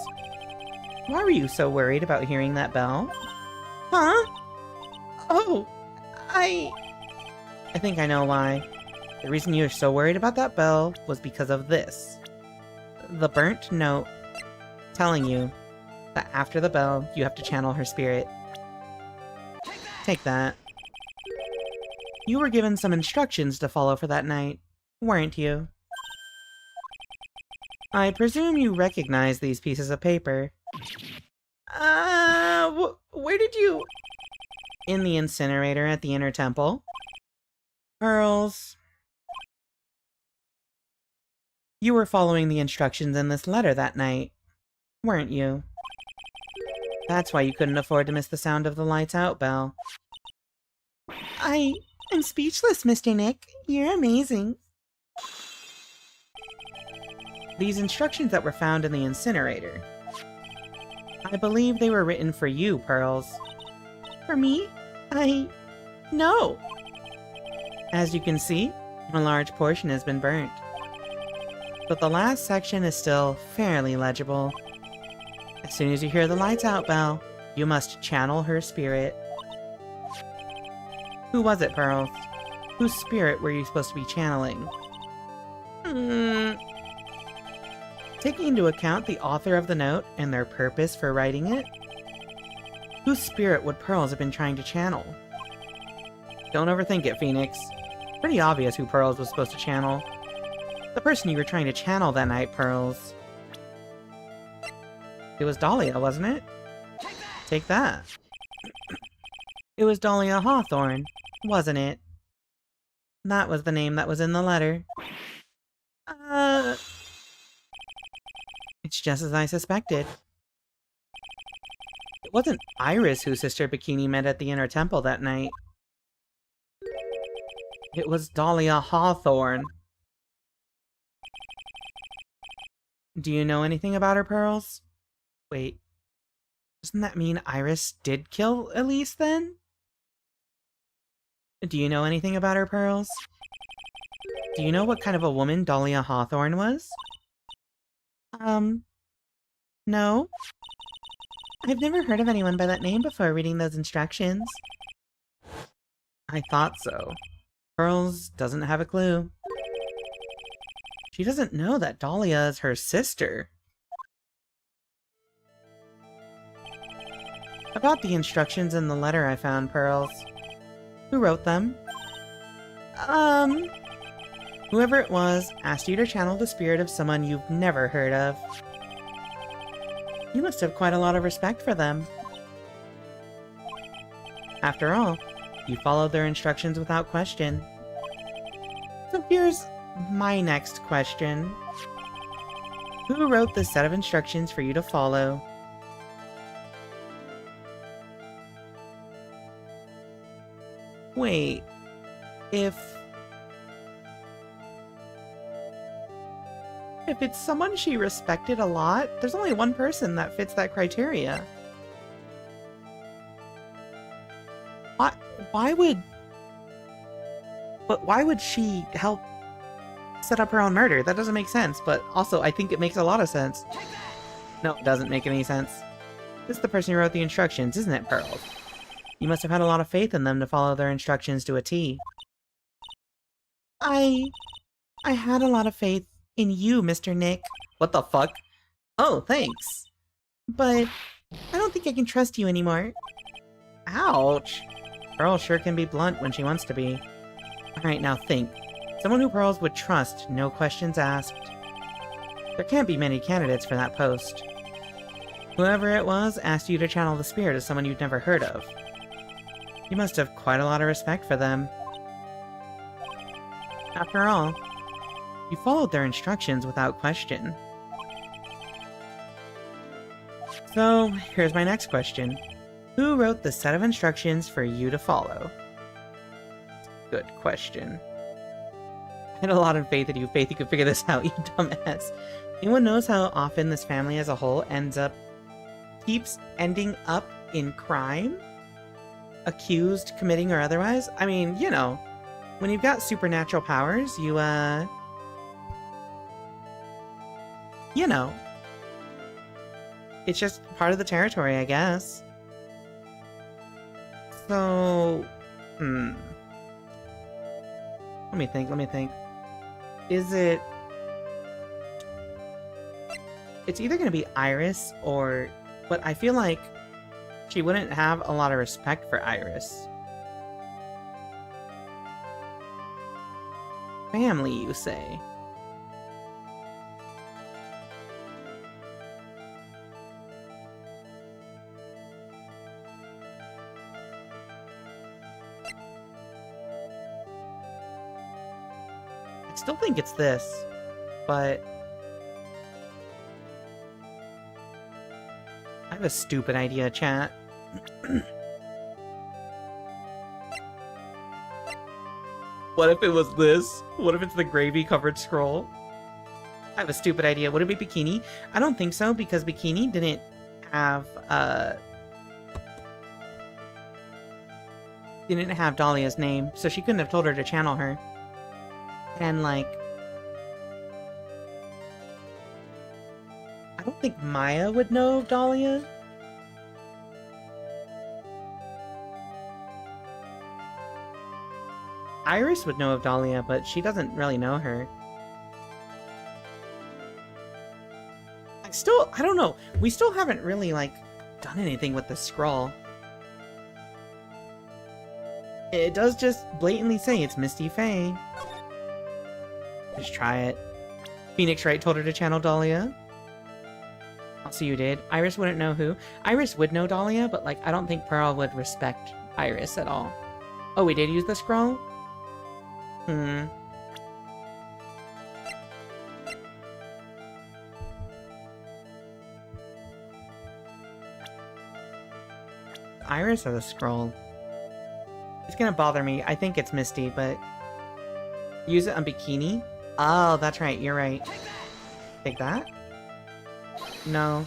Why were you so worried about hearing that bell? Huh? Oh, I think I know why. The reason you were so worried about that bell was because of this. The burnt note telling you that after the bell, you have to channel her spirit. Take that. You were given some instructions to follow for that night, weren't you? I presume you recognize these pieces of paper. Where did you... In the incinerator at the Inner Temple. Pearls. You were following the instructions in this letter that night, weren't you? That's why you couldn't afford to miss the sound of the lights out bell. I'm speechless, Mr. Nick. You're amazing. These instructions that were found in the incinerator. I believe they were written for you, Pearls. For me? No. As you can see, a large portion has been burnt. But the last section is still fairly legible. As soon as you hear the lights out bell, you must channel her spirit. Who was it, Pearls? Whose spirit were you supposed to be channeling? Taking into account the author of the note and their purpose for writing it, whose spirit would Pearls have been trying to channel? Don't overthink it, Phoenix. Pretty obvious who Pearls was supposed to channel. The person you were trying to channel that night, Pearls. It was Dahlia, wasn't it? Take that. It was Dahlia Hawthorne, wasn't it? That was the name that was in the letter. It's just as I suspected. It wasn't Iris who Sister Bikini met at the Inner Temple that night. It was Dahlia Hawthorne. Do you know anything about her, Pearls? Wait. Doesn't that mean Iris did kill Elise, then? Do you know anything about her, Pearls? Do you know what kind of a woman Dahlia Hawthorne was? No. I've never heard of anyone by that name before reading those instructions. I thought so. Pearls doesn't have a clue. She doesn't know that Dahlia is her sister. About the instructions in the letter I found, Pearls. Who wrote them? Whoever it was asked you to channel the spirit of someone you've never heard of. You must have quite a lot of respect for them. After all, you followed their instructions without question. So here's my next question. Who wrote the set of instructions for you to follow? Wait, if it's someone she respected a lot, there's only one person that fits that criteria. Why would she help set up her own murder? That doesn't make sense, but also I think it makes a lot of sense. No, it doesn't make any sense. This is the person who wrote the instructions, isn't it, Pearls? You must have had a lot of faith in them to follow their instructions to a T. I had a lot of faith in you, Mr. Nick. What the fuck? Oh, thanks. But I don't think I can trust you anymore. Ouch. Pearl sure can be blunt when she wants to be. Alright, now think. Someone who Pearls would trust, no questions asked. There can't be many candidates for that post. Whoever it was asked you to channel the spirit of someone you'd never heard of. You must have quite a lot of respect for them. After all, you followed their instructions without question. So, here's my next question. Who wrote the set of instructions for you to follow? Good question. I had a lot of faith in you. Faith you could figure this out, you dumbass. Anyone knows how often this family as a whole keeps ending up in crime? Accused, committing, or otherwise? I mean, you know, when you've got supernatural powers, you know. It's just part of the territory, I guess. So, let me think. Is it... It's either gonna be Iris or... But I feel like she wouldn't have a lot of respect for Iris. Family, you say? I still think it's this. but I have a stupid idea, chat. What if it was this? What if it's the gravy-covered scroll? I have a stupid idea. Would it be Bikini? I don't think so, because Bikini didn't have Dahlia's name, so she couldn't have told her to channel her. And, like, I don't think Maya would know of Dahlia. Iris would know of Dahlia, but she doesn't really know her. I don't know. We still haven't really, like, done anything with the scroll. It does just blatantly say it's Misty Faye. Just try it. Phoenix Wright told her to channel Dahlia. Also, you did. Iris wouldn't know who. Iris would know Dahlia, but, like, I don't think Pearl would respect Iris at all. Oh, we did use the scroll? Iris or the scroll? It's gonna bother me. I think it's Misty, but... Use it on Bikini? Oh, that's right. You're right. Take that? No.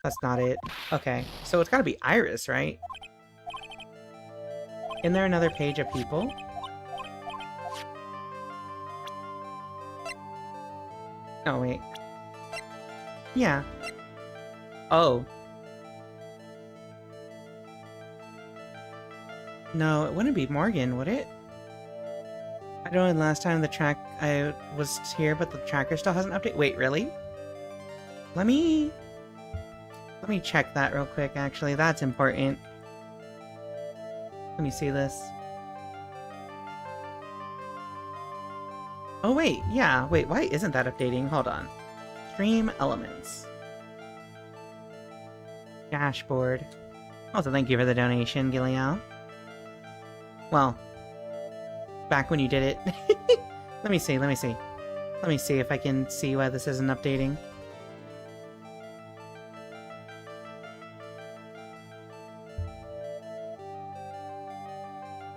That's not it. Okay. So it's gotta be Iris, right? Isn't there another page of people? Oh, wait. Yeah. Oh. No, it wouldn't be Morgan, would it? I don't know, last time I was here, but the tracker still hasn't updated. Wait, really? Let me check that real quick, actually. That's important. Let me see this. Oh, wait, yeah. Wait, why isn't that updating? Hold on. Stream elements. Dashboard. Also, thank you for the donation, Gileal. Well, back when you did it. Let me see. Let me see if I can see why this isn't updating.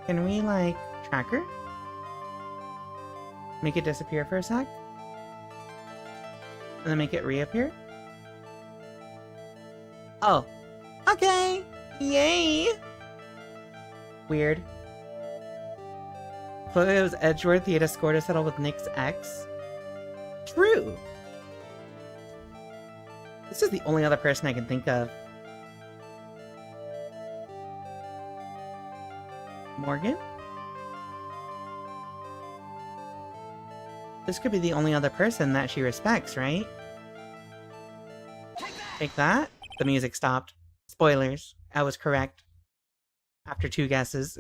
Can we, like, track her? Make it disappear for a sec? And then make it reappear? Oh. Okay! Yay! Weird. Chloe was Edgeworth, he had a score to settle with Nick's ex. True! This is the only other person I can think of. Morgan? This could be the only other person that she respects, right? Take that? The music stopped. Spoilers. I was correct. After 2 guesses.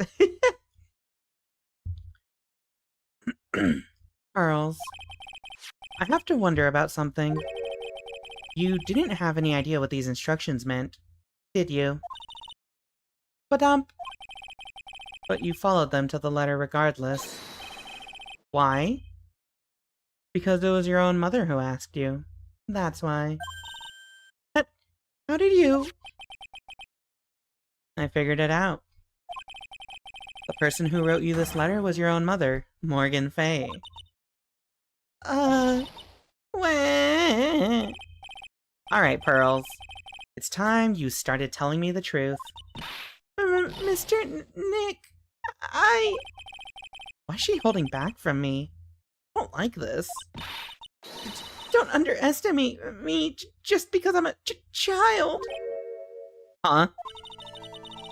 Pearls. I have to wonder about something. You didn't have any idea what these instructions meant, did you? Ba-dump! But you followed them to the letter regardless. Why? Because it was your own mother who asked you. That's why. But how did you? I figured it out. The person who wrote you this letter was your own mother, Morgan Fay. Wah. Alright, Pearls. It's time you started telling me the truth. Mr. Nick, Why is she holding back from me? I don't like this. Don't underestimate me just because I'm a child. Huh?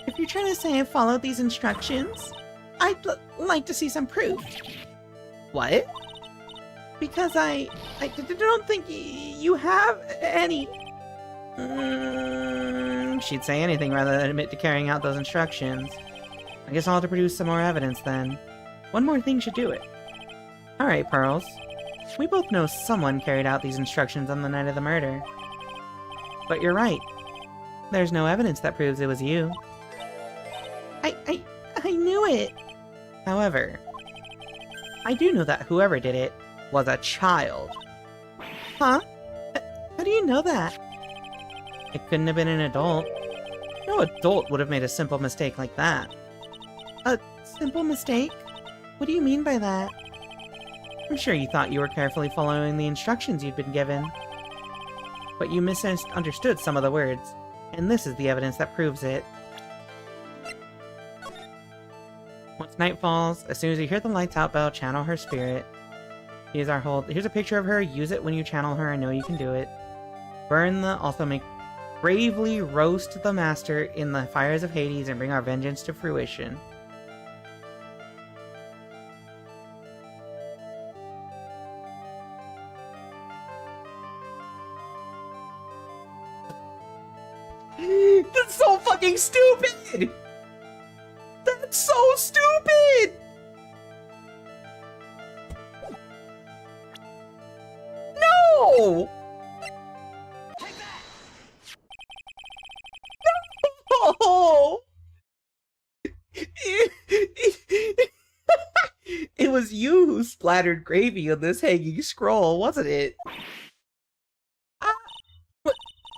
If you're trying to say I followed these instructions, I'd like to see some proof. What? Because I don't think you have any... She'd say anything rather than admit to carrying out those instructions. I guess I'll have to produce some more evidence then. One more thing should do it. Alright, Pearls. We both know someone carried out these instructions on the night of the murder. But you're right. There's no evidence that proves it was you. I knew it! However, I do know that whoever did it was a child. Huh? How do you know that? It couldn't have been an adult. No adult would have made a simple mistake like that. A simple mistake? What do you mean by that? I'm sure you thought you were carefully following the instructions you'd been given. But you misunderstood some of the words, and this is the evidence that proves it. Once night falls, as soon as you hear the lights out bell, channel her spirit. Here's a picture of her. Use it when you channel her. I know you can do it. Also make bravely roast the master in the fires of Hades and bring our vengeance to fruition. That's so fucking stupid! That's so stupid! No! No! It was you who splattered gravy on this hanging scroll, wasn't it?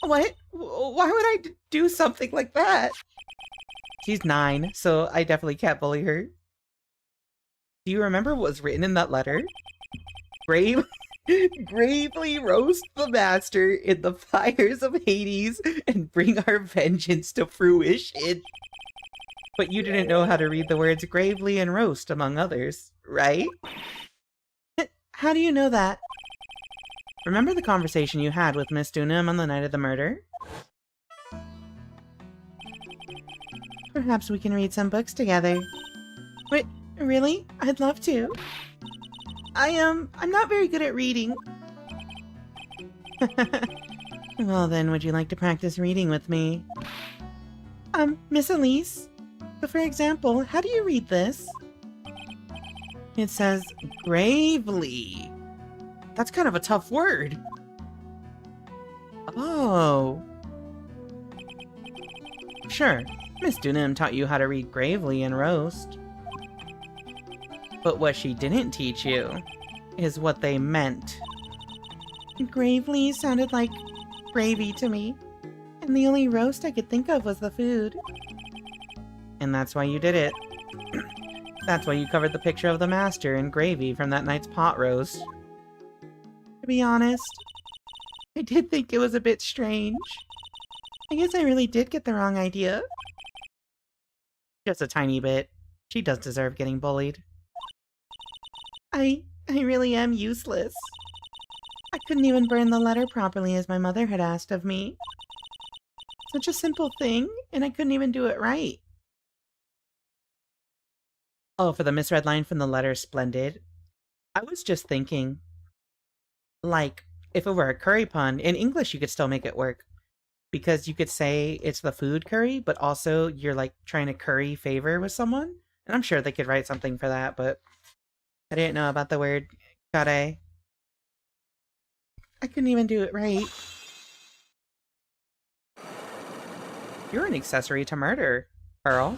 What? Why would I do something like that? She's 9, so I definitely can't bully her. Do you remember what was written in that letter? Gravely roast the master in the fires of Hades and bring our vengeance to fruition. But you didn't know how to read the words gravely and roast, among others, right? How do you know that? Remember the conversation you had with Miss Dunham on the night of the murder? Perhaps we can read some books together. Wait, really? I'd love to. I'm not very good at reading. Well then, would you like to practice reading with me? Miss Elise? So for example, how do you read this? It says, gravely. That's kind of a tough word. Oh. Sure, Miss Dunham taught you how to read gravely and roast. But what she didn't teach you is what they meant. Gravely sounded like gravy to me, and the only roast I could think of was the food. And that's why you did it. That's why you covered the picture of the master in gravy from that night's pot roast. To be honest, I did think it was a bit strange. I guess I really did get the wrong idea. Just a tiny bit. She does deserve getting bullied. I really am useless. I couldn't even burn the letter properly as my mother had asked of me. Such a simple thing, and I couldn't even do it right. Oh, for the misread line from the letter, splendid. I was just thinking, like, if it were a curry pun, in English you could still make it work. Because you could say it's the food curry, but also you're like trying to curry favor with someone. And I'm sure they could write something for that, but I didn't know about the word kare. I couldn't even do it right. You're an accessory to murder, Pearl.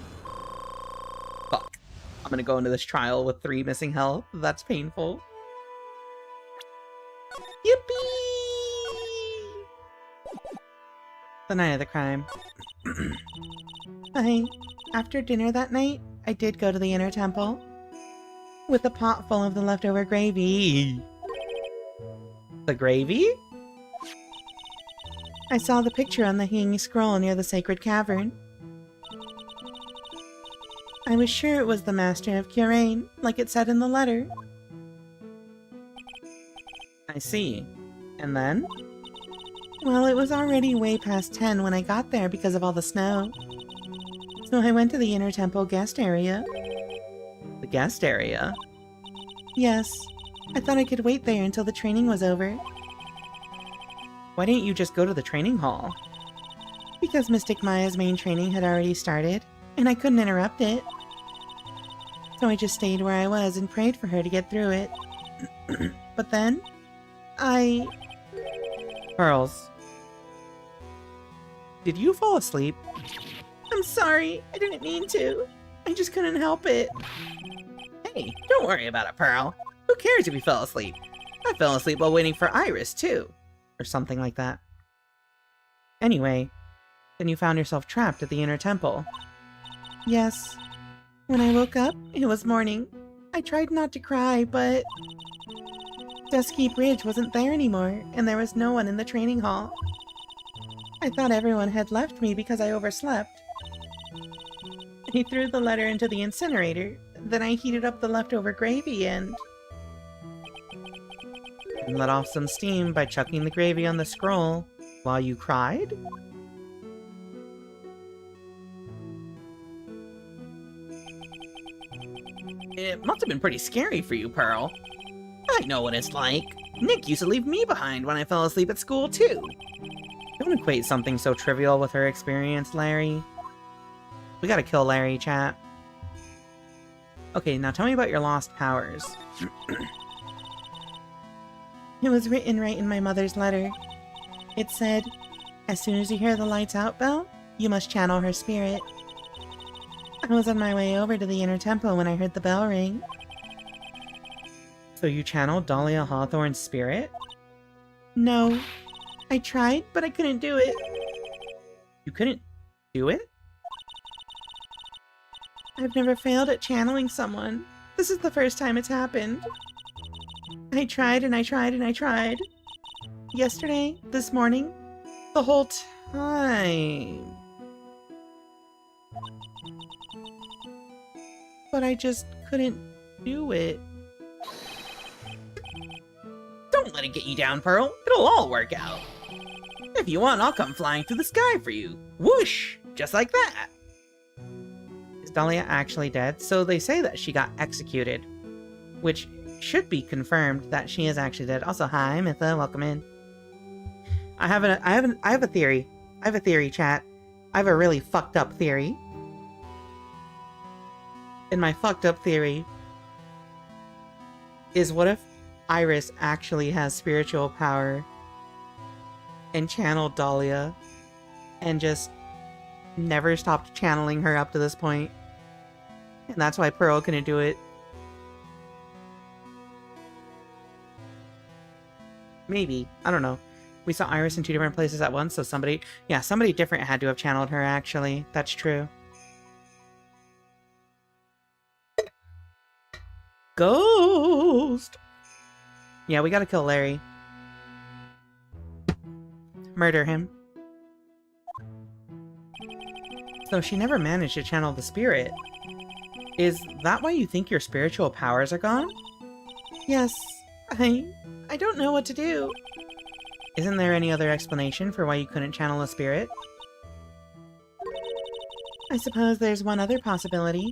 Fuck. I'm gonna go into this trial with 3 missing health. That's painful. Yippee! The night of the crime. After dinner that night, I did go to the inner temple. With a pot full of the leftover gravy. The gravy? I saw the picture on the hanging scroll near the sacred cavern. I was sure it was the Master of Kurain, like it said in the letter. I see. And then? Well, it was already way past 10 when I got there because of all the snow. So I went to the inner temple guest area. The guest area? Yes. I thought I could wait there until the training was over. Why didn't you just go to the training hall? Because Mystic Maya's main training had already started, and I couldn't interrupt it. So I just stayed where I was and prayed for her to get through it. But then, Pearls. Did you fall asleep? I'm sorry, I didn't mean to. I just couldn't help it. Hey, don't worry about it, Pearl. Who cares if you fell asleep? I fell asleep while waiting for Iris, too. Or something like that. Anyway, then you found yourself trapped at the inner temple. Yes. When I woke up, it was morning. I tried not to cry, but... Dusky Bridge wasn't there anymore, and there was no one in the training hall. I thought everyone had left me because I overslept. I threw the letter into the incinerator, then I heated up the leftover gravy and let off some steam by chucking the gravy on the scroll while you cried? It must have been pretty scary for you, Pearl. I know what it's like. Nick used to leave me behind when I fell asleep at school, too. Don't equate something so trivial with her experience, Larry. We gotta kill Larry, chat. Okay, now tell me about your lost powers. It was written right in my mother's letter. It said, as soon as you hear the lights out bell, you must channel her spirit. I was on my way over to the inner temple when I heard the bell ring. So you channeled Dahlia Hawthorne's spirit? No. I tried, but I couldn't do it. You couldn't do it? I've never failed at channeling someone. This is the first time it's happened. I tried and I tried and I tried. Yesterday, this morning, the whole time. But I just couldn't do it. Don't let it get you down, Pearl. It'll all work out. If you want, I'll come flying through the sky for you. Whoosh! Just like that. Is Dahlia actually dead? So they say that she got executed. Which should be confirmed that she is actually dead. Also, hi, Mytha. Welcome in. I have a theory. I have a theory, chat. I have a really fucked up theory. And my fucked up theory is, what if Iris actually has spiritual power and channeled Dahlia and just never stopped channeling her up to this point? And that's why Pearl couldn't do it. Maybe. I don't know. We saw Iris in 2 different places at once, so somebody different had to have channeled her, actually. That's true. Ghost! Yeah, we gotta kill Larry. Murder him. So she never managed to channel the spirit. Is that why you think your spiritual powers are gone? Yes. I don't know what to do. Isn't there any other explanation for why you couldn't channel a spirit? I suppose there's one other possibility.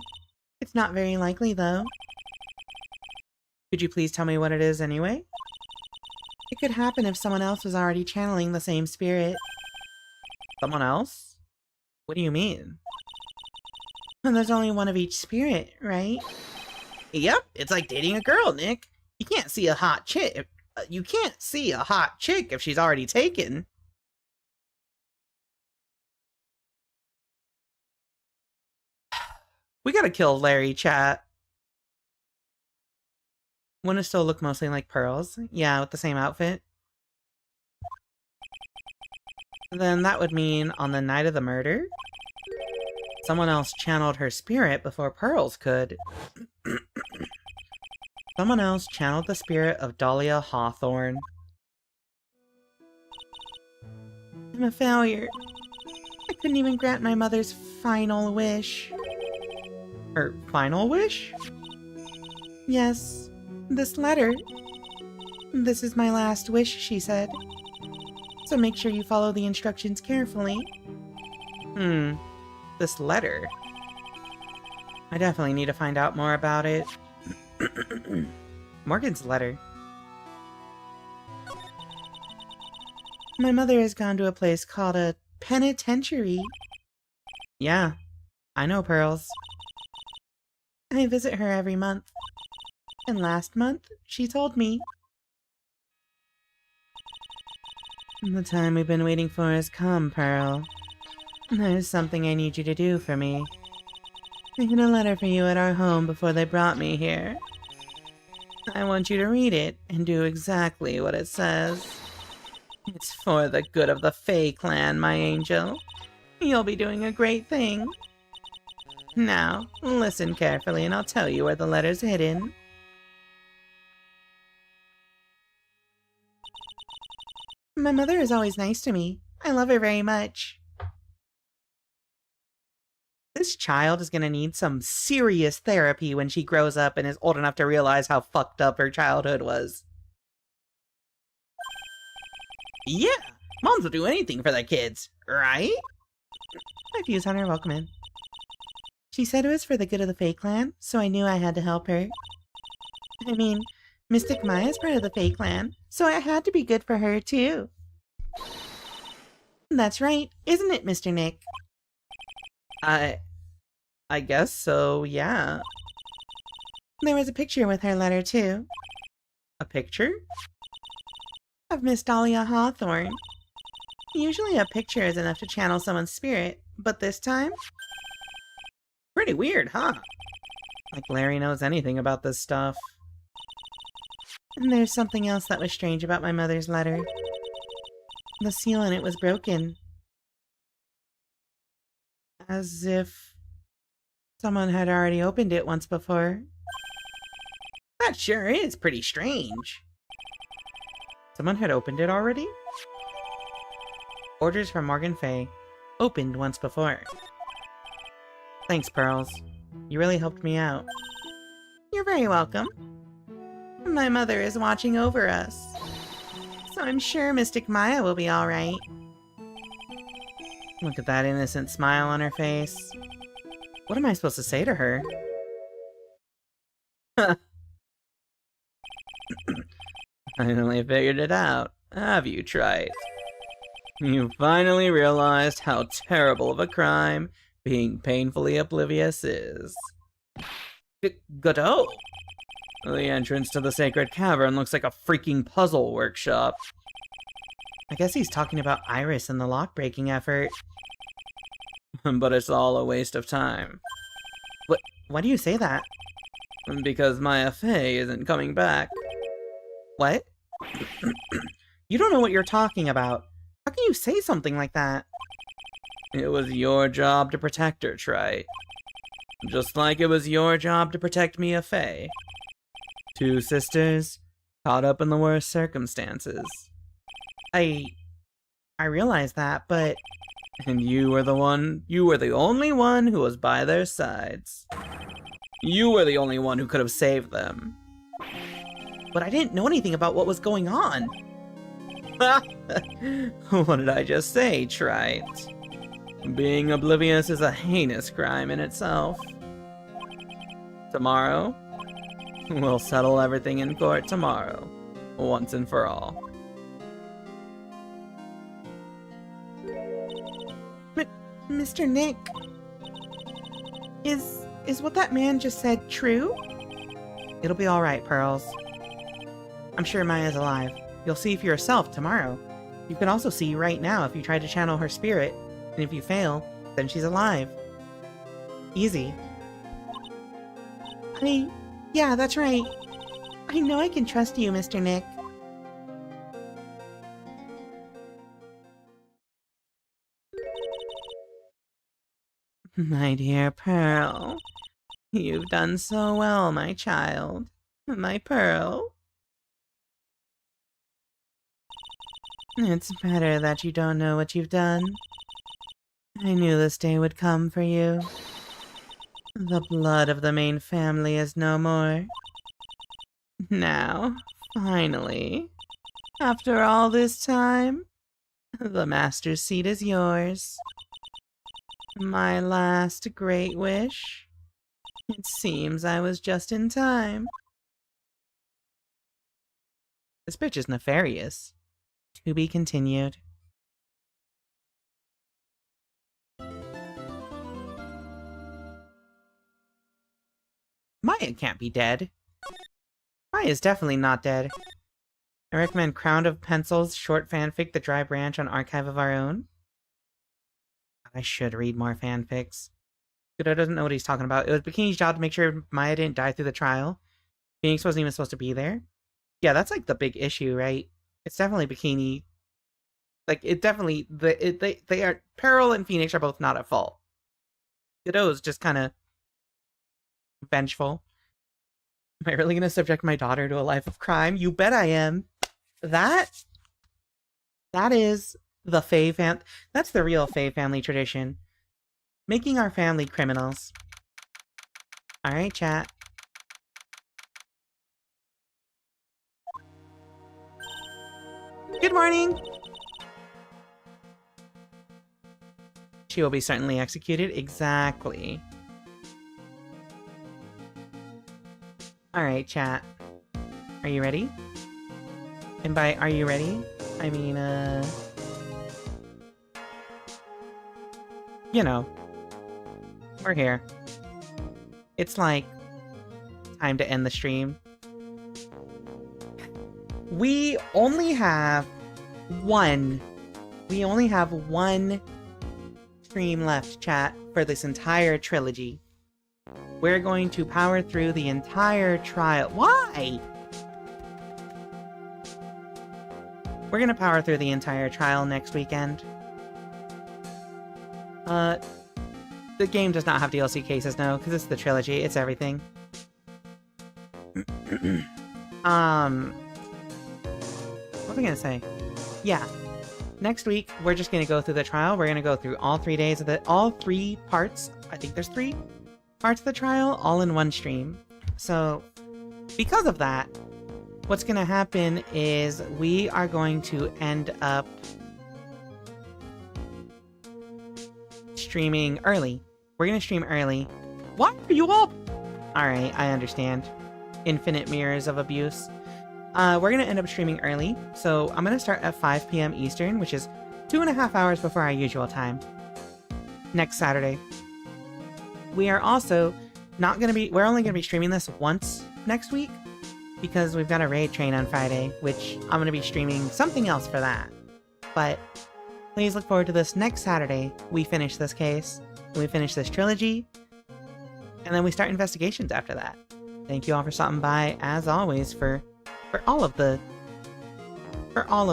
It's not very likely, though. Could you please tell me what it is anyway? It could happen if someone else was already channeling the same spirit. Someone else? What do you mean? And there's only one of each spirit, right? Yep, it's like dating a girl, Nick. You can't see a hot chick. You can't see a hot chick if she's already taken. We gotta kill Larry, chat. Wouldn't it still look mostly like Pearl's? Yeah, with the same outfit. Then that would mean on the night of the murder, someone else channeled her spirit before Pearl's could. Someone else channeled the spirit of Dahlia Hawthorne. I'm a failure. I couldn't even grant my mother's final wish. Her final wish? Yes. This letter. This is my last wish, she said. So make sure you follow the instructions carefully. This letter. I definitely need to find out more about it. Morgan's letter. My mother has gone to a place called a penitentiary. Yeah, I know, Pearls. I visit her every month. And last month, she told me. The time we've been waiting for has come, Pearl. There's something I need you to do for me. I had a letter for you at our home before they brought me here. I want you to read it and do exactly what it says. It's for the good of the Fae clan, my angel. You'll be doing a great thing. Now, listen carefully and I'll tell you where the letter's hidden. My mother is always nice to me. I love her very much. This child is gonna need some serious therapy when she grows up and is old enough to realize how fucked up her childhood was. Yeah, moms will do anything for their kids, right? My views on her, welcome in. She said it was for the good of the Fae clan, so I knew I had to help her. I mean, Mystic Maya's part of the Fae clan, so I had to be good for her too. That's right, isn't it, Mr. Nick? I guess so, yeah. There was a picture with her letter too. A picture? Of Miss Dahlia Hawthorne. Usually a picture is enough to channel someone's spirit, but this time? Pretty weird, huh? Like Larry knows anything about this stuff. And there's something else that was strange about my mother's letter. The seal in it was broken. As if someone had already opened it once before. That sure is pretty strange. Someone had opened it already? Orders from Morgan Fay. Opened once before. Thanks, Pearls. You really helped me out. You're very welcome. My mother is watching over us. So I'm sure Mystic Maya will be alright. Look at that innocent smile on her face. What am I supposed to say to her? Finally figured it out. Have you tried? You finally realized how terrible of a crime being painfully oblivious is. Godot! The entrance to the sacred cavern looks like a freaking puzzle workshop. I guess he's talking about Iris and the lock-breaking effort. But it's all a waste of time. Why do you say that? Because Maya Fey isn't coming back. What? You don't know what you're talking about. How can you say something like that? It was your job to protect her, Trite. Just like it was your job to protect Mia Fey. Two sisters, caught up in the worst circumstances. I realize that, but... And you were the only one who was by their sides. You were the only one who could have saved them. But I didn't know anything about what was going on. What did I just say, Trite? Being oblivious is a heinous crime in itself. Tomorrow, we'll settle everything in court tomorrow, once and for all. Mr. Nick, is what that man just said true? It'll be alright, Pearls. I'm sure Maya's alive. You'll see for yourself tomorrow. You can also see right now if you try to channel her spirit, and if you fail, then she's alive. Easy. Yeah, that's right. I know I can trust you, Mr. Nick. My dear Pearl, you've done so well, my child. My Pearl. It's better that you don't know what you've done. I knew this day would come for you. The blood of the main family is no more. Now, finally, after all this time, the Master's seat is yours. My last great wish. It seems I was just in time. This bitch is nefarious. To be continued. Maya can't be dead. Maya's definitely not dead. I recommend Crown of Pencils, short fanfic, The Dry Branch on Archive of Our Own. I should read more fanfics. Kudo doesn't know what he's talking about. It was Bikini's job to make sure Maya didn't die through the trial. Phoenix wasn't even supposed to be there. Yeah, that's like the big issue, right? It's definitely Bikini Like, it definitely, they are, Peril and Phoenix are both not at fault. Godot is just kind of vengeful. Am I really going to subject my daughter to a life of crime? You bet I am. That is the that's the real Faye family tradition. Making our family criminals. Alright, chat. Good morning! She will be certainly executed. Exactly. Alright, chat. Are you ready? And by are you ready, I mean, you know, we're here. It's like time to end the stream. We only have one stream left, chat, for this entire trilogy. We're going to power through the entire trial. Why? We're gonna power through the entire trial next weekend. The game does not have DLC cases, no, because it's the trilogy. It's everything. What was I gonna say? Yeah. Next week, we're just gonna go through the trial. We're gonna go through all 3 days of all 3 parts. I think there's 3 parts of the trial, all in one stream. So, because of that, what's gonna happen is we are going to end up streaming early. We're gonna stream early. Why are you up? Alright, I understand. Infinite mirrors of abuse. We're gonna end up streaming early, so I'm gonna start at 5 p.m. Eastern, which is 2.5 hours before our usual time. Next Saturday. We are also not gonna be, we're only gonna be streaming this once next week, because we've got a raid train on Friday, which I'm gonna be streaming something else for that. But please look forward to this next Saturday. We finish this case, and we finish this trilogy, and then we start investigations after that. Thank you all for stopping by, as always, for all of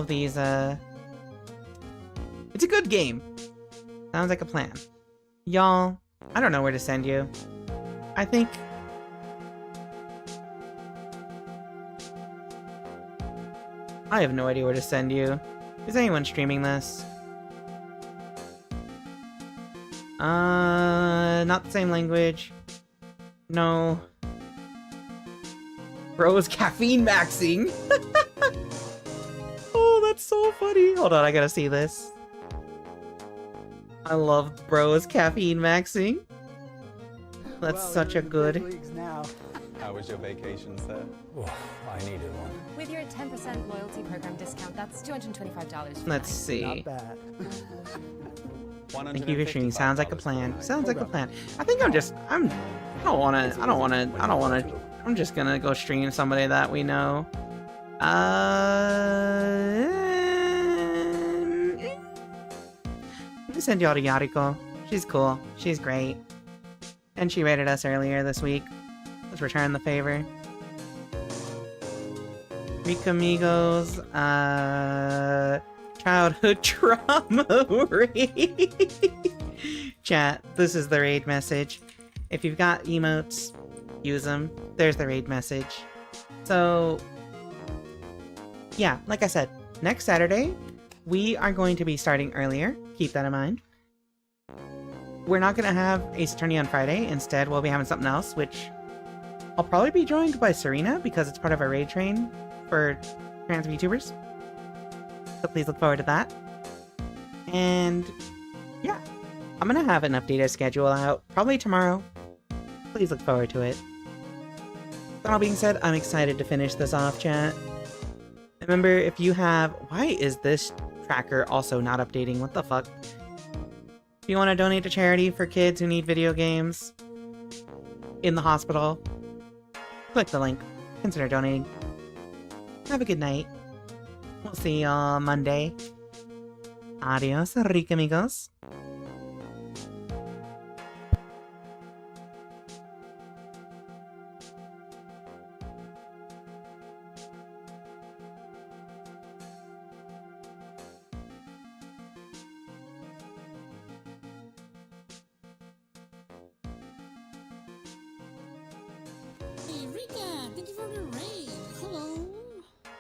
these, it's a good game. Sounds like a plan. Y'all, I don't know where to send you. I think I have no idea where to send you. Is anyone streaming this? Not the same language. No. Bro is caffeine maxing. Oh, that's so funny. Hold on, I gotta see this. I love bro is caffeine maxing. That's well, such a good. How was your vacation, sir? Oh, I needed one. With your 10% loyalty program discount, that's $225. Let's see. Not bad. Thank you for streaming. Sounds like a plan. Sounds like a plan. I think I'm just I don't wanna I'm just gonna go stream somebody that we know. Let me send y'all to Yariko. She's cool. She's great. And she rated us earlier this week. Let's return the favor. Rika amigos, childhood trauma raid. Chat, this is the raid message. If you've got emotes, use them. There's the raid message. So, yeah, like I said, next Saturday, we are going to be starting earlier. Keep that in mind. We're not going to have Ace Attorney on Friday. Instead, we'll be having something else, which I'll probably be joined by Serena because it's part of our raid train for trans VTubers. So please look forward to that. And yeah, I'm going to have an updated schedule out probably tomorrow. Please look forward to it. That all being said, I'm excited to finish this off, chat. Remember, if you have... Why is this tracker also not updating? What the fuck? If you want to donate to charity for kids who need video games in the hospital, click the link. Consider donating. Have a good night. We'll see y'all Monday. Adios, Rika amigos. Thank you for the